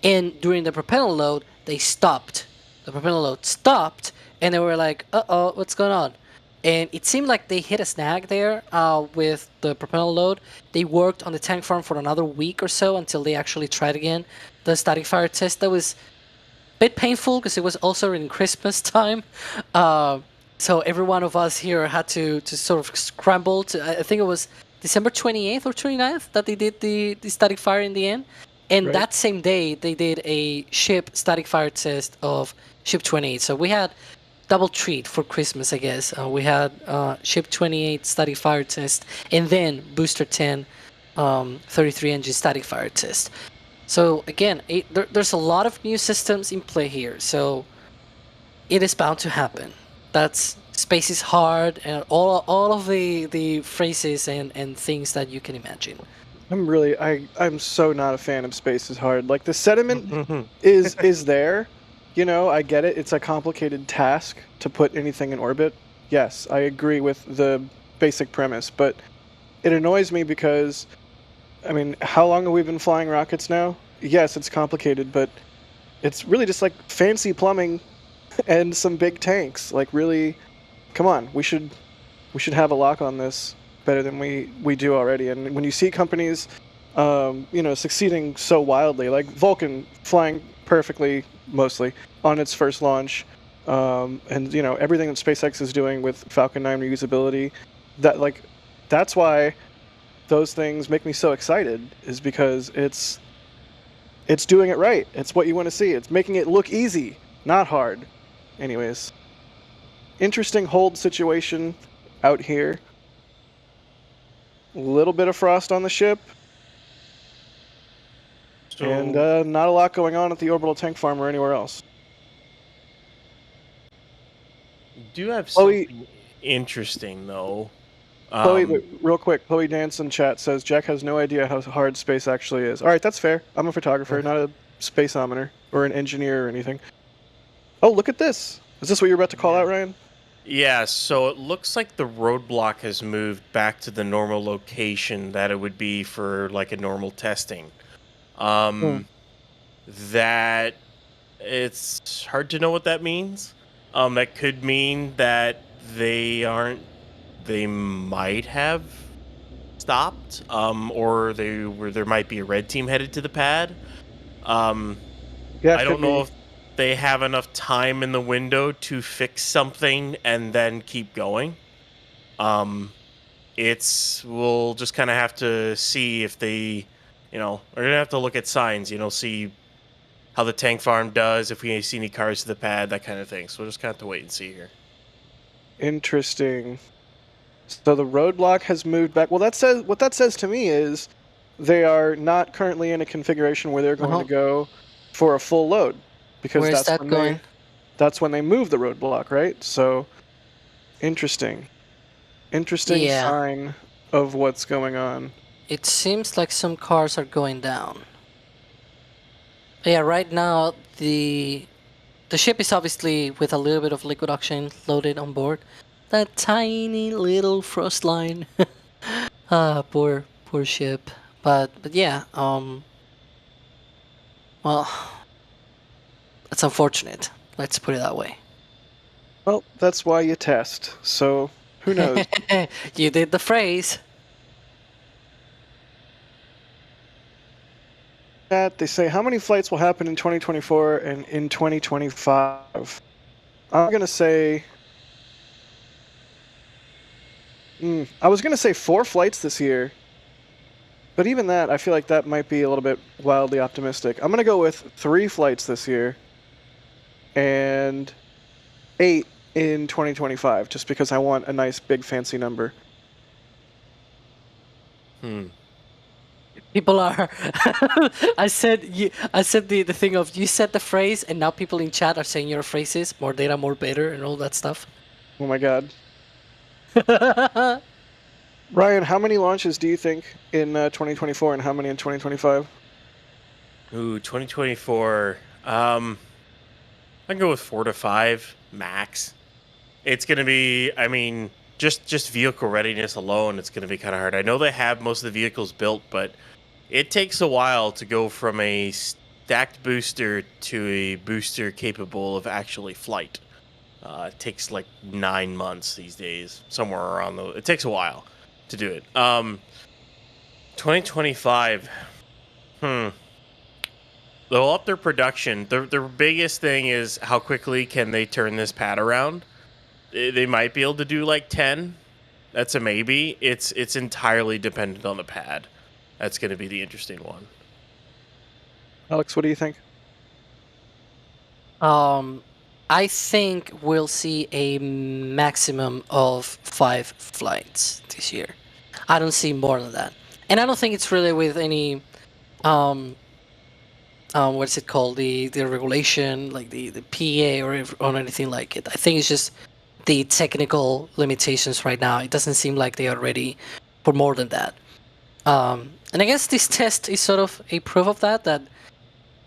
and during the propellant load they stopped. The propellant load stopped, and they were like, "Uh-oh, what's going on?" And it seemed like they hit a snag there with the propellant load. They worked on the tank farm for another week or so until they actually tried again the static fire test. That was a bit painful because it was also in Christmas time. So every one of us here had to sort of scramble to, I think it was December 28th or 29th that they did the static fire in the end. And that same day, they did a ship static fire test of Ship 28. So we had double treat for Christmas, I guess. We had Ship 28 static fire test, and then Booster 10 33 ng static fire test. So again, there's a lot of new systems in play here. So it is bound to happen. That's space is hard, and all of the phrases and things that you can imagine. I'm so not a fan of space is hard. Like the sediment is there. You know, I get it. It's a complicated task to put anything in orbit. Yes, I agree with the basic premise, but it annoys me because, I mean, how long have we been flying rockets now? Yes, it's complicated, but it's really just like fancy plumbing and some big tanks. Like, really, come on, we should have a lock on this better than we do already. And when you see companies, succeeding so wildly, like Vulcan flying perfectly, mostly on its first launch, and everything that SpaceX is doing with Falcon 9 reusability, that's why those things make me so excited, is because it's doing it right. It's what you want to see. It's making it look easy, not hard. Anyways, interesting hold situation out here. A little bit of frost on the ship. And not a lot going on at the orbital tank farm or anywhere else. Do have Chloe- something interesting though. Chloe, wait, real quick, Chloe Dance in chat says Jack has no idea how hard space actually is. All right, that's fair. I'm a photographer, not a spaceometer or an engineer or anything. Oh, look at this. Is this what you're about to call out, Ryan? Yeah, so it looks like the roadblock has moved back to the normal location that it would be for like a normal testing. That it's hard to know what that means. That could mean that they might have stopped, or there might be a red team headed to the pad. I don't know if they have enough time in the window to fix something and then keep going. We'll just kind of have to see if they, we're gonna have to look at signs, see how the tank farm does, if we see any cars to the pad, that kind of thing. So we'll just kind of have to wait and see here. Interesting. So the roadblock has moved back. Well, what that says to me is they are not currently in a configuration where they're going to go for a full load, because Where is that going? That's when they move the roadblock, right? So interesting sign of what's going on. It seems like some cars are going down. Yeah, right now the ship is obviously with a little bit of liquid oxygen loaded on board. That tiny little frost line. Poor ship. But yeah, well, that's unfortunate. Let's put it that way. Well, that's why you test. So who knows? You did the phrase. They say, how many flights will happen in 2024 and in 2025? I'm going to say... I was going to say 4 flights this year. But even that, I feel like that might be a little bit wildly optimistic. I'm going to go with 3 flights this year. And 8 in 2025, just because I want a nice, big, fancy number. People are. I said the thing of you said the phrase, and now people in chat are saying your phrases, more data, more better, and all that stuff. Oh my god. Ryan, how many launches do you think in 2024 and how many in 2025? Ooh, 2024. I can go with 4 to 5 max. It's going to be, just vehicle readiness alone, it's going to be kind of hard. I know they have most of the vehicles built, but it takes a while to go from a stacked booster to a booster capable of actually flight. It takes like 9 months these days, somewhere around those. It takes a while to do it. 2025. They'll up their production. Their biggest thing is how quickly can they turn this pad around. They might be able to do like 10. That's a maybe. It's entirely dependent on the pad. That's going to be the interesting one. Alex, what do you think? I think we'll see a maximum of 5 flights this year. I don't see more than that, and I don't think it's really with any what's it called, the regulation, like the PA or anything like it. I think it's just the technical limitations right now. It doesn't seem like they are ready for more than that. And I guess this test is sort of a proof of that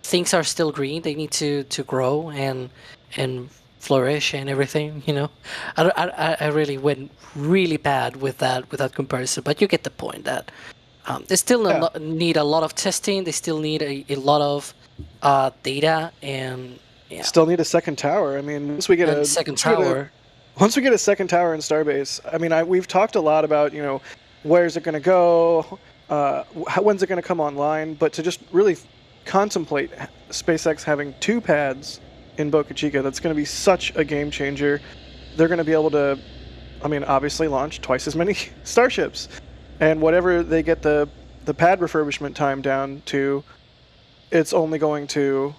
things are still green. They need to grow and flourish and everything, I really went really bad with that comparison, but you get the point that they still need a lot of testing. They still need a lot of data, and still need a second tower. Once we get a second tower in Starbase, we've talked a lot about, where's it going to go, when's it going to come online, but to just really contemplate SpaceX having 2 pads in Boca Chica, that's going to be such a game changer. They're going to be able to, obviously launch twice as many starships, and whatever they get the pad refurbishment time down to, it's only going to.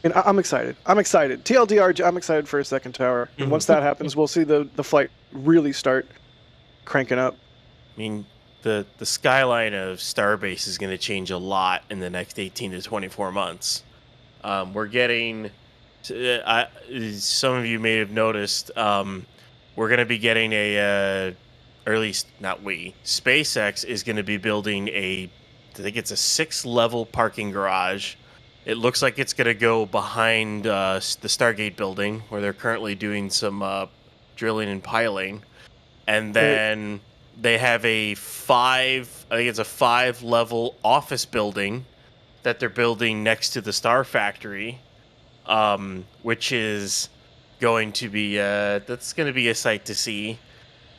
I'm excited. TLDR, I'm excited for a second tower, and once that happens, we'll see the flight really start cranking up. The the skyline of Starbase is going to change a lot in the next 18 to 24 months. We're getting, some of you may have noticed, we're going to be getting or at least not we, SpaceX is going to be building I think it's a 6-level parking garage. It looks like it's going to go behind the Stargate building where they're currently doing some drilling and piling. And then they have I think it's a 5-level office building that they're building next to the Star Factory, which is going to be that's going to be a sight to see.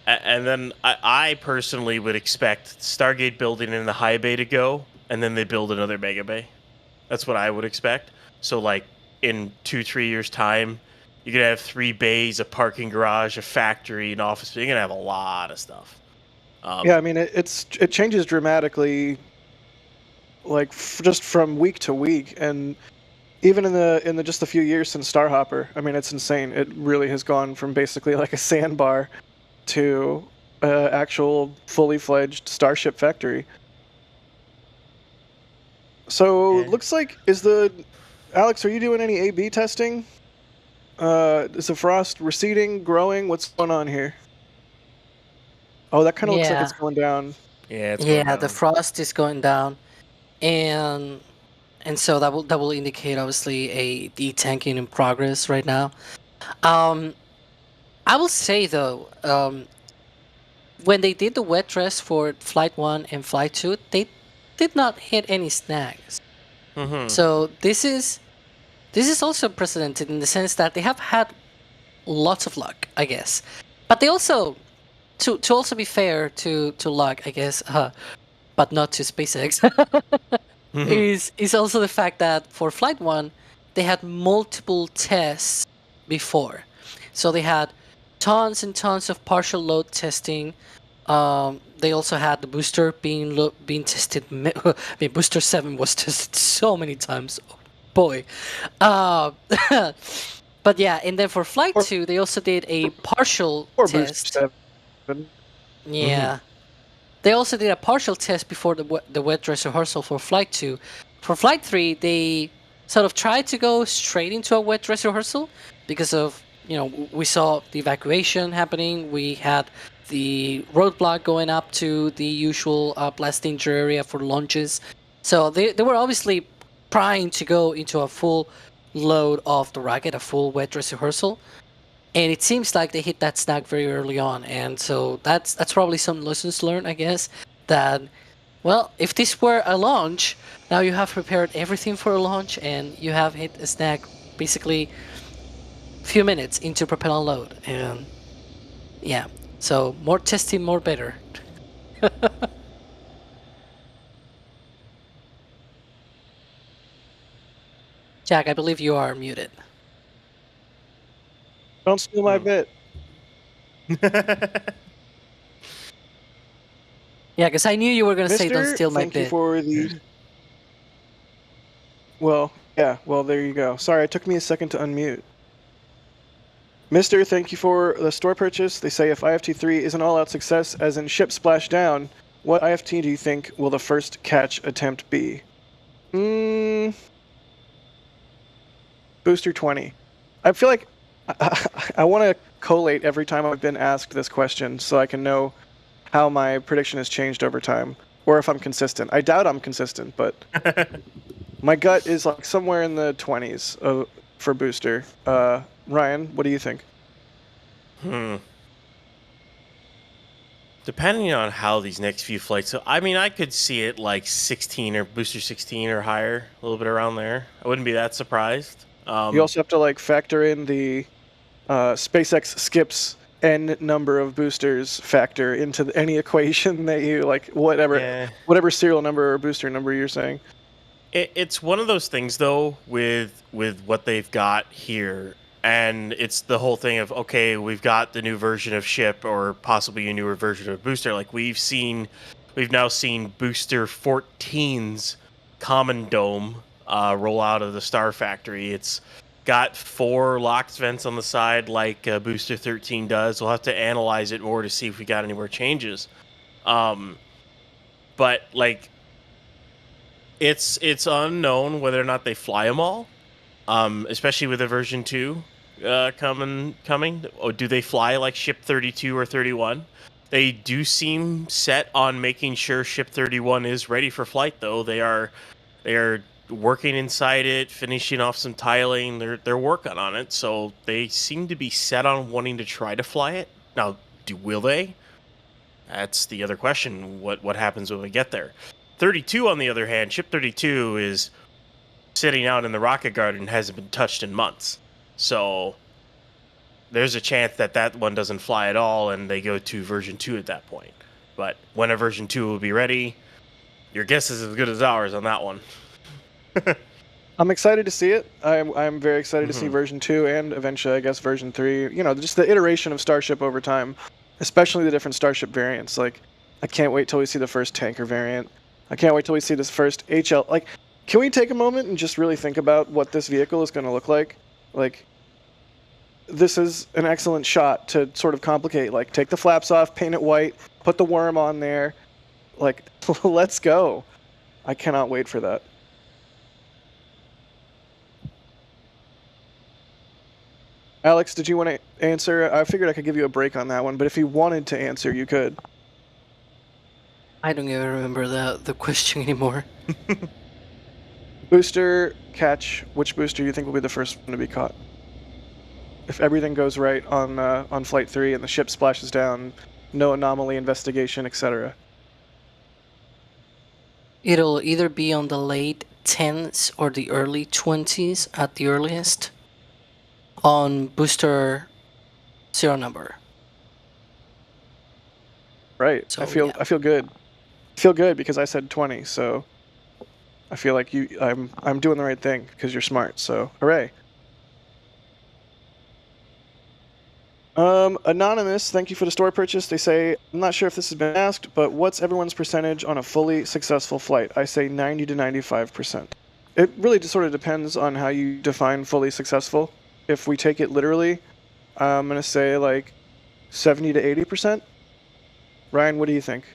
And then I personally would expect Stargate building in the high bay to go, and then they build another mega bay. That's what I would expect. So like in 2-3 years time, you're gonna have 3 bays, a parking garage, a factory, an office. You're gonna have a lot of stuff. Yeah, I mean it changes dramatically, like just from week to week, and even in the just a few years since Starhopper, I mean it's insane. It really has gone from basically like a sandbar to actual fully fledged Starship factory. So looks like Alex, are you doing any A/B testing? Is the frost receding, growing? What's going on here? Oh, that kind of looks like it's going down. Yeah, it's going down. The frost is going down, and so that will indicate obviously a detanking in progress right now. I will say though, when they did the wet dress for Flight 1 and Flight 2, they did not hit any snags. Mm-hmm. So this is also precedented in the sense that they have had lots of luck, I guess. But they also, to also be fair to luck, I guess, but not to SpaceX, is also the fact that for Flight 1, they had multiple tests before. So they had tons and tons of partial load testing. They also had the booster being tested. I mean, Booster 7 was tested so many times. Oh, boy. But yeah, and then for Flight 2, they also did a partial test. Booster 7. Yeah. They also did a partial test before the wet dress rehearsal for Flight 2. For Flight 3, they sort of tried to go straight into a wet dress rehearsal because of, we saw the evacuation happening. We had the roadblock going up to the usual blast danger area for launches. So they were obviously trying to go into a full load of the rocket, a full wet dress rehearsal. And it seems like they hit that snag very early on. And so that's probably some lessons learned, I guess, that, well, if this were a launch, now you have prepared everything for a launch and you have hit a snag basically a few minutes into propellant load. And yeah, so more testing, more better. Jack, I believe you are muted. Don't steal my bit. Yeah, because I knew you were going to say don't steal my thank bit. You for the... Well, yeah, well, there you go. Sorry, it took me a second to unmute. Mister, thank you for the store purchase. They say if IFT3 is an all-out success, as in ship splash down, what IFT do you think will the first catch attempt be? Booster 20. I feel like I want to collate every time I've been asked this question so I can know how my prediction has changed over time, or if I'm consistent. I doubt I'm consistent, but my gut is like somewhere in the 20s for booster. Ryan, what do you think? Depending on how these next few flights, so I mean, I could see it like 16 or booster 16 or higher, a little bit around there. I wouldn't be that surprised. You also have to like factor in the SpaceX skips n number of boosters factor into any equation that you like, whatever serial number or booster number you're saying. It's one of those things though with what they've got here, and it's the whole thing of, okay, we've got the new version of ship or possibly a newer version of booster. Like we've now seen booster 14's common dome roll out of the Star Factory. It's got 4 LOX vents on the side like booster 13 does. We'll have to analyze it more to see if we got any more changes. but like, it's unknown whether or not they fly them all, especially with the version 2 coming. Or do they fly like Ship 32 or 31? They do seem set on making sure Ship 31 is ready for flight, though. They are working inside it, finishing off some tiling. They're working on it, so they seem to be set on wanting to try to fly it. Now, will they? That's the other question. What happens when we get there? 32, on the other hand, Ship 32 is sitting out in the rocket garden and hasn't been touched in months. So there's a chance that one doesn't fly at all and they go to version 2 at that point. But when a version 2 will be ready, your guess is as good as ours on that one. I'm excited to see it. I'm very excited to see version 2 and eventually, I guess, version 3. You know, just the iteration of Starship over time, especially the different Starship variants. Like, I can't wait till we see the first tanker variant. I can't wait till we see this first HL. Like, can we take a moment and just really think about what this vehicle is going to look like? Like, this is an excellent shot to sort of complicate. Like, take the flaps off, paint it white, put the worm on there. Like, let's go. I cannot wait for that. Alex, did you want to answer? I figured I could give you a break on that one, but if you wanted to answer, you could. I don't even remember the question anymore. Booster catch. Which booster do you think will be the first one to be caught? If everything goes right on Flight 3 and the ship splashes down, no anomaly investigation, etc. It'll either be on the late 10s or the early 20s at the earliest on booster 0 number. Right. So, I feel good. I feel good because I said 20, so I feel like I'm doing the right thing because you're smart. So hooray. Anonymous, thank you for the store purchase. They say, I'm not sure if this has been asked, but what's everyone's percentage on a fully successful flight? I say 90 to 95%. It really just sort of depends on how you define fully successful. If we take it literally, I'm going to say like 70 to 80%. Ryan, what do you think?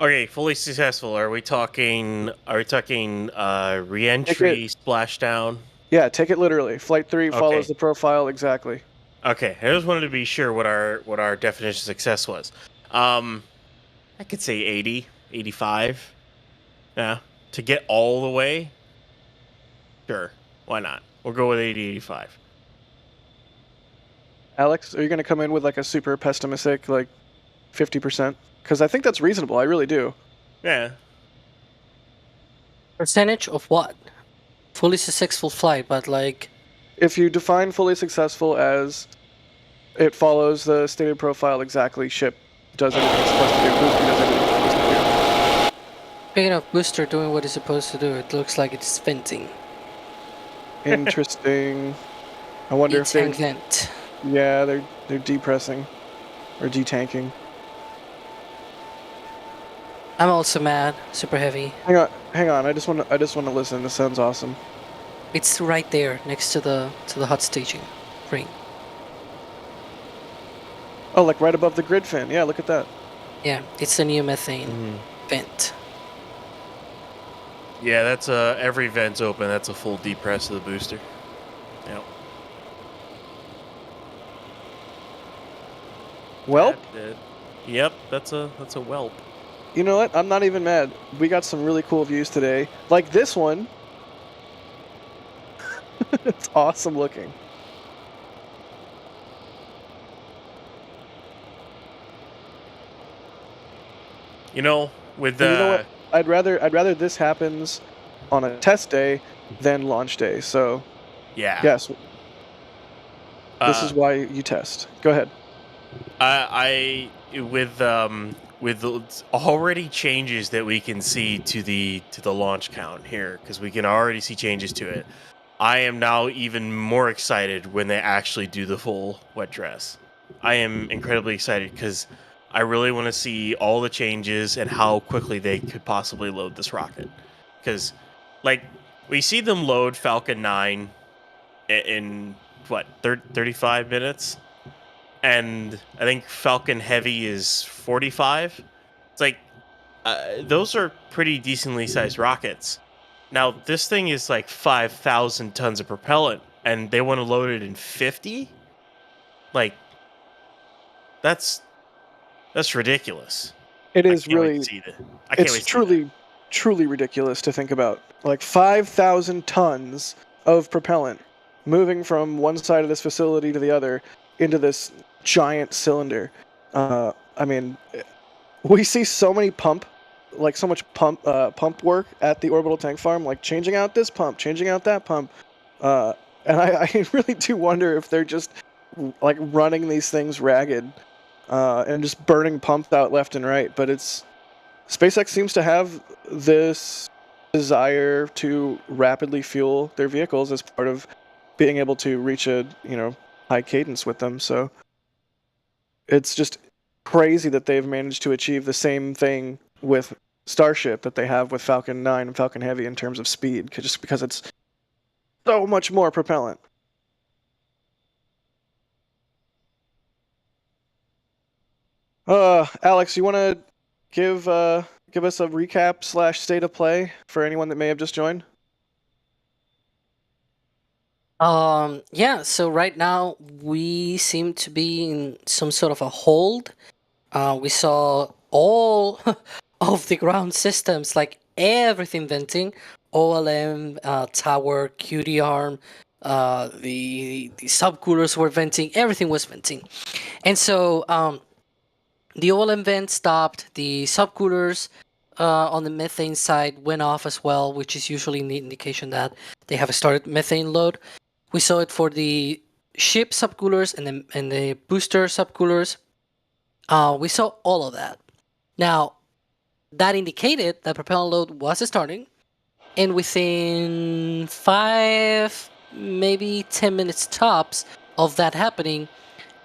Okay, fully successful. Are we talking re-entry, splashdown? Yeah, take it literally. Flight 3 follows the profile exactly. Okay, I just wanted to be sure what our definition of success was. I could say 80, 85. Yeah, to get all the way. Sure, why not? We'll go with 80, 85. Alex, are you going to come in with like a super pessimistic, like 50%? Because I think that's reasonable. I really do. Yeah. Percentage of what? Fully successful flight, but like... If you define fully successful as it follows the stated profile exactly, ship does everything it's supposed to do, booster does everything it's supposed to do. Speaking of booster doing what it's supposed to do, it looks like it's venting. Interesting. I wonder if they... vent. Yeah, they're depressing. Or detanking. I'm also mad. Super heavy. Hang on. I just want to listen. This sounds awesome. It's right there, next to the hot staging ring. Oh, like right above the grid fin. Yeah, look at that. Yeah, it's the new methane vent. Yeah, that's every vent's open. That's a full depress of the booster. Yep. Welp? Yep, that's a whelp. You know what? I'm not even mad. We got some really cool views today. Like this one. It's awesome looking. You know, with the... You know what? I'd rather this happens on a test day than launch day. So, yeah. Yes. This is why you test. Go ahead. With the already changes that we can see to the launch count here, because we can already see changes to it. I am now even more excited when they actually do the full wet dress. I am incredibly excited because I really want to see all the changes and how quickly they could possibly load this rocket. Because, like, we see them load Falcon 9 in what, 35 minutes? and I think Falcon Heavy is 45. It's like those are pretty decently sized rockets. Now this thing is like 5,000 tons of propellant, and they want to load it in 50. Like that's ridiculous. It is I can't wait really. to see that. I can't wait It's to see that. truly ridiculous to think about. Like 5,000 tons of propellant moving from one side of this facility to the other into this giant cylinder. I mean, we see so many pump work at the orbital tank farm, like changing out this pump, changing out that pump. And I really do wonder if they're just like running these things ragged and just burning pumps out left and right. But SpaceX seems to have this desire to rapidly fuel their vehicles as part of being able to reach a high cadence with them. So it's just crazy that they've managed to achieve the same thing with Starship that they have with Falcon 9 and Falcon Heavy in terms of speed, just because it's so much more propellant. Alex, you want to give us a recap / state of play for anyone that may have just joined? Yeah, so right now we seem to be in some sort of a hold. We saw all of the ground systems, like everything venting, OLM, tower, QD arm, the subcoolers were venting, everything was venting. And so the OLM vent stopped, the subcoolers on the methane side went off as well, which is usually an indication that they have started methane load. We saw it for the ship subcoolers and the booster subcoolers. We saw all of that. Now, that indicated that propellant load was starting, and within 5, maybe 10 minutes tops of that happening,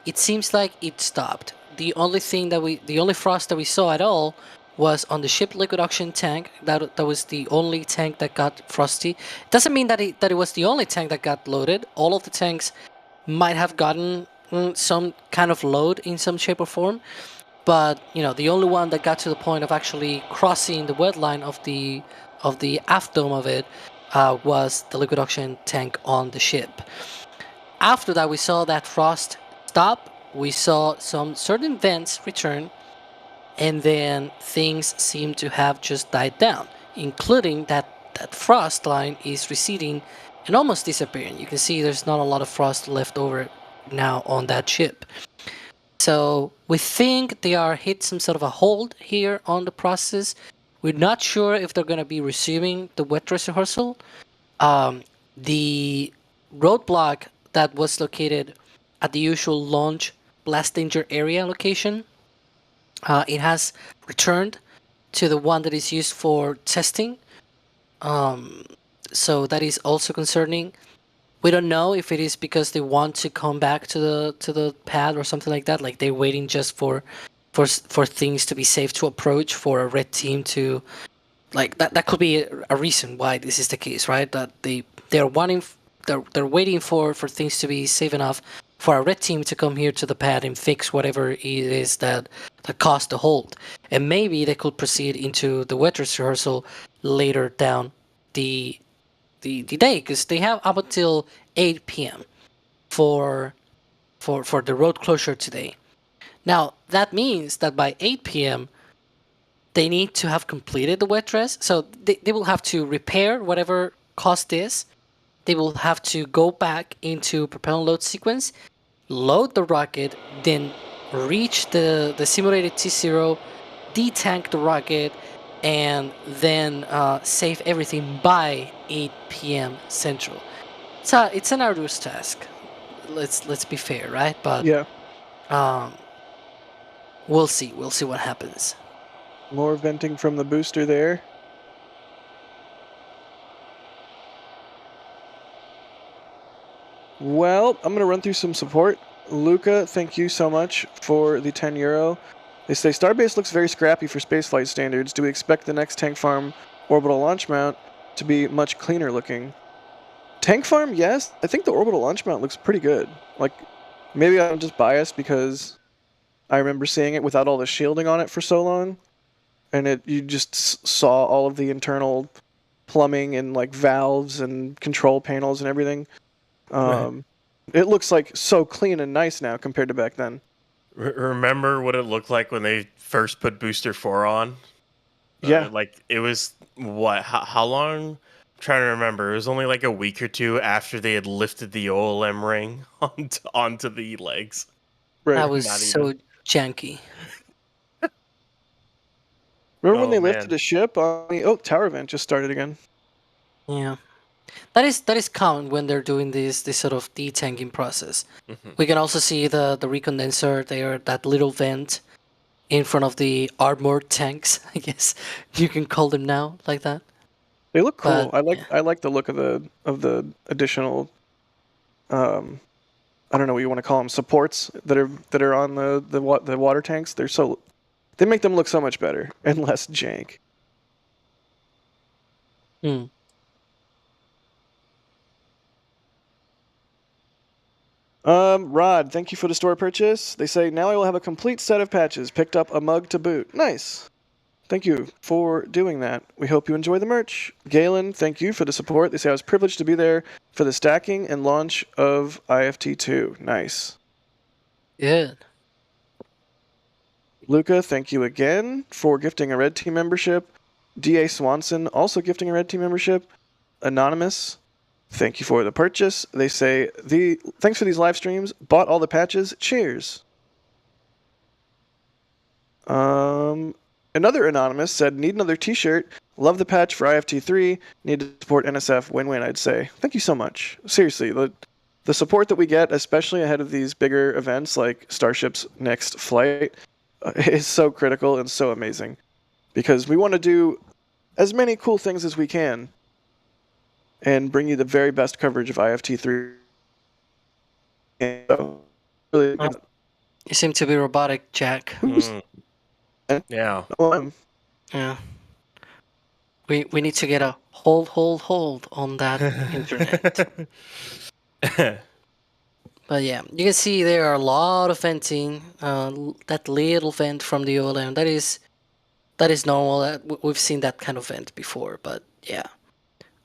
it seems like it stopped. The only frost that we saw at all was on the ship liquid oxygen tank. That was the only tank that got frosty. Doesn't mean that it was the only tank that got loaded. All of the tanks might have gotten some kind of load in some shape or form, but the only one that got to the point of actually crossing the wet line of the aft dome of it was the liquid oxygen tank on the ship. After that, we saw that frost stop. We saw some certain vents return, and then things seem to have just died down, including that frost line is receding and almost disappearing. You can see there's not a lot of frost left over now on that ship. So we think they are hit some sort of a hold here on the process. We're not sure if they're going to be resuming the wet dress rehearsal. The roadblock that was located at the usual launch blast danger area location, it has returned to the one that is used for testing. So that is also concerning. We don't know if it is because they want to come back to the pad or something like that. Like they're waiting just for things to be safe to approach, for a red team to, like that could be a reason why this is the case, right? That they're waiting for things to be safe enough for a red team to come here to the pad and fix whatever it is that caused the hold. And maybe they could proceed into the wet dress rehearsal later down the day, because they have up until 8 p.m. for the road closure today. Now, that means that by 8 p.m., they need to have completed the wet dress. So they will have to repair whatever caused this. They will have to go back into propellant load sequence, load the rocket, then reach the simulated T0, detank the rocket, and then save everything by 8 p.m. Central. So it's an arduous task. Let's be fair, right? But yeah, we'll see. We'll see what happens. More venting from the booster there. Well, I'm going to run through some support. Luca, thank you so much for the €10. They say, Starbase looks very scrappy for spaceflight standards. Do we expect the next tank farm orbital launch mount to be much cleaner looking? Tank farm, yes. I think the orbital launch mount looks pretty good. Like, maybe I'm just biased because I remember seeing it without all the shielding on it for so long, and you just saw all of the internal plumbing and like valves and control panels and everything. It looks like so clean and nice now compared to back then. Remember what it looked like when they first put Booster 4 on? Yeah. Like, it was, what, how long? I'm trying to remember. It was only like a week or two after they had lifted the OLM ring onto the legs. Right. That was so janky. Remember when they lifted a ship on the tower vent just started again. Yeah. That is common when they're doing this sort of detanking process. We can also see the recondenser there, that little vent in front of the armored tanks, I guess you can call them now like that. They look cool. But, I like the look of the additional I don't know what you want to call them, supports that are on the water tanks. They make them look so much better and less jank. Rod, thank you for the store purchase. They say, now I will have a complete set of patches. Picked up a mug to boot. Nice. Thank you for doing that. We hope you enjoy the merch. Galen, thank you for the support. They say I was privileged to be there for the stacking and launch of IFT2. Nice. Good. Luca, thank you again for gifting a Red Team membership. D.A. Swanson, also gifting a Red Team membership. Anonymous, thank you for the purchase. They say, thanks for these live streams. Bought all the patches. Cheers. Another Anonymous said, need another t-shirt. Love the patch for IFT3. Need to support NSF. Win-win, I'd say. Thank you so much. Seriously, the support that we get, especially ahead of these bigger events like Starship's next flight, is so critical and so amazing. Because we want to do as many cool things as we can and bring you the very best coverage of IFT3. And so, really, you seem to be robotic, Jack. Yeah. Yeah. We need to get a hold on that internet. But yeah, you can see there are a lot of venting. That little vent from the OLM, that is normal. We've seen that kind of vent before, but yeah.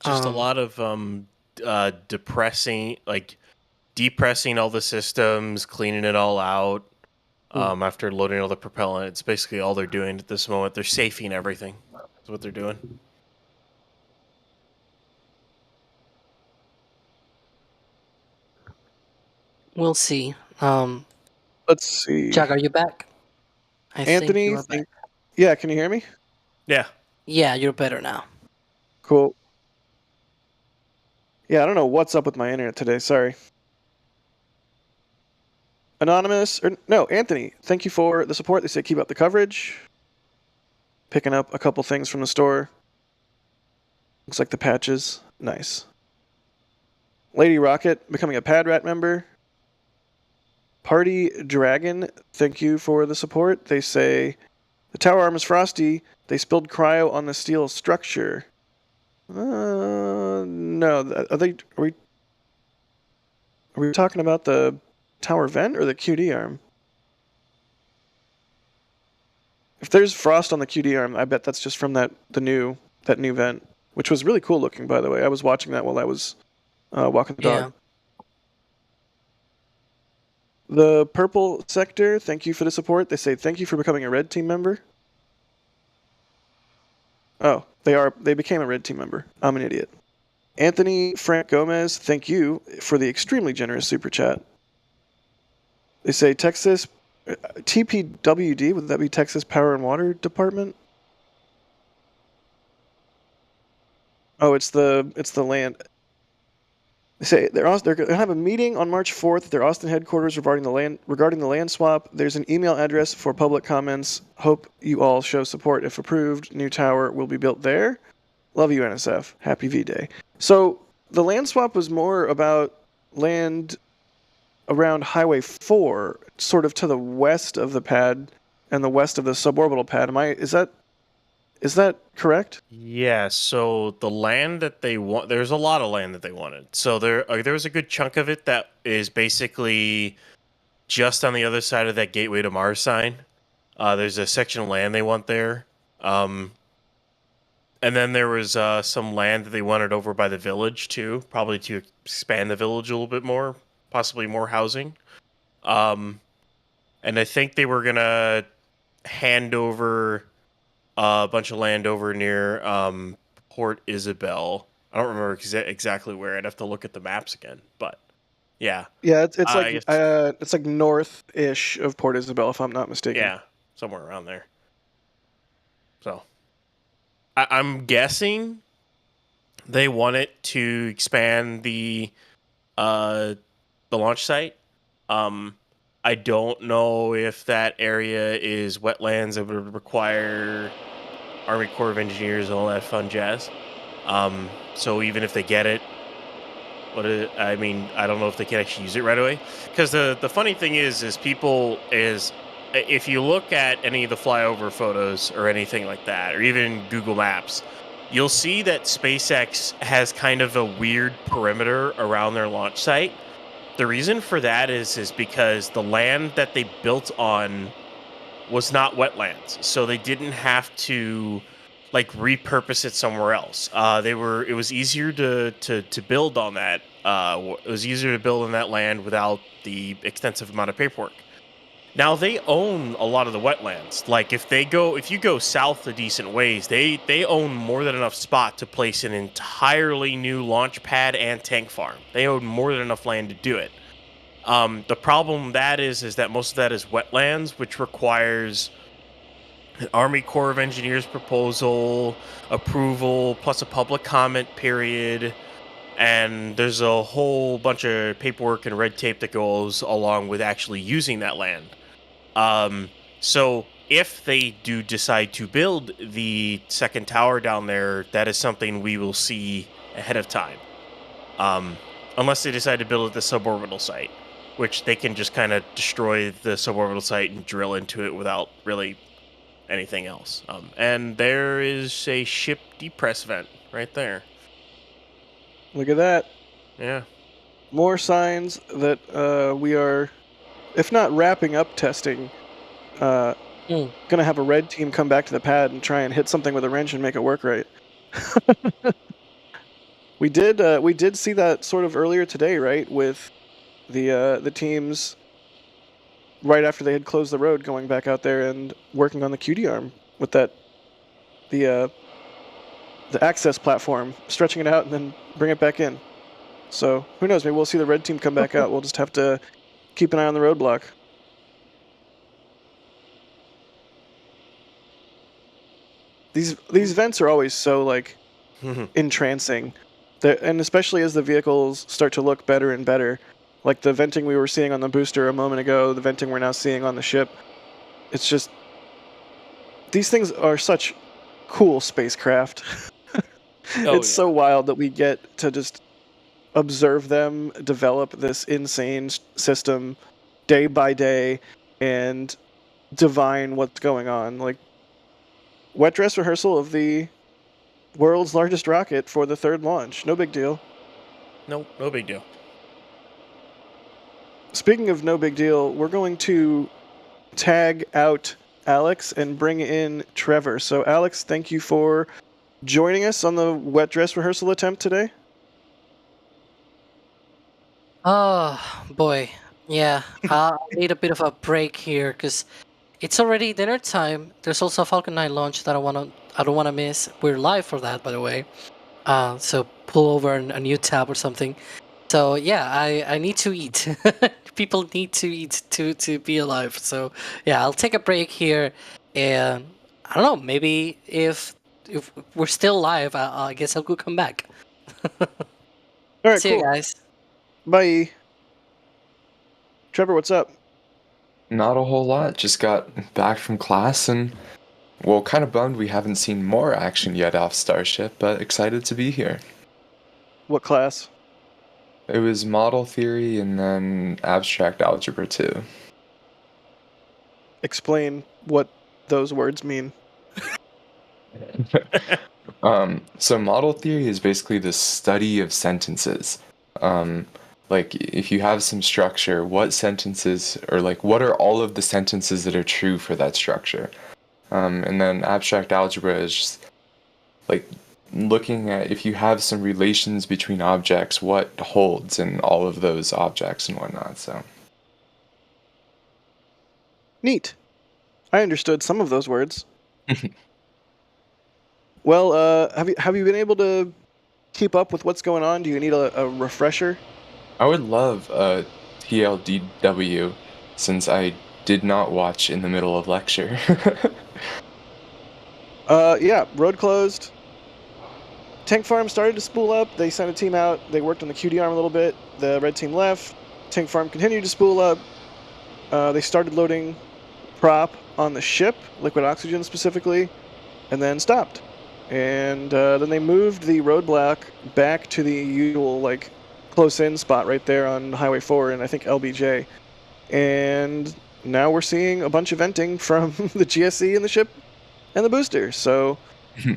Just a lot of depressing all the systems, cleaning it all out. After loading all the propellant, it's basically all they're doing at this moment. They're safing everything. That's what they're doing. We'll see. Let's see. Jack, are you back? Anthony, think you are back. Yeah, can you hear me? Yeah. Yeah, you're better now. Cool. Yeah, I don't know what's up with my internet today. Sorry. Anthony, thank you for the support. They say keep up the coverage. Picking up a couple things from the store. Looks like the patches. Nice. Lady Rocket becoming a Pad Rat member. Party Dragon, thank you for the support. They say the tower arm is frosty. They spilled cryo on the steel structure. No, are we talking about the tower vent or the QD arm? If there's frost on the QD arm, I bet that's just from that new vent, which was really cool looking, by the way. I was watching that while I was walking the dog. The purple sector, thank you for the support. They say thank you for becoming a Red Team member. Oh, they became a Red Team member. I'm an idiot. Anthony Frank Gomez, thank you for the extremely generous super chat. They say Texas TPWD, would that be Texas Power and Water Department? Oh, it's the land. They say they're going to have a meeting on March 4th at their Austin headquarters regarding the land swap. There's an email address for public comments. Hope you all show support if approved. New tower will be built there. Love you, NSF. Happy V-Day. So the land swap was more about land around Highway 4, sort of to the west of the pad and the west of the suborbital pad. Is that correct? Yeah, so the land that they want, there's a lot of land that they wanted. So there was a good chunk of it that is basically just on the other side of that Gateway to Mars sign. There's a section of land they want there. And then there was some land that they wanted over by the village too, probably to expand the village a little bit more, possibly more housing. And I think they were gonna hand over a bunch of land over near Port Isabel. I don't remember exactly where. I'd have to look at the maps again, but yeah. Yeah, it's like north-ish of Port Isabel, if I'm not mistaken. Yeah, somewhere around there. So I'm guessing they want it to expand the launch site. I don't know if that area is wetlands that would require Army Corps of Engineers and all that fun jazz. So even if they get it, I don't know if they can actually use it right away. Because the funny thing is if you look at any of the flyover photos or anything like that, or even Google Maps, you'll see that SpaceX has kind of a weird perimeter around their launch site. The reason for that is because the land that they built on was not wetlands, so they didn't have to repurpose it somewhere else. It was easier to build on that. It was easier to build on that land without the extensive amount of paperwork. Now they own a lot of the wetlands. Like if you go south a decent ways, they own more than enough spot to place an entirely new launch pad and tank farm. They own more than enough land to do it. The problem that is that most of that is wetlands, which requires an Army Corps of Engineers proposal, approval, plus a public comment period, and there's a whole bunch of paperwork and red tape that goes along with actually using that land. So if they do decide to build the second tower down there, that is something we will see ahead of time. Unless they decide to build at the suborbital site, which they can just kind of destroy the suborbital site and drill into it without really anything else. And there is a ship depress vent right there. Look at that. Yeah. More signs that we are, if not wrapping up testing, gonna have a red team come back to the pad and try and hit something with a wrench and make it work right. We did see that sort of earlier today, right? With the teams right after they had closed the road, going back out there and working on the QD arm with the access platform, stretching it out and then bring it back in. So who knows? Maybe we'll see the red team come back out. We'll just have to keep an eye on the roadblock. These vents are always so entrancing, and especially as the vehicles start to look better and better, like the venting we were seeing on the booster a moment ago, the venting we're now seeing on the ship. It's just, these things are such cool spacecraft. It's so wild that we get to just observe them develop this insane system day by day and divine what's going on. Like, wet dress rehearsal of the world's largest rocket for the third launch. No big deal. No big deal. Speaking of no big deal, we're going to tag out Alex and bring in Trevor. So Alex, thank you for joining us on the wet dress rehearsal attempt today. Oh, boy. Yeah, I need a bit of a break here because it's already dinner time. There's also a Falcon 9 launch that I don't want to miss. We're live for that, by the way. So pull over a new tab or something. So yeah, I need to eat. People need to eat to be alive. So yeah, I'll take a break here, and I don't know. Maybe if we're still live, I guess I'll come back. All right, See cool. you guys. Bye. Trevor, what's up? Not a whole lot. Just got back from class and, well, kind of bummed we haven't seen more action yet off Starship, but excited to be here. What class? It was model theory and then abstract algebra 2. Explain what those words mean. So model theory is basically the study of sentences. like if you have some structure, what sentences, or like what are all of the sentences that are true for that structure? And then abstract algebra is just like looking at if you have some relations between objects, what holds in all of those objects and whatnot. So Neat. I understood some of those words. Well, have you been able to keep up with what's going on? Do you need a refresher? I would love a TLDW, since I did not watch in the middle of lecture. Yeah, road closed. Tank farm started to spool up. They sent a team out. They worked on the QD arm a little bit. The red team left. Tank farm continued to spool up. They started loading prop on the ship, liquid oxygen specifically, and then stopped. And then they moved the roadblock back to the usual, like, close-in spot right there on Highway 4 and I think LBJ. And now we're seeing a bunch of venting from the GSE and the ship and the booster. So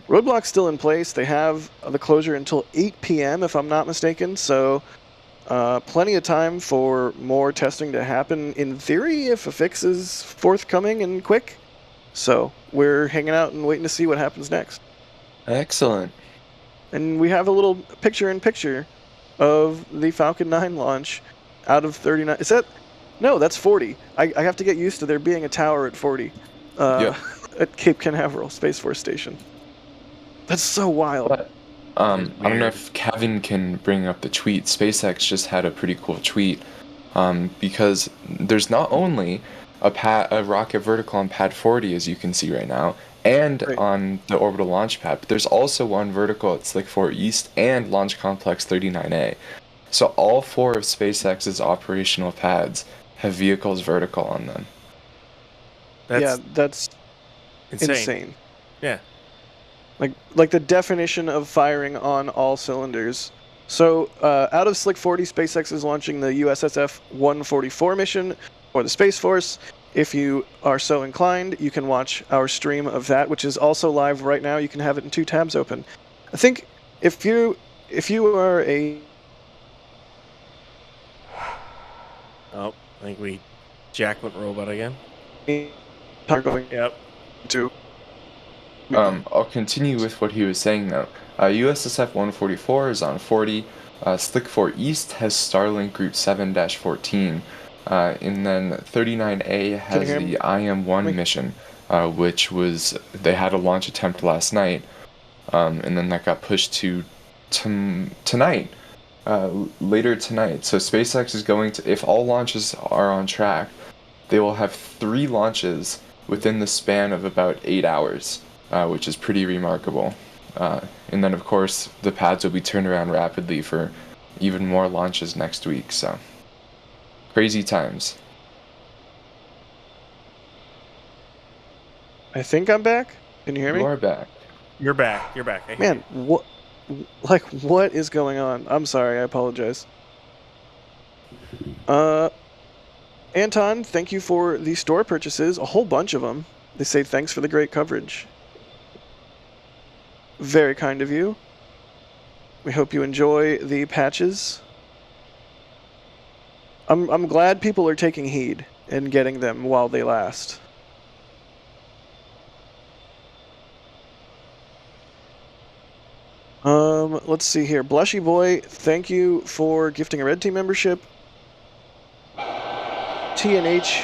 roadblock's still in place. They have the closure until 8 p.m. if I'm not mistaken. So plenty of time for more testing to happen in theory if a fix is forthcoming and quick. So we're hanging out and waiting to see what happens next. Excellent. And we have a little picture-in-picture of the Falcon 9 launch out of 39. Is that? No, that's 40. I have to get used to there being a tower at 40 at Cape Canaveral Space Force Station. That's so wild. But, I don't know if Kevin can bring up the tweet. SpaceX just had a pretty cool tweet because there's not only a rocket vertical on pad 40, as you can see right now, and on the orbital launch pad, but there's also one vertical at Slick 4 East and Launch Complex 39A. So all 4 of SpaceX's operational pads have vehicles vertical on them. That's insane. Yeah. Like the definition of firing on all cylinders. So out of Slick 40, SpaceX is launching the USSF 144 mission for the Space Force. If you are so inclined, you can watch our stream of that, which is also live right now. You can have it in 2 tabs open. I think if you are a... Oh, I think Jack went robot again. Yep. To... I'll continue with what he was saying though. USSF 144 is on 40. Slick 4 East has Starlink Group 7-14. And then 39A has the IM-1 mission, which was, they had a launch attempt last night, and then that got pushed to tonight, later tonight. So SpaceX is going to, if all launches are on track, they will have 3 launches within the span of about 8 hours, which is pretty remarkable. And then of course the pads will be turned around rapidly for even more launches next week, so crazy times. I think I'm back. Can you hear me? You are back. You're back. You're back. Man, what is going on? I'm sorry. I apologize. Anton, thank you for the store purchases. A whole bunch of them. They say thanks for the great coverage. Very kind of you. We hope you enjoy the patches. I'm glad people are taking heed and getting them while they last. Let's see here. Blushy Boy, thank you for gifting a Red Team membership. TNH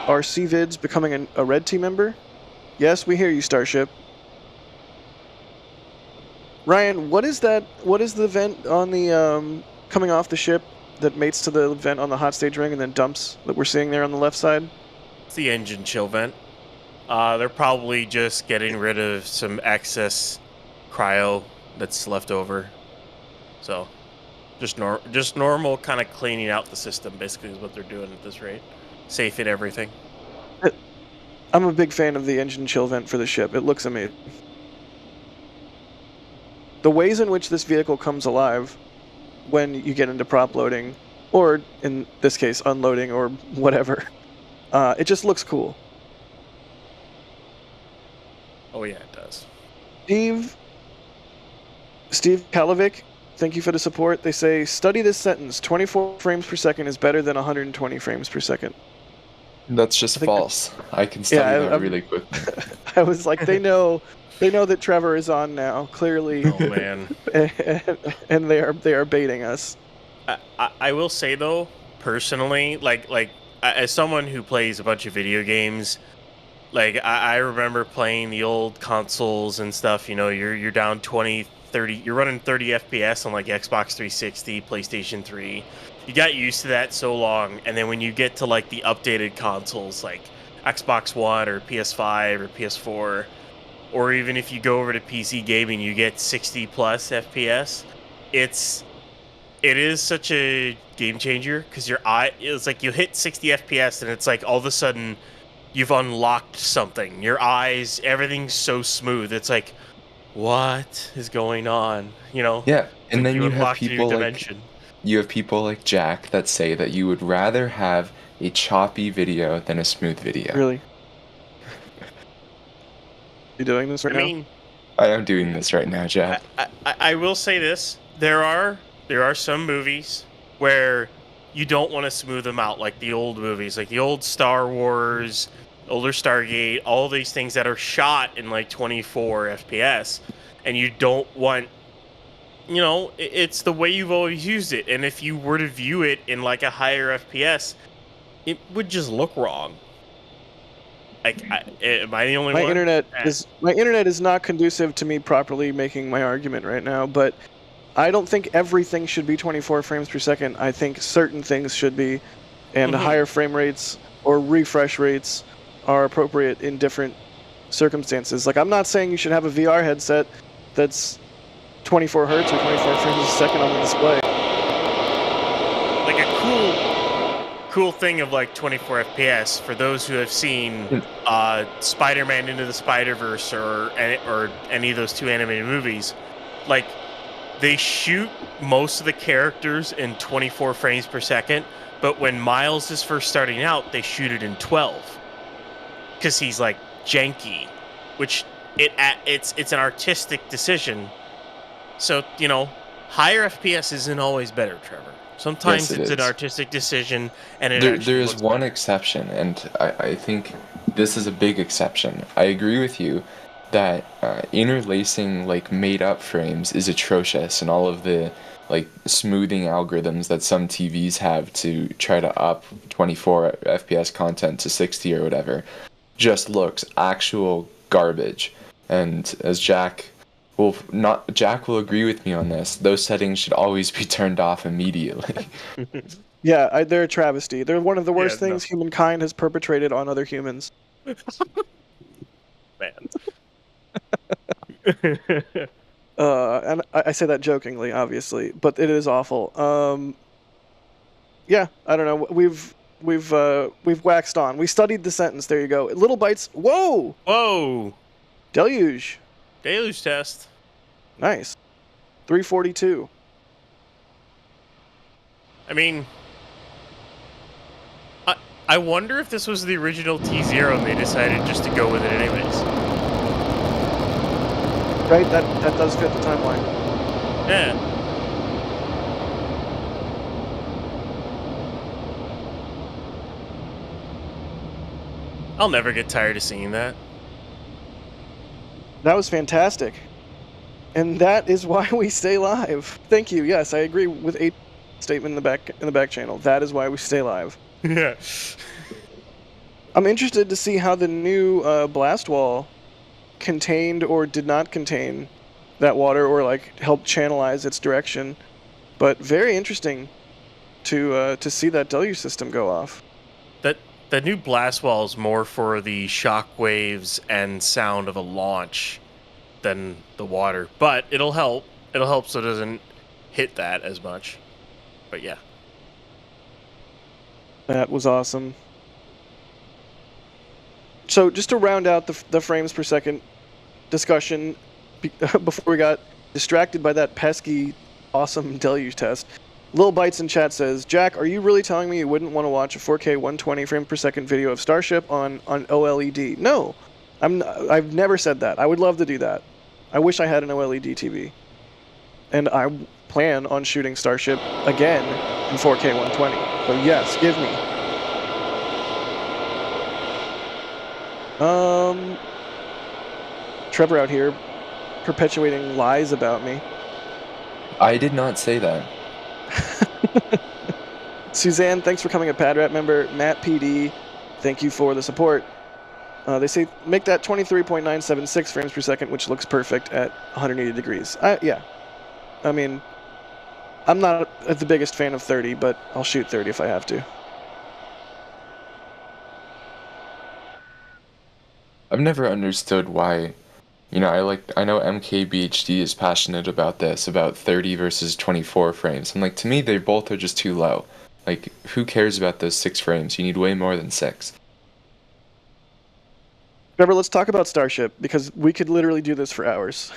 RC Vids becoming a Red Team member. Yes, we hear you, Starship. Ryan, what is that? What is the vent on the coming off the ship that mates to the vent on the hot stage ring and then dumps that we're seeing there on the left side? It's the engine chill vent. They're probably just getting rid of some excess cryo that's left over. So just normal kind of cleaning out the system basically is what they're doing at this rate. Safe in everything. I'm a big fan of the engine chill vent for the ship. It looks amazing. The ways in which this vehicle comes alive when you get into prop loading, or in this case, unloading or whatever, it just looks cool. Oh yeah, it does. Steve Kalovic, thank you for the support. They say, study this sentence. 24 frames per second is better than 120 frames per second. That's just false. I can study that really quickly. I was like, they know that Trevor is on now, clearly. Oh man. and they are baiting us. I will say though, personally, like as someone who plays a bunch of video games, like I remember playing the old consoles and stuff. You know, you're down 20, 30, you're running 30 FPS on like Xbox 360, PlayStation 3. You got used to that so long, and then when you get to like the updated consoles like Xbox One or PS5 or PS4, or even if you go over to PC gaming, you get 60 plus FPS. It is such a game changer because it's like you hit 60 FPS and it's like all of a sudden you've unlocked something. Your eyes, everything's so smooth. It's like, what is going on? You know? Yeah, and like then you have unlocked a new people dimension. you have people like Jack that say that you would rather have a choppy video than a smooth video. Really? You doing this right now? I mean, I am doing this right now, Jack. I will say this: there are some movies where you don't want to smooth them out, like the old movies, like the old Star Wars, older Stargate, all these things that are shot in like 24 FPS, and you don't want, you know, it's the way you've always used it, and if you were to view it in like a higher FPS, it would just look wrong. Like, am I the only one? My internet is not conducive to me properly making my argument right now, but I don't think everything should be 24 frames per second. I think certain things should be, and higher frame rates or refresh rates are appropriate in different circumstances. Like, I'm not saying you should have a VR headset that's 24 hertz or 24 frames a second on the display. Like a cool thing of like 24 FPS for those who have seen Spider-Man Into the Spider-Verse or any of those two animated movies, like they shoot most of the characters in 24 frames per second, but when Miles is first starting out, they shoot it in 12 because he's like janky, which it's an artistic decision. So, you know, higher FPS isn't always better, Trevor. Sometimes Yes, it's an is. artistic decision, and There is one exception, and I think this is a big exception. I agree with you that interlacing like made-up frames is atrocious, and all of the like smoothing algorithms that some TVs have to try to up 24 FPS content to 60 or whatever just looks actual garbage. And as Jack will agree with me on this. Those settings should always be turned off immediately. Yeah, they're a travesty. They're one of the worst things humankind has perpetrated on other humans. Man. And I say that jokingly, obviously, but it is awful. Yeah, I don't know. We've waxed on. We studied the sentence. There you go. Little bites. Whoa. Deluge. Deluge test. Nice. 342. I mean, I wonder if this was the original T0 and they decided just to go with it anyways. Right, that does fit the timeline. Yeah. I'll never get tired of seeing that. That was fantastic. And that is why we stay live. Thank you. Yes, I agree with a statement in the back channel. That is why we stay live. Yeah. I'm interested to see how the new blast wall contained or did not contain that water, or like helped channelize its direction. But very interesting to see that deluge system go off. The new blast wall is more for the shock waves and sound of a launch than the water, but it'll help. It'll help so it doesn't hit that as much. But yeah. That was awesome. So just to round out the frames per second discussion, before we got distracted by that pesky, awesome deluge test, Lil Bites in chat says, Jack, are you really telling me you wouldn't want to watch a 4K 120 frame per second video of Starship on OLED? No, I've never said that. I would love to do that. I wish I had an OLED TV. And plan on shooting Starship again in 4K 120. So yes, give me. Trevor out here perpetuating lies about me. I did not say that. Suzanne, thanks for coming a PadRat member. Matt PD, thank you for the support. They say make that 23.976 frames per second, which looks perfect at 180 degrees. Yeah. I mean, I'm not the biggest fan of 30, but I'll shoot 30 if I have to. I've never understood why, you know, I know MKBHD is passionate about this, about 30 versus 24 frames. I'm like, to me, they both are just too low. Like, who cares about those 6 frames? You need way more than 6. Trevor, let's talk about Starship, because we could literally do this for hours.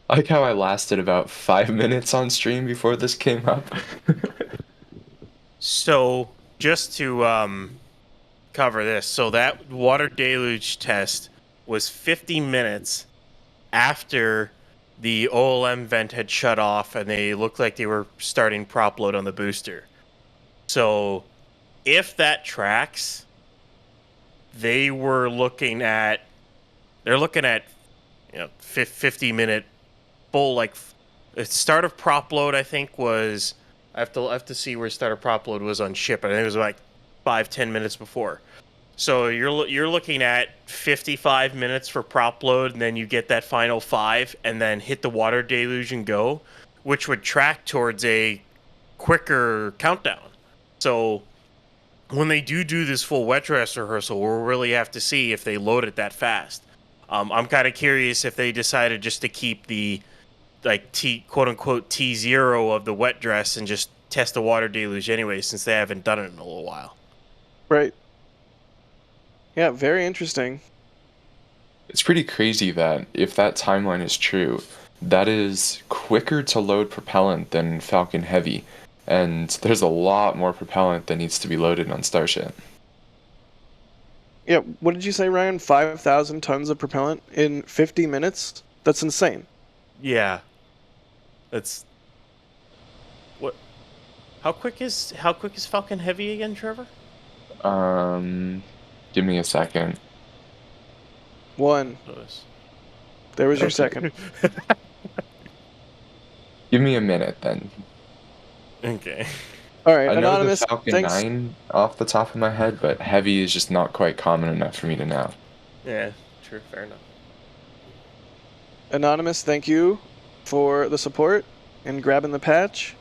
I like how I lasted about 5 minutes on stream before this came up. So, just to cover this, so that water deluge test was 50 minutes after the OLM vent had shut off and they looked like they were starting prop load on the booster. So, if that tracks, they're looking at 50-minute full, like, start of prop load. I think was I have to see where start of prop load was on ship. I think it was like 5-10 minutes before. So you're looking at 55 minutes for prop load, and then you get that final 5, and then hit the water deluge and go, which would track towards a quicker countdown. So when they do this full wet dress rehearsal, we'll really have to see if they load it that fast. I'm kind of curious if they decided just to keep the quote unquote T0 of the wet dress and just test the water deluge anyway, since they haven't done it in a little while. Right. Yeah, very interesting. It's pretty crazy that if that timeline is true, that is quicker to load propellant than Falcon Heavy, and there's a lot more propellant that needs to be loaded on Starship. Yeah, what did you say, Ryan? 5,000 tons of propellant in 50 minutes? That's insane. Yeah. That's what. How quick is Falcon Heavy again, Trevor? Give me a second. 1. There was your second. Give me a minute then. Okay. All right, I know Anonymous, the Falcon thanks. 9 off the top of my head, but Heavy is just not quite common enough for me to know. Yeah, true, fair enough. Anonymous, thank you for the support and grabbing the patch.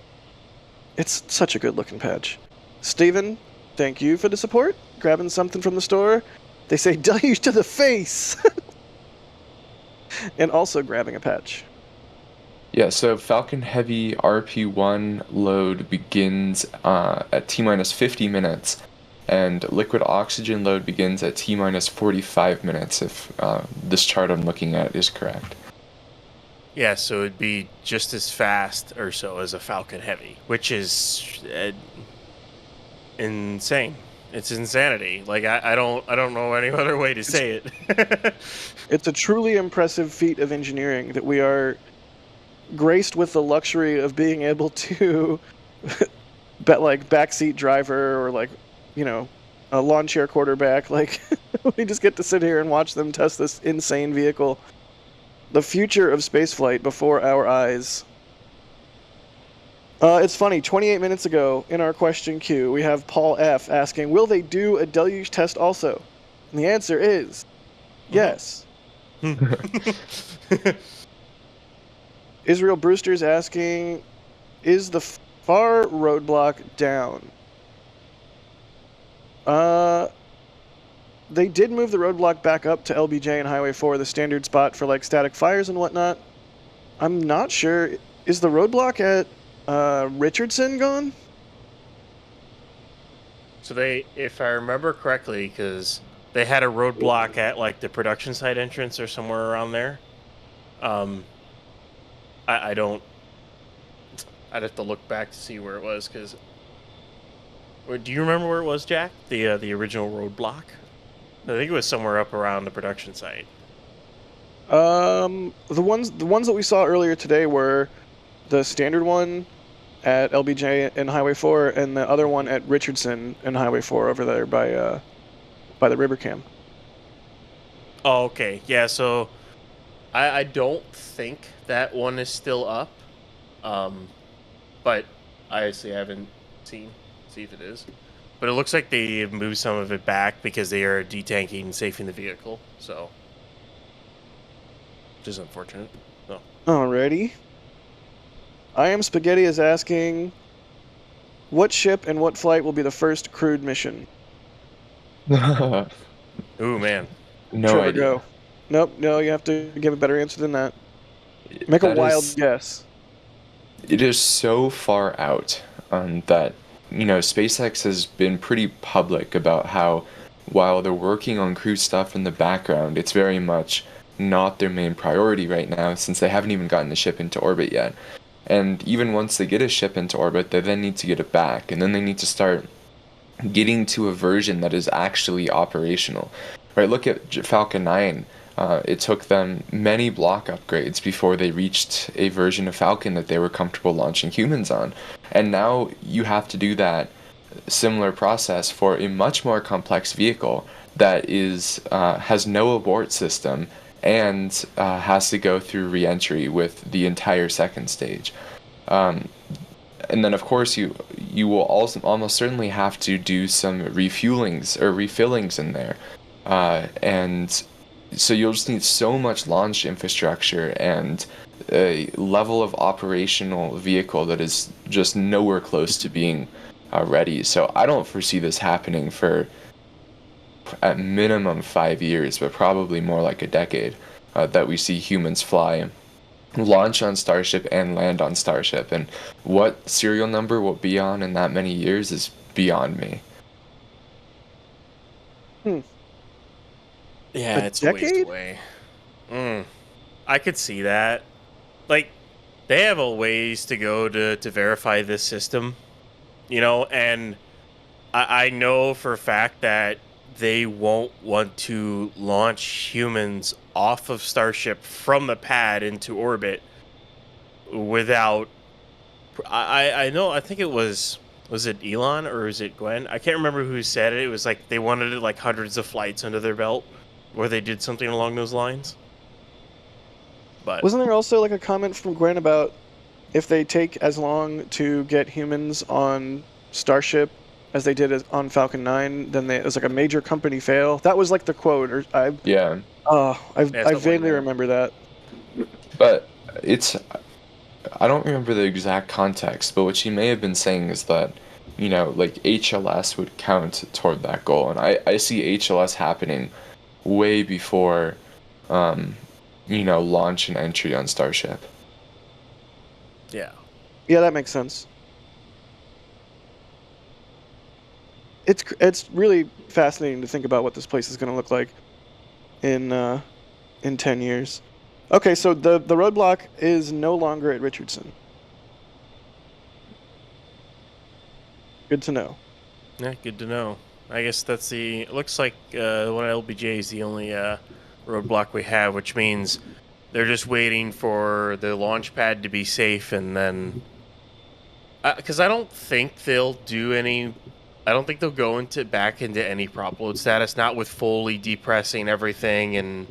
It's such a good looking patch. Steven, thank you for the support, grabbing something from the store. They say deluge to the face. And also grabbing a patch. Yeah, so Falcon Heavy RP1 load begins at T-minus 50 minutes, and liquid oxygen load begins at T-minus 45 minutes, if this chart I'm looking at is correct. Yeah, so it'd be just as fast or so as a Falcon Heavy, which is insane. It's insanity. Like, I don't know any other way to say it. It's a truly impressive feat of engineering that we are graced with the luxury of being able to backseat driver or a lawn chair quarterback. Like, we just get to sit here and watch them test this insane vehicle. The future of spaceflight before our eyes. It's funny, 28 minutes ago in our question queue, we have Paul F. asking, will they do a deluge test also? And the answer is yes. Israel Brewster's asking, is the far roadblock down? They did move the roadblock back up to LBJ and Highway 4, the standard spot for static fires and whatnot. I'm not sure. Is the roadblock at Richardson gone? So they, if I remember correctly, because they had a roadblock at the production site entrance or somewhere around there. I don't. I'd have to look back to see where it was, because. Do you remember where it was, Jack? The original roadblock. I think it was somewhere up around the production site. The ones that we saw earlier today were the standard one at LBJ and Highway 4, and the other one at Richardson and Highway 4 over there by the river cam. Oh, okay. Yeah, so I don't think that one is still up. But I honestly haven't see if it is. But it looks like they have moved some of it back because they are detanking and safing the vehicle, so which is unfortunate. So. Alrighty. I Am Spaghetti is asking, what ship and what flight will be the first crewed mission? Ooh, man. No Trevor, idea. go. Nope, no, you have to give a better answer than that. Make a wild guess. It is so far out that, SpaceX has been pretty public about how while they're working on crew stuff in the background, it's very much not their main priority right now since they haven't even gotten the ship into orbit yet. And even once they get a ship into orbit, they then need to get it back, and then they need to start getting to a version that is actually operational. Right, look at Falcon 9. It took them many block upgrades before they reached a version of Falcon that they were comfortable launching humans on. And now you have to do that similar process for a much more complex vehicle that has no abort system and has to go through re-entry with the entire second stage. And then, of course, you will also almost certainly have to do some refuelings or refillings in there. And so you'll just need so much launch infrastructure and a level of operational vehicle that is just nowhere close to being ready. So I don't foresee this happening for at minimum 5 years, but probably more like a decade, that we see humans fly, launch on Starship and land on Starship. And what serial number will be on in that many years is beyond me. Yeah, it's a ways away. I could see that. Like, they have a ways to go to verify this system, and I know for a fact that they won't want to launch humans off of Starship from the pad into orbit without... I know, I think it was it Elon or was it Gwen? I can't remember who said it. It was like they wanted it like hundreds of flights under their belt, where they did something along those lines. But wasn't there also like a comment from Gwen about if they take as long to get humans on Starship as they did on Falcon 9, then it was like a major company fail? That was like the quote. I vaguely remember that. But I don't remember the exact context, but what she may have been saying is that, like HLS would count toward that goal. And I see HLS happening way before, launch and entry on Starship. Yeah. Yeah, that makes sense. It's really fascinating to think about what this place is going to look like in 10 years. Okay, so the roadblock is no longer at Richardson. Good to know. Yeah, good to know. I guess that's it looks like the one at LBJ is the only roadblock we have, which means they're just waiting for the launch pad to be safe, and then because I don't think they'll go back into any prop load status, not with fully depressing everything and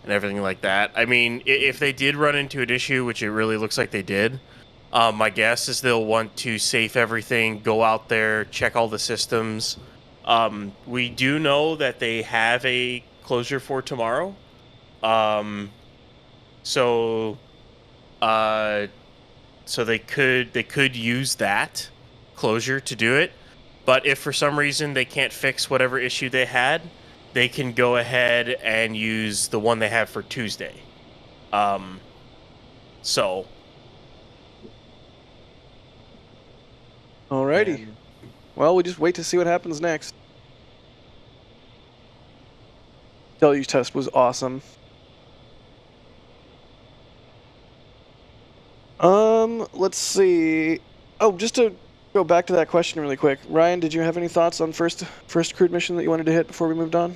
everything like that. I mean, if they did run into an issue, which it really looks like they did, my guess is they'll want to safe everything, go out there, check all the systems. We do know that they have a closure for tomorrow. So they could use that closure to do it. But if for some reason they can't fix whatever issue they had, they can go ahead and use the one they have for Tuesday. So. Alrighty. Well, we just wait to see what happens next. Deluge test was awesome. Let's see. Oh, just to go back to that question really quick. Ryan, did you have any thoughts on first crewed mission that you wanted to hit before we moved on?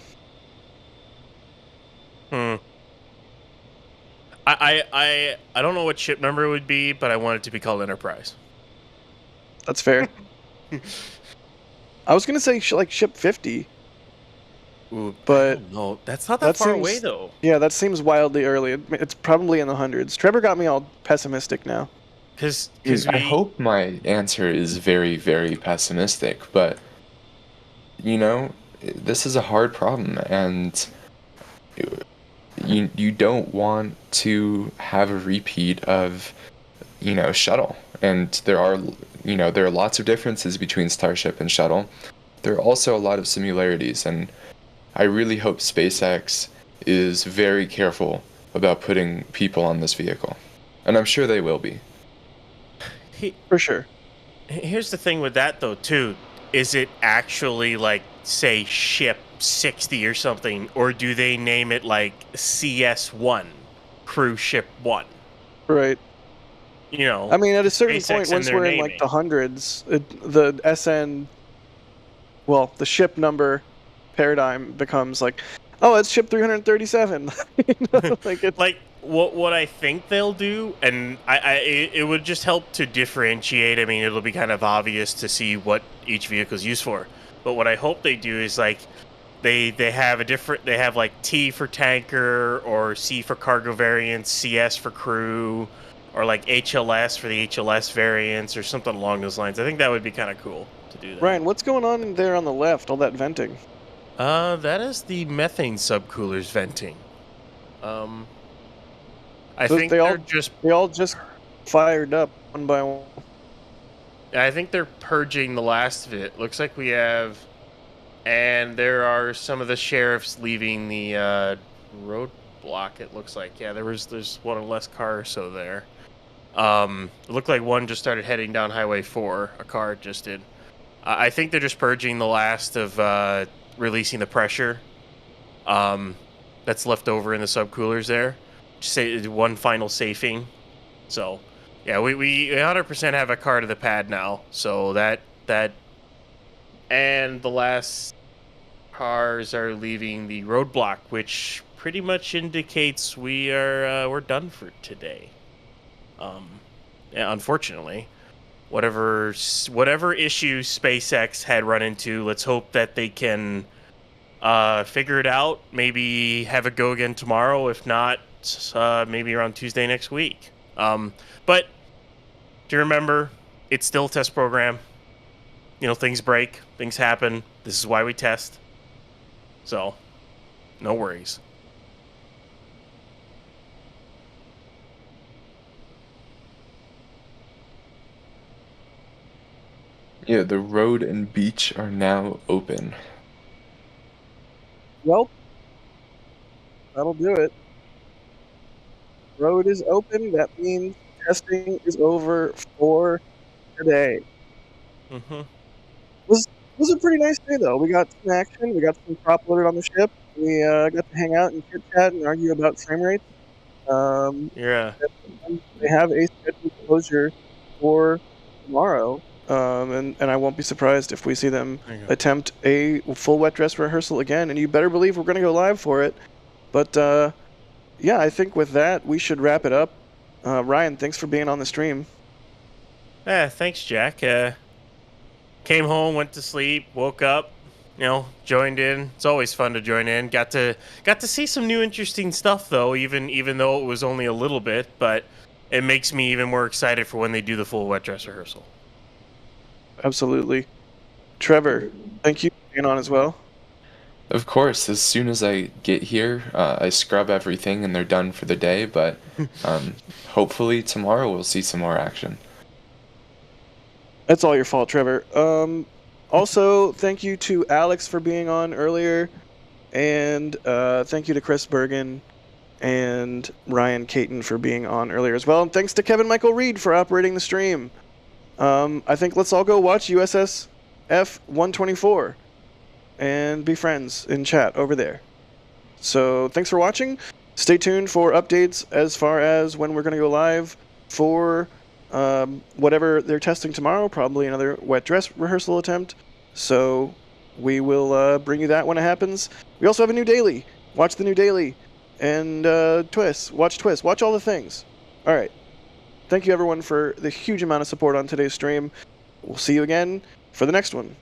I don't know what ship number it would be, but I want it to be called Enterprise. That's fair. I was gonna say like ship 50. Ooh, but no, that's not that far away though. Yeah, that seems wildly early. It's probably in the hundreds. Trevor got me all pessimistic now. Because I hope my answer is very, very pessimistic, but you know, this is a hard problem, and you don't want to have a repeat of, you know, Shuttle. And there are lots of differences between Starship and Shuttle. There are also a lot of similarities, and I really hope SpaceX is very careful about putting people on this vehicle. And I'm sure they will be. For sure. Here's the thing with that, though, too. Is it actually, like, say, Ship 60 or something? Or do they name it, like, CS1, Crew Ship 1? Right. You know, I mean, at a certain SpaceX point, once their we're in, naming. like, the hundreds, the SN... Well, the ship number paradigm becomes like, oh, it's ship 337. You know, like what I think they'll do, and it would just help to differentiate. I mean, it'll be kind of obvious to see what each vehicle is used for. But what I hope they do is like they have like T for tanker, or C for cargo variants, CS for crew, or like HLS for the HLS variants, or something along those lines. I think that would be kind of cool to do that. Ryan, what's going on in there on the left? All that venting. That is the methane subcoolers venting. I So think they all just fired up one by one. I think they're purging the last of it. Looks like we have, and there are some of the sheriffs leaving the roadblock. It looks like, yeah, there's one less car or so there. It looked like one just started heading down Highway 4. A car just did. I think they're just purging the last of releasing the pressure that's left over in the subcoolers there. Just say one final safing. So, yeah, we 100% have a car to the pad now. So that and the last cars are leaving the roadblock, which pretty much indicates we're done for today. Yeah, unfortunately, whatever issues SpaceX had run into, let's hope that they can figure it out. Maybe have a go again tomorrow. If not, maybe around Tuesday next week. But do remember, it's still a test program. You know, things break, things happen. This is why we test. So, no worries. Yeah, the road and beach are now open. Well, that'll do it. Road is open. That means testing is over for today. Mm-hmm. It was a pretty nice day, though. We got some action. We got some prop loaded on the ship. We got to hang out and chit chat and argue about frame rates. Yeah. They have a scheduled closure for tomorrow. And I won't be surprised if we see them attempt a full wet dress rehearsal again. And you better believe we're going to go live for it. But yeah, I think with that, we should wrap it up. Ryan, thanks for being on the stream. Yeah, thanks, Jack. Came home, went to sleep, woke up, joined in. It's always fun to join in. Got to see some new interesting stuff, though, even though it was only a little bit. But it makes me even more excited for when they do the full wet dress rehearsal. Absolutely. Trevor, thank you for being on as well. Of course, as soon as I get here, I scrub everything and they're done for the day, but hopefully tomorrow we'll see some more action. That's all your fault, Trevor. Also, thank you to Alex for being on earlier, and thank you to Chris Bergen and Ryan Caton for being on earlier as well, and thanks to Kevin Michael Reed for operating the stream. I think let's all go watch USS F-124 and be friends in chat over there. So thanks for watching. Stay tuned for updates as far as when we're going to go live for whatever they're testing tomorrow, probably another wet dress rehearsal attempt. So we will bring you that when it happens. We also have a new daily. Watch the new daily. and Twist. Watch Twist. Watch all the things. All right. Thank you, everyone, for the huge amount of support on today's stream. We'll see you again for the next one.